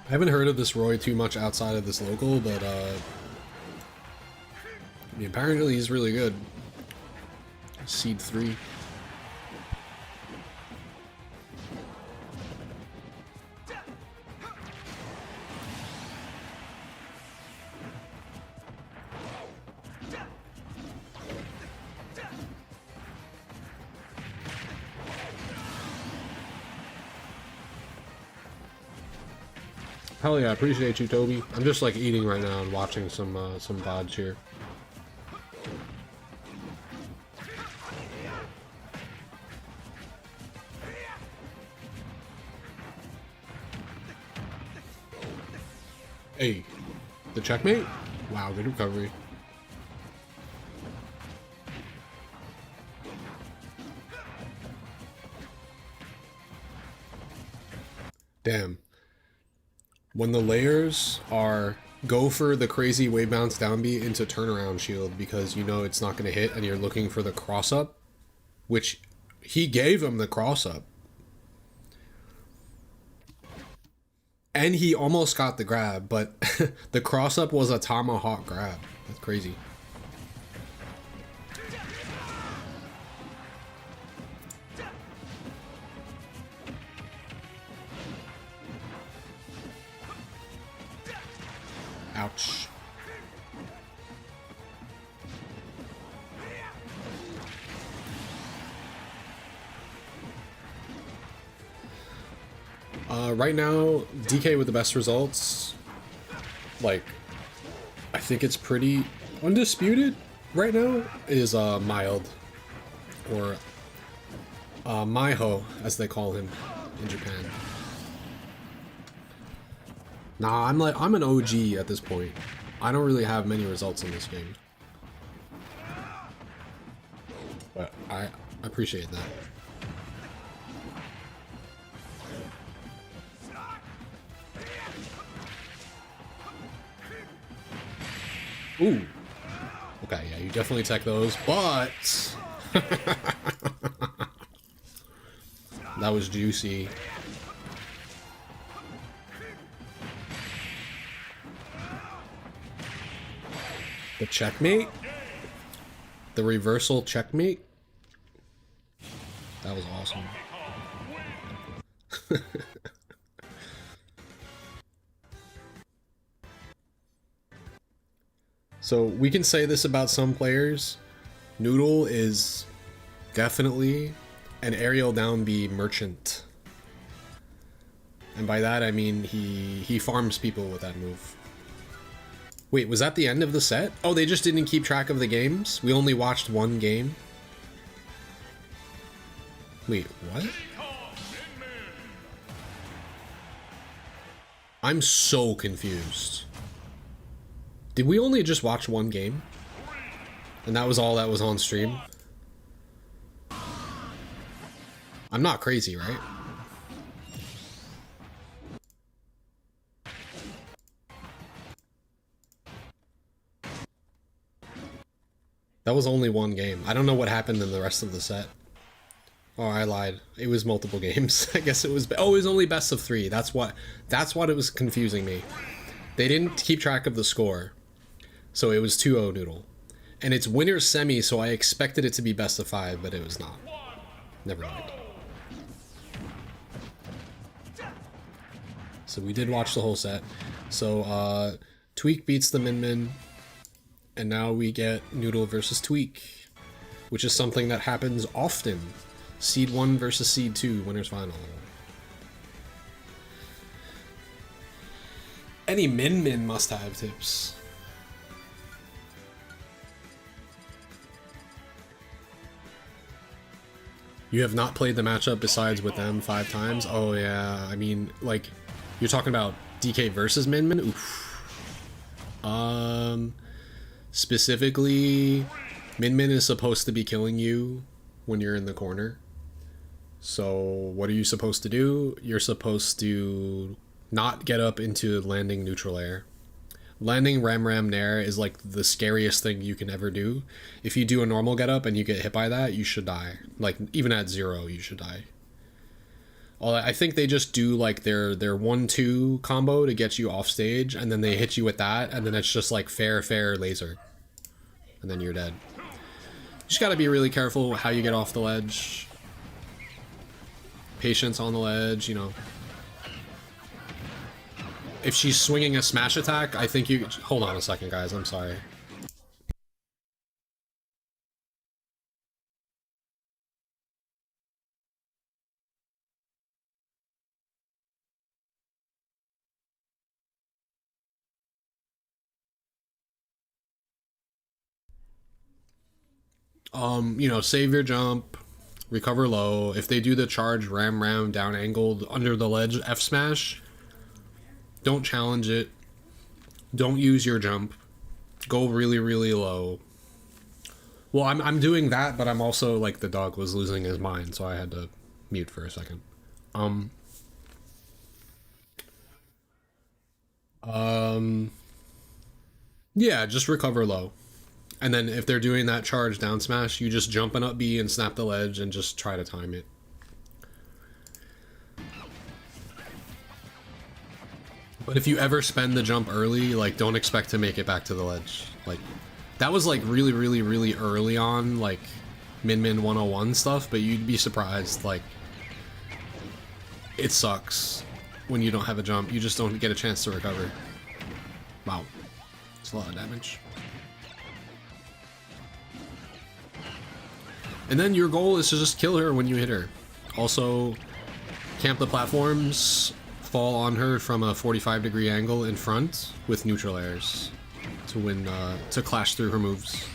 I haven't heard of this Roy too much outside of this local, but I mean, apparently he's really good. Seed 3. Hell yeah, I appreciate you, Toby. I'm just like eating right now and watching some VODs here. Hey, the checkmate? Wow, good recovery. Damn. When the layers are go for the crazy wave bounce down B into turnaround shield because you know it's not going to hit and you're looking for the cross up, which he gave him the cross up. And he almost got the grab, but the cross up was a tomahawk grab. That's crazy. Ouch. Right now, DK with the best results. Like, I think it's pretty undisputed right now, is Mild. Or Maiho, as they call him in Japan. Nah, I'm an OG at this point. I don't really have many results in this game. But I appreciate that. Ooh. Okay, yeah, you definitely tech those, but that was juicy. The checkmate? The reversal checkmate? That was awesome. So we can say this about some players. Noodle is definitely an aerial down B merchant. And by that I mean he farms people with that move. Wait, was that the end of the set? Oh, they just didn't keep track of the games? We only watched one game? Wait, what? I'm so confused. Did we only just watch one game? And that was all that was on stream? I'm not crazy, right? That was only one game. I don't know what happened in the rest of the set. Oh, I lied. It was multiple games. I guess it was... Oh, it was only best of 3. That's what it was confusing me. They didn't keep track of the score. So it was 2-0 Noodle. And it's winner's semi, so I expected it to be best of 5, but it was not. Never mind. So we did watch the whole set. So Tweak beats the Min Min. And now we get Noodle versus Tweak, which is something that happens often. Seed 1 versus Seed 2, winners final. Any Min Min must-have tips? You have not played the matchup besides with them 5 times? Oh yeah, I mean, like, you're talking about DK versus Min Min? Oof. Specifically, Min Min is supposed to be killing you when you're in the corner. So what are you supposed to do? You're supposed to not get up into landing neutral air. Landing Ram Ram Nair is like the scariest thing you can ever do. If you do a normal get up and you get hit by that, you should die. Like, even at 0, you should die. I think they just do like their 1-2 combo to get you off stage, and then they hit you with that, and then it's just like fair laser. And then you're dead. You just gotta be really careful how you get off the ledge. Patience on the ledge, you know. If she's swinging a smash attack, I think you... Hold on a second, guys. I'm sorry. You know, save your jump, recover low. If they do the charge ram down angled under the ledge F smash, don't challenge it. Don't use your jump. Go really low. Well, I'm doing that, but I'm also like the dog was losing his mind, so I had to mute for a second. Yeah, just recover low. And then if they're doing that charge down smash, you just jump an up B and snap the ledge and just try to time it. But if you ever spend the jump early, like, don't expect to make it back to the ledge. Like, that was like really early on, like Min Min 101 stuff, but you'd be surprised, like, it sucks when you don't have a jump. You just don't get a chance to recover. Wow. It's a lot of damage. And then your goal is to just kill her when you hit her. Also, camp the platforms fall on her from a 45-degree angle in front with neutral airs to win, to clash through her moves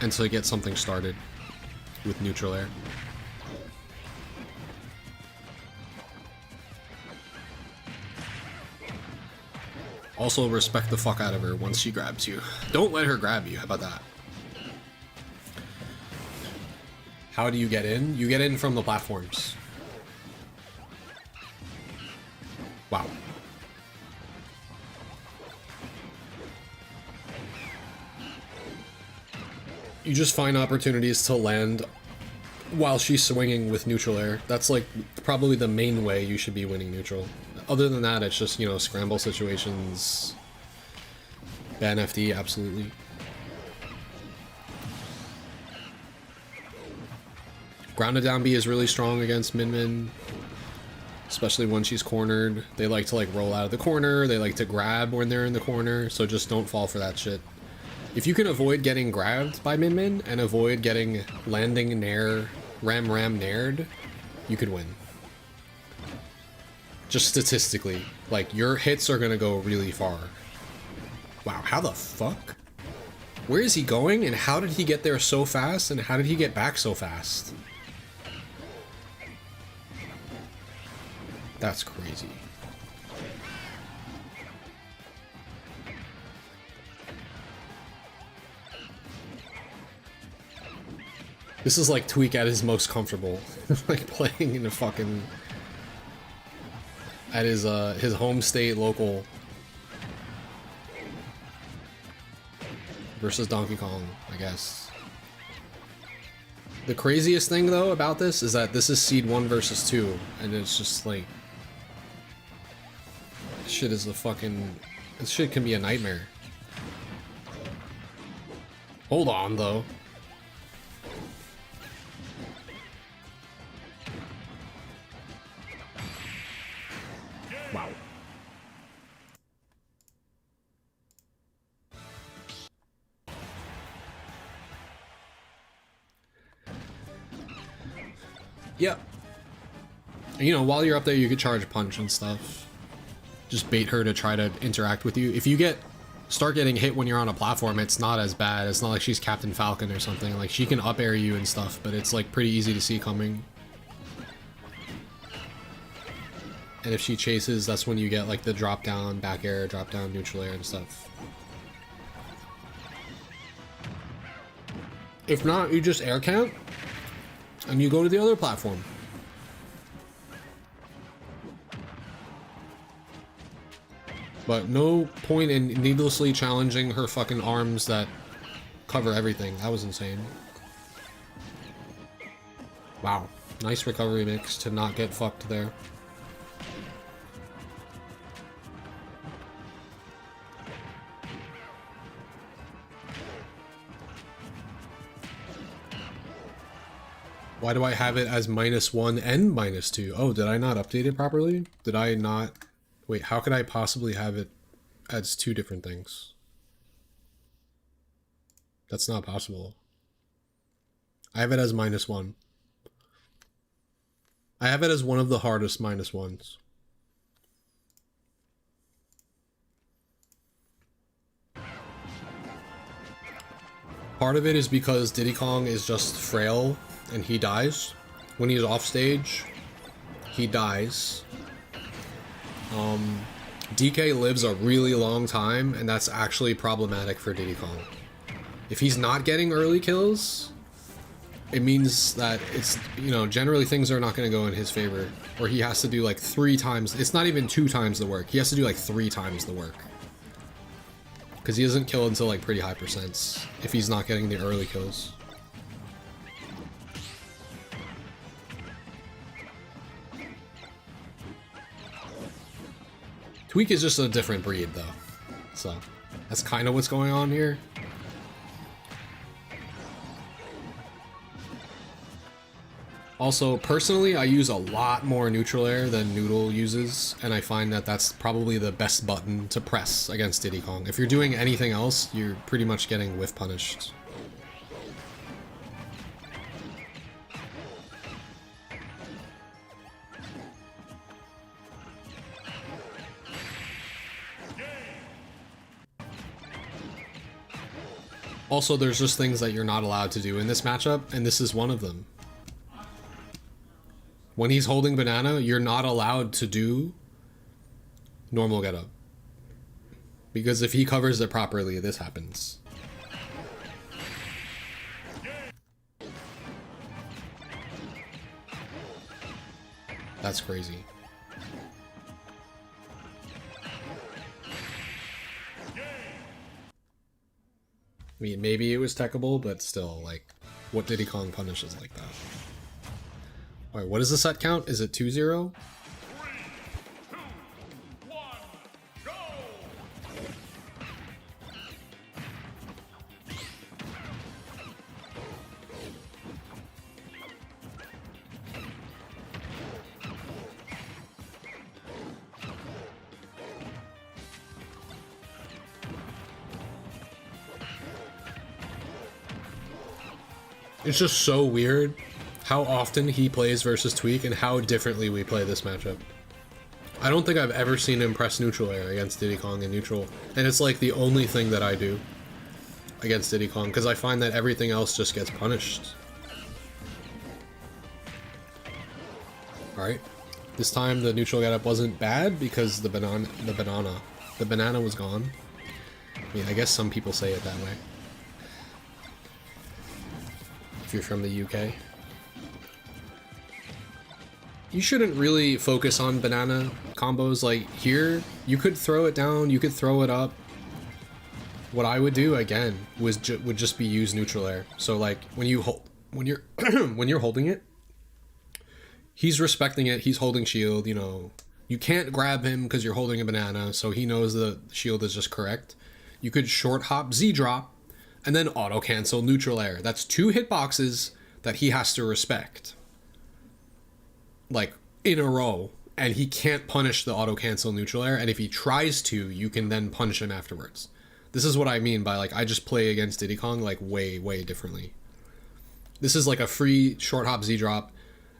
and to get something started with neutral air. Also, respect the fuck out of her once she grabs you. Don't let her grab you. How about that? How do you get in? You get in from the platforms. Wow. You just find opportunities to land while she's swinging with neutral air. That's like probably the main way you should be winning neutral. Other than that, it's just, you know, scramble situations. Ban FD, absolutely. Grounded down B is really strong against Min, especially when she's cornered. They like to like roll out of the corner. They like to grab when they're in the corner. So just don't fall for that shit. If you can avoid getting grabbed by Min and avoid getting landing nair, ram nair'd, you could win. Just statistically, like your hits are gonna go really far. Wow, how the fuck? Where is he going and how did he get there so fast and how did he get back so fast? That's crazy. This is like Tweak at his most comfortable. Like playing in a fucking... at his home state local. Versus Donkey Kong, I guess. The craziest thing though about this is that this is seed 1 versus 2, and it's just like... shit is a fucking... this shit can be a nightmare. Hold on though. Wow. Yep. You know, while you're up there, you could charge punch and stuff. Just bait her to try to interact with you. If you start getting hit when you're on a platform, it's not as bad. It's not like she's Captain Falcon or something. Like, she can up air you and stuff, but it's like pretty easy to see coming. And if she chases, that's when you get like the drop down, back air, drop down, neutral air and stuff. If not, you just air count and you go to the other platform. But no point in needlessly challenging her fucking arms that cover everything. That was insane. Wow. Nice recovery mix to not get fucked there. Why do I have it as -1 and -2? Oh, did I not update it properly? Did I not... wait, how could I possibly have it as 2 different things? That's not possible. I have it as -1. I have it as one of the hardest -1s. Part of it is because Diddy Kong is just frail and he dies. When he's off stage, he dies. DK lives a really long time, and that's actually problematic for Diddy Kong. If he's not getting early kills, it means that it's, you know, generally things are not going to go in his favor. Or he has to do like 3 times, it's not even 2 times the work, he has to do like 3 times the work. Because he doesn't kill until like pretty high percents, if he's not getting the early kills. Tweak is just a different breed, though. So, that's kind of what's going on here. Also, personally, I use a lot more neutral air than Noodle uses, and I find that that's probably the best button to press against Diddy Kong. If you're doing anything else, you're pretty much getting whiff punished. Also, there's just things that you're not allowed to do in this matchup, and this is one of them. When he's holding banana, you're not allowed to do normal get up. Because if he covers it properly, this happens. That's crazy. I mean, maybe it was techable, but still, like, what Diddy Kong punishes like that? Alright, what is the set count? Is it 2-0? 3, 2, 1, go! It's just so weird how often he plays versus Tweak and how differently we play this matchup. I don't think I've ever seen him press neutral air against Diddy Kong in neutral, and it's like the only thing that I do against Diddy Kong, because I find that everything else just gets punished. Alright, this time the neutral getup wasn't bad because the banana was gone. I mean, I guess some people say it that way. If you're from the UK. You shouldn't really focus on banana combos. Like here, you could throw it down, you could throw it up. What I would do again would just be use neutral air. So like when you're when you're holding it, he's respecting it. He's holding shield. You know, you can't grab him because you're holding a banana, so he knows the shield is just correct. You could short hop Z drop, and then auto cancel neutral air. That's 2 hitboxes that he has to respect, like in a row, and he can't punish the auto cancel neutral air, and if he tries to, you can then punish him afterwards. This is what I mean by like I just play against Diddy Kong like way differently. This is like a free short hop Z drop,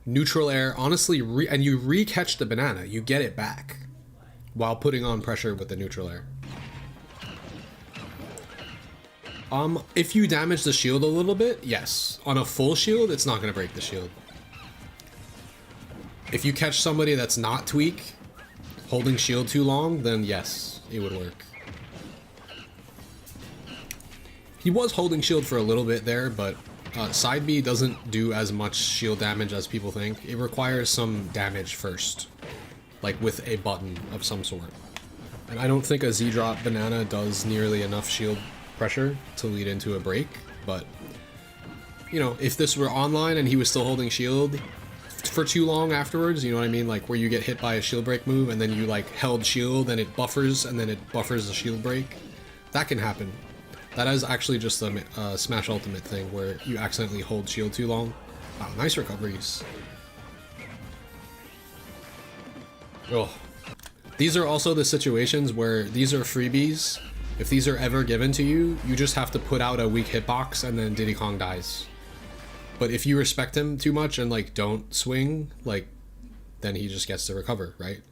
neutral air, honestly, and you re-catch the banana, you get it back while putting on pressure with the neutral air. If you damage the shield a little bit, yes. On a full shield, it's not gonna break the shield. If you catch somebody that's not Tweak holding shield too long, then yes, it would work. He was holding shield for a little bit there, but side B doesn't do as much shield damage as people think. It requires some damage first, like with a button of some sort. And I don't think a Z drop banana does nearly enough shield pressure to lead into a break, but you know, if this were online and he was still holding shield for too long afterwards, you know what I mean, like where you get hit by a shield break move and then you like held shield and it buffers and then it buffers the shield break, that can happen. That is actually just a Smash Ultimate thing where you accidentally hold shield too long. Wow, nice recoveries. Oh, these are also the situations where these are freebies. If these are ever given to you, you just have to put out a weak hitbox and then Diddy Kong dies. But if you respect him too much and like don't swing, like then he just gets to recover, right?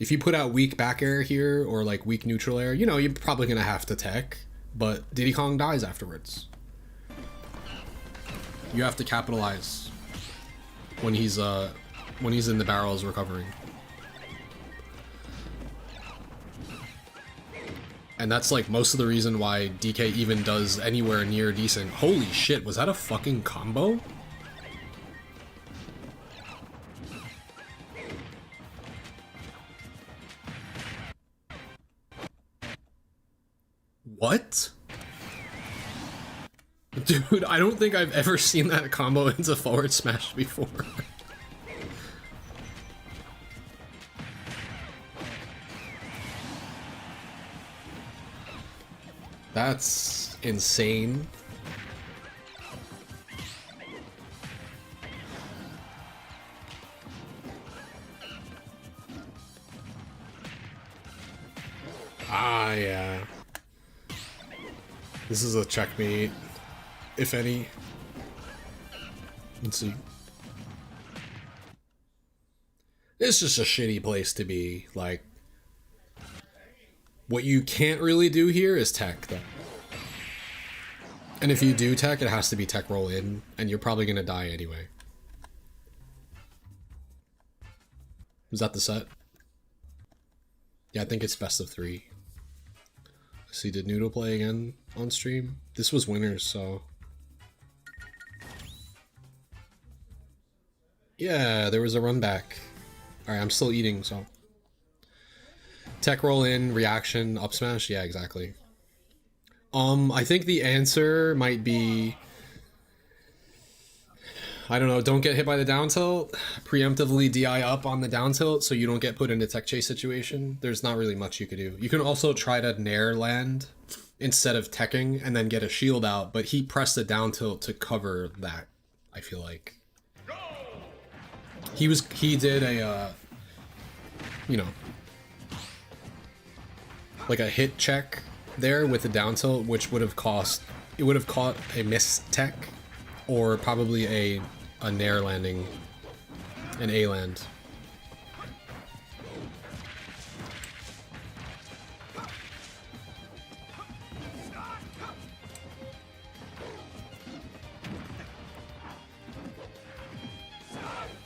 If you put out weak back air here or like weak neutral air, you know, you're probably gonna have to tech, but Diddy Kong dies afterwards. You have to capitalize when he's in the barrels recovering. And that's like most of the reason why DK even does anywhere near decent. Holy shit, was that a fucking combo? What? Dude, I don't think I've ever seen that combo into forward smash before. That's insane. Ah, yeah. This is a checkmate, if any. Let's see. It's just a shitty place to be, like. What you can't really do here is tech, though. And if you do tech, it has to be tech roll in, and you're probably gonna die anyway. Is that the set? Yeah, I think it's best of 3. See, did Noodle play again on stream? This was winners, so... Yeah, there was a run back. Alright, I'm still eating, so... Tech roll in, reaction, up smash? Yeah, exactly. I think the answer might be... I don't know, don't get hit by the down tilt. Preemptively DI up on the down tilt so you don't get put into tech chase situation. There's not really much you could do. You can also try to nair land instead of teching and then get a shield out, but he pressed the down tilt to cover that, I feel like. He did a, you know, like a hit check there with the down tilt, which would have cost, it would have caught a miss tech or probably a nair landing, an A land.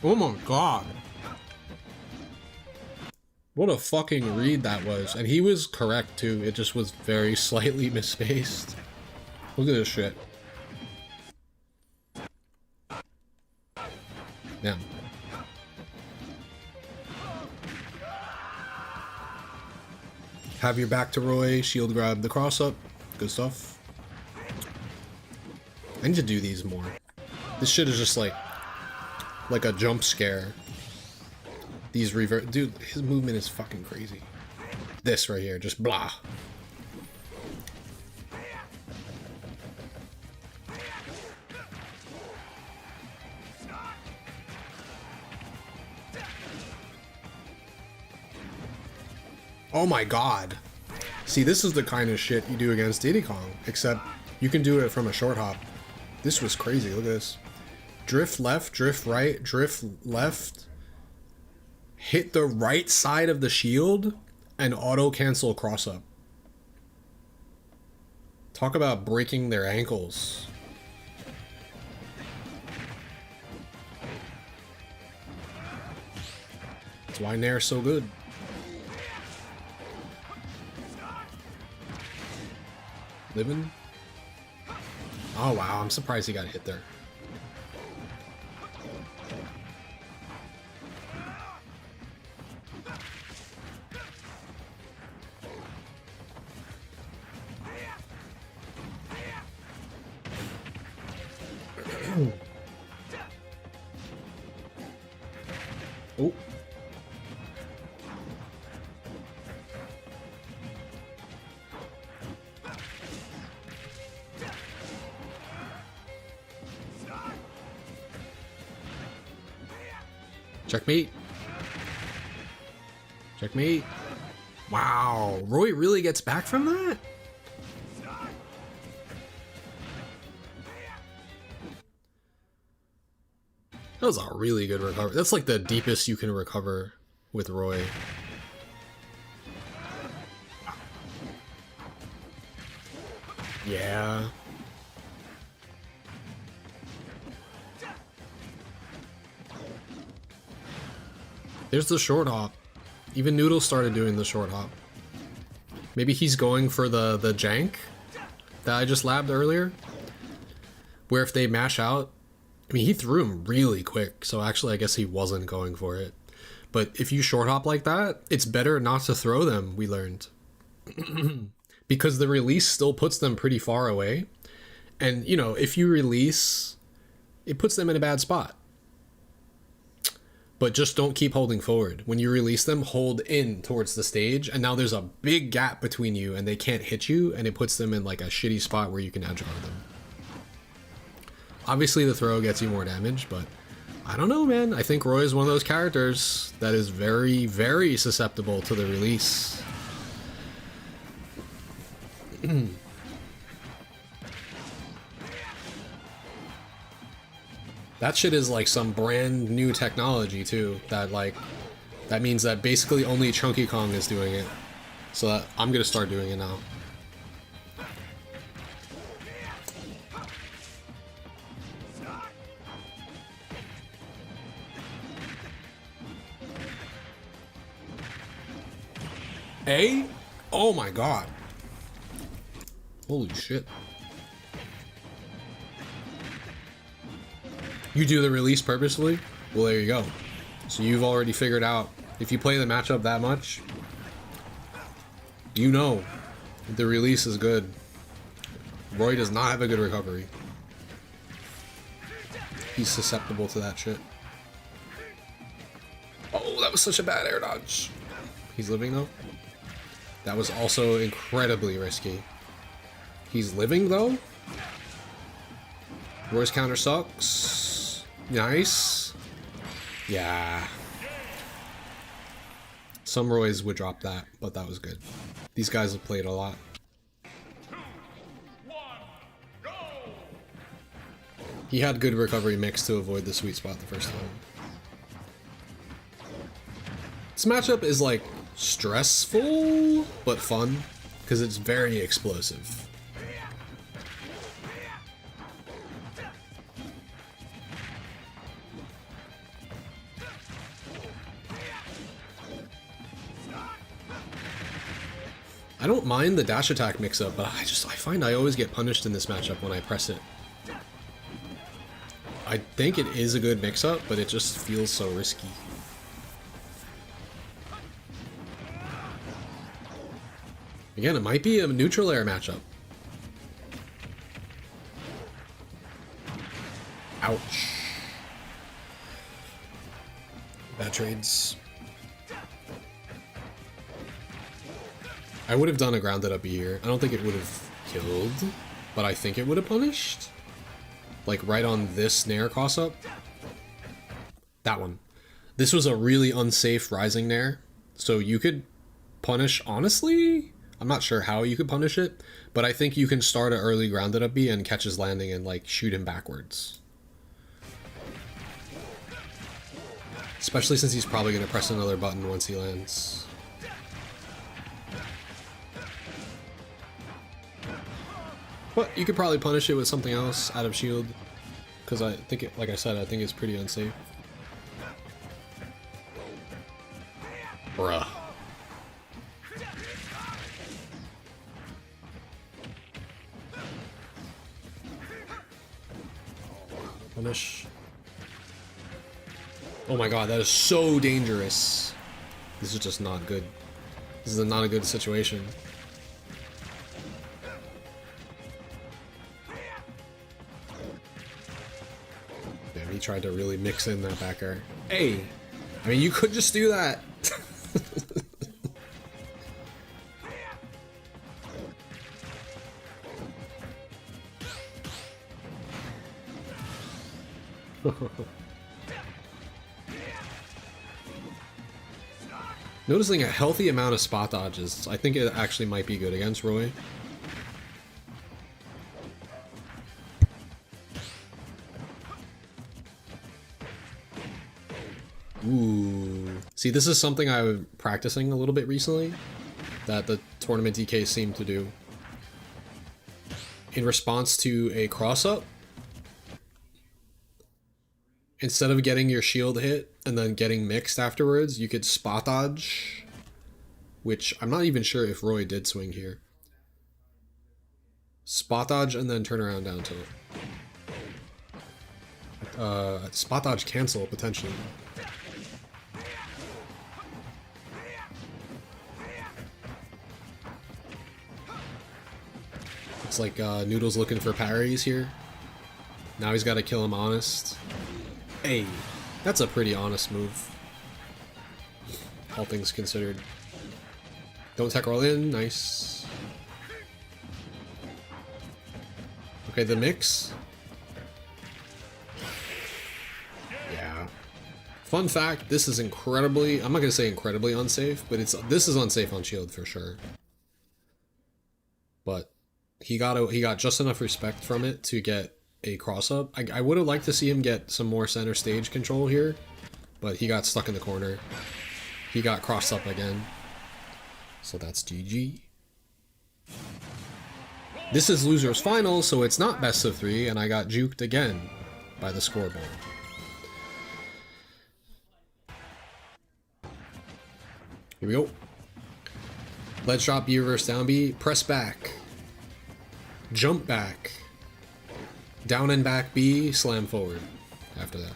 Oh my god. What a fucking read that was. And he was correct too. It just was very slightly misspaced. Look at this shit. Yeah. Have your back to Roy, shield grab the cross up. Good stuff. I need to do these more. This shit is just like a jump scare. These revert, dude, his movement is fucking crazy. This right here, just blah. Oh my god. See, this is the kind of shit you do against Diddy Kong, except you can do it from a short hop. This was crazy, look at this. Drift left, drift right, drift left. Hit the right side of the shield and auto cancel cross up. Talk about breaking their ankles. That's why Nair's so good. Living? Oh wow, I'm surprised he got hit there. Oh. Checkmate. Checkmate. Wow. Roy really gets back from that? That was a really good recovery. That's like the deepest you can recover with Roy. Yeah. There's the short hop. Even Noodle started doing the short hop. Maybe he's going for the jank that I just labbed earlier. Where if they mash out, I mean, he threw him really quick, so actually I guess he wasn't going for it. But if you short hop like that, it's better not to throw them, we learned. Because the release still puts them pretty far away. And, you know, if you release, it puts them in a bad spot. But just don't keep holding forward. When you release them, hold in towards the stage, and now there's a big gap between you, and they can't hit you, and it puts them in like a shitty spot where you can edge guard them. Obviously the throw gets you more damage, but I don't know, man. I think Roy is one of those characters that is very, very susceptible to the release. That shit is like some brand new technology too, that means that basically only Chunky Kong is doing it. So I'm gonna start doing it now. A? Oh my god. Holy shit. You do the release purposefully? Well, there you go. So you've already figured out, if you play the matchup that much, you know the release is good. Roy does not have a good recovery. He's susceptible to that shit. Oh, that was such a bad air dodge. He's living though? That was also incredibly risky. He's living though? Roy's counter sucks. Nice. Yeah. Some Roys would drop that, but that was good. These guys have played a lot. 2, 1, go! He had good recovery mix to avoid the sweet spot the first time. This matchup is like stressful, but fun, because it's very explosive. I don't mind the dash attack mix-up, but I find I always get punished in this matchup when I press it. I think it is a good mix-up, but it just feels so risky. Again, it might be a neutral air matchup. Ouch. Bad trades. I would have done a grounded up here. I don't think it would have killed, but I think it would have punished. Like right on this nair cross up. That one. This was a really unsafe rising nair. So you could punish, honestly, I'm not sure how you could punish it, but I think you can start an early grounded up B and catch his landing and like shoot him backwards. Especially since he's probably going to press another button once he lands. But you could probably punish it with something else out of shield. Because I think, like I said, I think it's pretty unsafe. Bruh. Punish. Oh my god, that is so dangerous. This is just not good. This is not a good situation. Damn, he tried to really mix in that back air. Hey! I mean, you could just do that. Noticing a healthy amount of spot dodges, I think it actually might be good against Roy. Ooh. See, this is something I'm practicing a little bit recently, that the tournament DK seemed to do. In response to a cross-up, instead of getting your shield hit and then getting mixed afterwards, you could spot dodge, which I'm not even sure if Roy did swing here. Spot dodge and then turn around down tilt. Spot dodge cancel, potentially. It's like Noodle's looking for parries here. Now he's got to kill him honest. Hey, that's a pretty honest move. All things considered. Don't tech roll in, nice. Okay, the mix. Yeah. Fun fact, this is incredibly, I'm not gonna say incredibly unsafe, but this is unsafe on shield for sure. But he got just enough respect from it to get a cross up. I would have liked to see him get some more center stage control here, but he got stuck in the corner. He got crossed up again. So that's GG. This is loser's final, so it's not best of 3, and I got juked again by the scoreboard. Here we go. Ledge drop, B reverse down B, press back, jump back, down and back B, slam forward after that.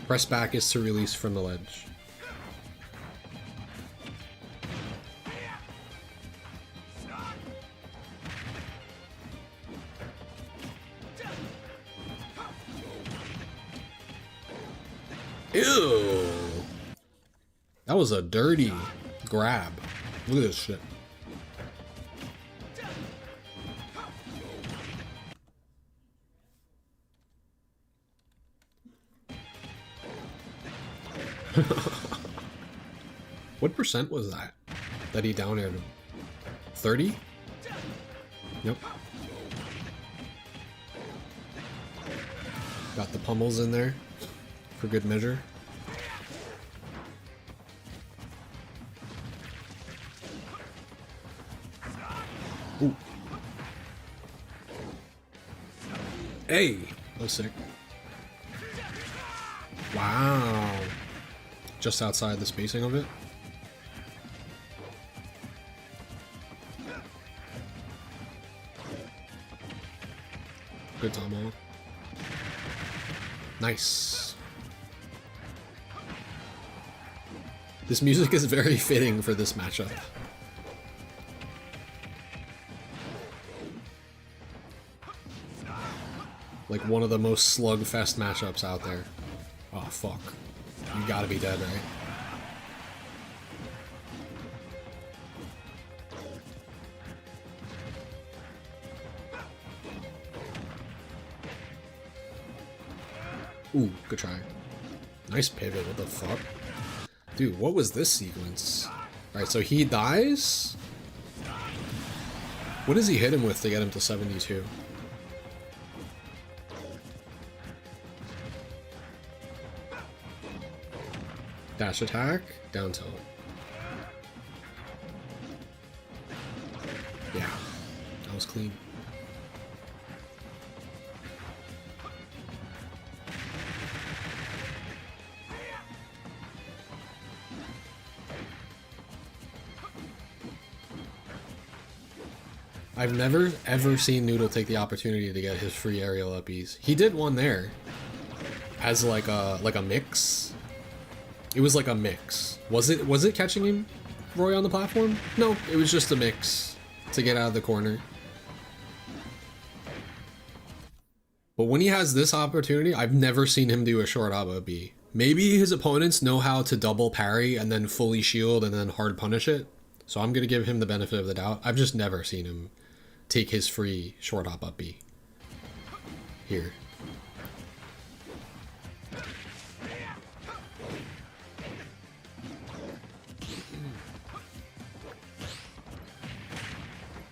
Press back is to release from the ledge. Ew! That was a dirty grab. Look at this shit. What percent was that? That he down aired him? 30? Yep. Got the pummels in there for good measure. Ooh. Hey! That was sick. Wow. Just outside the spacing of it. Good tomahawk. Nice. This music is very fitting for this matchup. Like one of the most slugfest matchups out there. Oh fuck. You gotta be dead, right? Ooh, good try. Nice pivot, what the fuck? Dude, what was this sequence? Alright, so he dies? What does he hit him with to get him to 72? Dash attack, down tilt. Yeah, that was clean. I've never ever seen Noodle take the opportunity to get his free aerial uppies. He did one there as like a mix. It was like a mix. Was it catching him, Roy, on the platform? No, it was just a mix to get out of the corner. But when he has this opportunity, I've never seen him do a short ABA B. Maybe his opponents know how to double parry and then fully shield and then hard punish it. So I'm going to give him the benefit of the doubt. I've just never seen him take his free short hop up B. Here.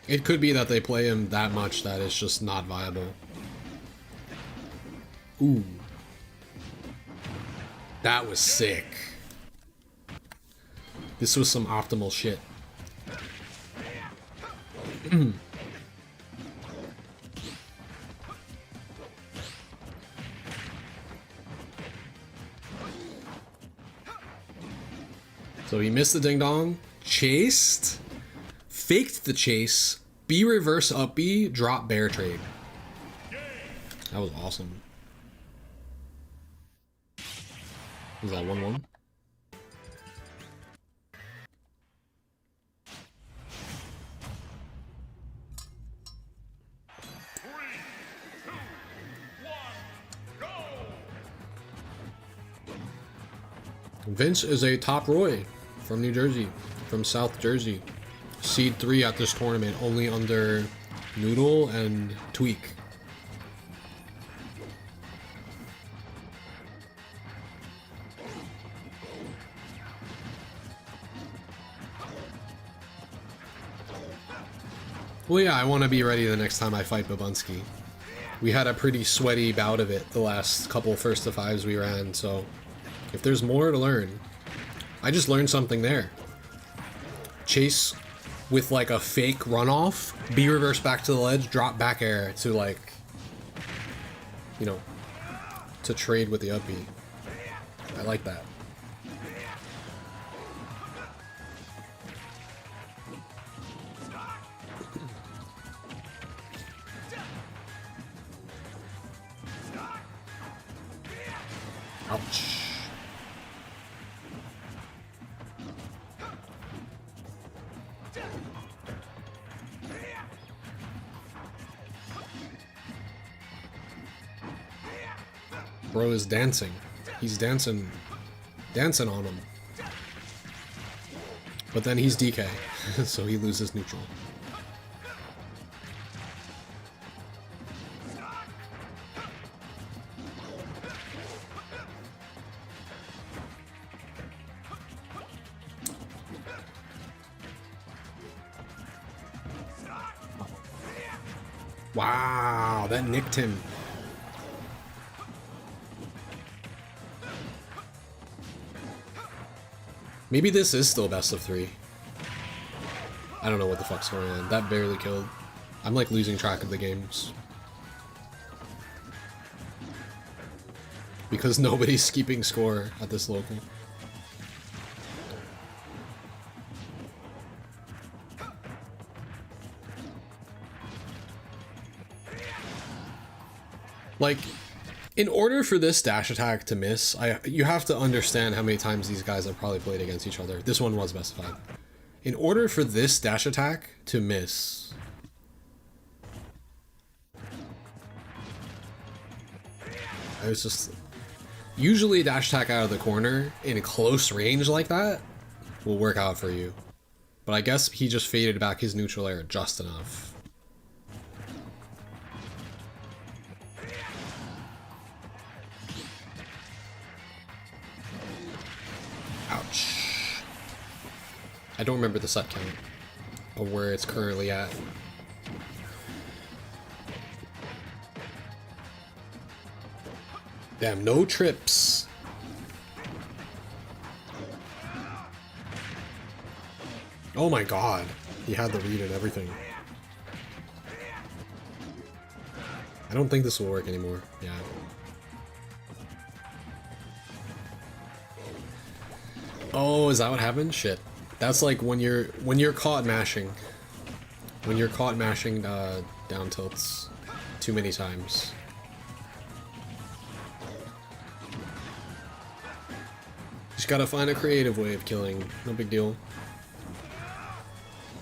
It could be that they play him that much that it's just not viable. Ooh. That was sick. This was some optimal shit. So he missed the ding dong, chased, faked the chase, B reverse up B, drop bear trade. That was awesome. Was that 1-1? Vince is a top Roy from New Jersey, from South Jersey. Seed 3 at this tournament, only under Noodle and Tweak. Well, yeah, I want to be ready the next time I fight Babunski. We had a pretty sweaty bout of it the last couple first to fives we ran, so if there's more to learn, I just learned something there. Chase with like a fake runoff, B reverse back to the ledge, drop back air to like, you know, to trade with the up B. I like that. Ouch. Bro is dancing. He's dancing on him. But then he's DK, so he loses neutral. Wow, that nicked him. Maybe this is still best of 3. I don't know what the fuck's going on. That barely killed. I'm like losing track of the games. Because nobody's keeping score at this local. Like, in order for this dash attack to miss, you have to understand how many times these guys have probably played against each other. This one was best of 5. In order for this dash attack to miss, I was just... Usually a dash attack out of the corner in close range like that will work out for you. But I guess he just faded back his neutral air just enough. Ouch. I don't remember the set count or where it's currently at. Damn, no trips. Oh my god. He had the read and everything. I don't think this will work anymore. Yeah. Oh, is that what happened? Shit. That's like when you're caught mashing. When you're caught mashing down tilts too many times. Just gotta find a creative way of killing. No big deal.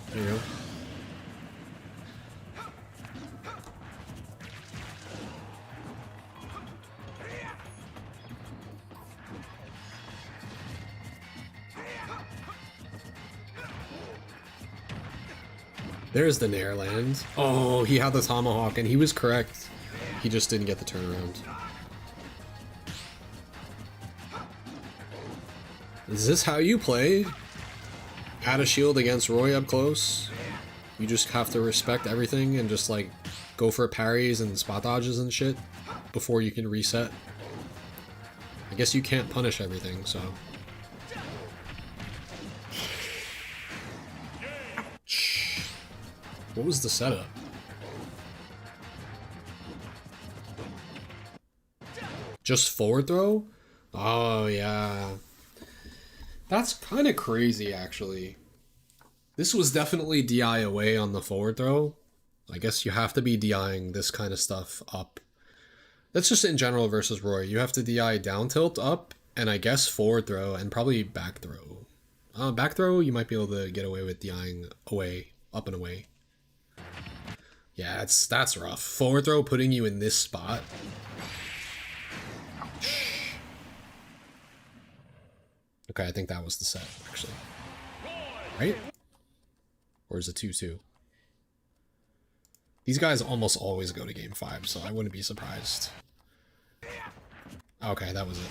There you go. There's the Nair land. Oh, he had the tomahawk and he was correct. He just didn't get the turnaround. Is this how you play? Add a shield against Roy up close? You just have to respect everything and just like go for parries and spot dodges and shit before you can reset? I guess you can't punish everything, so... What was the setup? Just forward throw? Oh, yeah. That's kind of crazy, actually. This was definitely DI away on the forward throw. I guess you have to be DIing this kind of stuff up. That's just in general versus Roy. You have to DI down tilt up, and I guess forward throw, and probably back throw. Back throw, you might be able to get away with DIing away, up and away. Yeah, that's rough. Forward throw putting you in this spot. Okay, I think that was the set, actually. Right? Or is it 2-2? These guys almost always go to game 5, so I wouldn't be surprised. Okay, that was it.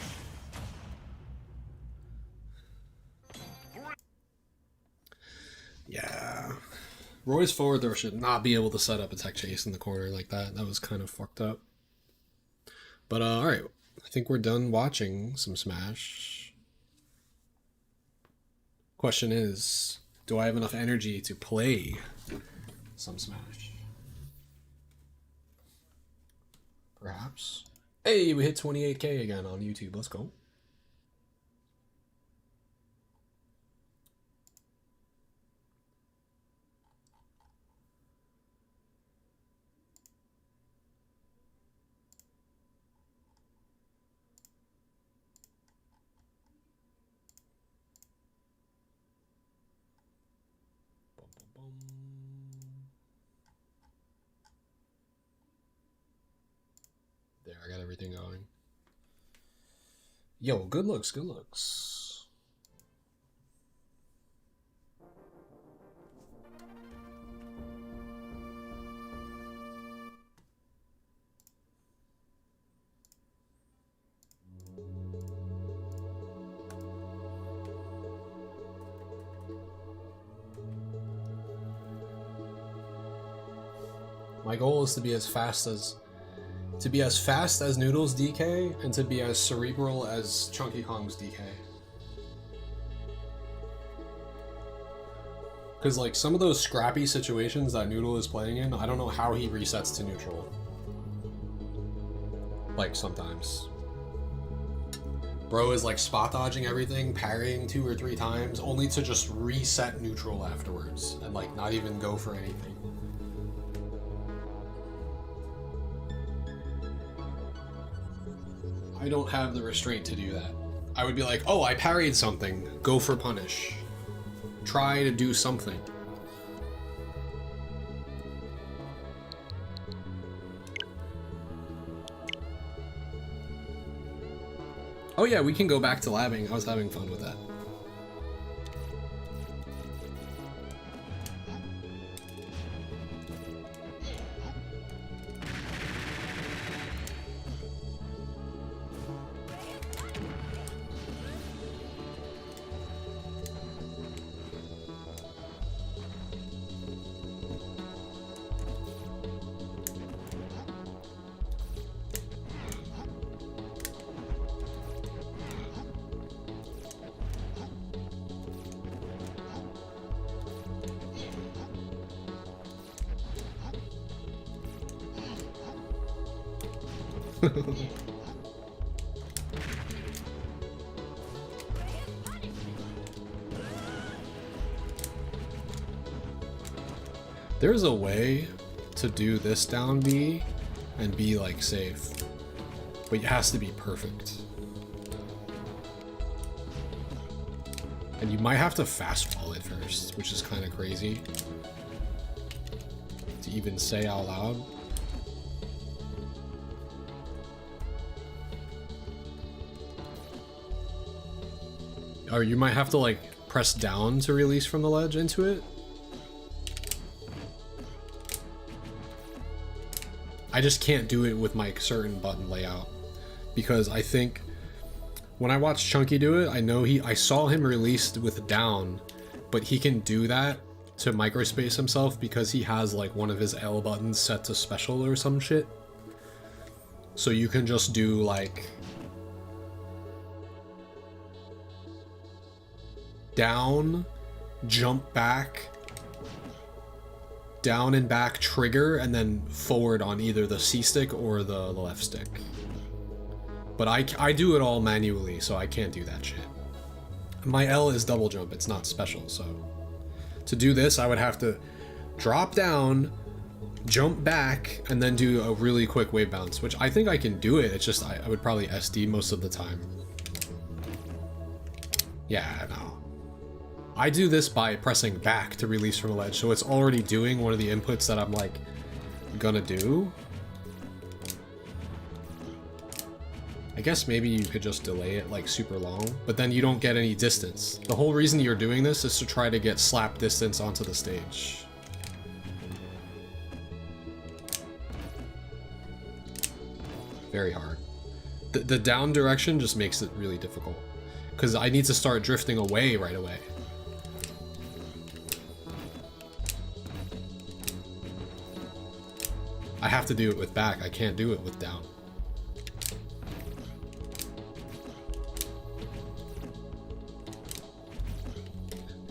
Yeah. Roy's forward throw should not be able to set up a tech chase in the corner like that. That was kind of fucked up. But, alright. I think we're done watching some Smash. Question is, do I have enough energy to play some Smash? Perhaps. Hey, we hit 28K again on YouTube. Let's go. There, I got everything going. Yo, good looks, good looks. My goal is to be as fast as Noodles DK and to be as cerebral as Chunky Kong's DK. Because like some of those scrappy situations that Noodle is playing in, I don't know how he resets to neutral. Like sometimes. Bro is like spot dodging everything, parrying 2 or 3 times, only to just reset neutral afterwards and like not even go for anything. I don't have the restraint to do that. I would be like, oh, I parried something. Go for punish. Try to do something. Oh yeah, we can go back to labbing. I was having fun with that. There's a way to do this down B and be like safe, but it has to be perfect. And you might have to fastball it first, which is kind of crazy to even say out loud. Or you might have to like press down to release from the ledge into it. I just can't do it with my certain button layout because I think when I watched Chunky do it, I saw him released with down, but he can do that to microspace himself because he has like one of his L buttons set to special or some shit. So you can just do like down, jump back, down and back trigger, and then forward on either the C stick or the left stick. But I do it all manually, so I can't do that shit. My L is double jump, it's not special, so to do this I would have to drop down, jump back, and then do a really quick wave bounce, which I think I can do it, it's just I would probably SD most of the time. Yeah, no. I do this by pressing back to release from a ledge, so it's already doing one of the inputs that I'm like gonna do. I guess maybe you could just delay it like super long, but then you don't get any distance. The whole reason you're doing this is to try to get slap distance onto the stage. Very hard. The down direction just makes it really difficult because I need to start drifting away right away. I have to do it with back, I can't do it with down.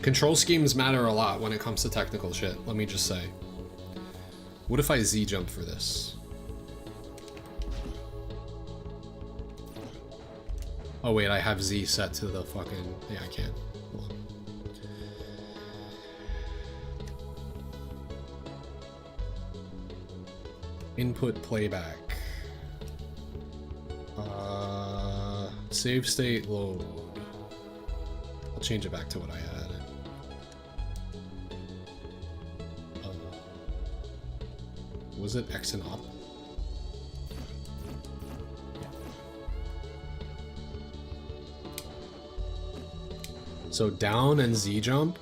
Control schemes matter a lot when it comes to technical shit, let me just say. What if I Z jump for this? Oh wait, I have Z set to the fucking... Yeah, I can't. Hold on. Input playback. Save state load. I'll change it back to what I had. Was it X and up? So down and Z jump.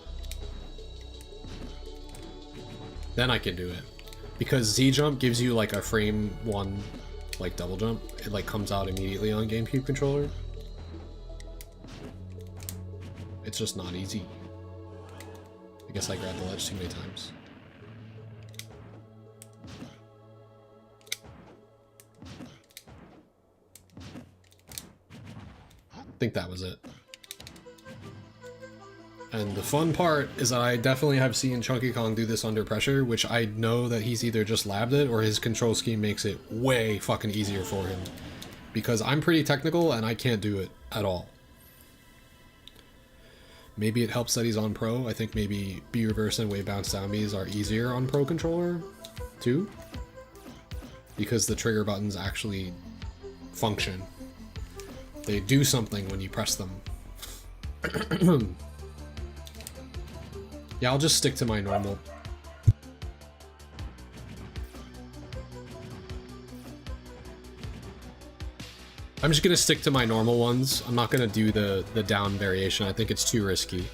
Then I can do it. Because Z jump gives you like a frame 1 like double jump. It like comes out immediately on GameCube controller. It's just not easy. I guess I grabbed the ledge too many times. I think that was it. And the fun part is that I definitely have seen Chunky Kong do this under pressure, which I know that he's either just labbed it or his control scheme makes it way fucking easier for him. Because I'm pretty technical and I can't do it at all. Maybe it helps that he's on Pro. I think maybe B reverse and wave bounce down Bs are easier on Pro controller too. Because the trigger buttons actually function. They do something when you press them. Yeah, I'll just stick to my normal. I'm just gonna stick to my normal ones. I'm not gonna do the down variation. I think it's too risky.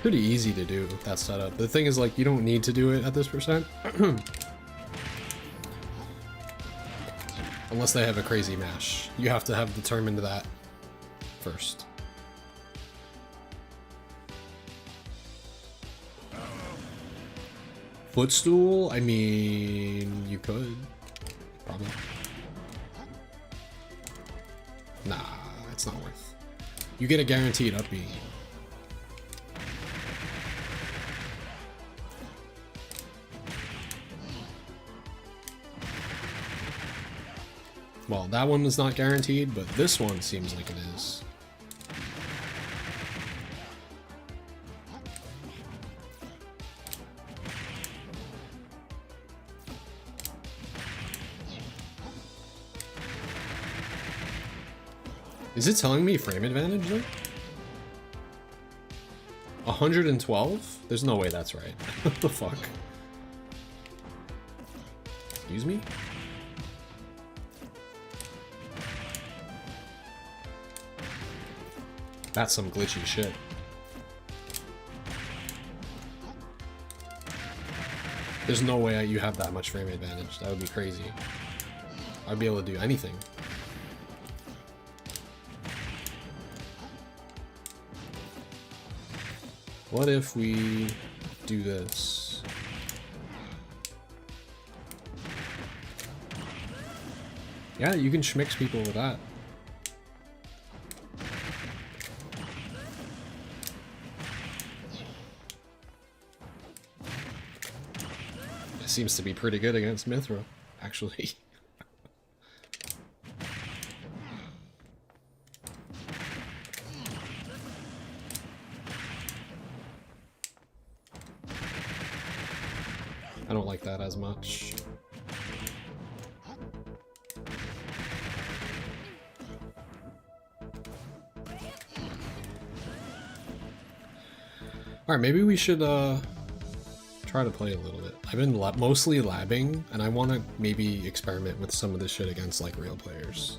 Pretty easy to do that setup. The thing is, like, you don't need to do it at this percent. Unless they have a crazy mash. You have to have determined that first. Footstool? I mean, you could. Probably. Nah, it's not worth. You get a guaranteed up B. Well, that one is not guaranteed, but this one seems like it is. Is it telling me frame advantage though? 112? There's no way that's right. What the fuck? Excuse me? That's some glitchy shit. There's no way you have that much frame advantage. That would be crazy. I'd be able to do anything. What if we do this? Yeah, you can schmix people with that. Seems to be pretty good against Mithra, actually. I don't like that as much. Alright, maybe we should try to play a little bit. I've been mostly labbing, and I want to maybe experiment with some of this shit against like real players.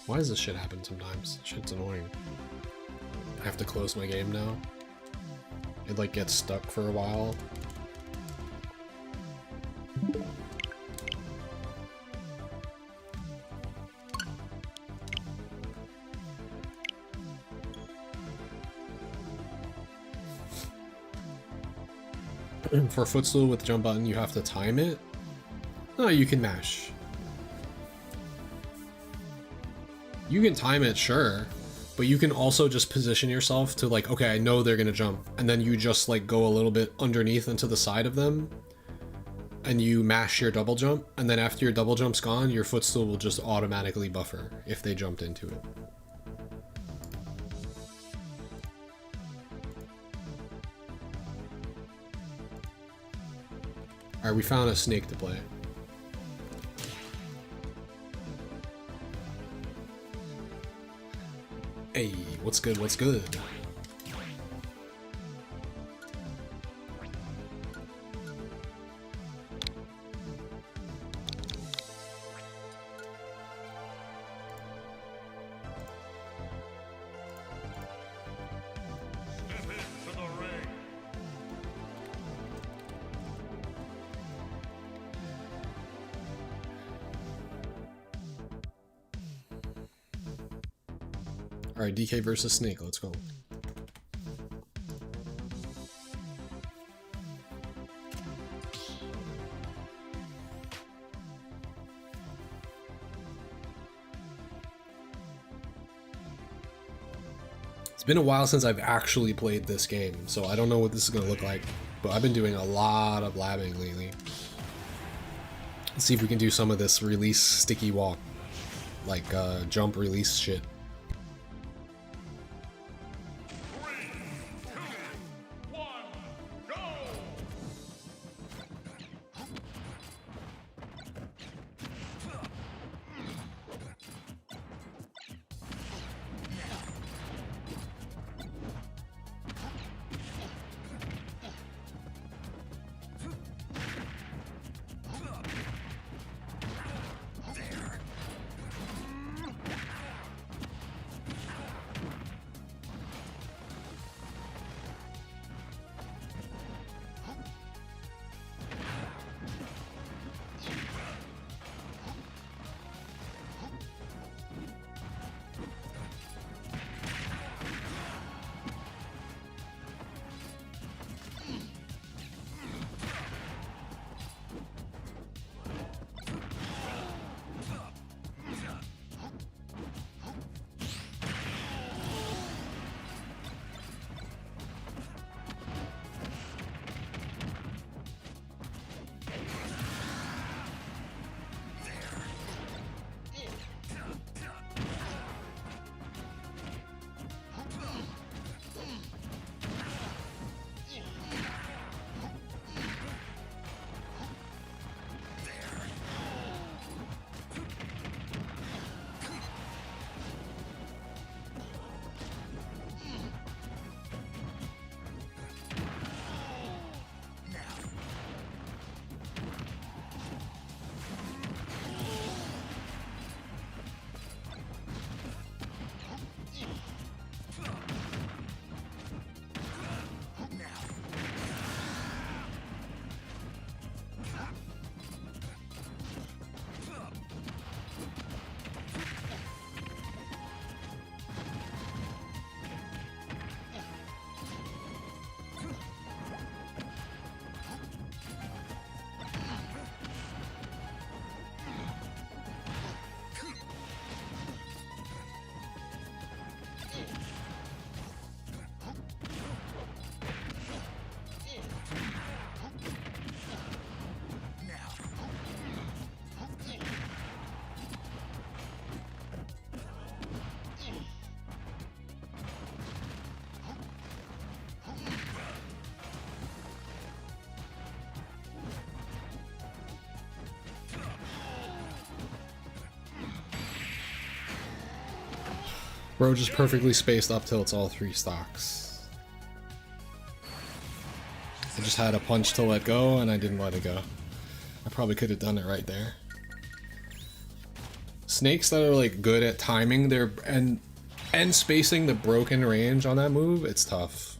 Why does this shit happen sometimes? Shit's annoying. I have to close my game now. It like gets stuck for a while. For footstool with jump button, you have to time it. No, you can mash. You can time it, sure, but you can also just position yourself to like, okay, I know they're gonna jump, and then you just like go a little bit underneath into the side of them, and you mash your double jump, and then after your double jump's gone, your footstool will just automatically buffer if they jumped into it. Alright, we found a snake to play. Hey, what's good, what's good? Step into the ring. Alright, DK versus Snake, let's go. It's been a while since I've actually played this game, so I don't know what this is going to look like, but I've been doing a lot of labbing lately. Let's see if we can do some of this release sticky walk, like jump release shit. 3, 2, 1, go! Bro just perfectly spaced up till it's all 3 stocks. I just had a punch to let go and I didn't let it go. I probably could have done it right there. snakes that are like good at timing their and spacing the broken range on that move, it's tough.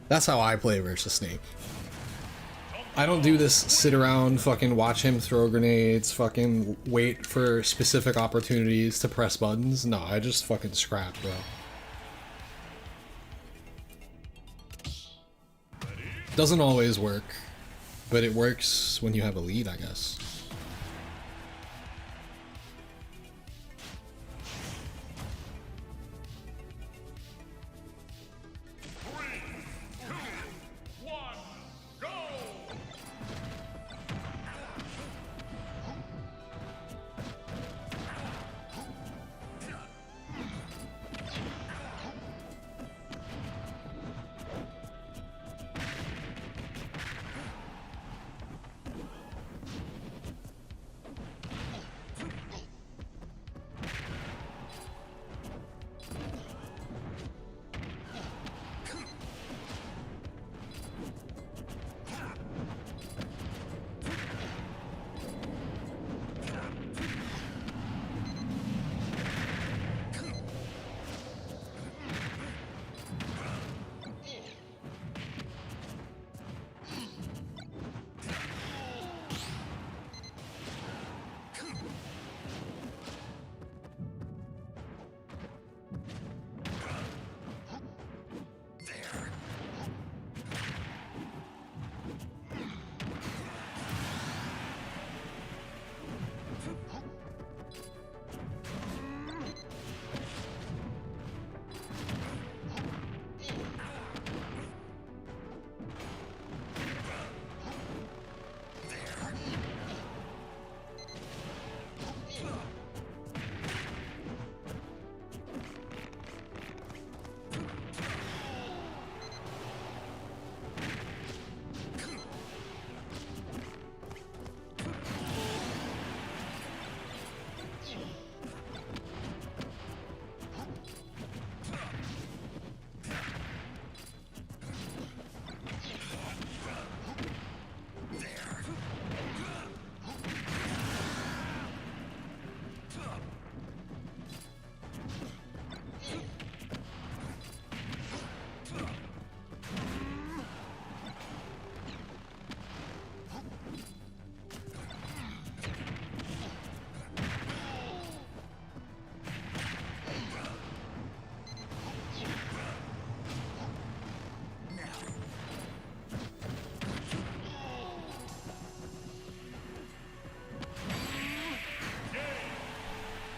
That's how I play versus Snake. I don't do this sit around, fucking watch him throw grenades, fucking wait for specific opportunities to press buttons. No, I just fucking scrap, bro. Doesn't always work, but it works when you have a lead, I guess.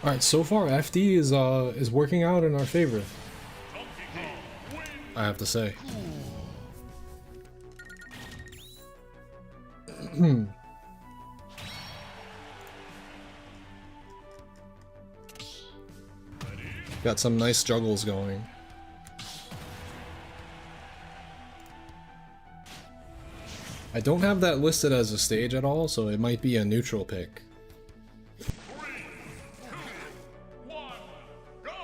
Alright, so far FD is working out in our favor, I have to say. Got some nice juggles going. I don't have that listed as a stage at all, so it might be a neutral pick. 3, 2, 1, go!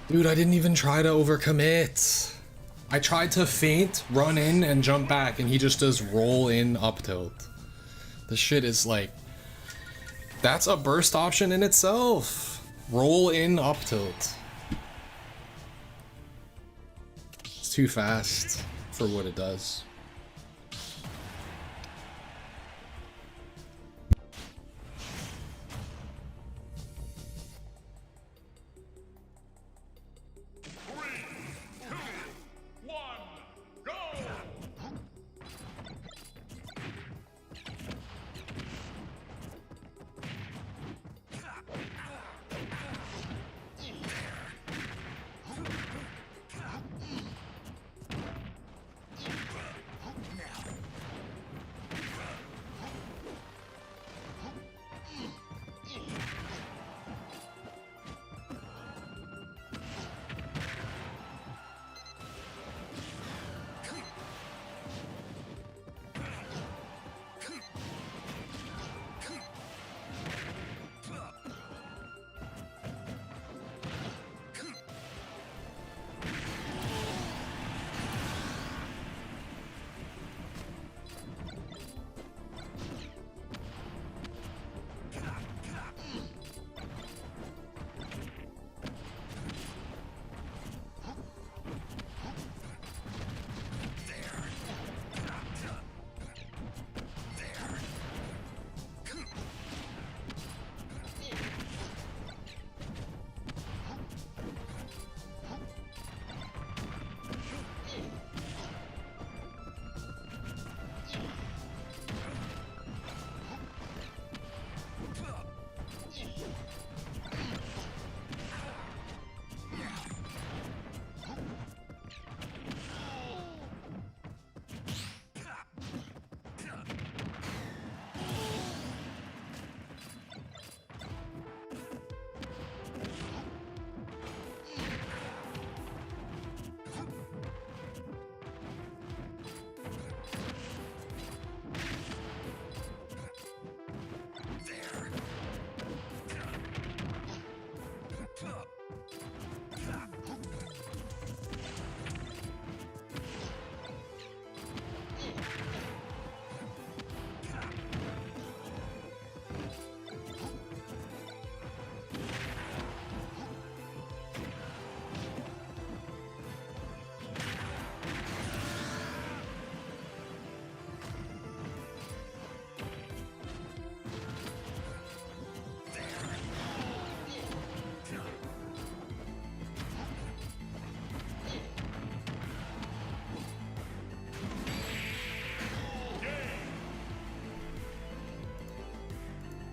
Dude, I didn't even try to overcommit. I tried to feint, run in, and jump back, and he just does roll in up tilt. This shit is like... That's a burst option in itself. Roll in up tilt. It's too fast for what it does.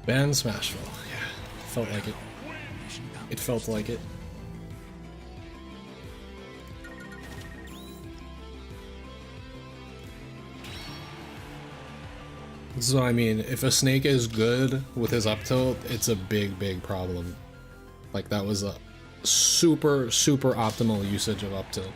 Ban Smashville. Yeah, felt like it. It felt like it. This is what I mean. If a snake is good with his up tilt, it's a big, big problem. Like, that was a super, super optimal usage of up tilt.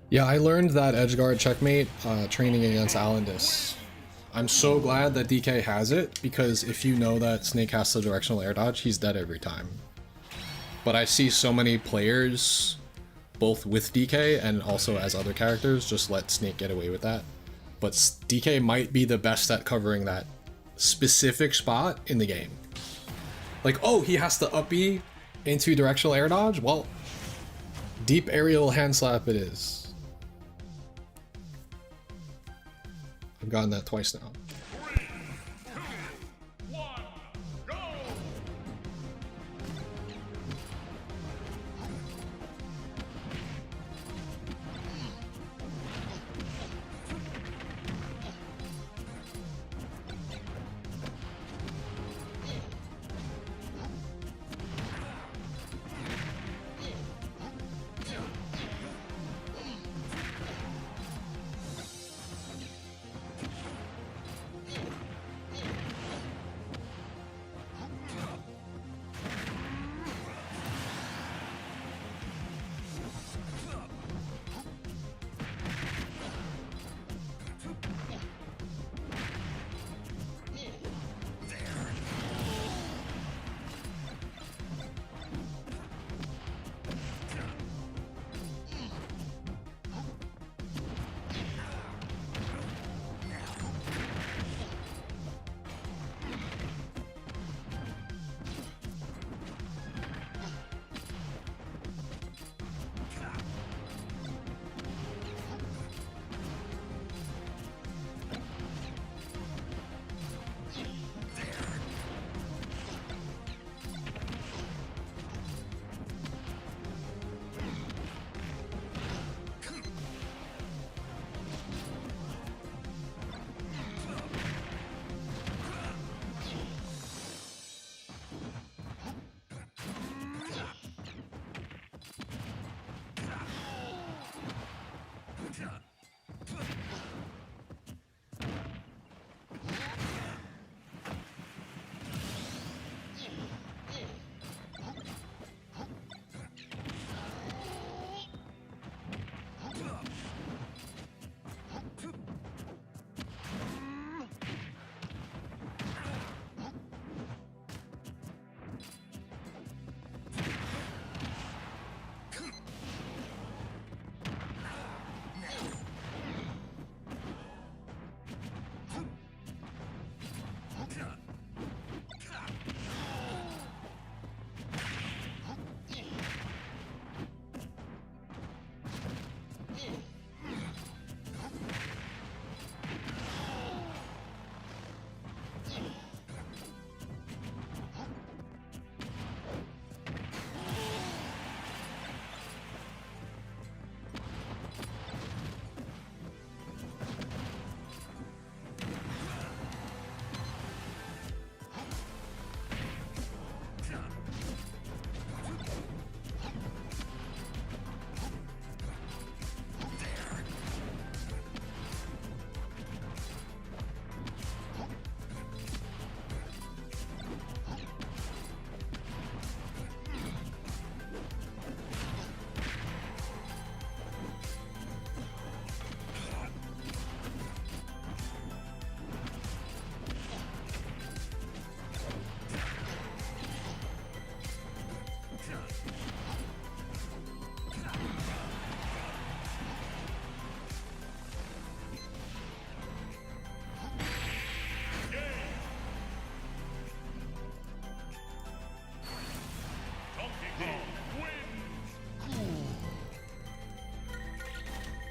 Yeah, I learned that edgeguard checkmate training against Alendis. I'm so glad that DK has it, because if you know that Snake has the directional air dodge, he's dead every time. But I see so many players, both with DK and also as other characters, just let Snake get away with that. But DK might be the best at covering that specific spot in the game. Like, oh, he has to up B into directional air dodge? Well, deep aerial hand slap it is. I've gotten that twice now. 3, 2, 1, go!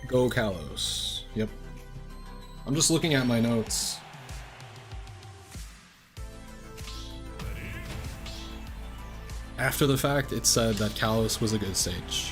Go Kalos. Yep. I'm just looking at my notes. After the fact, it said that Kalos was a good stage.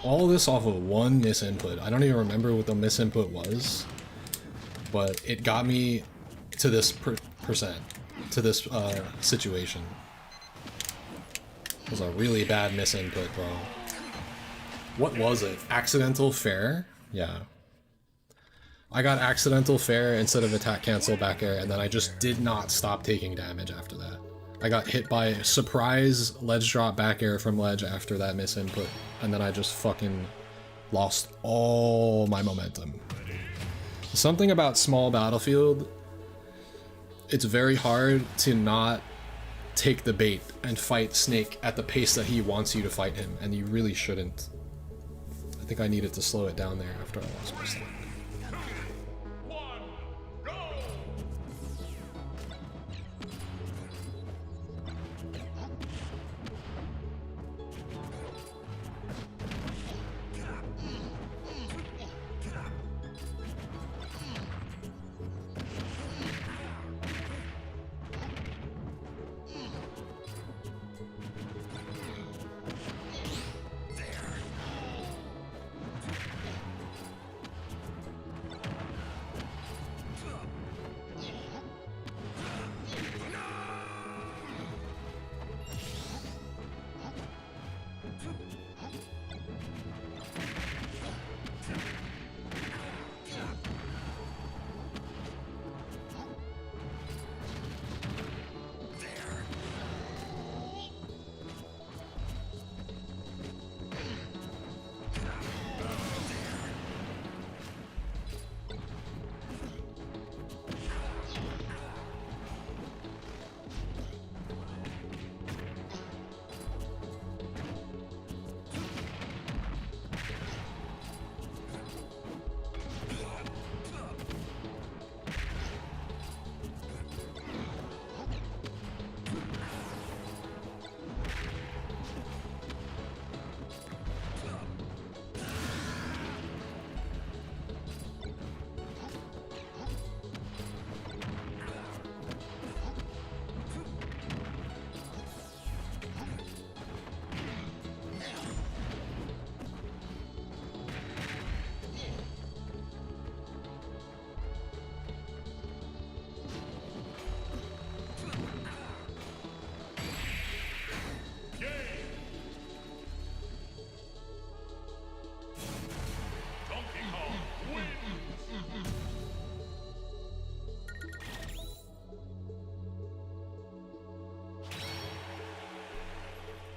All this off of one misinput. I don't even remember what the misinput was, but it got me to this to this situation. It was a really bad misinput, bro. What was it? Accidental fair? Yeah. I got accidental fair instead of attack cancel back air, and then I just did not stop taking damage after that. I got hit by surprise ledge drop back air from ledge after that misinput, and then I just fucking lost all my momentum. Something about small battlefield, it's very hard to not take the bait and fight Snake at the pace that he wants you to fight him, and you really shouldn't. I think I needed to slow it down there after I lost my Snake.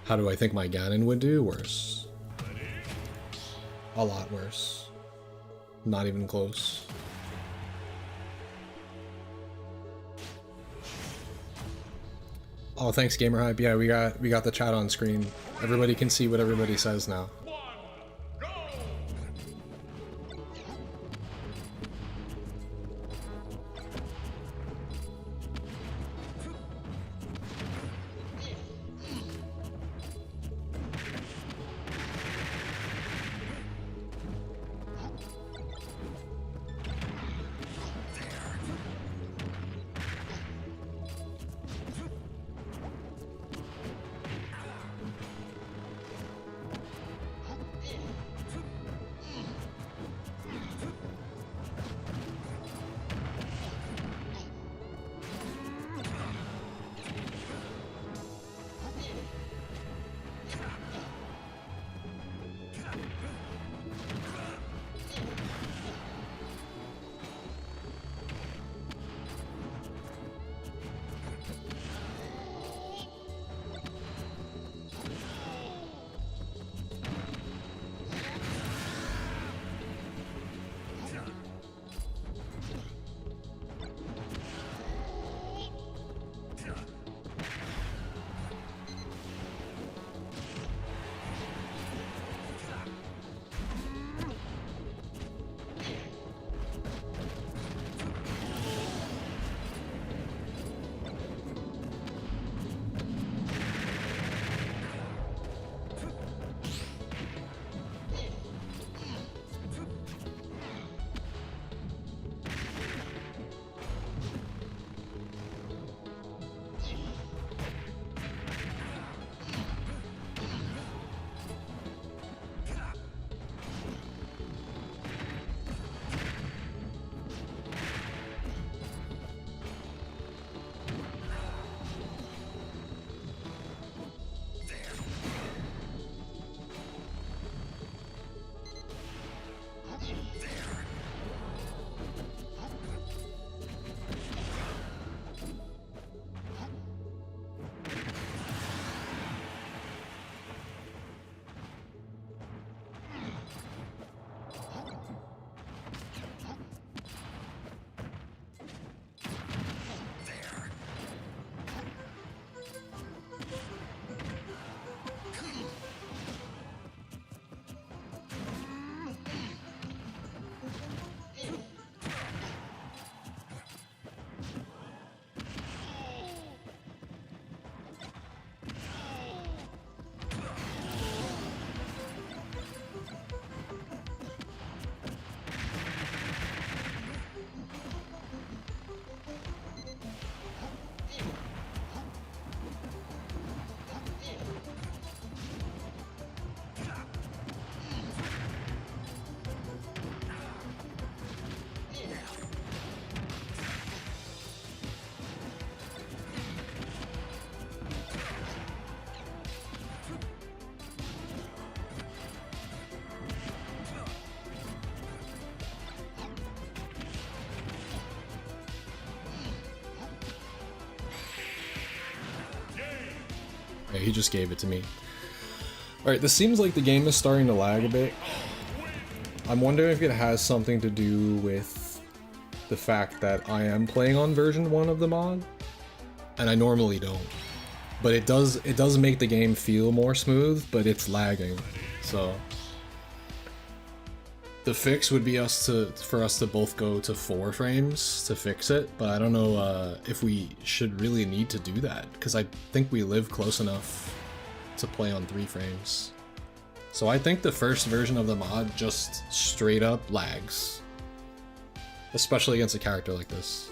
How do I think my Ganon would do? Worse. A lot worse. Not even close. Oh, thanks, Gamer Hype. Yeah, we got the chat on screen. Everybody can see what everybody says now. Yeah, he just gave it to me. Alright, this seems like the game is starting to lag a bit. I'm wondering if it has something to do with the fact that I am playing on version 1 of the mod, and I normally don't. But it does make the game feel more smooth, but it's lagging. So the fix would be for us to both go to 4 frames to fix it, but I don't know if we should really need to do that, because I think we live close enough to play on 3 frames. So I think the first version of the mod just straight up lags, especially against a character like this.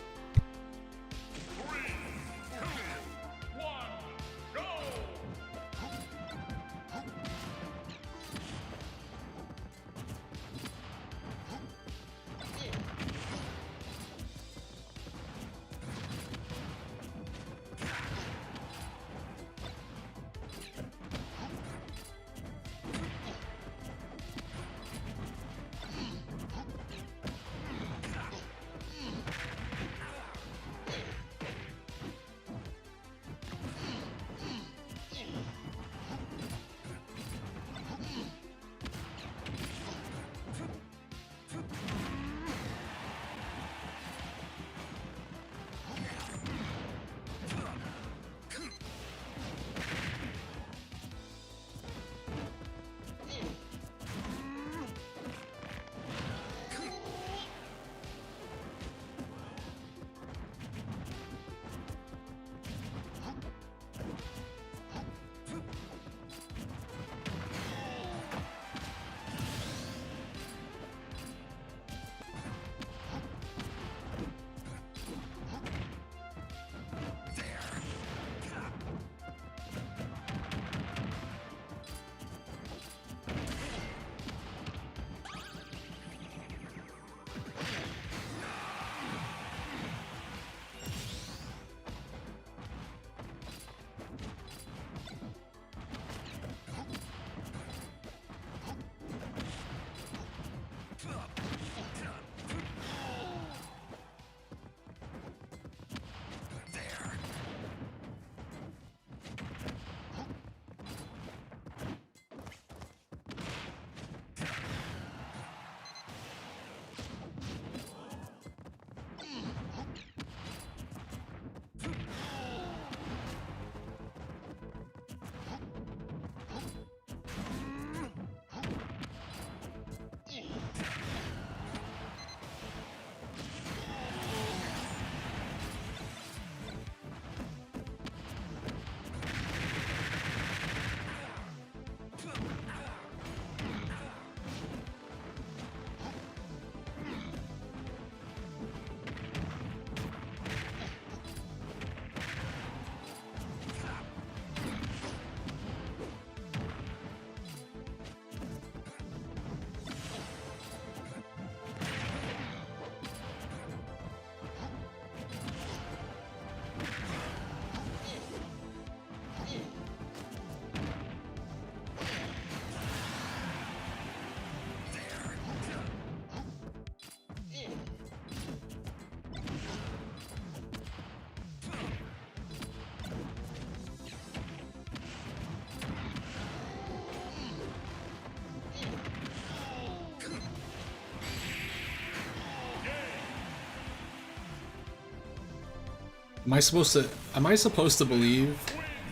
Am I supposed to believe?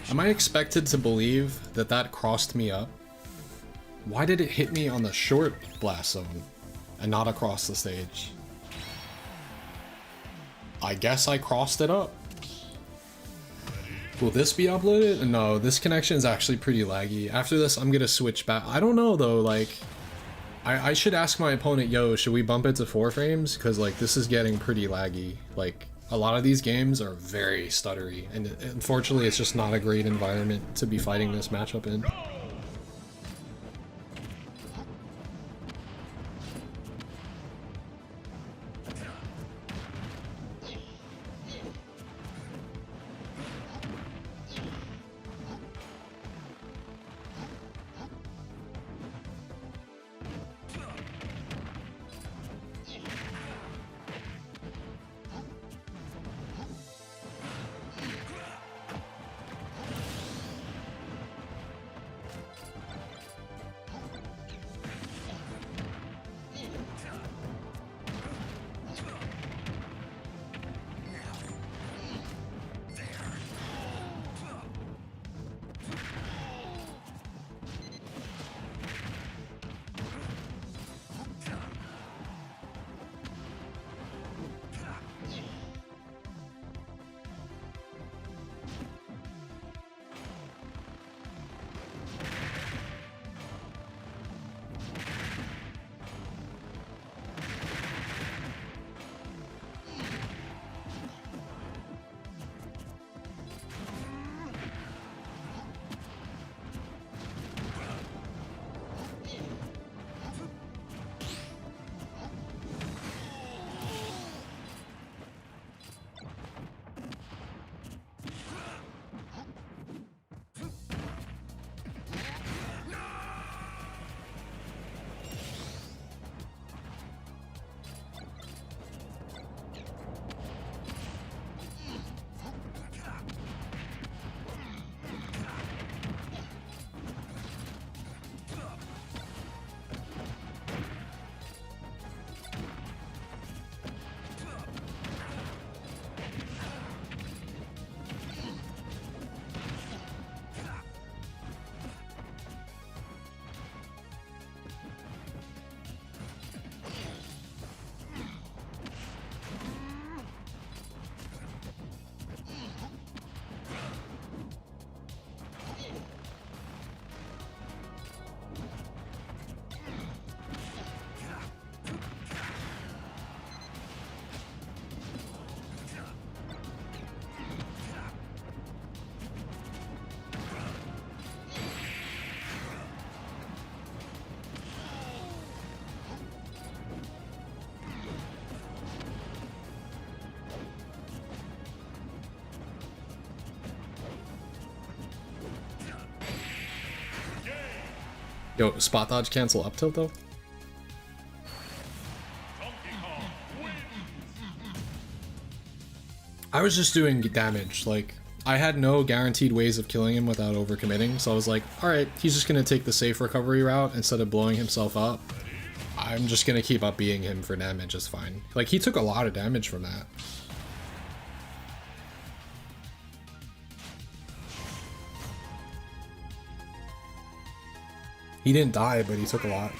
Am I expected to believe that that crossed me up? Why did it hit me on the short blast zone and not across the stage? I guess I crossed it up. Will this be uploaded? No, this connection is actually pretty laggy. After this, I'm gonna switch back. I don't know though, like, I should ask my opponent, yo, should we bump it to 4 frames? Because like, this is getting pretty laggy. Like, a lot of these games are very stuttery, and unfortunately it's just not a great environment to be fighting this matchup in. Yo, spot dodge cancel up tilt though? I was just doing damage, like, I had no guaranteed ways of killing him without overcommitting, so I was like, alright, he's just gonna take the safe recovery route instead of blowing himself up. I'm just gonna keep up beating him for damage, it's fine. Like, he took a lot of damage from that. He didn't die, but he took a lot.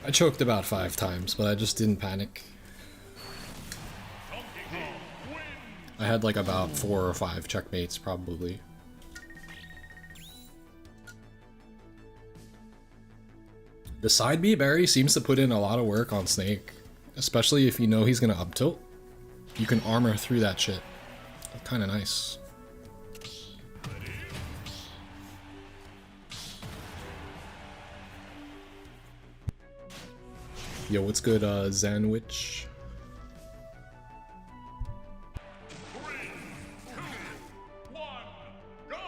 I choked about 5 times, but I just didn't panic. I had like about 4 or 5 checkmates probably. The side B Barry seems to put in a lot of work on Snake, especially if you know he's gonna up tilt. You can armor through that shit. Kinda nice. Yo, what's good, Zanwich? 3, 2, 1, go!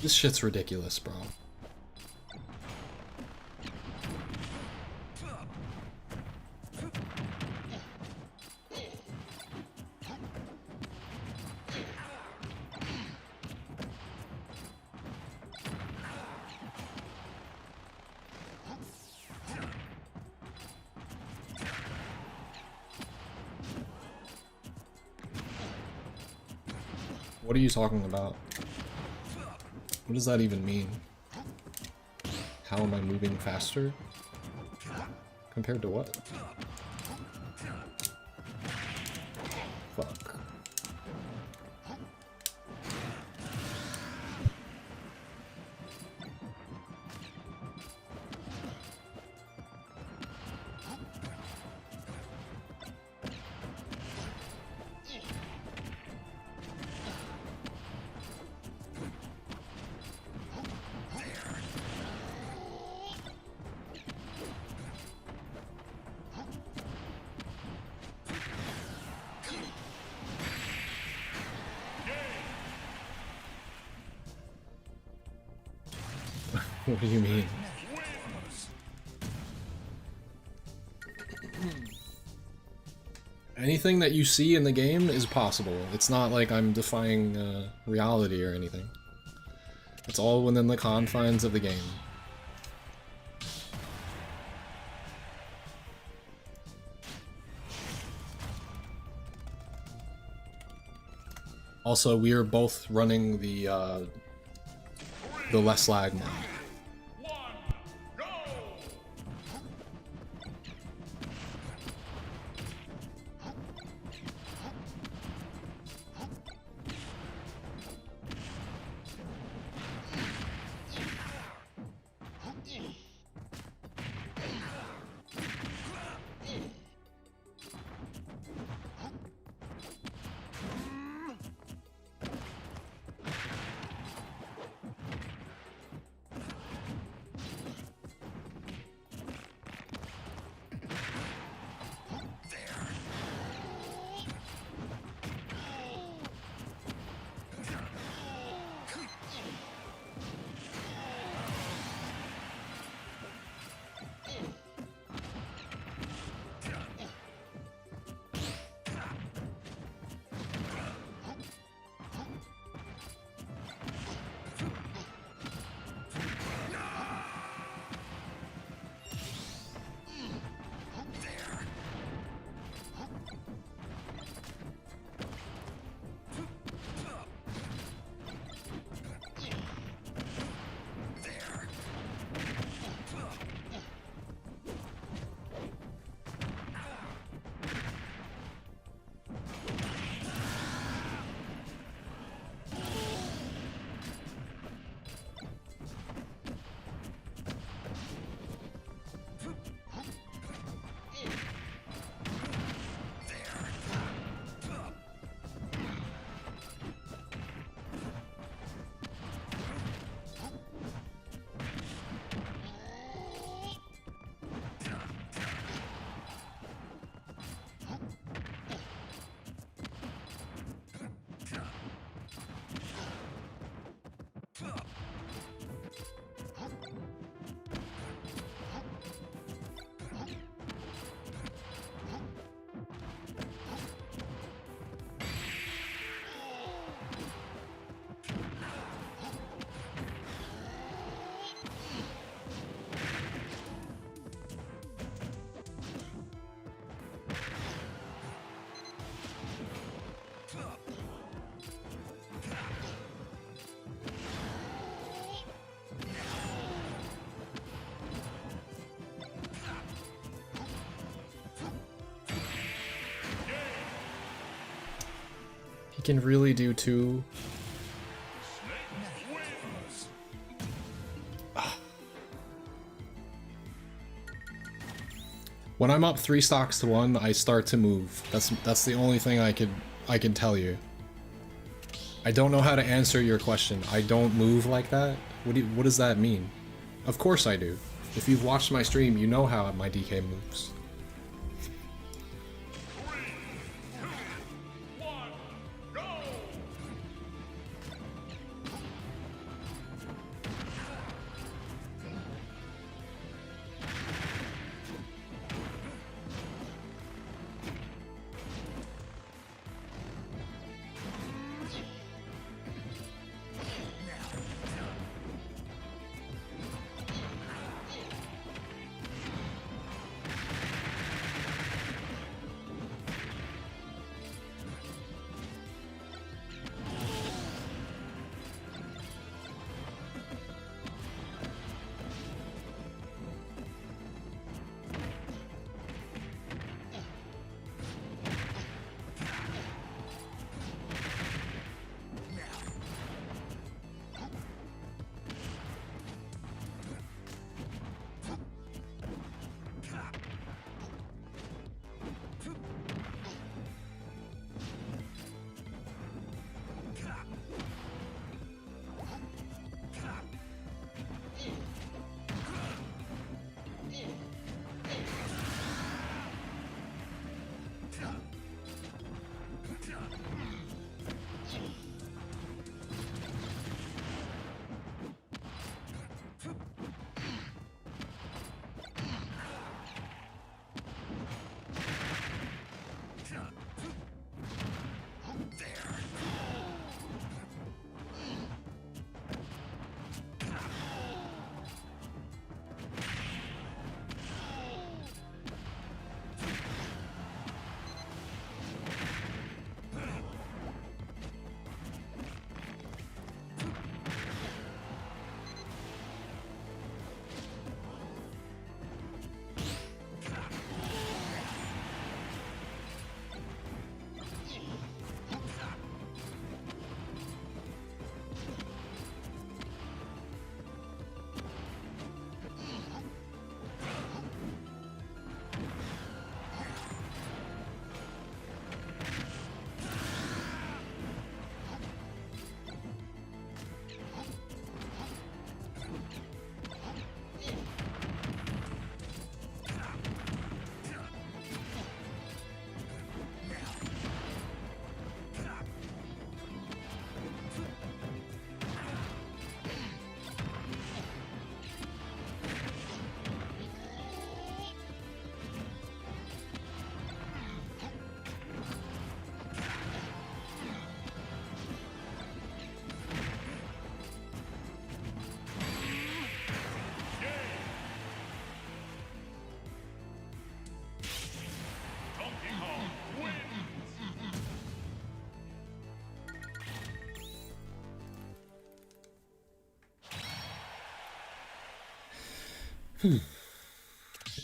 This shit's ridiculous, bro. What are you talking about? What does that even mean? How am I moving faster? Compared to what? Fuck. What do you mean? Anything that you see in the game is possible. It's not like I'm defying reality or anything. It's all within the confines of the game. Also, we are both running the less lag mod. Can really do two. When I'm up 3 stocks to 1, I start to move. That's the only thing I can tell you. I don't know how to answer your question. I don't move like that. What does that mean? Of course I do. If you've watched my stream, you know how my DK moves.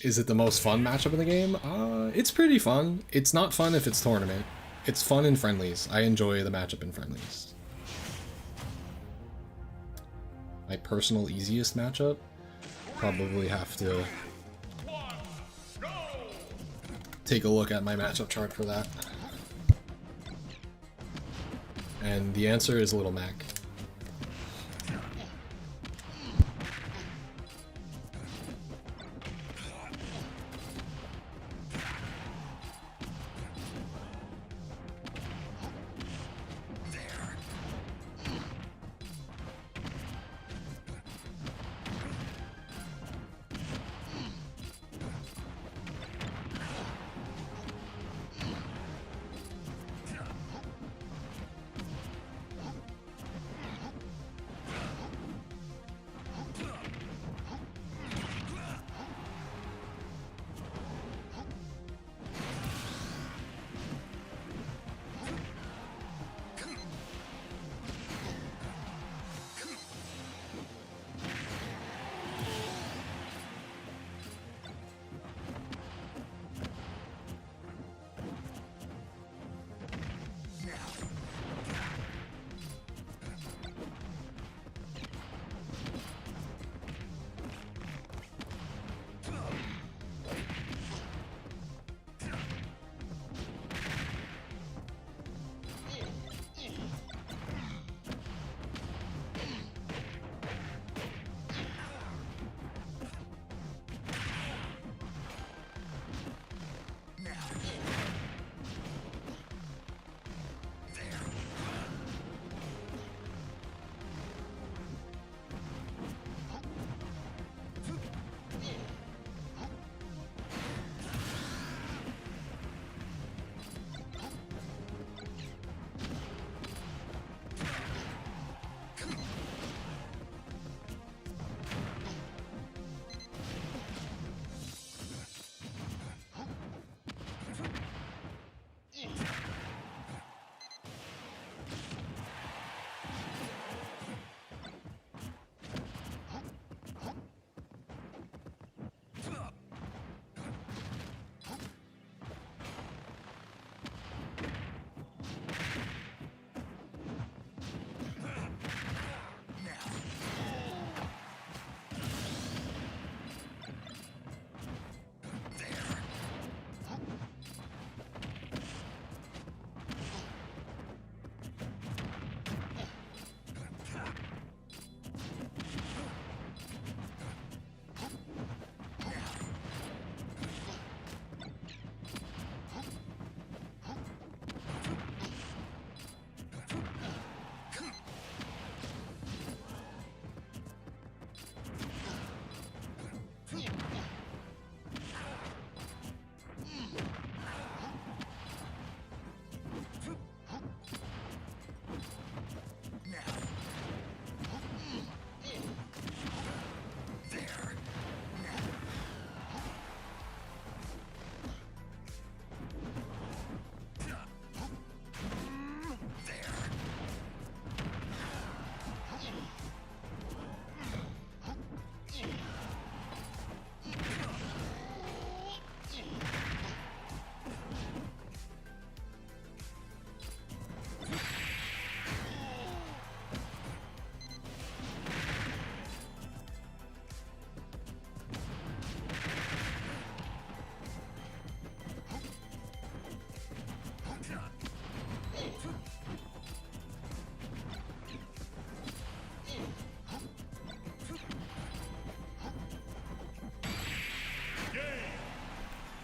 Is it the most fun matchup in the game? It's pretty fun. It's not fun if it's tournament. It's fun in friendlies. I enjoy the matchup in friendlies. My personal easiest matchup? Probably have to take a look at my matchup chart for that. And the answer is Little Mac.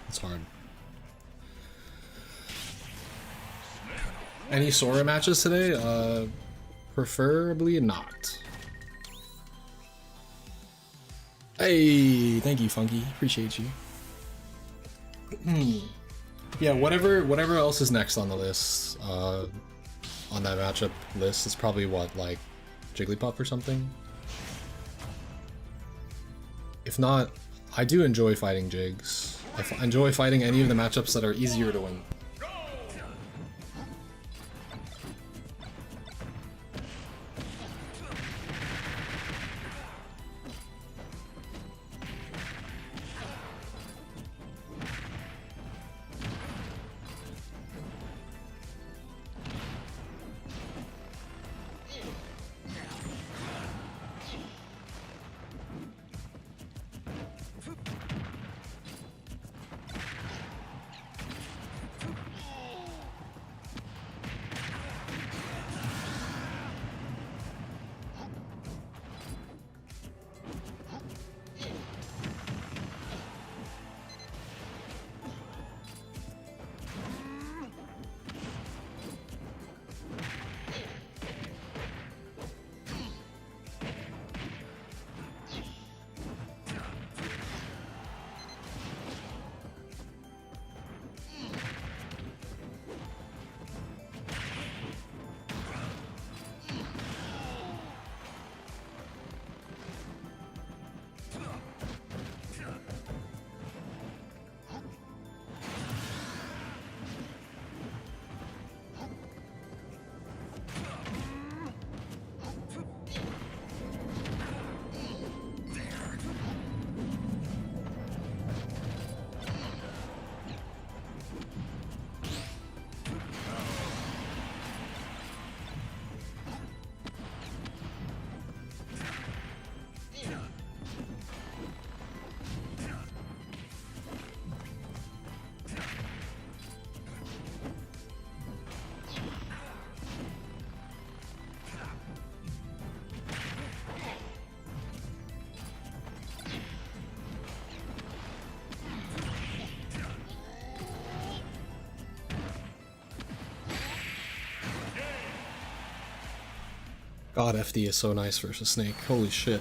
It's hard. Any Sora matches today? Preferably not. Hey, thank you, Funky. Appreciate you. Yeah, whatever else is next on the list, on that matchup list, is probably what, like Jigglypuff or something? If not, I do enjoy fighting Jigs. I enjoy fighting any of the matchups that are easier to win. God, FD is so nice versus Snake. Holy shit.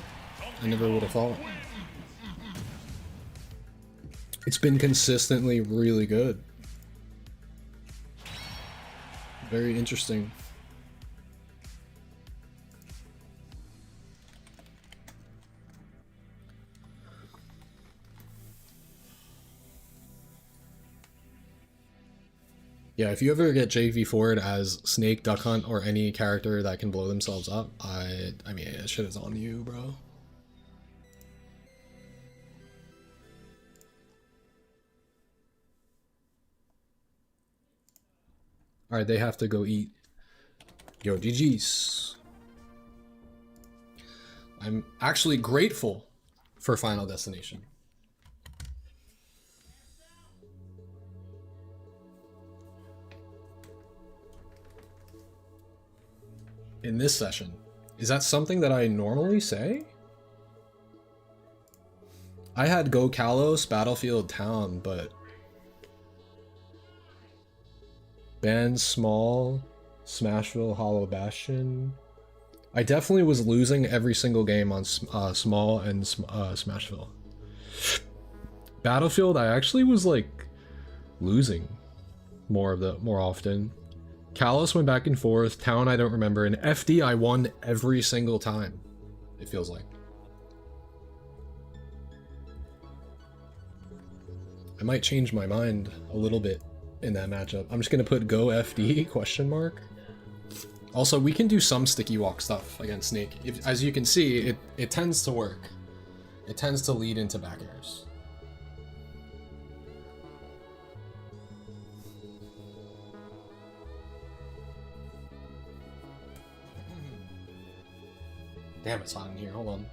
I never would have thought. It's been consistently really good. Very interesting. Yeah, if you ever get JV forward as Snake, Duck Hunt, or any character that can blow themselves up, I mean, that shit is on you, bro. Alright, they have to go eat. Yo, GG's. I'm actually grateful for Final Destination. In this session. Is that something that I normally say? I had Go Kalos, Battlefield Town, but... Ban Small, Smashville, Hollow Bastion... I definitely was losing every single game on Small and Smashville. Battlefield, I actually was like losing more often. Kalos went back and forth. Town, I don't remember. And FD, I won every single time. It feels like. I might change my mind a little bit in that matchup. I'm just gonna put Go FD question mark. Also, we can do some sticky walk stuff against Snake. As you can see, it tends to work. It tends to lead into back airs. Damn, it's hot in here. Hold on.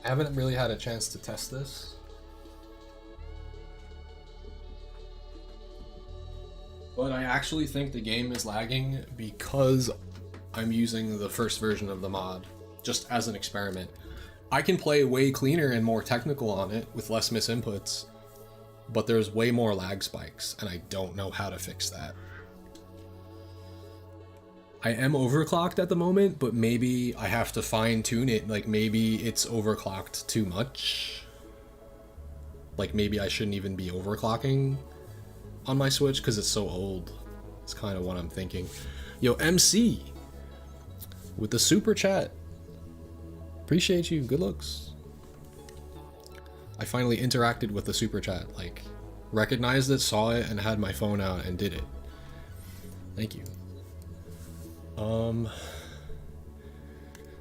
I haven't really had a chance to test this. But I actually think the game is lagging because I'm using the first version of the mod, just as an experiment. I can play way cleaner and more technical on it with less misinputs, but there's way more lag spikes, and I don't know how to fix that. I am overclocked at the moment, but maybe I have to fine tune it. Like maybe it's overclocked too much. Like maybe I shouldn't even be overclocking on my Switch because it's so old. It's kind of what I'm thinking. Yo, MC with the super chat. Appreciate you. Good looks. I finally interacted with the super chat. Like recognized it, saw it, and had my phone out and did it. Thank you.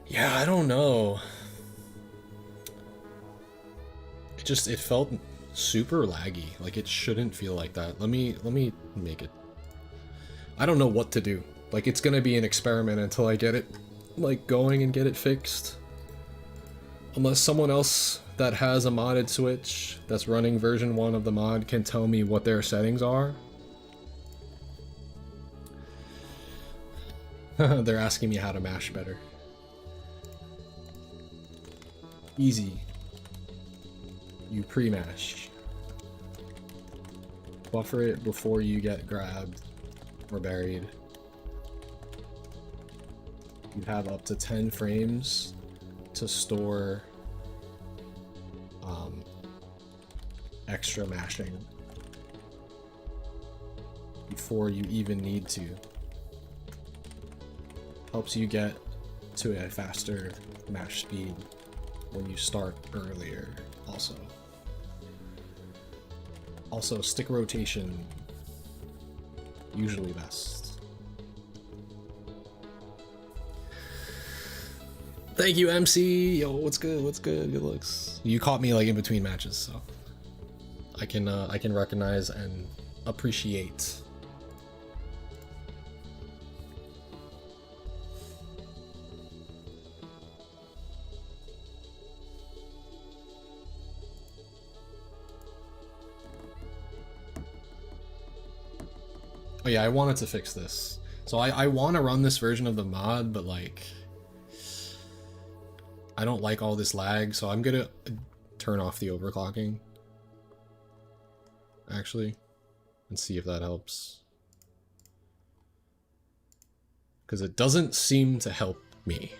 Yeah, I don't know. It felt super laggy. Like it shouldn't feel like that. Let me make it. I don't know what to do. Like it's gonna be an experiment until I get it like going and get it fixed. Unless someone else that has a modded Switch that's running version 1 of the mod can tell me what their settings are. They're asking me how to mash better. Easy. You pre-mash. Buffer it before you get grabbed or buried. You have up to 10 frames to store extra mashing before you even need to. Helps you get to a faster mash speed when you start earlier also. Also, stick rotation, usually best. Thank you, MC. Yo, what's good? What's good? Good looks. You caught me like in between matches, so I can recognize and appreciate. Oh yeah, I wanted to fix this. So I want to run this version of the mod, but like, I don't like all this lag, so I'm gonna turn off the overclocking, actually, and see if that helps. Because it doesn't seem to help me.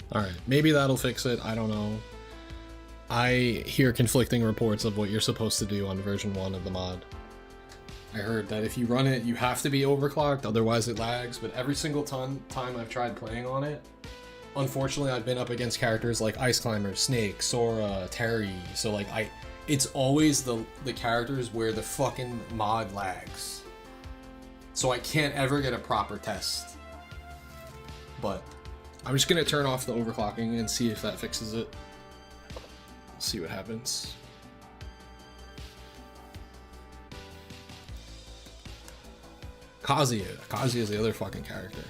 Alright, maybe that'll fix it, I don't know. I hear conflicting reports of what you're supposed to do on version 1 of the mod. I heard that if you run it, you have to be overclocked, otherwise it lags, but every single time I've tried playing on it, unfortunately I've been up against characters like Ice Climber, Snake, Sora, Terry, so like it's always the characters where the fucking mod lags. So I can't ever get a proper test. But I'm just gonna turn off the overclocking and see if that fixes it. See what happens. Kazuya is the other fucking character.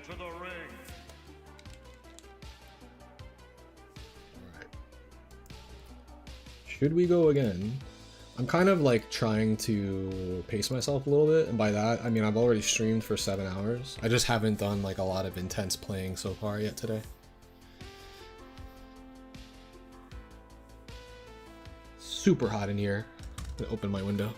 To the ring. Alright. Should we go again? I'm kind of like trying to pace myself a little bit, and by that I mean I've already streamed for 7 hours. I just haven't done like a lot of intense playing so far yet today. Super hot in here. I'm gonna open my window.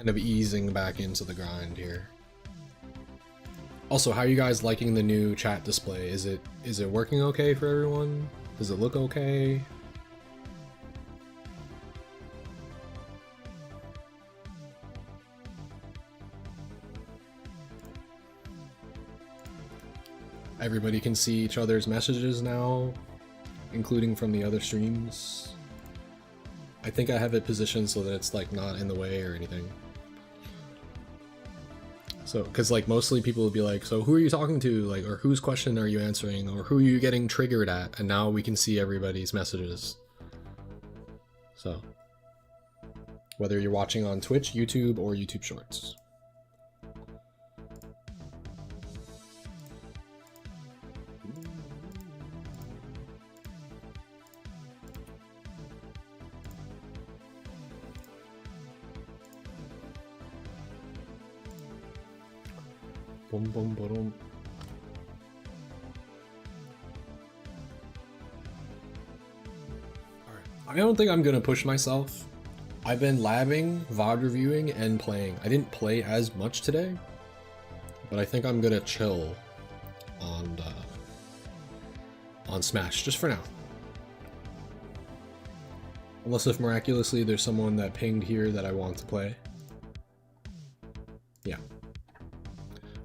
kind of easing back into the grind here. Also, how are you guys liking the new chat display? Is it working okay for everyone? Does it look okay? Everybody can see each other's messages now, including from the other streams. I think I have it positioned so that it's like not in the way or anything. So, because like mostly people will be like, so who are you talking to? Like, or whose question are you answering? Or who are you getting triggered at? And now we can see everybody's messages. So, whether you're watching on Twitch, YouTube, or YouTube Shorts. Boom, boom, boom. Alright. I don't think I'm gonna push myself. I've been labbing, VOD reviewing, and playing. I didn't play as much today, but I think I'm gonna chill on Smash, just for now. Unless if miraculously there's someone that pinged here that I want to play. Yeah.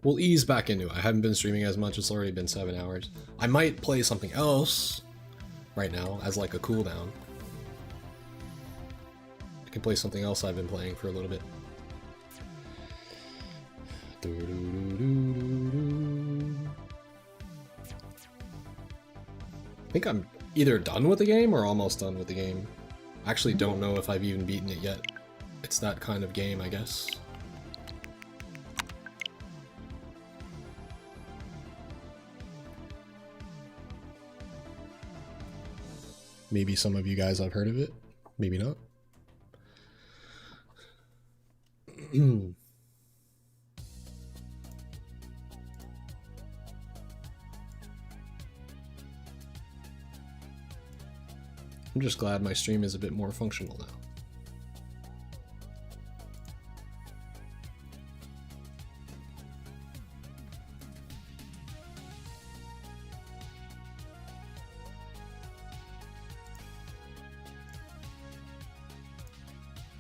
We'll ease back into it. I haven't been streaming as much, it's already been 7 hours. I might play something else right now as like a cooldown. I can play something else I've been playing for a little bit. I think I'm either done with the game or almost done with the game. I actually don't know if I've even beaten it yet. It's that kind of game, I guess. Maybe some of you guys have heard of it, maybe not. I'm just glad my stream is a bit more functional now.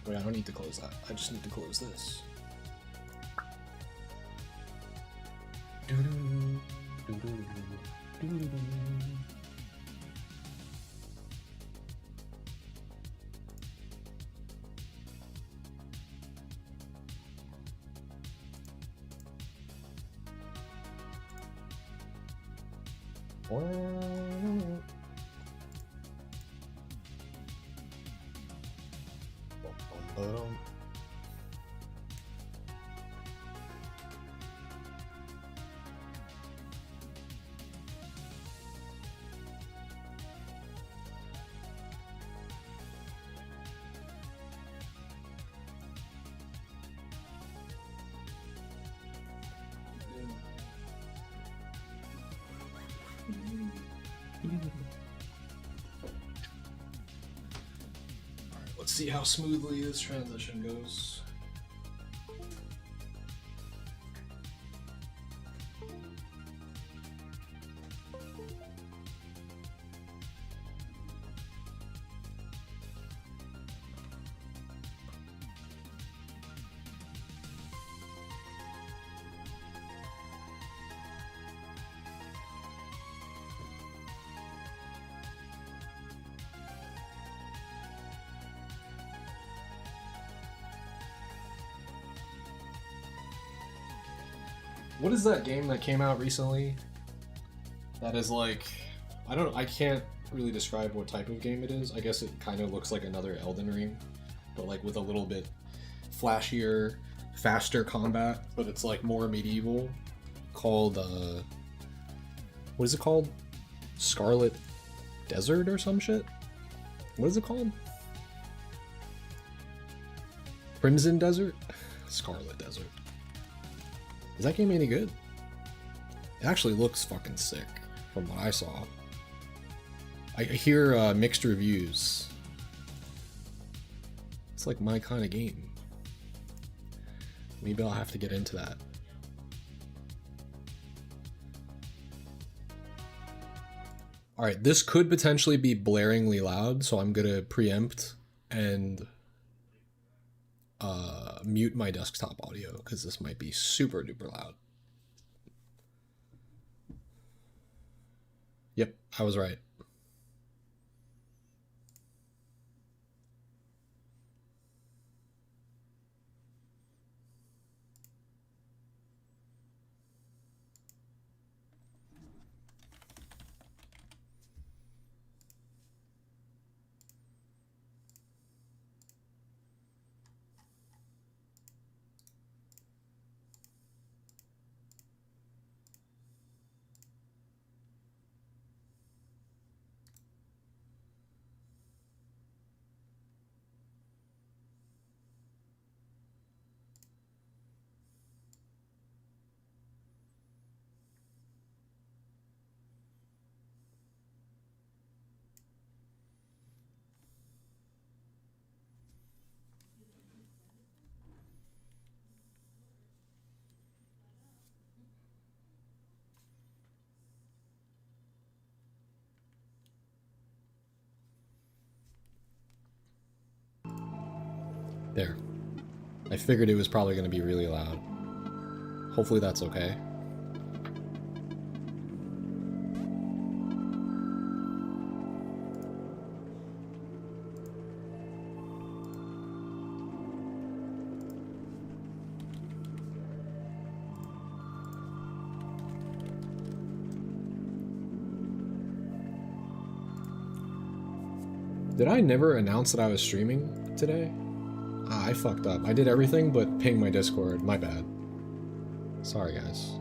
Wait, I don't need to close that. I just need to close this. Let's see how smoothly this transition goes. What is that game that came out recently? That is like, I can't really describe what type of game it is. I guess it kind of looks like another Elden Ring, but like with a little bit flashier, faster combat, but it's like more medieval. Called, what is it called? Scarlet Desert or some shit? What is it called? Crimson Desert? Scarlet Desert. Is that game any good? It actually looks fucking sick from what I saw. I hear mixed reviews. It's like my kind of game. Maybe I'll have to get into that. Alright, this could potentially be blaringly loud, so I'm gonna preempt and mute my desktop audio, because this might be super duper loud. Yep, I was right. There. I figured it was probably going to be really loud. Hopefully that's okay. Did I never announce that I was streaming today? Ah, I fucked up. I did everything but ping my Discord. My bad. Sorry, guys.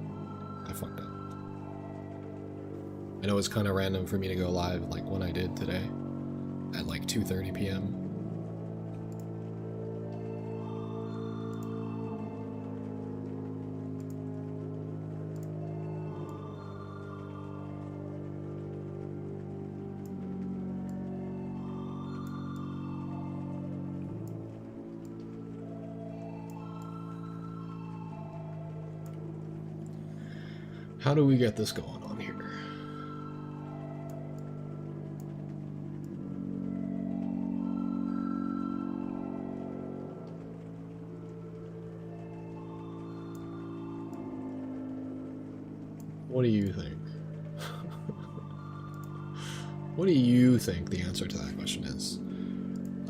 I fucked up. I know it's kind of random for me to go live like when I did today at like 2:30 p.m. How do we get this going on here? What do you think? What do you think the answer to that question is?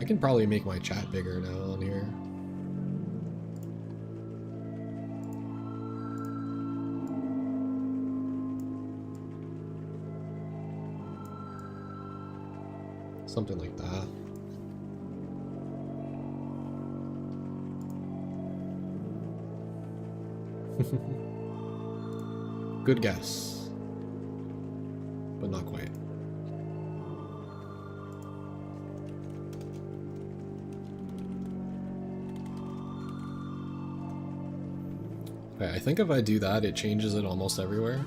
I can probably make my chat bigger now on here. Something like that. Good guess. But not quite. Okay, I think if I do that, it changes it almost everywhere.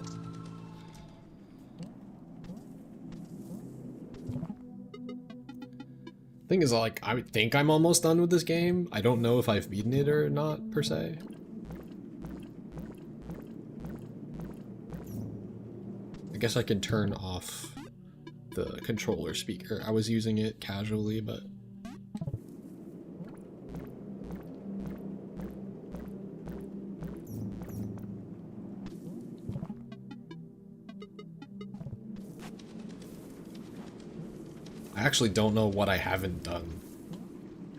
Thing is, like, I think I'm almost done with this game. I don't know if I've beaten it or not, per se. I guess I can turn off the controller speaker. I was using it casually, but... I actually don't know what I haven't done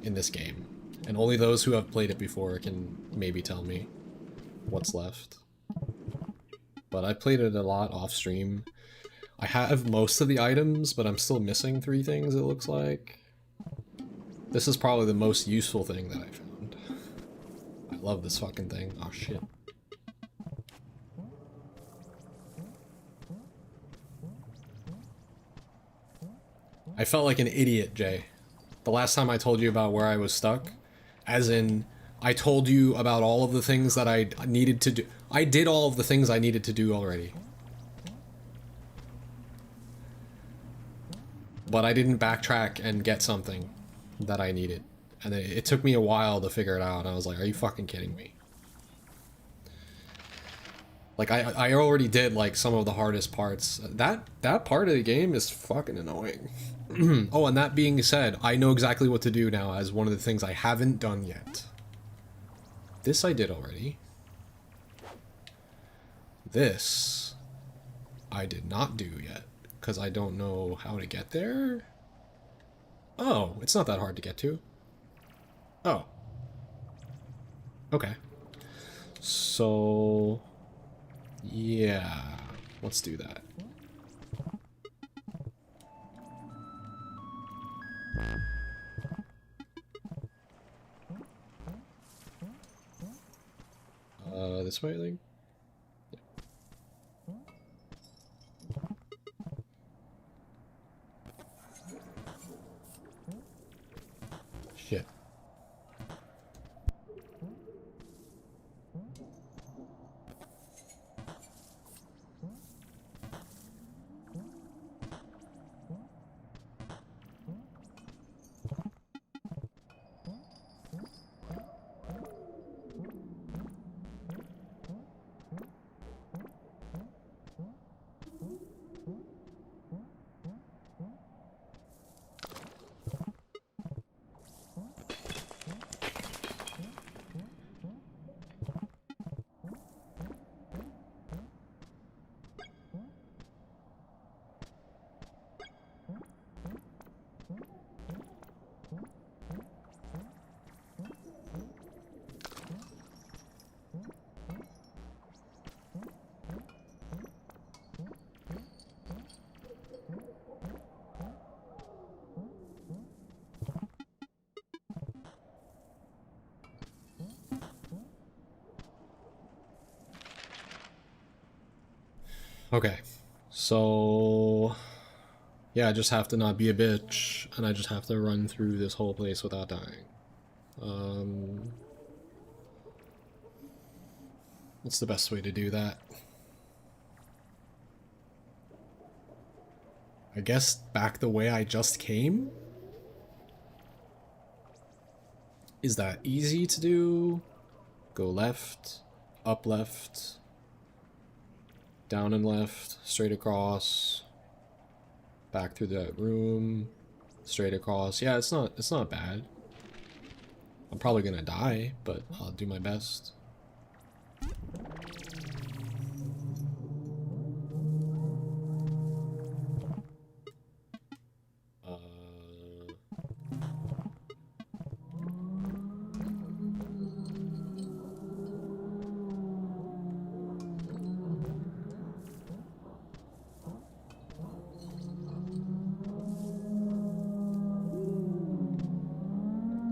in this game, and only those who have played it before can maybe tell me what's left. But I played it a lot off stream. I have most of the items, but I'm still missing 3 things, it looks like. This is probably the most useful thing that I found. I love this fucking thing. Oh shit. I felt like an idiot, Jay. The last time I told you about where I was stuck, as in, I told you about all of the things that I needed to do. I did all of the things I needed to do already. But I didn't backtrack and get something that I needed. And it took me a while to figure it out, and I was like, are you fucking kidding me? Like, I already did, like, some of the hardest parts. That part of the game is fucking annoying. Oh, and that being said, I know exactly what to do now as one of the things I haven't done yet. This I did already. This I did not do yet, because I don't know how to get there. Oh, it's not that hard to get to. Oh. Okay. So... yeah, let's do that. This way, I think? Shit. Okay, so yeah, I just have to not be a bitch, and I just have to run through this whole place without dying. What's the best way to do that? I guess back the way I just came? Is that easy to do? Go left, up left, down and left, straight across, back through that room, straight across. Yeah, it's not bad. I'm probably gonna die, but I'll do my best.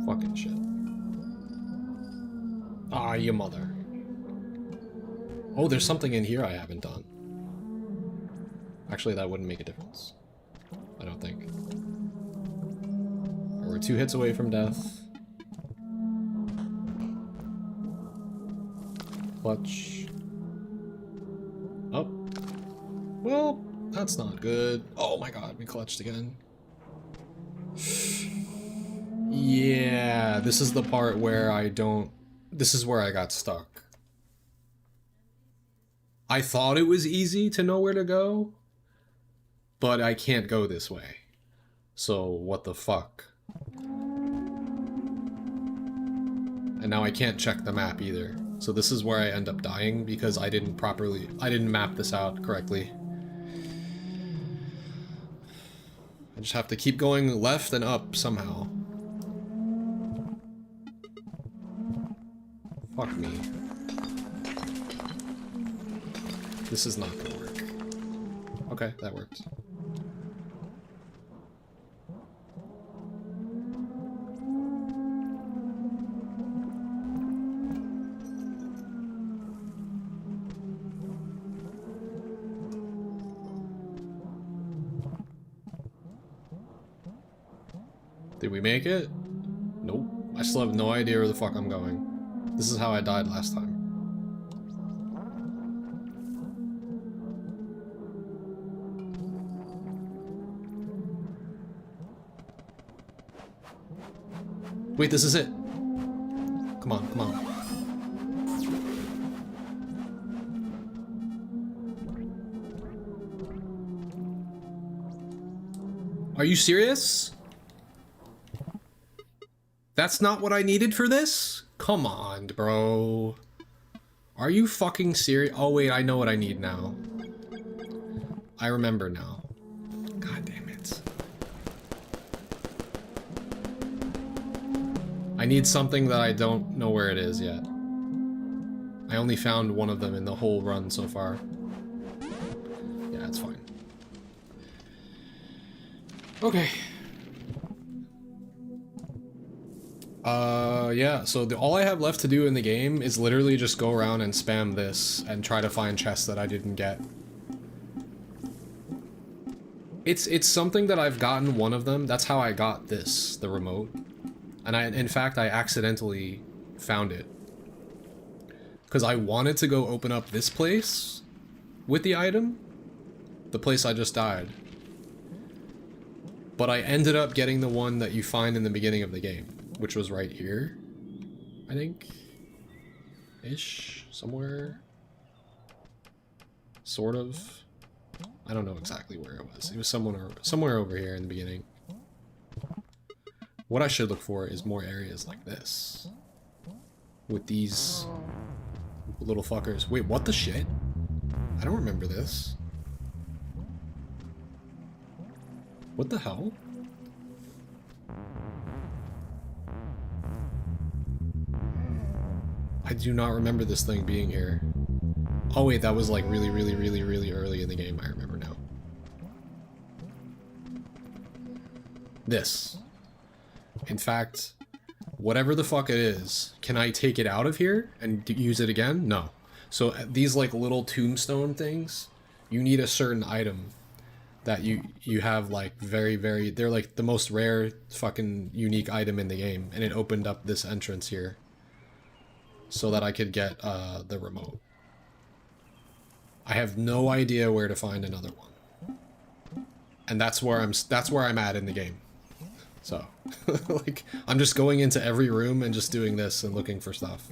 Fucking shit. Ah, you mother. Oh, there's something in here I haven't done. Actually, that wouldn't make a difference. I don't think. We're 2 hits away from death. Clutch. Oh. Well, that's not good. Oh my god, we clutched again. Yeah, this is the part where I don't... This is where I got stuck. I thought it was easy to know where to go, but I can't go this way. So, what the fuck? And now I can't check the map either. So this is where I end up dying because I didn't map this out correctly. I just have to keep going left and up somehow. Fuck me. This is not gonna work. Okay, that worked. Did we make it? Nope. I still have no idea where the fuck I'm going. This is how I died last time. Wait, this is it. Come on, come on. Are you serious? That's not what I needed for this? Come on, bro. Are you fucking serious? Oh wait, I know what I need now. I remember now. God damn it. I need something that I don't know where it is yet. I only found one of them in the whole run so far. Yeah, it's fine. Okay. Yeah, so all I have left to do in the game is literally just go around and spam this and try to find chests that I didn't get. It's something that I've gotten one of them. That's how I got this, the remote. And in fact, I accidentally found it. Because I wanted to go open up this place with the item. The place I just died. But I ended up getting the one that you find in the beginning of the game, which was right here, I think. Ish, somewhere. Sort of. I don't know exactly where it was. It was somewhere over here in the beginning. What I should look for is more areas like this. With these little fuckers. Wait, what the shit? I don't remember this. What the hell? I do not remember this thing being here. Oh wait, that was like really early in the game. I remember now. This. In fact, whatever the fuck it is, can I take it out of here and use it again? No. So these like little tombstone things, you need a certain item that you have like very, they're like the most rare fucking unique item in the game, and it opened up this entrance here so that I could get the remote. I have no idea where to find another one, and that's where I'm at in the game. So like I'm just going into every room and just doing this and looking for stuff.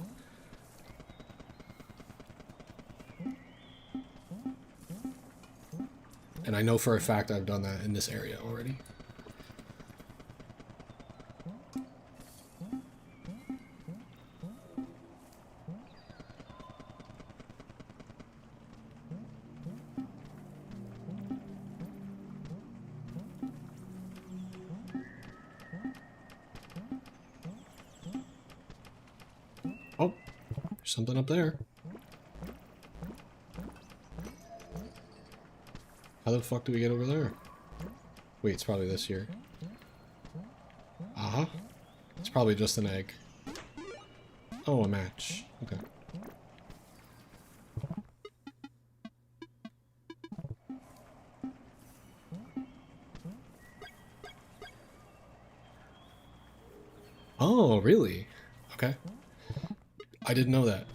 And I know for a fact I've done that in this area already. Oh, there's something up there. How the fuck do we get over there? Wait, it's probably this here. Uh-huh. It's probably just an egg. Oh, a match. Okay. Oh, really? Okay. I didn't know that.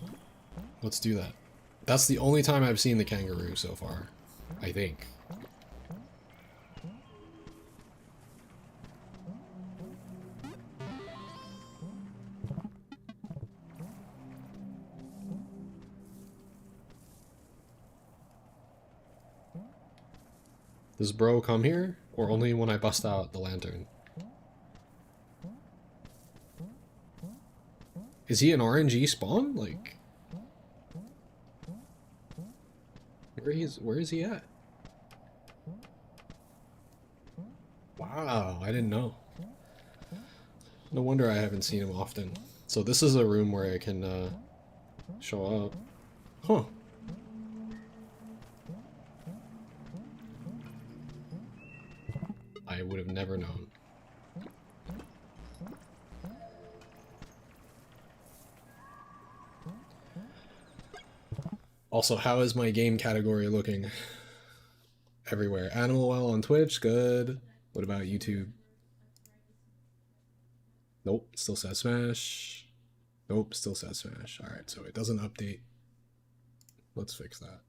Let's do that. That's the only time I've seen the kangaroo so far, I think. Does bro come here, or only when I bust out the lantern? Is he an RNG spawn? Like, where is he at? Wow, I didn't know. No wonder I haven't seen him often. So this is a room where I can show up. Huh. I would have never known. Also, how is my game category looking? Everywhere. Animal Well on Twitch, good. What about YouTube? Nope, still says Smash. Nope, still says Smash. Alright, so it doesn't update. Let's fix that.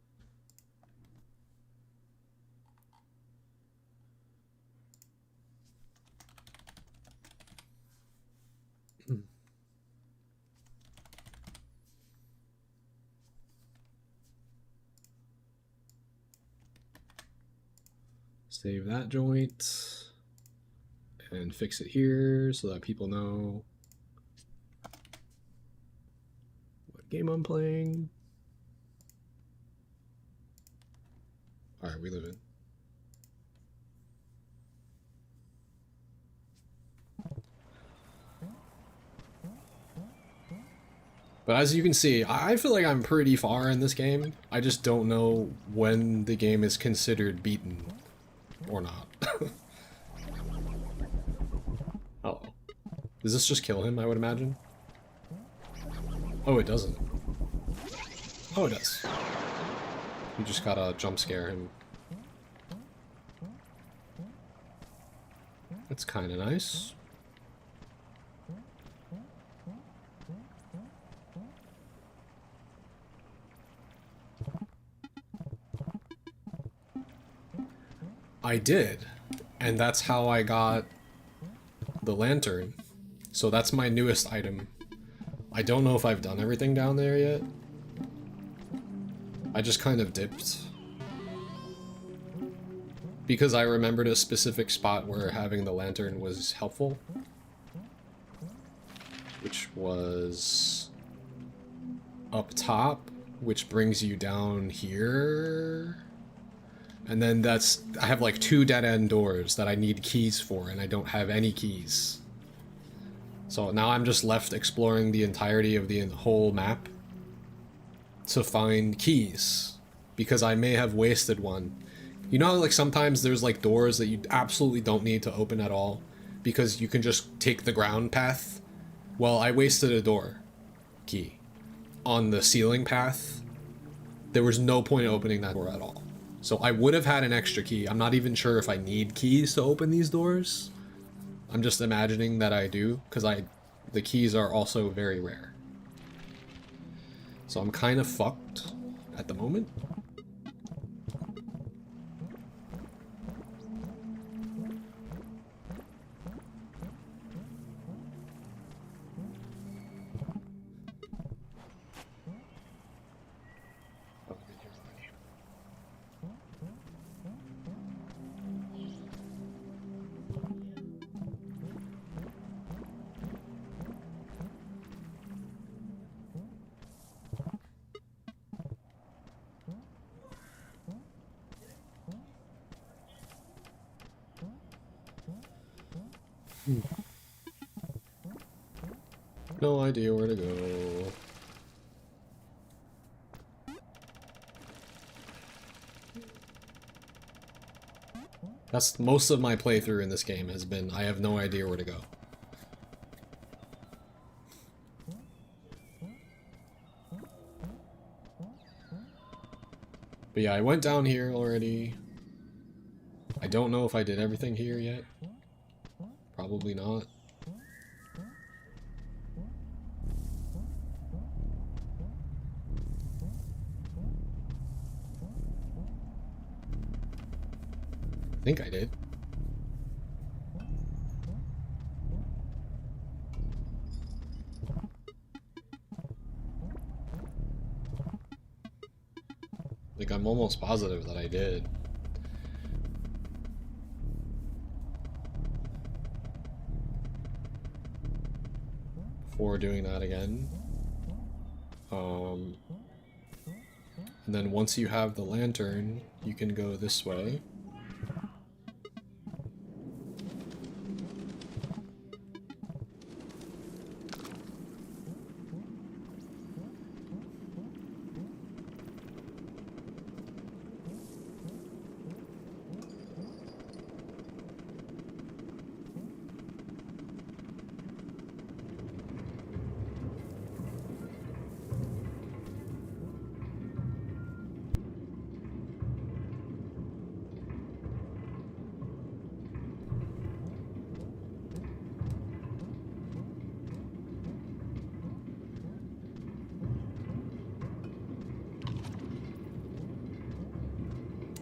Save that joint. and fix it here so that people know what game I'm playing. Alright, we live in. But as you can see, I feel like I'm pretty far in this game. I just don't know when the game is considered beaten or not. Oh. Does this just kill him, I would imagine? Oh, it doesn't. Oh, it does. You just gotta jump scare him. That's kinda nice. I did, and that's how I got the lantern. So that's my newest item. I don't know if I've done everything down there yet. I just kind of dipped. Because I remembered a specific spot where having the lantern was helpful. Which was up top, which brings you down here. And then I have like 2 dead-end doors that I need keys for, and I don't have any keys. So now I'm just left exploring the entirety of the whole map to find keys, because I may have wasted one. You know how like sometimes there's like doors that you absolutely don't need to open at all, because you can just take the ground path? Well, I wasted a door key on the ceiling path. There was no point opening that door at all. So I would have had an extra key. I'm not even sure if I need keys to open these doors. I'm just imagining that I do, because the keys are also very rare. So I'm kind of fucked at the moment. No idea where to go. That's most of my playthrough in this game has been, I have no idea where to go. But yeah, I went down here already. I don't know if I did everything here yet. Probably not. I think I did. Like, I'm almost positive that I did. Before doing that again. And then once you have the lantern, you can go this way.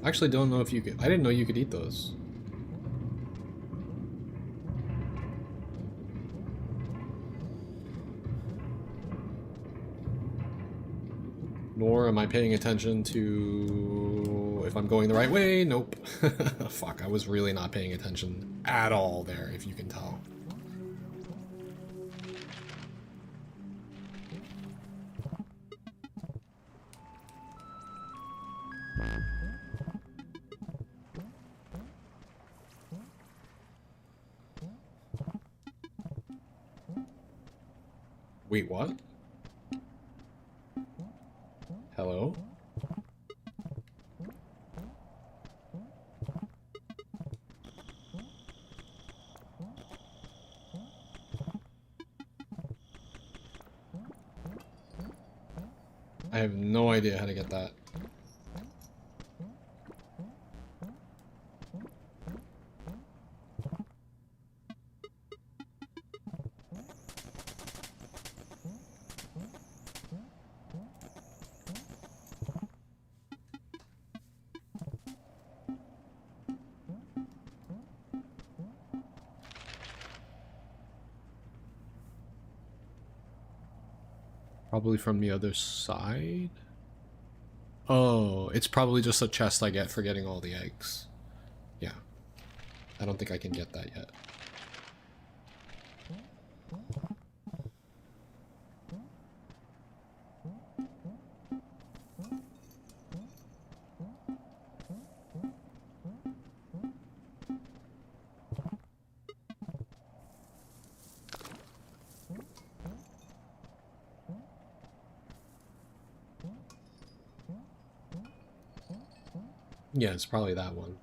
I actually don't know if you could. I didn't know you could eat those. Nor am I paying attention to if I'm going the right way. Nope. Fuck, I was really not paying attention. at all there, if you can tell. Wait, what? Hello? I have no idea how to get that. Probably from the other side? Oh, it's probably just a chest I get for getting all the eggs. Yeah. I don't think I can get that yet. Yeah, it's probably that one.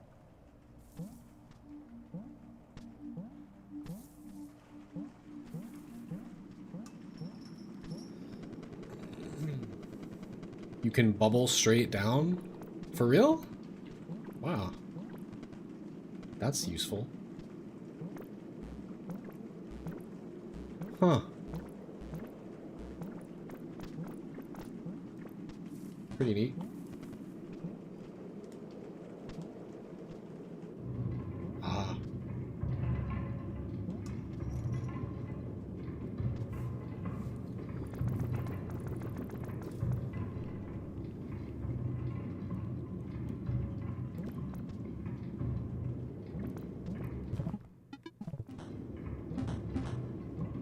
You can bubble straight down? For real? Wow. That's useful. Huh. Pretty neat. Ah.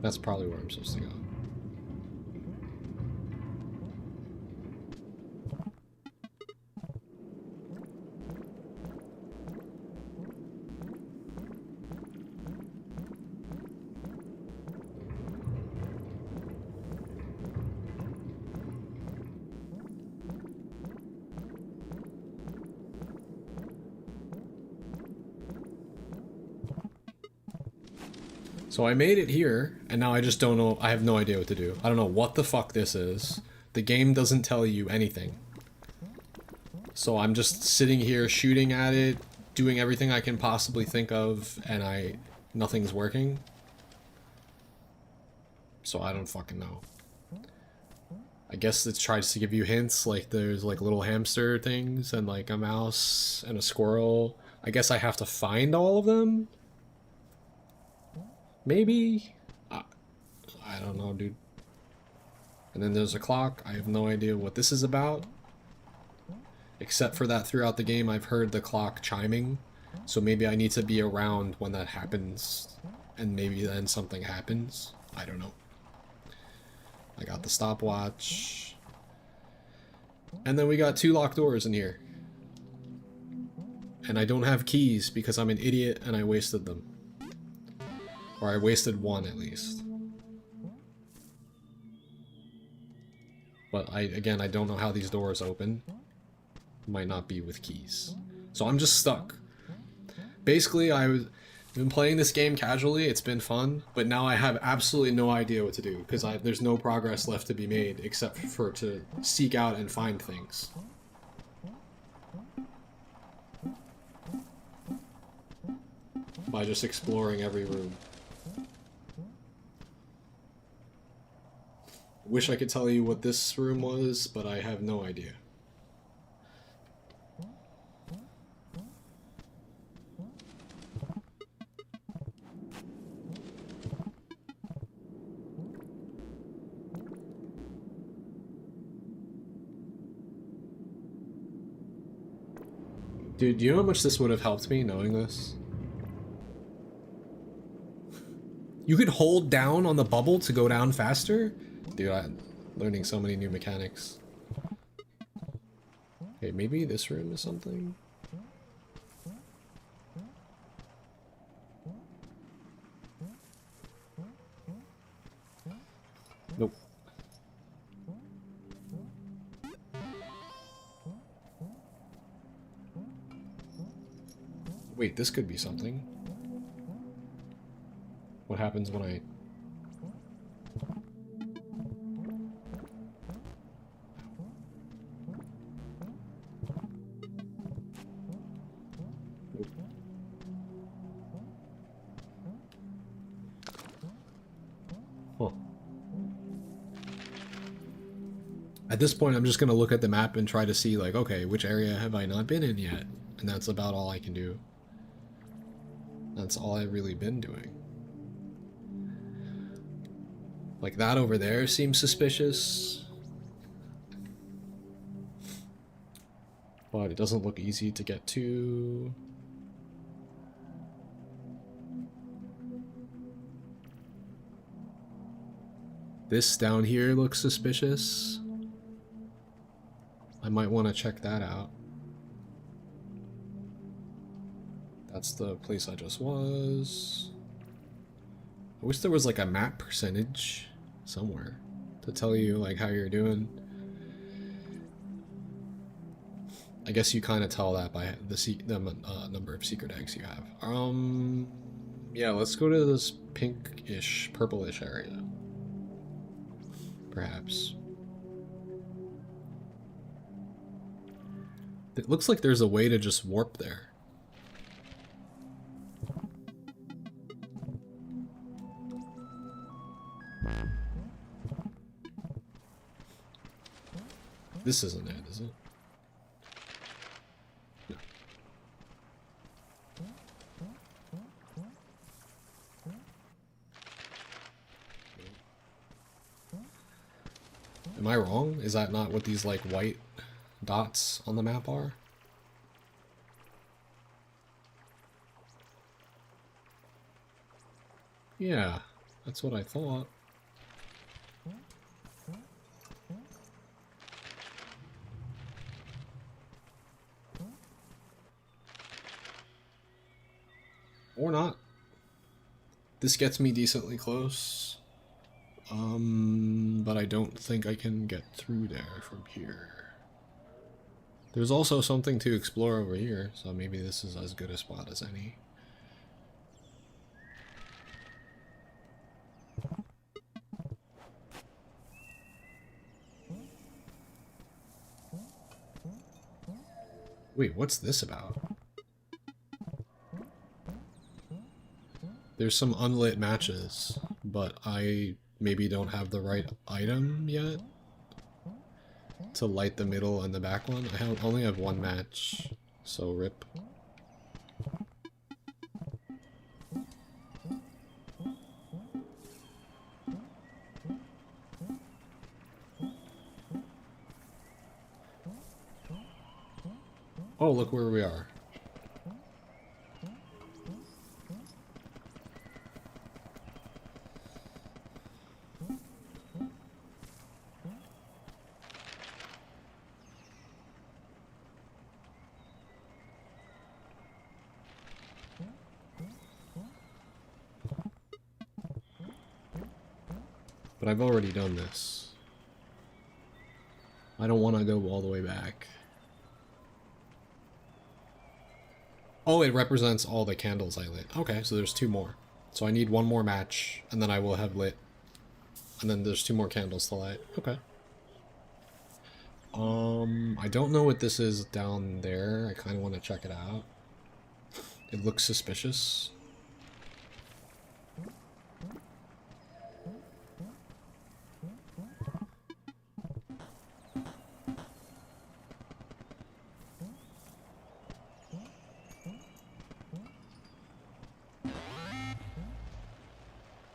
That's probably where I'm supposed to go. So I made it here, and now I just don't know, I have no idea what to do. I don't know what the fuck this is. The game doesn't tell you anything. So I'm just sitting here shooting at it, doing everything I can possibly think of, and nothing's working. So I don't fucking know. I guess it tries to give you hints, like there's like little hamster things, and like a mouse, and a squirrel. I guess I have to find all of them? Maybe? I don't know, dude. And then there's a clock. I have no idea what this is about. Except for that throughout the game I've heard the clock chiming. So maybe I need to be around when that happens. And maybe then something happens. I don't know. I got the stopwatch. And then we got 2 locked doors in here. And I don't have keys because I'm an idiot and I wasted them. Or I wasted 1 at least. But again, I don't know how these doors open. Might not be with keys. So I'm just stuck. Basically, I've been playing this game casually, it's been fun, but now I have absolutely no idea what to do, because there's no progress left to be made except for to seek out and find things. By just exploring every room. Wish I could tell you what this room was, but I have no idea. Dude, do you know how much this would have helped me knowing this? You could hold down on the bubble to go down faster? Dude, I'm learning so many new mechanics. Okay, maybe this room is something? Nope. Wait, this could be something. What happens when I... Huh. At this point, I'm just gonna look at the map and try to see, like, okay, which area have I not been in yet? And that's about all I can do. That's all I've really been doing. Like, that over there seems suspicious. But it doesn't look easy to get to. This down here looks suspicious. I might want to check that out. That's the place I just was. I wish there was like a map percentage somewhere to tell you like how you're doing. I guess you kind of tell that by the number of secret eggs you have. Yeah, let's go to this pinkish, purplish area. Perhaps. It looks like there's a way to just warp there. This isn't it, is it? No. Am I wrong? Is that not what these like white dots on the map are? Yeah, that's what I thought. Or not. This gets me decently close. But I don't think I can get through there from here. There's also something to explore over here, so maybe this is as good a spot as any. Wait, what's this about? There's some unlit matches, but I maybe don't have the right item yet to light the middle and the back one. I only have one match, so rip. Oh, look where we are. But I've already done this. I don't want to go all the way back. Oh, it represents all the candles I lit. Okay, so there's two more. So I need one more match, and then I will have lit. And then there's two more candles to light. Okay. I don't know what this is down there. I kind of want to check it out. It looks suspicious.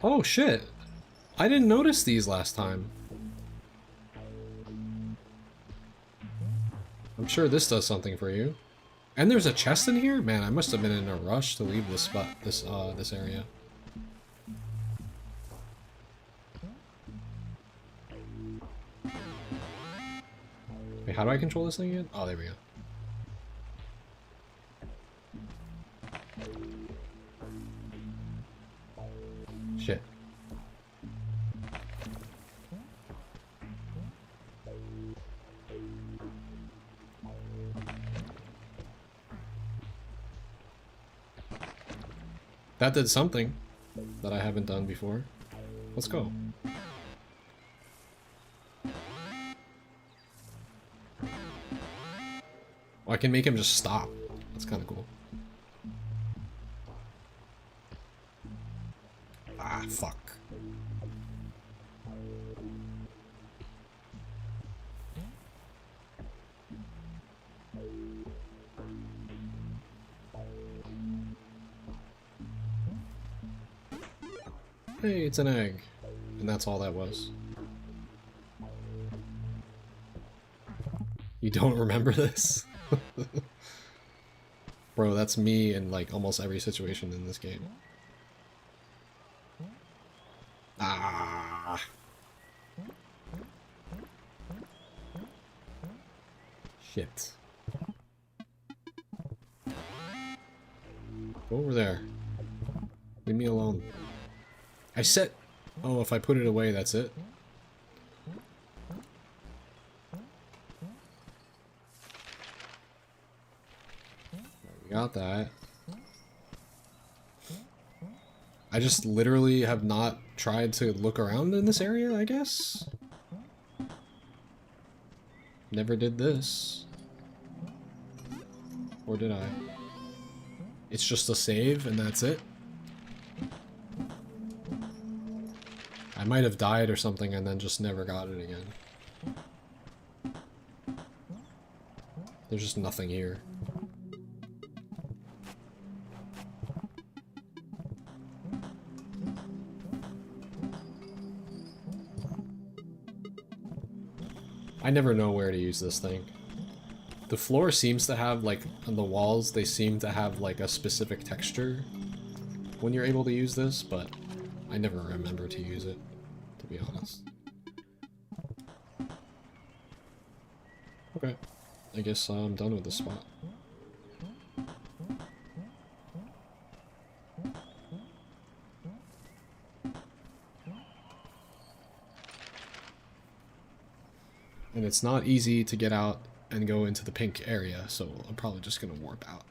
Oh shit! I didn't notice these last time. I'm sure this does something for you. And there's a chest in here? Man, I must have been in a rush to leave this spot, this area. Wait, how do I control this thing again? Oh, there we go. Shit. That did something that I haven't done before. Let's go. Oh, I can make him just stop. That's kind of cool. Ah, fuck. Hey, it's an egg. And that's all that was. You don't remember this? Bro, that's me in like almost every situation in this game. Ah. Shit. Go over there. Leave me alone. I said... Oh, if I put it away, that's it? We got that. I just literally have not tried to look around in this area, I guess? Never did this. Or did I? It's just a save and that's it? I might have died or something and then just never got it again. There's just nothing here. I never know where to use this thing. The floor seems to have, like, on the walls, they seem to have, like, a specific texture when you're able to use this, but I never remember to use it, to be honest. Okay. I guess I'm done with this spot. And it's not easy to get out and go into the pink area, so I'm probably just gonna warp out.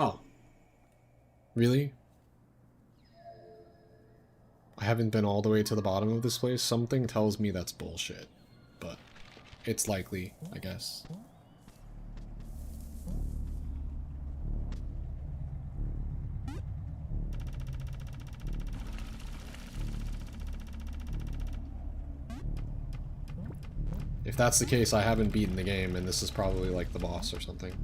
Oh. Really? I haven't been all the way to the bottom of this place. Something tells me that's bullshit. But it's likely, I guess. If that's the case, I haven't beaten the game, and this is probably like the boss or something.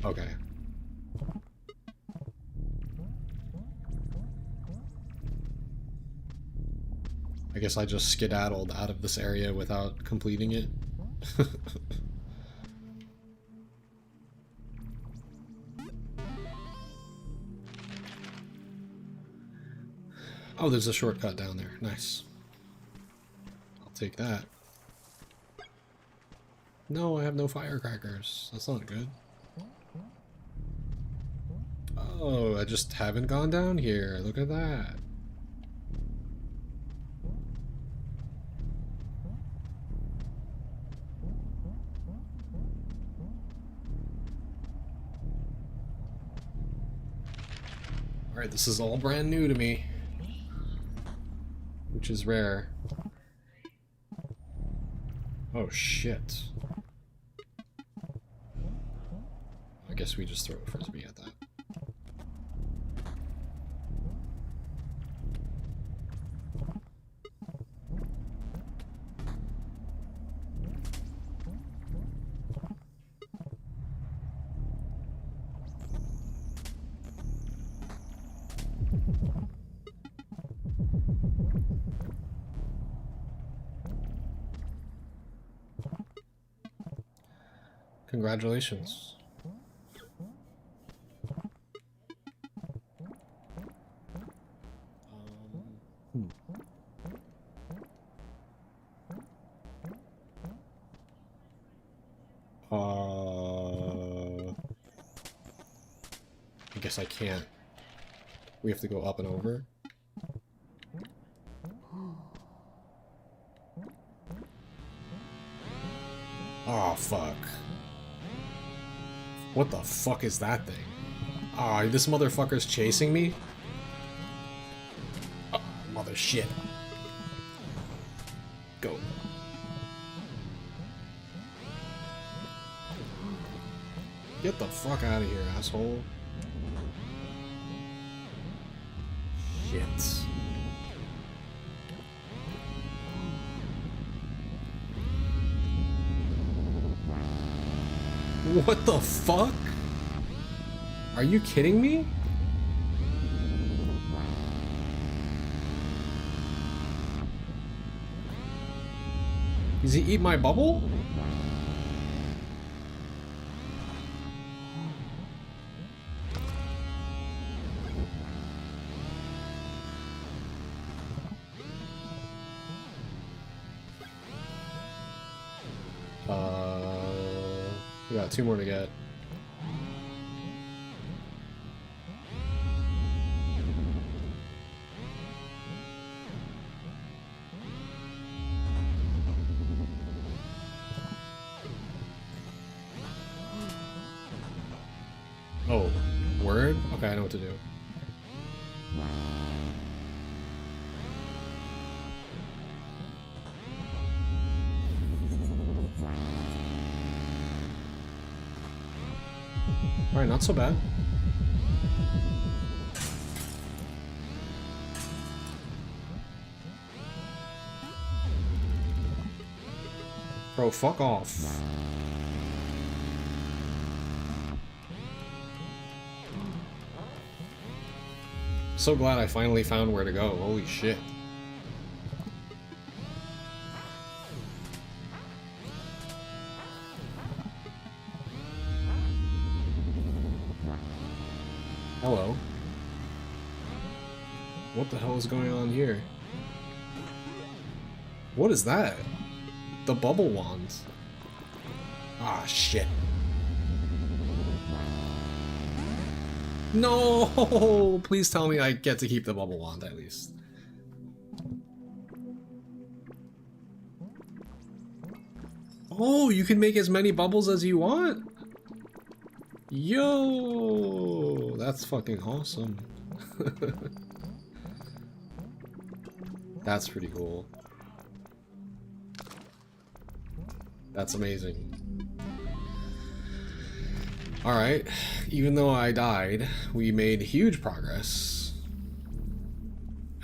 Okay. I guess I just skedaddled out of this area without completing it. Oh, there's a shortcut down there. Nice. I'll take that. No, I have no firecrackers. That's not good. Oh, I just haven't gone down here. Look at that. Alright, this is all brand new to me. Which is rare. Oh shit. I guess we just throw a frisbee at that. Congratulations. I guess I can't. We have to go up and over. Oh, fuck. What the fuck is that thing? Ah, this motherfucker's chasing me? Oh, mother shit. Go. Get the fuck out of here, asshole. Shit. What the fuck? Are you kidding me? Does he eat my bubble? We got 2 more to get. Oh, word? Okay, I know what to do. Alright, not so bad. Bro, fuck off. So glad I finally found where to go. Holy shit. Hello. What the hell is going on here? What is that? The bubble wand. Ah, shit. No! Please tell me I get to keep the bubble wand at least. Oh, you can make as many bubbles as you want? Yo! That's fucking awesome. That's pretty cool. That's amazing. Alright, even though I died, we made huge progress.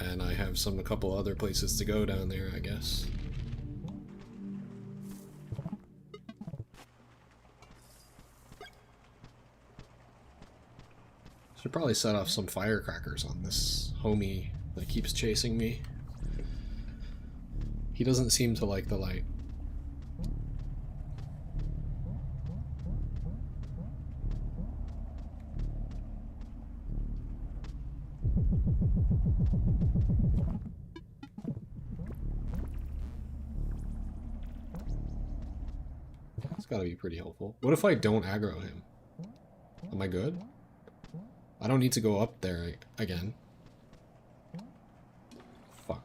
And I have a couple other places to go down there, I guess. Should probably set off some firecrackers on this homie that keeps chasing me. He doesn't seem to like the light. It's gotta be pretty helpful. What if I don't aggro him? Am I good? I don't need to go up there again. Fuck.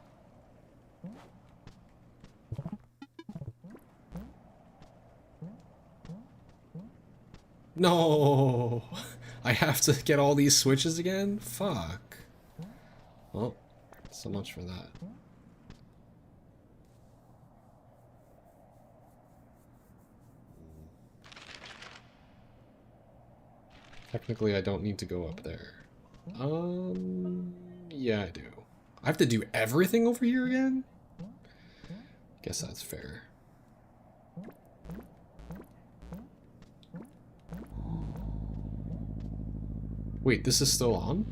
No! I have to get all these switches again? Fuck. Well, so much for that. Technically, I don't need to go up there. Yeah, I do. I have to do everything over here again? Guess that's fair. Wait, this is still on?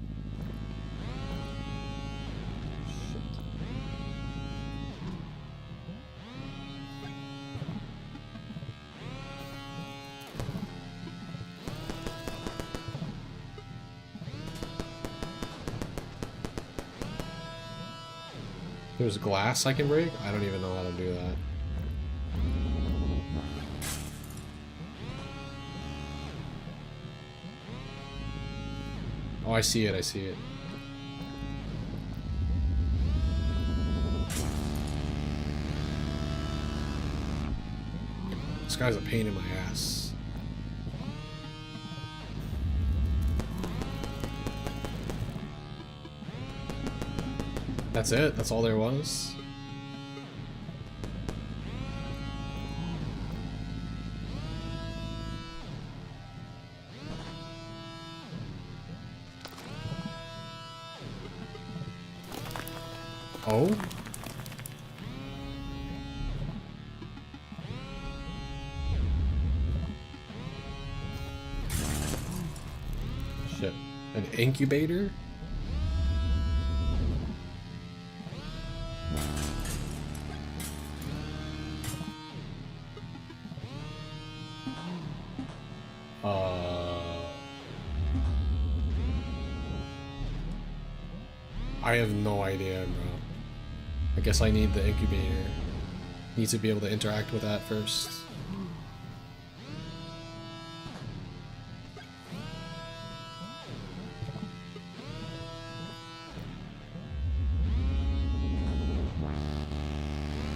There's glass I can break? I don't even know how to do that. Oh, I see it, I see it. This guy's a pain in my ass. That's it? That's all there was? Oh? Shit. An incubator? I have no idea, bro. I guess I need the incubator. Need to be able to interact with that first.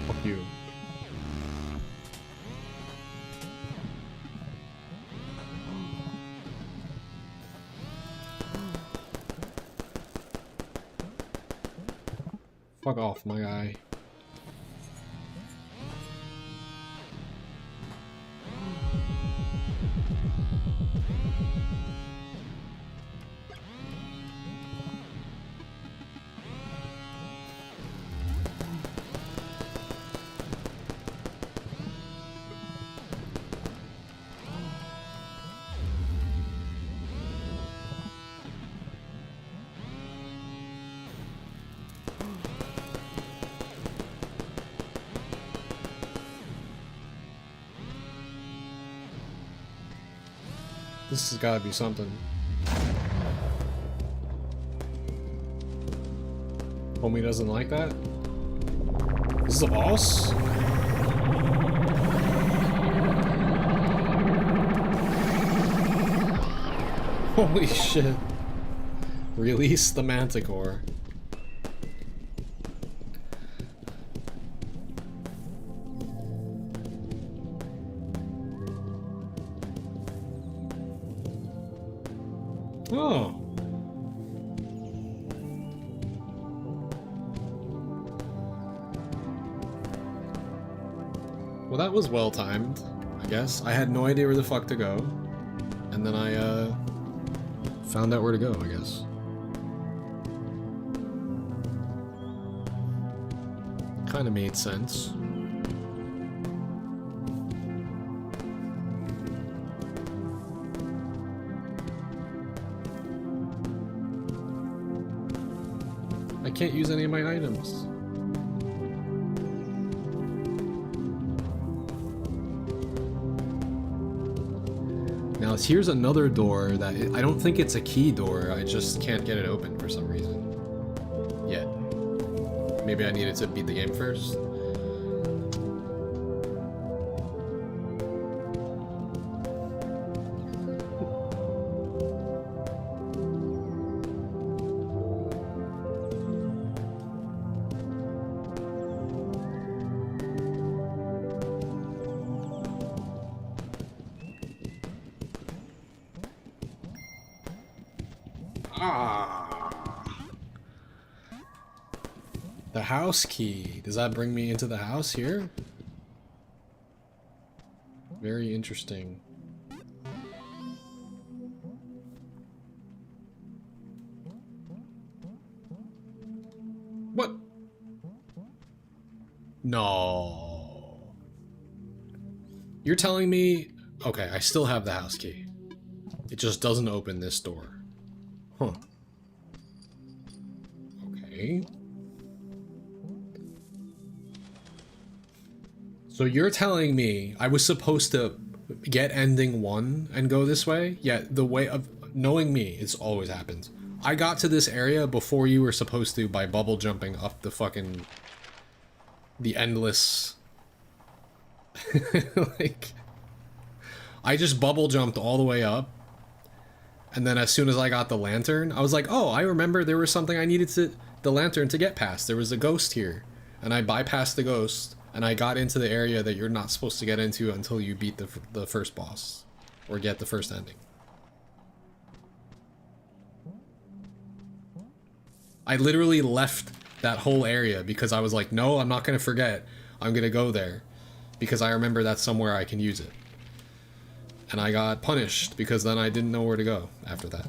Fuck you. Fuck off, my guy. This has gotta be something. Homie doesn't like that? This is a boss? Holy shit. Release the manticore. Oh. Well, that was well timed, I guess. I had no idea where the fuck to go. And then I, found out where to go, I guess. Kinda made sense. I can't use any of my items. Now here's another door that I don't think it's a key door, I just can't get it open for some reason. Yet. Maybe I needed to beat the game first. The house key. Does that bring me into the house here? Very interesting. No. You're telling me... Okay, I still have the house key. It just doesn't open this door. Huh. Okay. So you're telling me I was supposed to get ending 1 and go this way? Yeah, the way of... Knowing me, it's always happens. I got to this area before you were supposed to by bubble jumping up the fucking... The endless... like... I just bubble jumped all the way up. And then as soon as I got the lantern, I was like, oh, I remember there was something I needed the lantern to get past. There was a ghost here. And I bypassed the ghost, and I got into the area that you're not supposed to get into until you beat the first boss. Or get the first ending. I literally left that whole area because I was like, no, I'm not going to forget. I'm going to go there. Because I remember that's somewhere I can use it. And I got punished because then I didn't know where to go after that.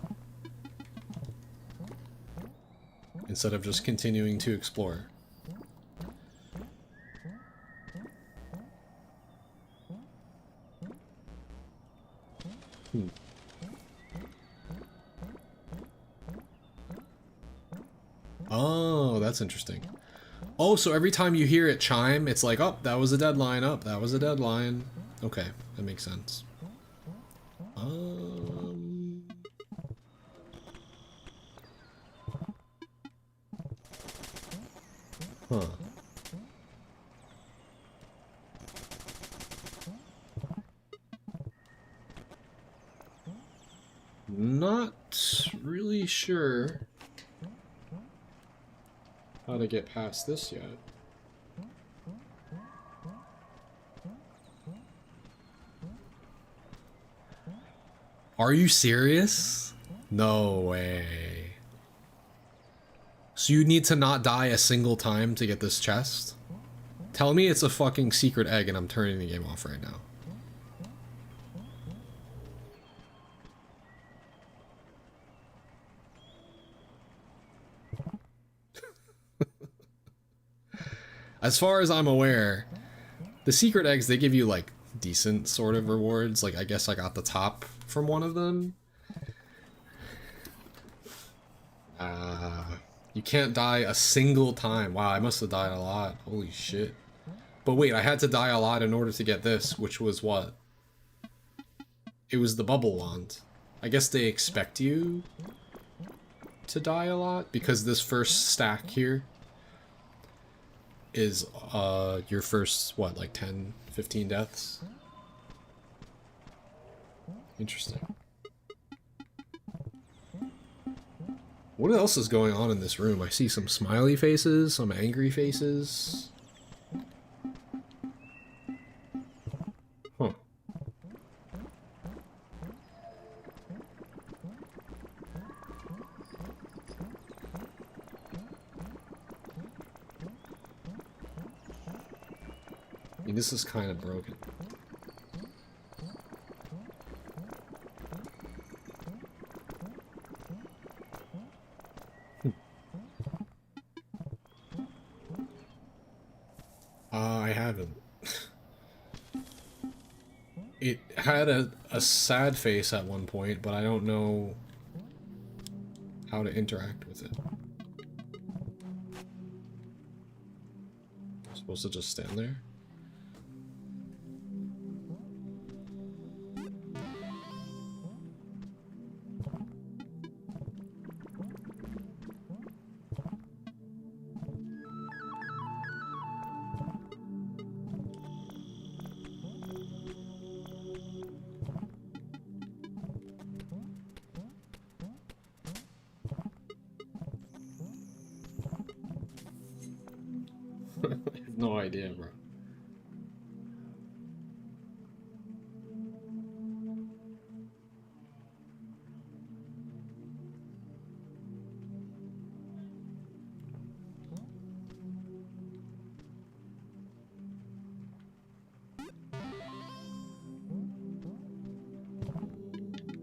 Instead of just continuing to explore. Oh, that's interesting. Oh, so every time you hear it chime, it's like, oh, that was a deadline, oh, that was a deadline. Okay, that makes sense. Huh. Not really sure how to get past this yet. Are you serious? No way. So you need to not die a single time to get this chest? Tell me it's a fucking secret egg and I'm turning the game off right now. As far as I'm aware, the secret eggs, they give you like decent sort of rewards. Like I guess I got the top from one of them. You can't die a single time. Wow, I must have died a lot. Holy shit. But wait, I had to die a lot in order to get this, which was what? It was the bubble wand. I guess they expect you to die a lot because this first stack here is your first, what, like 10, 15 deaths? Interesting. What else is going on in this room? I see some smiley faces, some angry faces. Huh. I mean, this is kind of broken. I haven't. It had a sad face at one point, but I don't know how to interact with it. I'm supposed to just stand there? I have no idea, bro.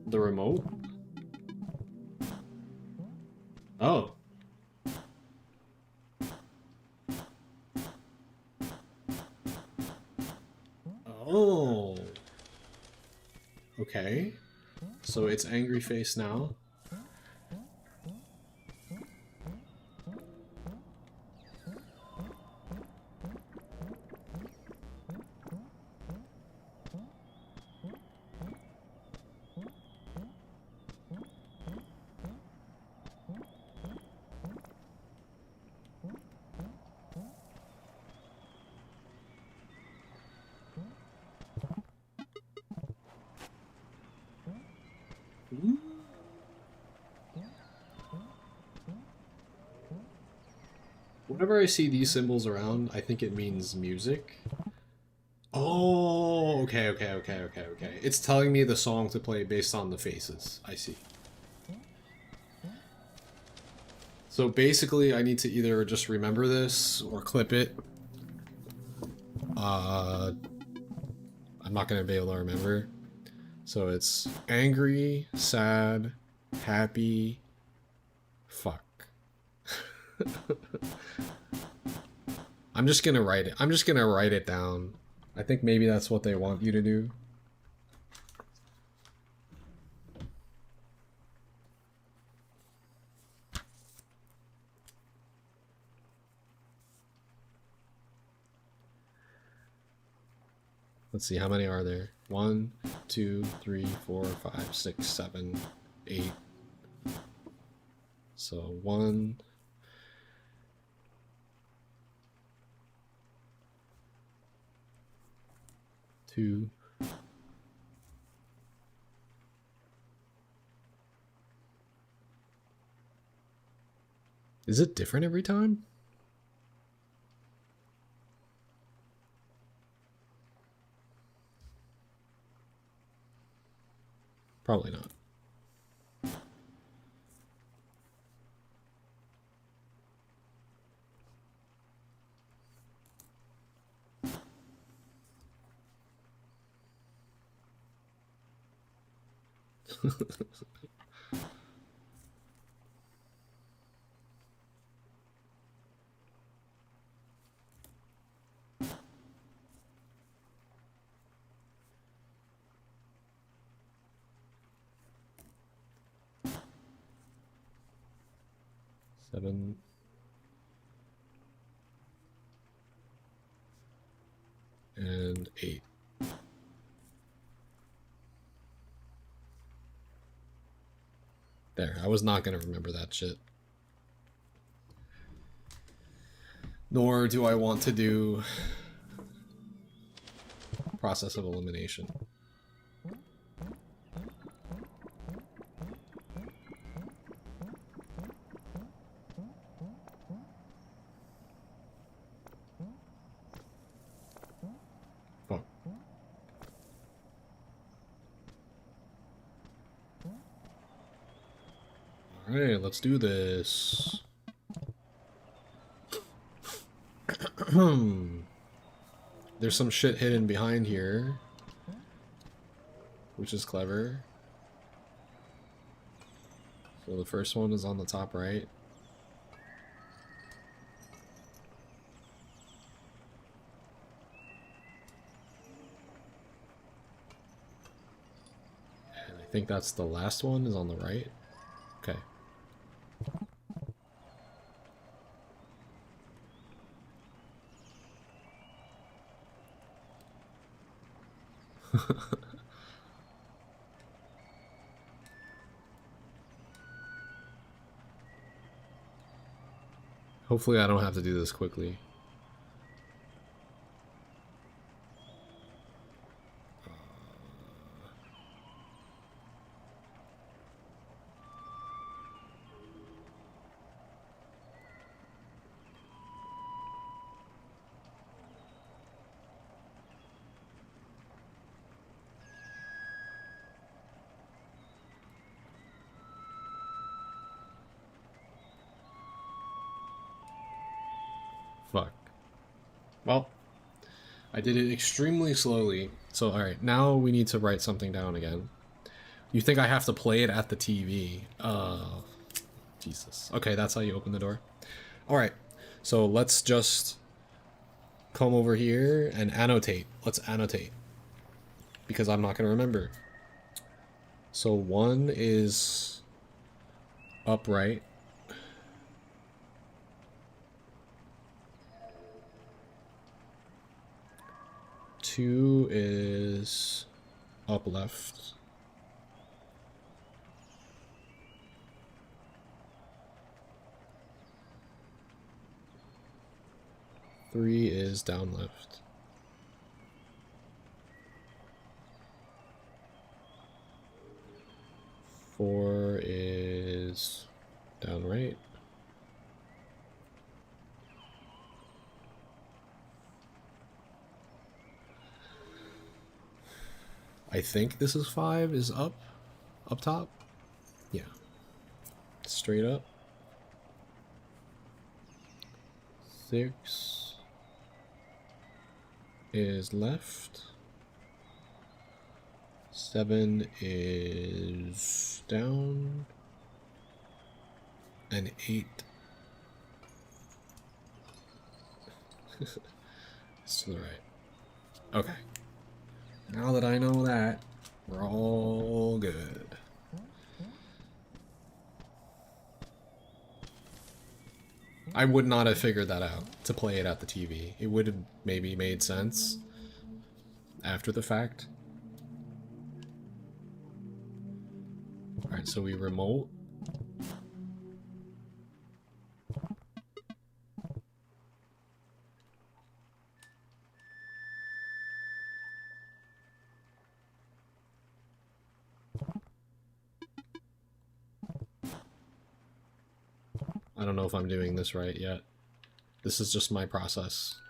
The remote? Oh. Okay. So it's angry face now. Whenever I see these symbols around, I think it means music. Oh, okay. It's telling me the song to play based on the faces. I see. So basically, I need to either just remember this or clip it. I'm not going to be able to remember. So it's angry, sad, happy, fuck. I'm just gonna write it. I'm just gonna write it down. I think maybe that's what they want you to do. Let's see, how many are there? 1, 2, 3, 4, 5, 6, 7, 8. So 1. Two. Is it different every time? Probably not. Seven. And 8. There, I was not going to remember that shit. Nor do I want to do process of elimination. Fuck. Alright, let's do this. There's some shit hidden behind here, which is clever. So the first one is on the top right. And I think that's the last one is on the right. Okay. Hopefully I don't have to do this quickly. Fuck. Well, I did it extremely slowly. So, alright, now we need to write something down again. You think I have to play it at the TV? Jesus. Okay, that's how you open the door. Alright, so let's just come over here and annotate. Let's annotate. Because I'm not going to remember. So 1 is upright. 2 is up left. 3 is down left. 4 is down right. I think this is 5 is up top. Yeah. Straight up. 6 is left. 7 is down. And 8 is to the right. Okay. Now that I know that, we're all good. I would not have figured that out to play it at the TV. It would have maybe made sense after the fact. Alright, so we remote. I don't know if I'm doing this right yet. This is just my process.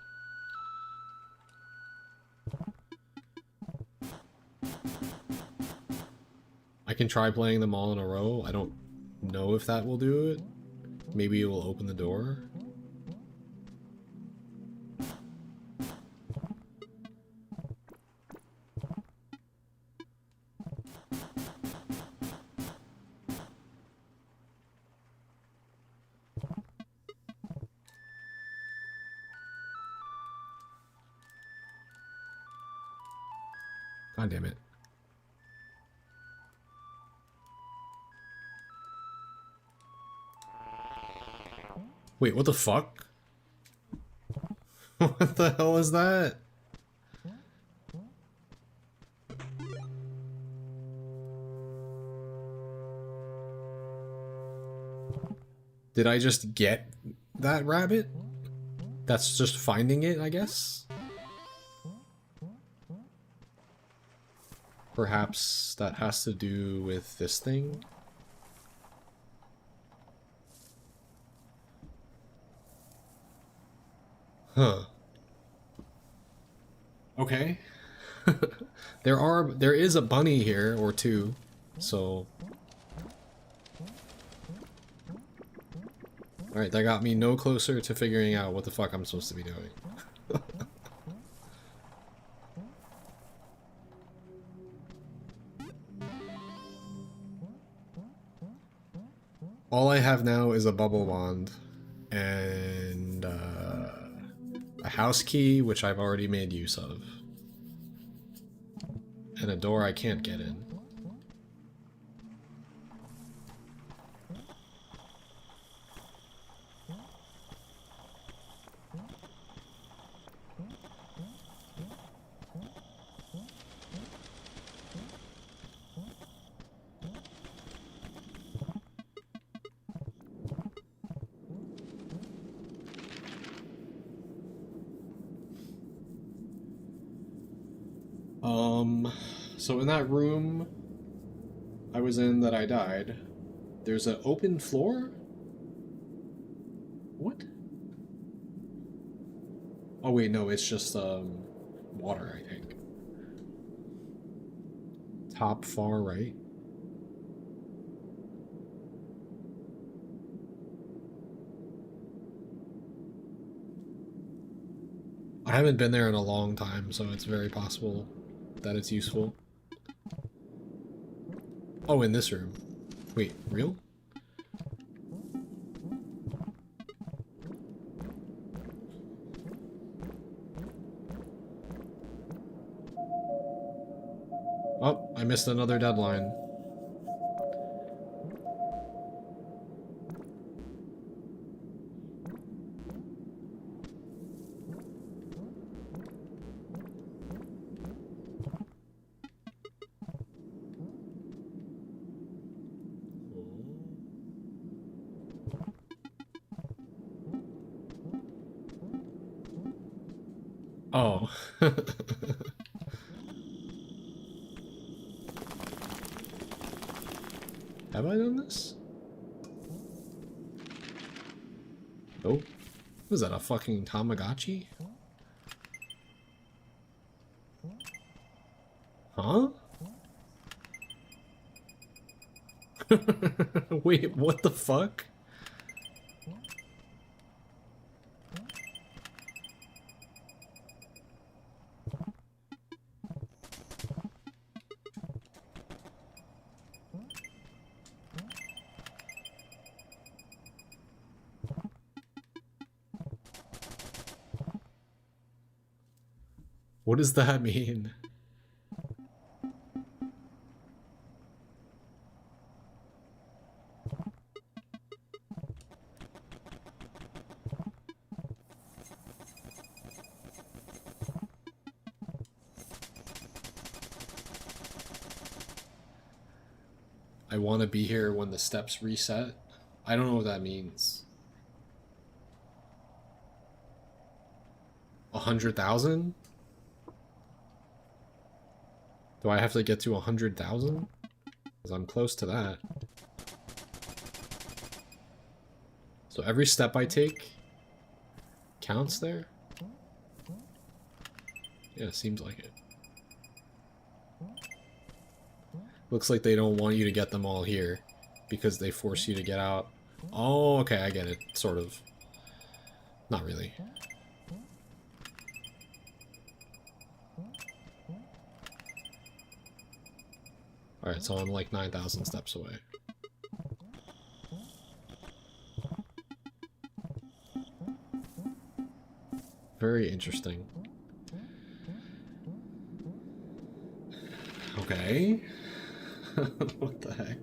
I can try playing them all in a row. I don't know if that will do it. Maybe it will open the door. God damn it. Wait, what the fuck? What the hell is that? Did I just get that rabbit? That's just finding it, I guess? Perhaps that has to do with this thing? Huh. Okay. There is a bunny here, or two, so... Alright, that got me no closer to figuring out what the fuck I'm supposed to be doing. All I have now is a bubble wand and a house key, which I've already made use of, and a door I can't get in. So in that room I was in that I died, there's an open floor? What? Oh wait, no, it's just water, I think. Top far right. I haven't been there in a long time, so it's very possible that it's useful. Oh, in this room. Wait, real? Oh, I missed another deadline. Oh. Have I done this? Oh. Was that a fucking Tamagotchi? Huh? Wait, what the fuck? What does that mean? I want to be here when the steps reset. I don't know what that means. 100,000? Do I have to get to 100,000? Because I'm close to that. So every step I take counts there? Yeah, seems like it. Looks like they don't want you to get them all here because they force you to get out. Oh, okay, I get it. Sort of. Not really. Alright, so I'm like 9,000 steps away. Very interesting. Okay. What the heck?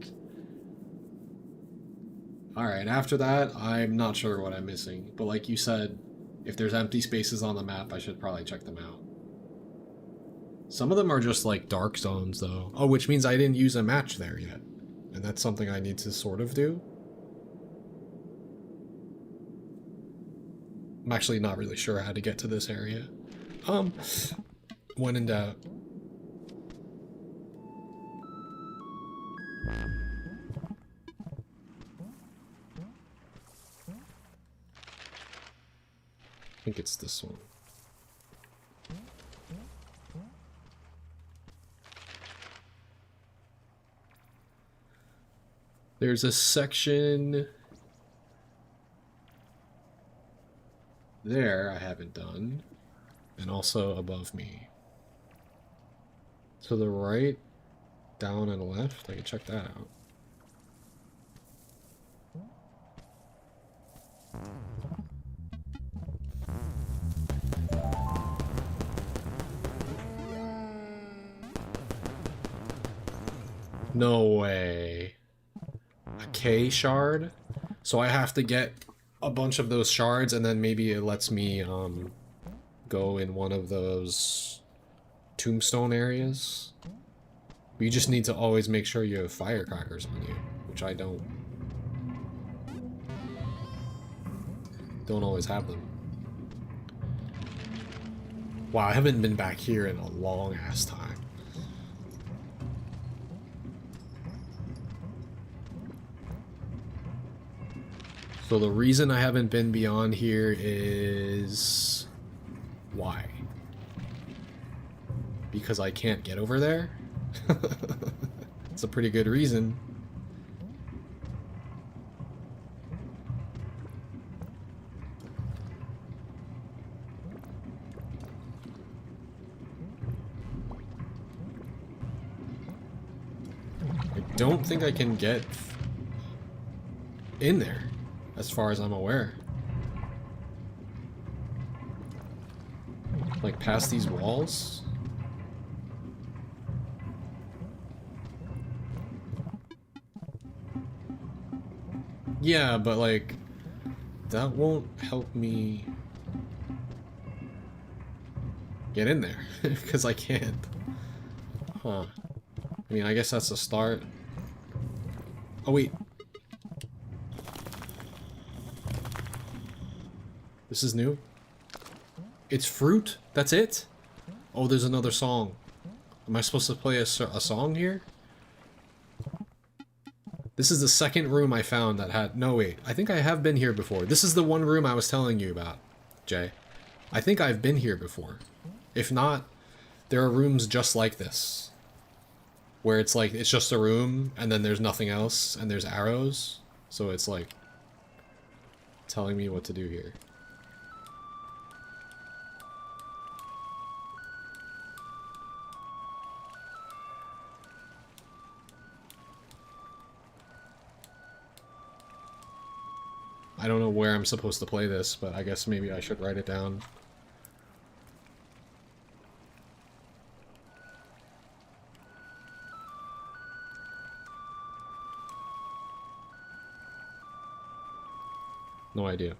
Alright, after that, I'm not sure what I'm missing. But like you said, if there's empty spaces on the map, I should probably check them out. Some of them are just like dark zones though. Oh, which means I didn't use a match there yet. And that's something I need to sort of do. I'm actually not really sure how to get to this area. When in doubt. I think it's this one. There's a section there I haven't done, and also above me. To the right, down and left, I can check that out. No way. A K shard? So I have to get a bunch of those shards and then maybe it lets me go in one of those tombstone areas. But you just need to always make sure you have firecrackers on you, which I don't. Don't always have them. Wow, I haven't been back here in a long ass time. So the reason I haven't been beyond here is... why? Because I can't get over there? It's a pretty good reason. I don't think I can get in there. As far as I'm aware. Like, past these walls? Yeah, but like, that won't help me get in there, because I can't. Huh. I mean, I guess that's a start. Oh, wait. This is new? It's fruit? That's it? Oh, there's another song. Am I supposed to play a song here? This is the second room I found that had... No, wait. I think I have been here before. This is the one room I was telling you about, Jay. I think I've been here before. If not, there are rooms just like this. Where it's like, it's just a room, and then there's nothing else, and there's arrows. So it's like... telling me what to do here. I don't know where I'm supposed to play this, but I guess maybe I should write it down. No idea.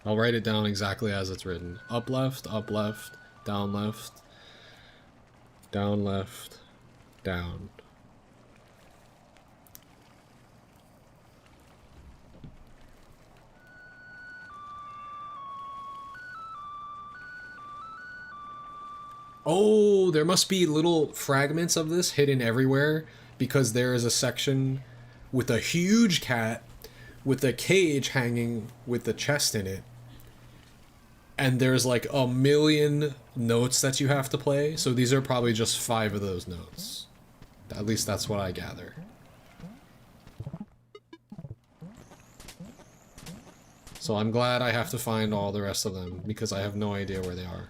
I'll write it down exactly as it's written. Up left, down left, down left, down. Oh, there must be little fragments of this hidden everywhere because there is a section with a huge cat with a cage hanging with the chest in it. And there's like a million notes that you have to play, so these are probably just 5 of those notes. At least that's what I gather. So I'm glad I have to find all the rest of them, because I have no idea where they are.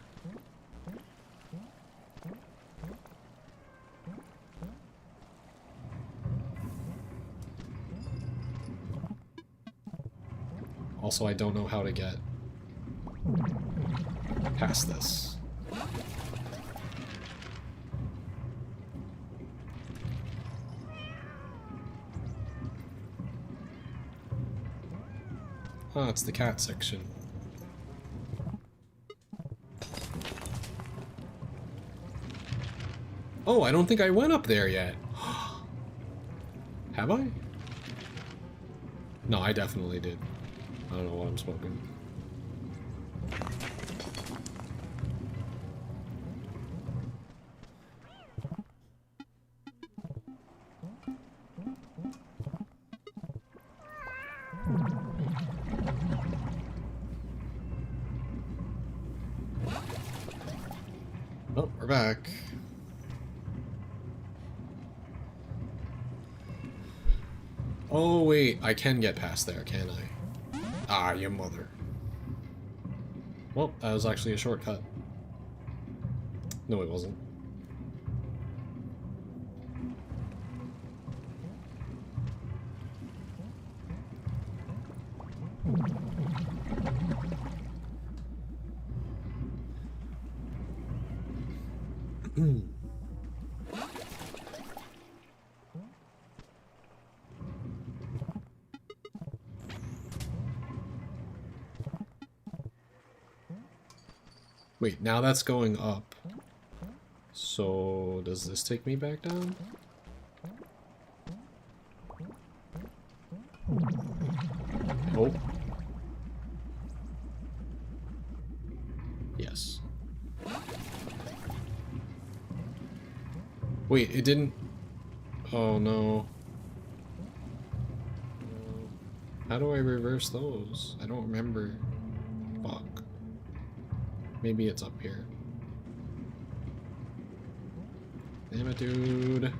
Also, I don't know how to get past this. Oh, it's the cat section. Oh, I don't think I went up there yet. Have I? No, I definitely did. I don't know what I'm smoking. Oh, we're back. Oh, wait, I can get past there, can I? Ah, your mother. Well, that was actually a shortcut. No, it wasn't. Wait, now that's going up. So, does this take me back down? Oh. Yes. Wait, it didn't... Oh no. How do I reverse those? I don't remember. Fuck. Maybe it's up here. Damn it, dude.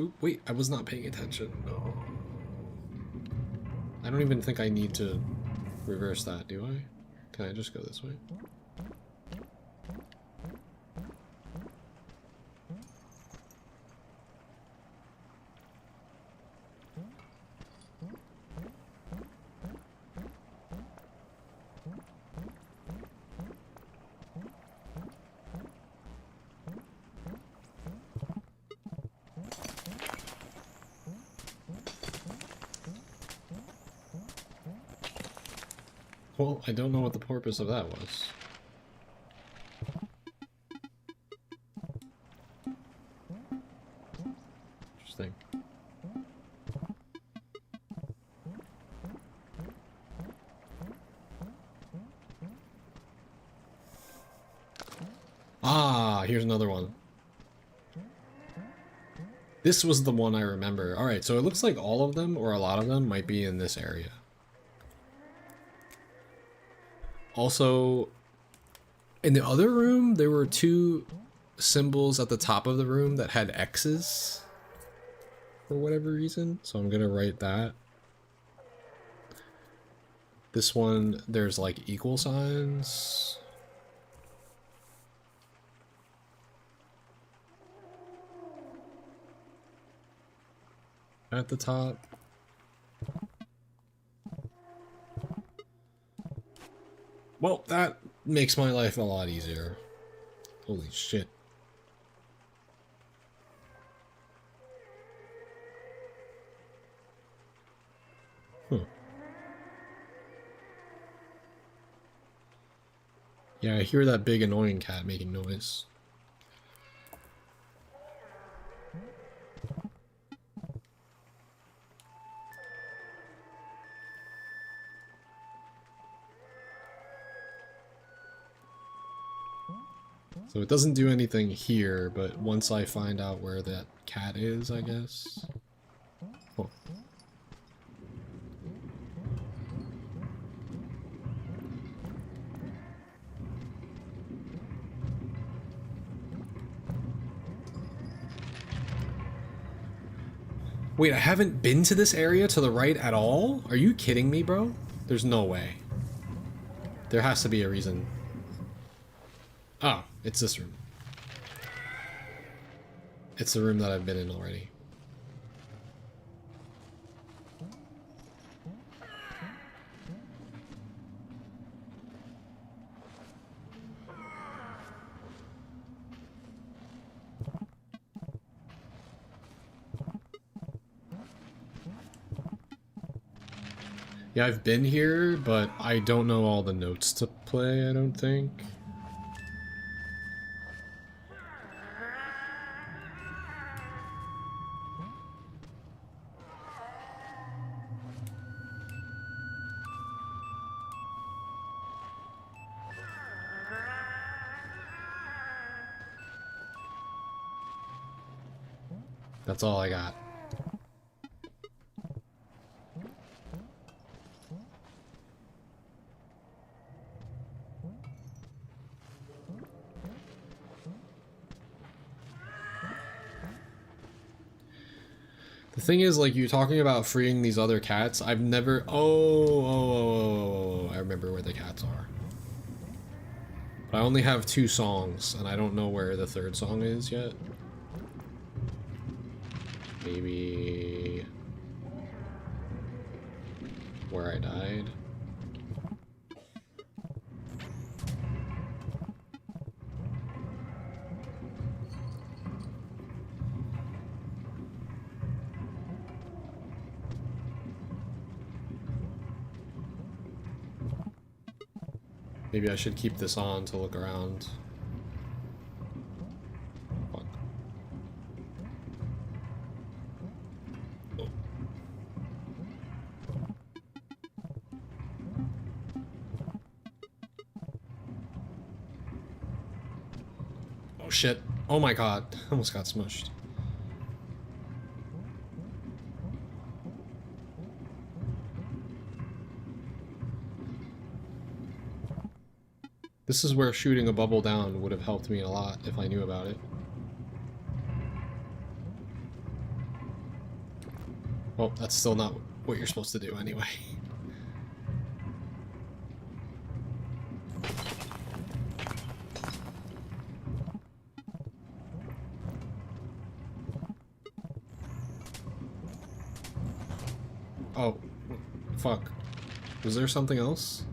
Ooh, wait, I was not paying attention. No. I don't even think I need to reverse that, do I? Can I just go this way? Well, I don't know what the purpose of that was. Interesting. Ah, here's another one. This was the one I remember. Alright, so it looks like all of them, or a lot of them, might be in this area. Also, in the other room, there were two symbols at the top of the room that had X's for whatever reason, so I'm gonna write that. This one, there's like equal signs. At the top. Well, that makes my life a lot easier. Holy shit. Yeah, I hear that big annoying cat making noise. So it doesn't do anything here, but once I find out where that cat is, I guess. Oh. Wait, I haven't been to this area to the right at all? Are you kidding me, bro? There's no way. There has to be a reason. Oh, it's this room. It's the room that I've been in already. Yeah, I've been here, but I don't know all the notes to play, I don't think. That's all I got. The thing is, like, you're talking about freeing these other cats. I've never... Oh, I remember where the cats are. But I only have 2 songs, and I don't know where the 3rd song is yet. Maybe... where I died. Maybe I should keep this on to look around. Fuck. Oh. Oh shit. Oh my god. Almost got smushed. This is where shooting a bubble down would have helped me a lot if I knew about it. Well, that's still not what you're supposed to do anyway. Oh, fuck. Was there something else?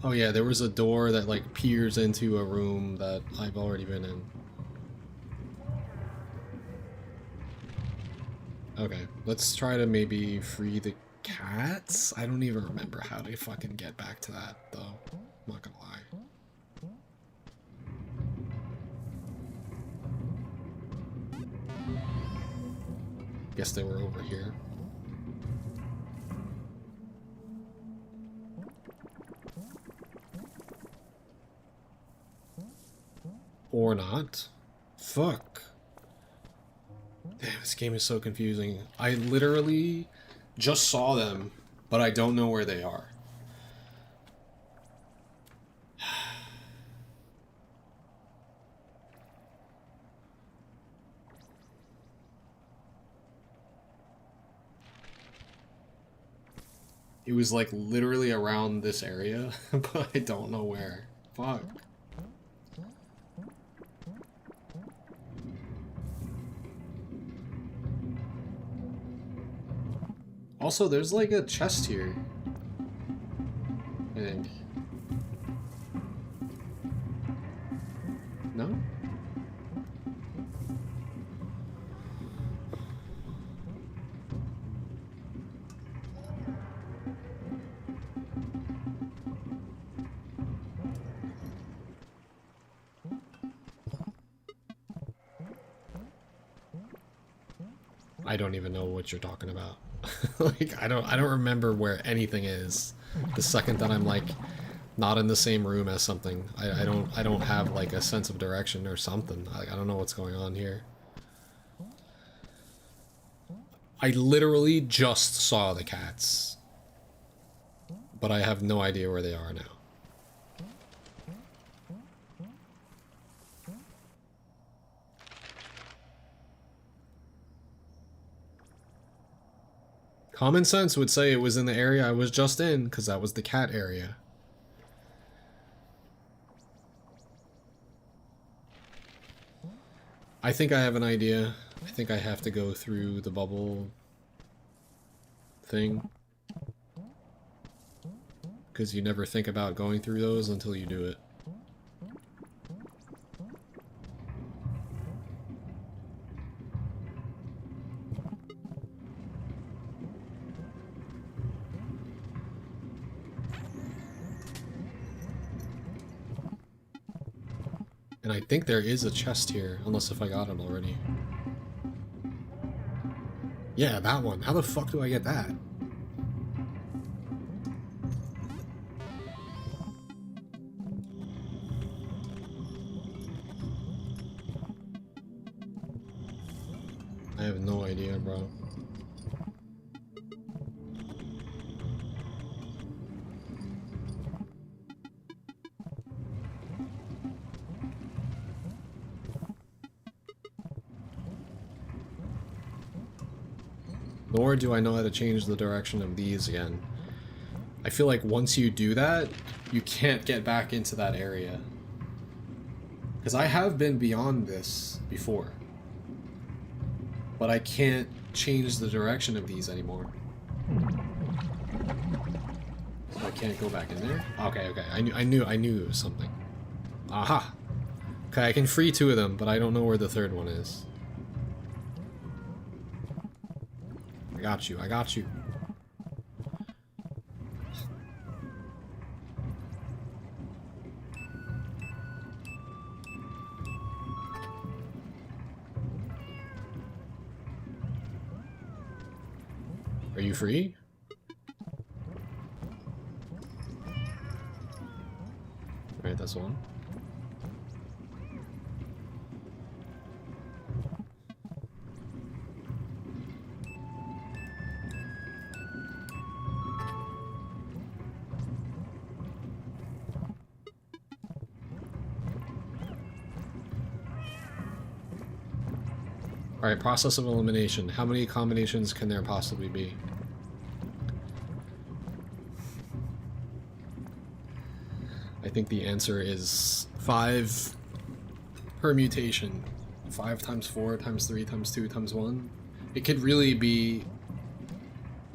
Oh yeah, there was a door that like peers into a room that I've already been in. Okay, let's try to maybe free the cats? I don't even remember how to fucking get back to that, though. I'm not gonna lie. Guess they were over here. Or not. Fuck. Damn, this game is so confusing. I literally just saw them, but I don't know where they are. It was like literally around this area, but I don't know where. Fuck. Also, there's like a chest here, I think. No? I don't even know what you're talking about. Like, I don't remember where anything is. The second that I'm like not in the same room as something, I don't have like a sense of direction or something. I don't know what's going on here. I literally just saw the cats, but I have no idea where they are now. Common sense would say it was in the area I was just in, because that was the cat area. I think I have an idea. I think I have to go through the bubble thing. Because you never think about going through those until you do it. And I think there is a chest here, unless if I got it already. Yeah, that one. How the fuck do I get that? I have no idea, bro. Nor do I know how to change the direction of these again. I feel like once you do that, you can't get back into that area. Because I have been beyond this before. But I can't change the direction of these anymore. So I can't go back in there? Okay, okay. I knew it was something. Aha! Okay, I can free two of them, but I don't know where the third one is. I got you, I got you. Are you free? Alright, that's one. Alright, process of elimination. How many combinations can there possibly be? I think the answer is 5 permutation. 5 times 4 times 3 times 2 times 1. It could really be...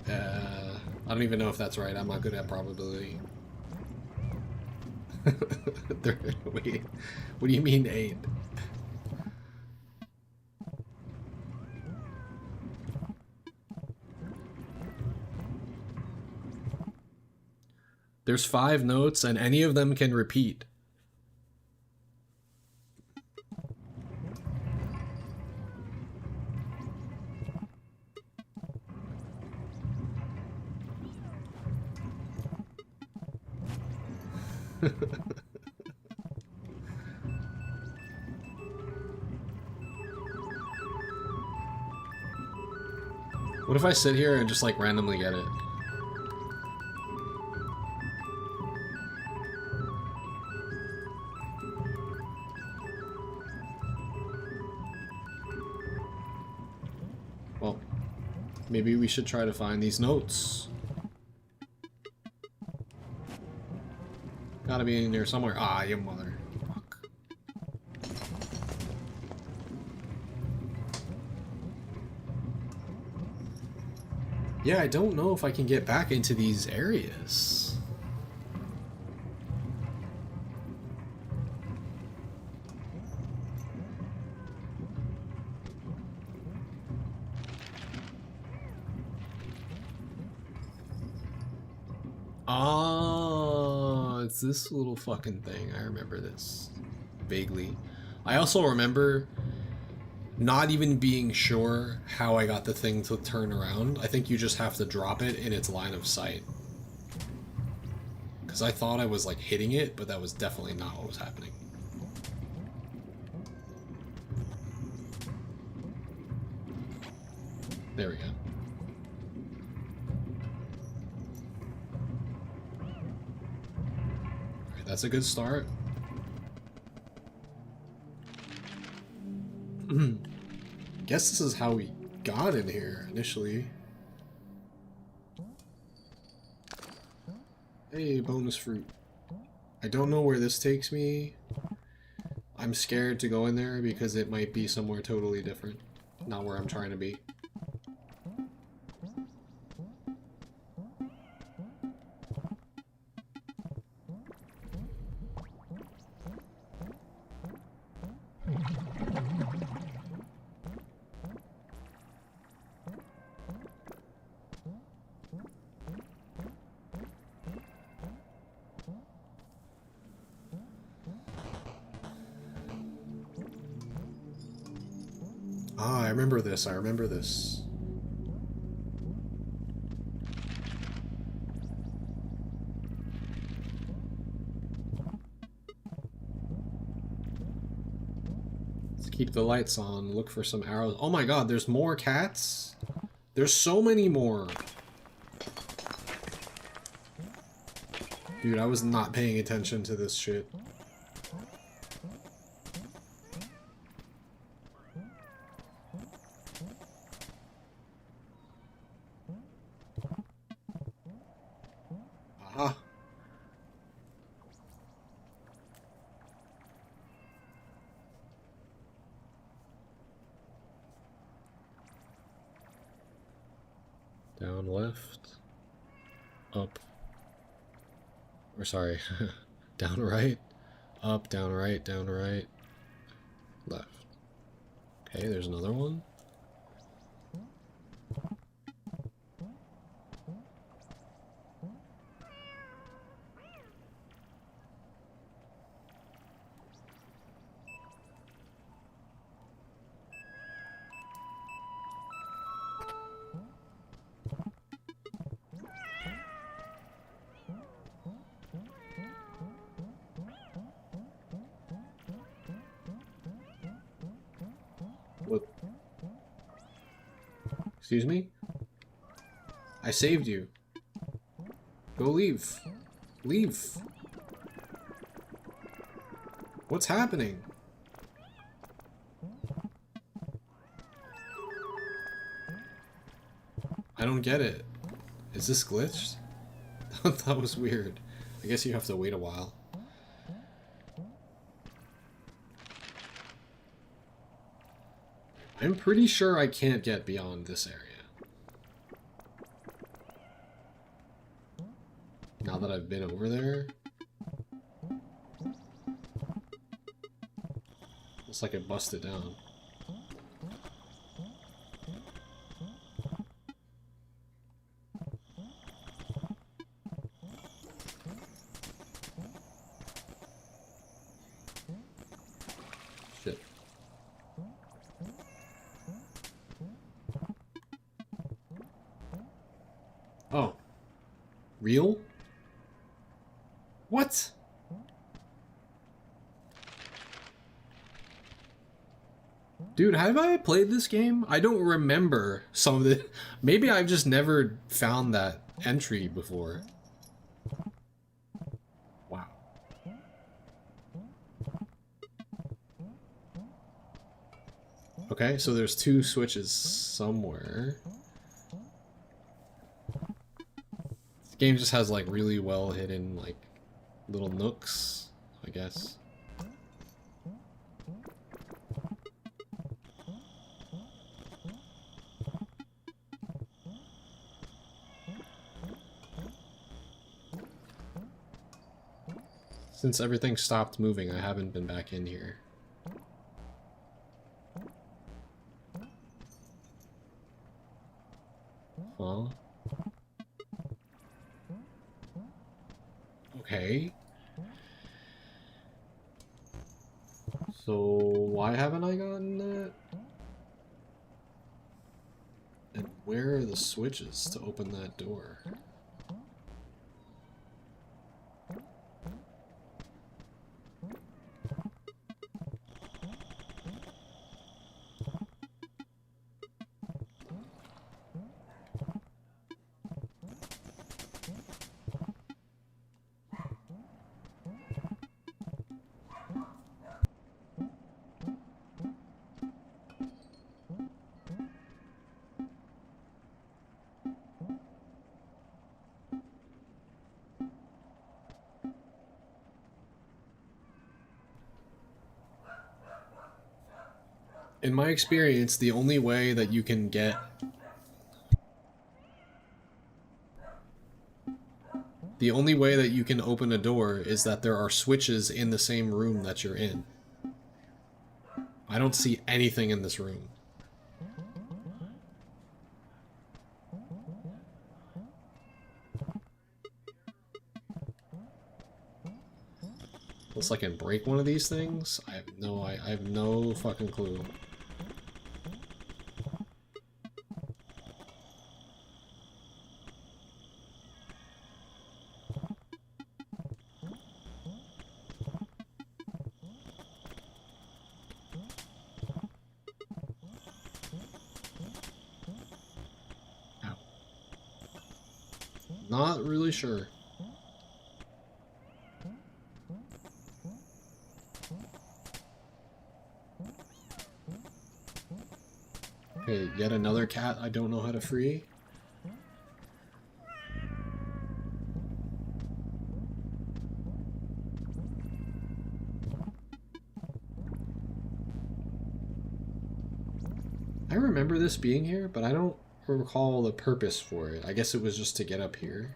I don't even know if that's right. I'm not good at probability. Wait, what do you mean 8? There's 5 notes and any of them can repeat. What if I sit here and just like randomly get it? Well, maybe we should try to find these notes. Gotta be in there somewhere. Ah, you mother. Fuck. Yeah, I don't know if I can get back into these areas. Oh, it's this little fucking thing. I remember this vaguely. I also remember not even being sure how I got the thing to turn around. I think you just have to drop it in its line of sight. Because I thought I was like hitting it, but that was definitely not what was happening. There we go. Alright, that's a good start. Guess this is how we got in here initially. Hey, bonus fruit. I don't know where this takes me. I'm scared to go in there because it might be somewhere totally different. Not where I'm trying to be. Ah, I remember this. I remember this. Let's keep the lights on. Look for some arrows. Oh my god, there's more cats? There's so many more. Dude, I was not paying attention to this shit. Aha. Down left. Up. Or sorry. Down right. Up, down right, left. Okay, there's another one. What? Excuse me? I saved you. Go leave. Leave. What's happening? I don't get it. Is this glitched? That was weird. I guess you have to wait a while. I'm pretty sure I can't get beyond this area. Now that I've been over there. Looks like it busted down. Real? What? Dude, have I played this game? I don't remember some of the... Maybe I've just never found that entry before. Wow. Okay, so there's 2 switches somewhere. This game just has like really well hidden like little nooks, I guess. Since everything stopped moving, I haven't been back in here. Huh? Okay. So, why haven't I gotten that? And where are the switches to open that door? In my experience, the only way that you can get... The only way that you can open a door is that there are switches in the same room that you're in. I don't see anything in this room. Unless I can break one of these things? I have no fucking clue. Ow. Not really sure. Okay, yet another cat I don't know how to free. I remember this being here, but I don't recall the purpose for it. I guess it was just to get up here.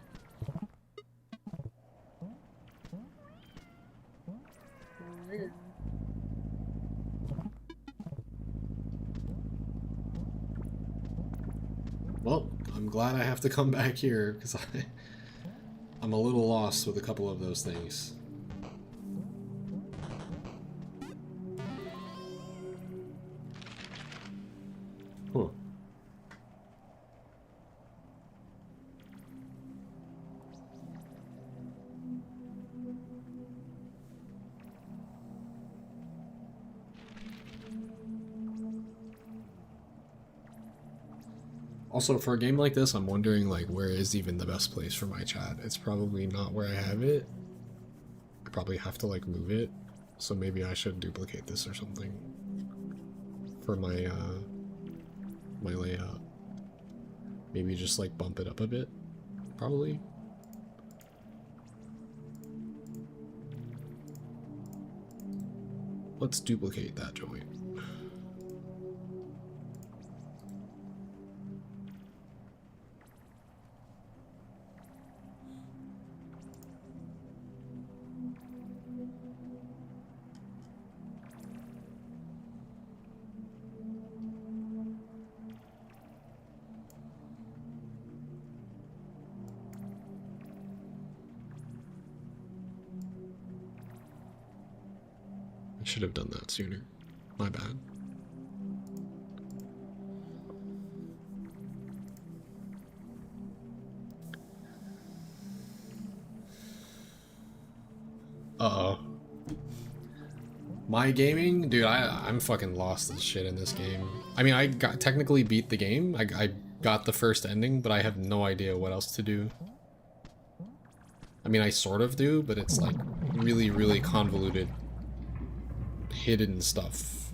Well, I'm glad I have to come back here, because I'm a little lost with a couple of those things. Huh. Also, for a game like this, I'm wondering, like, where is even the best place for my chat? It's probably not where I have it. I probably have to, like, move it. So maybe I should duplicate this or something for my, my layout. Maybe just, like, bump it up a bit, probably. Let's duplicate that joint. I should have done that sooner. My bad. Uh-oh. My gaming? Dude, I'm fucking lost as shit in this game. I mean, I technically beat the game. I got the first ending, but I have no idea what else to do. I mean, I sort of do, but it's like really, really convoluted, hidden stuff.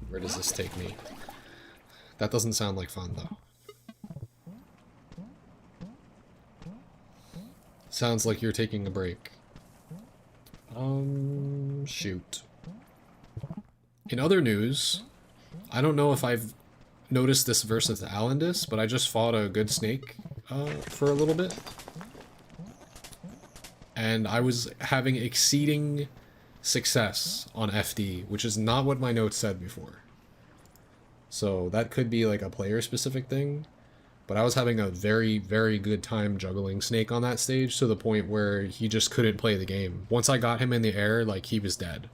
Where does this take me? That doesn't sound like fun, though. Sounds like you're taking a break. Shoot. In other news, I don't know if I've noticed this versus Alendis, but I just fought a good snake for a little bit. And I was having exceeding success on FD, which is not what my notes said before. So that could be like a player-specific thing. But I was having a very, very good time juggling Snake on that stage to the point where he just couldn't play the game. Once I got him in the air, like, he was dead.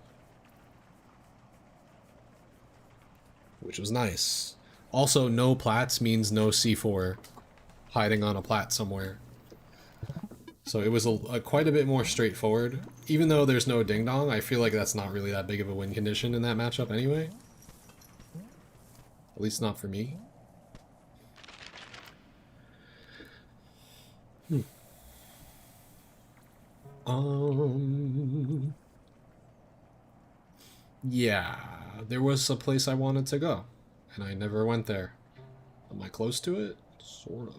Which was nice. Also, no plats means no C4 hiding on a plat somewhere. So it was quite a bit more straightforward. Even though there's no ding-dong, I feel like that's not really that big of a win condition in that matchup anyway. At least not for me. Yeah, there was a place I wanted to go, and I never went there. Am I close to it? Sort of.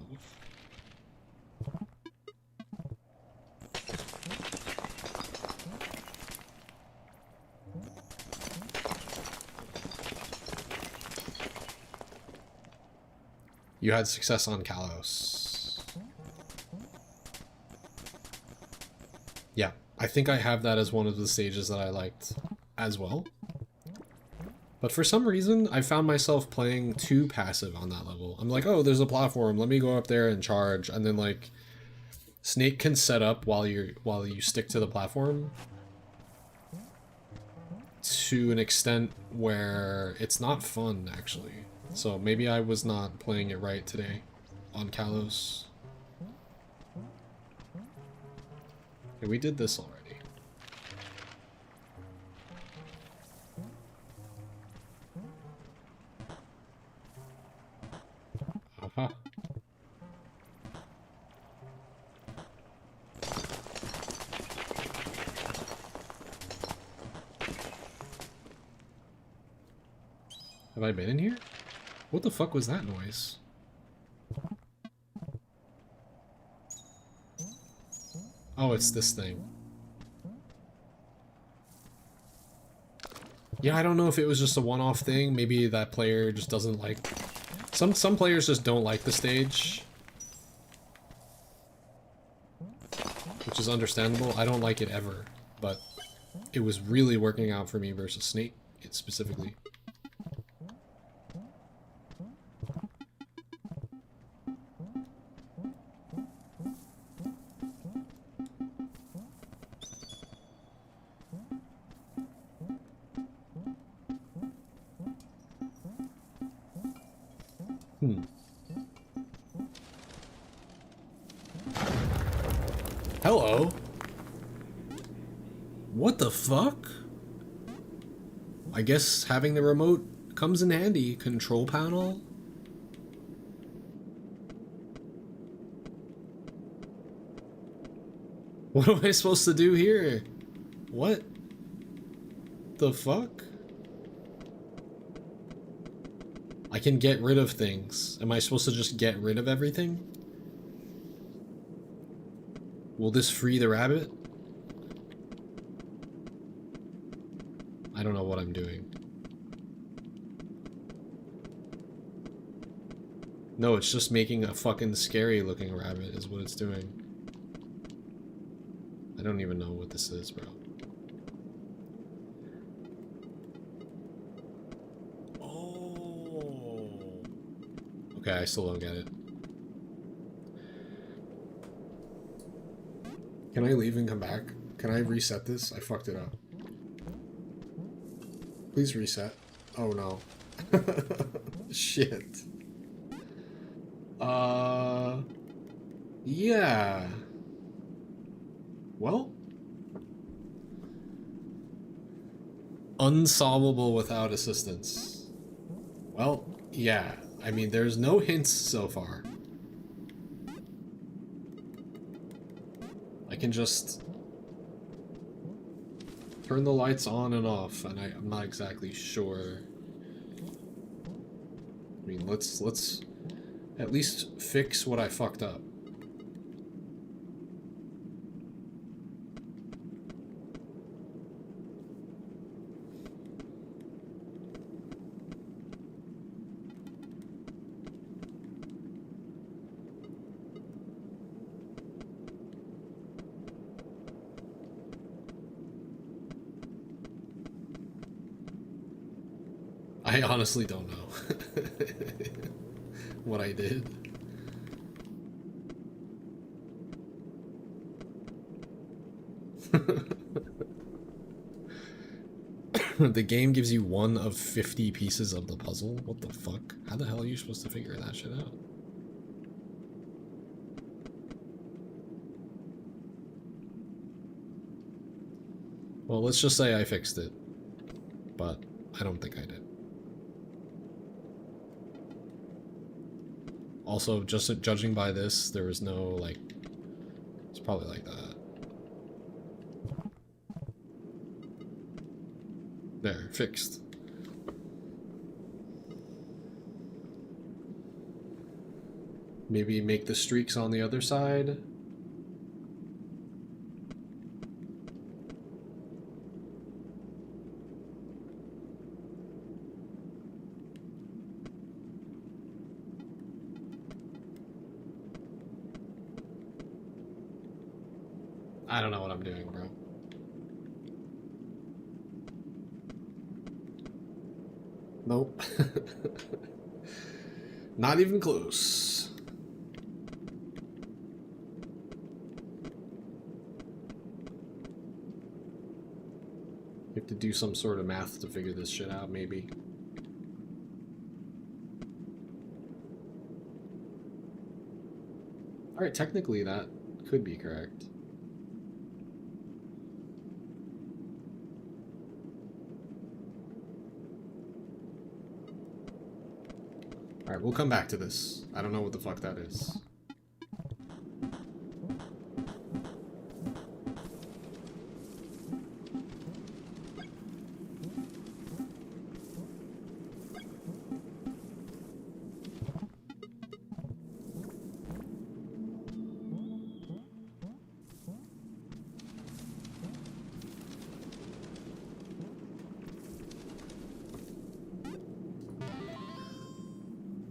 You had success on Kalos. Yeah, I think I have that as one of the stages that I liked as well. But for some reason, I found myself playing too passive on that level. I'm like, oh, there's a platform, let me go up there and charge, and then like Snake can set up while you stick to the platform to an extent where it's not fun actually. So maybe I was not playing it right today on Kalos. Okay, we did this already. Aha. Have I been in here? What the fuck was that noise? Oh, it's this thing. Yeah, I don't know if it was just a one-off thing. Maybe that player just doesn't like... Some players just don't like the stage. Which is understandable. I don't like it ever. But it was really working out for me versus Snake, specifically. Hello? What the fuck? I guess having the remote comes in handy. Control panel? What am I supposed to do here? What the fuck? I can get rid of things. Am I supposed to just get rid of everything? Will this free the rabbit? I don't know what I'm doing. No, it's just making a fucking scary looking rabbit is what it's doing. I don't even know what this is, bro. Oh. Okay, I still don't get it. Can I leave and come back? Can I reset this? I fucked it up. Please reset. Oh no. Shit. Yeah. Well, unsolvable without assistance. Well, yeah. I mean, there's no hints so far. I can just turn the lights on and off, and I'm not exactly sure. I mean, let's at least fix what I fucked up. I honestly don't know what I did. The game gives you 1 of 50 pieces of the puzzle? What the fuck? How the hell are you supposed to figure that shit out? Well, let's just say I fixed it. But I don't think I did. Also, just judging by this, there was no, like... It's probably like that. There, fixed. Maybe make the streaks on the other side. I don't know what I'm doing, bro. Nope. Not even close. You have to do some sort of math to figure this shit out, maybe. Alright, technically that could be correct. Alright, we'll come back to this. I don't know what the fuck that is.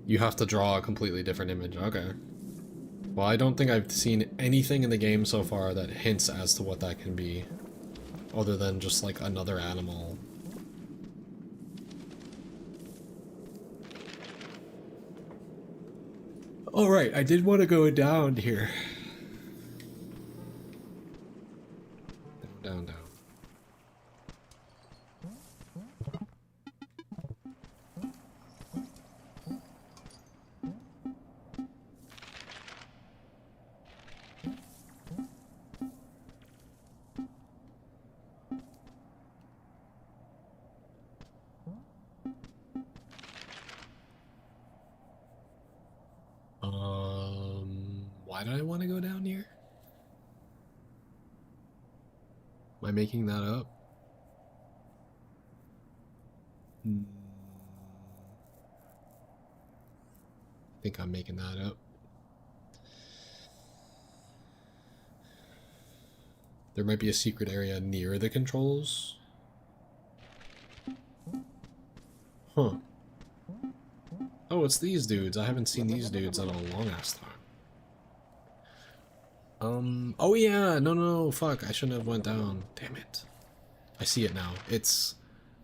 You have to draw a completely different image. Okay. Well, I don't think I've seen anything in the game so far that hints as to what that can be. Other than just like another animal. Alright, I did want to go down here. Down, down, down. Why did I want to go down here? Am I making that up? I think I'm making that up. There might be a secret area near the controls. Huh. Oh, it's these dudes. I haven't seen these dudes in a long ass time. Oh yeah, no, fuck, I shouldn't have went down. Damn it. I see it now. It's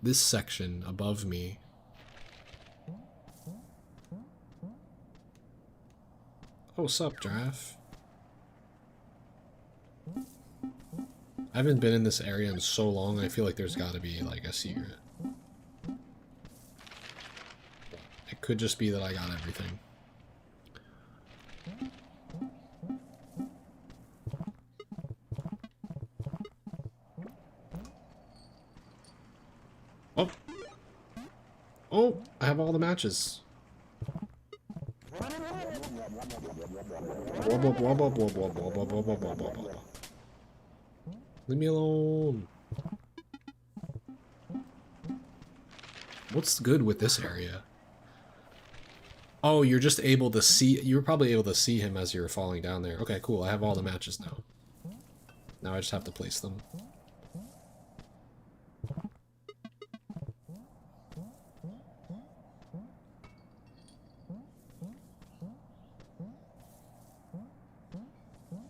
this section above me. Oh, sup, Giraffe? I haven't been in this area in so long, I feel like there's gotta be, like, a secret. It Could just be that I got everything. Oh! Oh! I have all the matches. Leave me alone. What's good with this area? Oh, you're just able to see... You were probably able to see him as you were falling down there. Okay, cool. I have all the matches now. Now I just have to place them.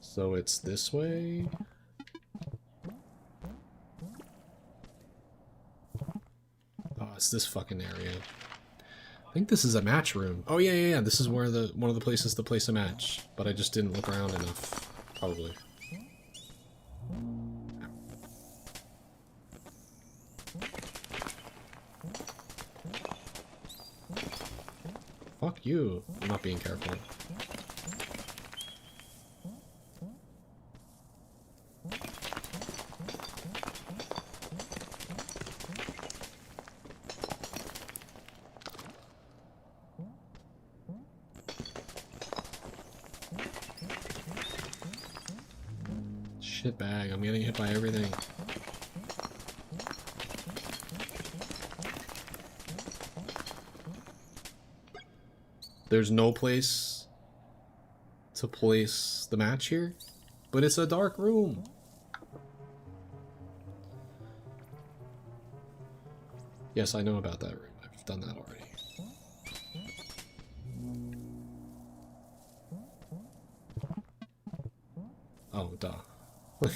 So it's this way. Oh, it's this fucking area. I think this is a match room. Oh yeah. This is where one of the places to place a match, but I just didn't look around enough, probably. Fuck you. I'm not being careful. Shit bag, I'm getting hit by everything. There's no place to place the match here, but it's a dark room. Yes, I know about that room. I've done that already. Oh, duh.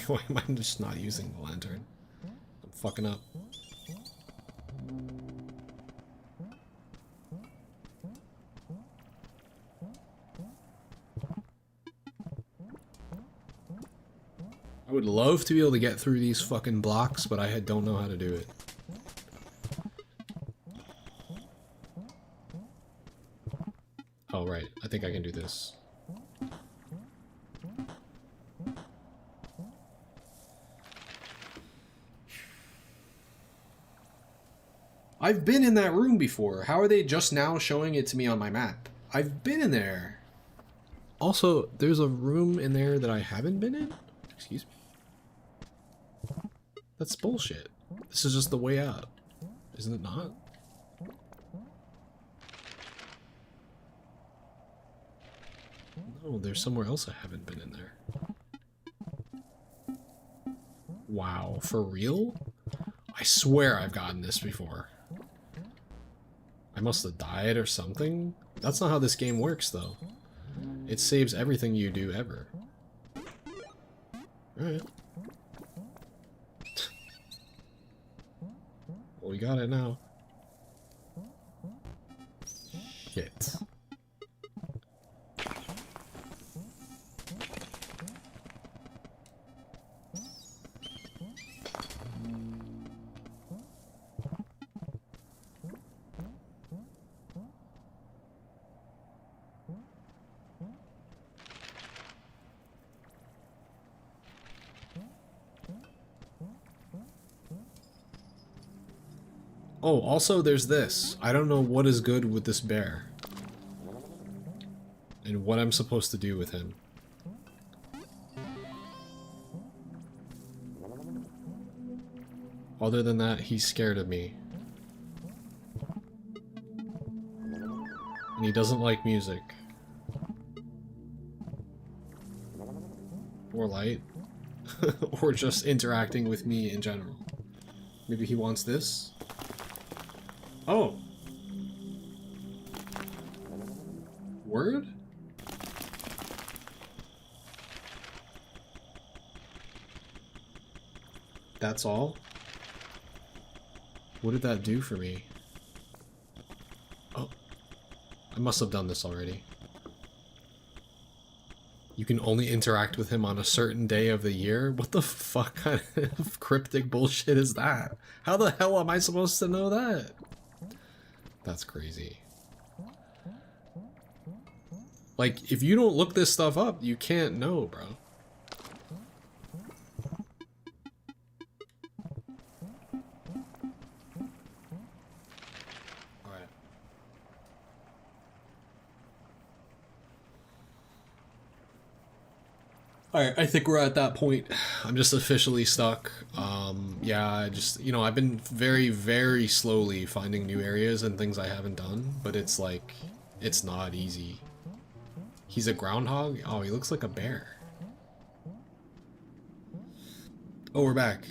Why am I just not using the lantern? I'm fucking up. I would love to be able to get through these fucking blocks, but I don't know how to do it. Oh, right. I think I can do this. I've been in that room before. How are they just now showing it to me on my map? I've been in there. Also, there's a room in there that I haven't been in? Excuse me? That's bullshit. This is just the way out. Isn't it not? No, there's somewhere else I haven't been in there. Wow, for real? I swear I've gotten this before. I must have died or something? That's not how this game works, though. It saves everything you do ever. Alright. Well, we got it now. Shit. Oh, also there's this. I don't know what is good with this bear. And what I'm supposed to do with him. Other than that, he's scared of me. And he doesn't like music. Or light. Or just interacting with me in general. Maybe he wants this? Oh. Word? That's all? What did that do for me? Oh. I must have done this already. You can only interact with him on a certain day of the year? What the fuck kind of cryptic bullshit is that? How the hell am I supposed to know that? That's crazy. Like, if you don't look this stuff up, you can't know, bro. Alright. Alright, I think we're at that point. I'm just officially stuck. Yeah, I just, you know, I've been very, very slowly finding new areas and things I haven't done, but it's like, it's not easy. He's a groundhog? Oh, he looks like a bear. Oh, we're back.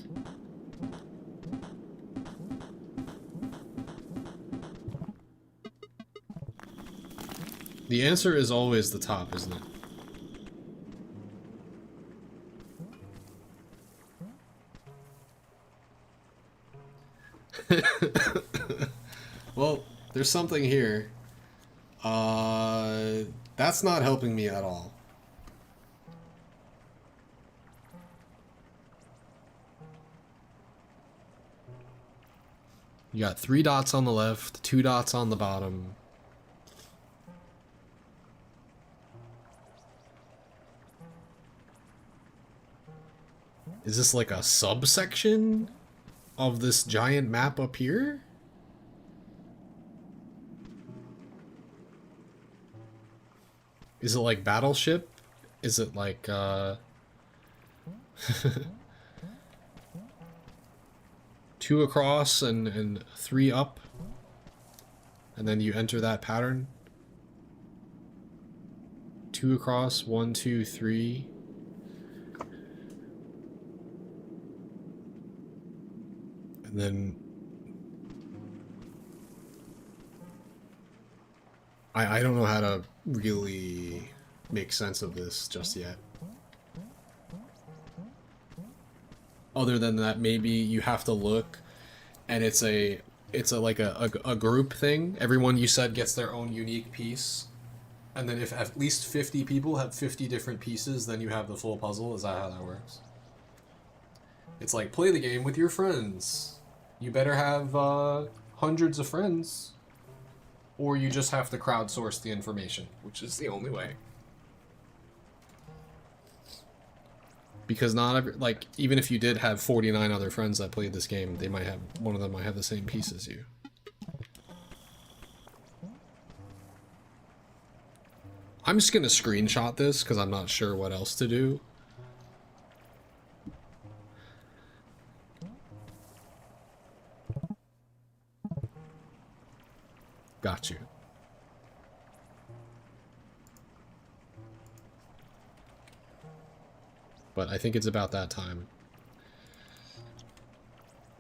The answer is always the top, isn't it? Well, there's something here. That's not helping me at all. You got 3 dots on the left, 2 dots on the bottom. Is this like a subsection of this giant map up here? Is it like Battleship? Is it like, 2 across and 3 up? And then you enter that pattern? 2 across, 1, 2, 3. And then I don't know how to really make sense of this just yet. Other than that, maybe you have to look and it's a like a group thing. Everyone you said gets their own unique piece. And then if at least 50 people have 50 different pieces, then you have the full puzzle. Is that how that works? It's like, play the game with your friends. You better have hundreds of friends, or you just have to crowdsource the information, which is the only way. Because not every, like, even if you did have 49 other friends that played this game, they might have, one of them might have the same piece as you. I'm just gonna screenshot this because I'm not sure what else to do. Got you. But I think it's about that time.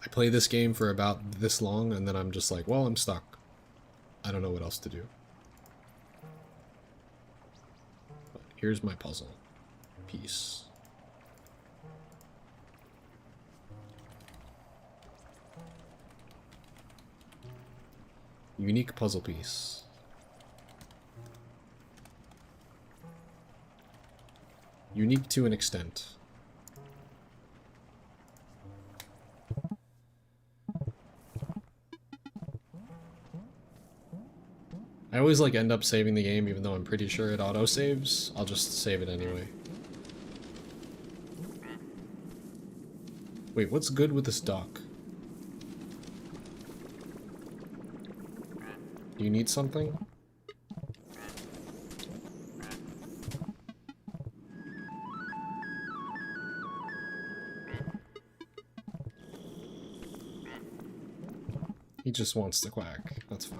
I play this game for about this long and then I'm just like, well, I'm stuck. I don't know what else to do. But here's my puzzle piece. Unique puzzle piece. Unique to an extent. I always like end up saving the game even though I'm pretty sure it auto-saves. I'll just save it anyway. Wait, what's good with this dock? Do you need something? He just wants to quack. That's fine.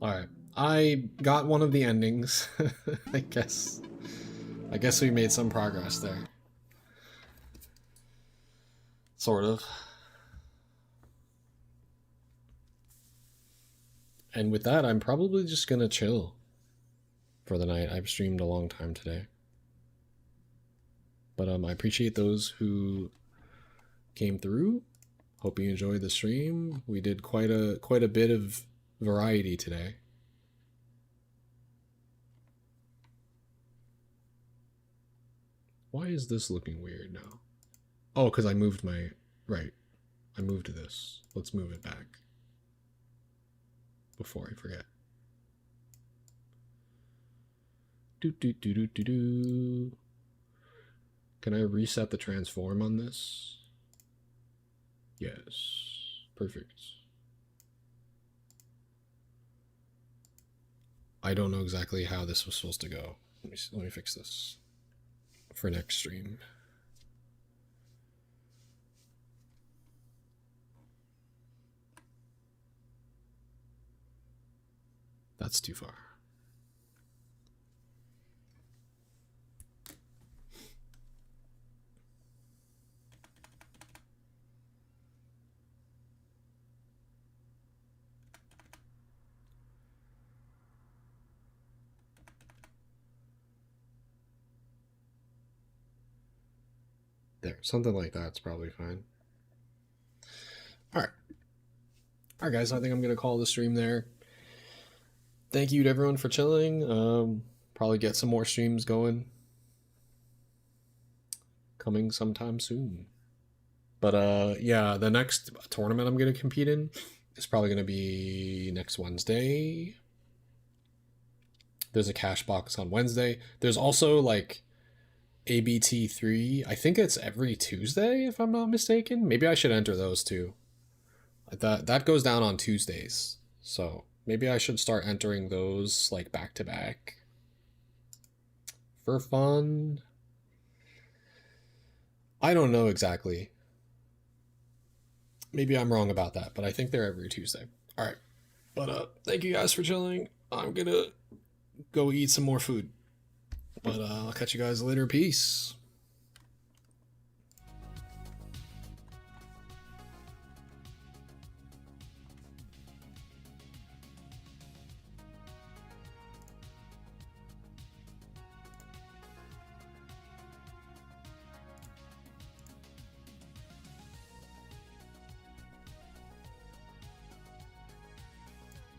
Alright. I got one of the endings. I guess we made some progress there. Sort of. And with that, I'm probably just gonna chill for the night. I've streamed a long time today. But I appreciate those who came through. Hope you enjoyed the stream. We did quite a bit of variety today. Why is this looking weird now? Oh, because I moved my... Right. I moved this. Let's move it back. Before I forget. Do. Can I reset the transform on this? Yes. Perfect. I don't know exactly how this was supposed to go. Let me fix this for next stream. That's too far. There, something like that's probably fine. All right, guys. I think I'm gonna call the stream there. Thank you to everyone for chilling. Probably get some more streams going. Coming sometime soon. But yeah, the next tournament I'm gonna compete in is probably gonna be next Wednesday. There's a cash box on Wednesday. There's also like ABT3. I think it's every Tuesday, if I'm not mistaken. Maybe I should enter those too. That goes down on Tuesdays. So maybe I should start entering those like back to back for fun. I don't know exactly. Maybe I'm wrong about that, but I think they're every Tuesday. All right. But thank you guys for chilling. I'm gonna go eat some more food. But I'll catch you guys later. Peace.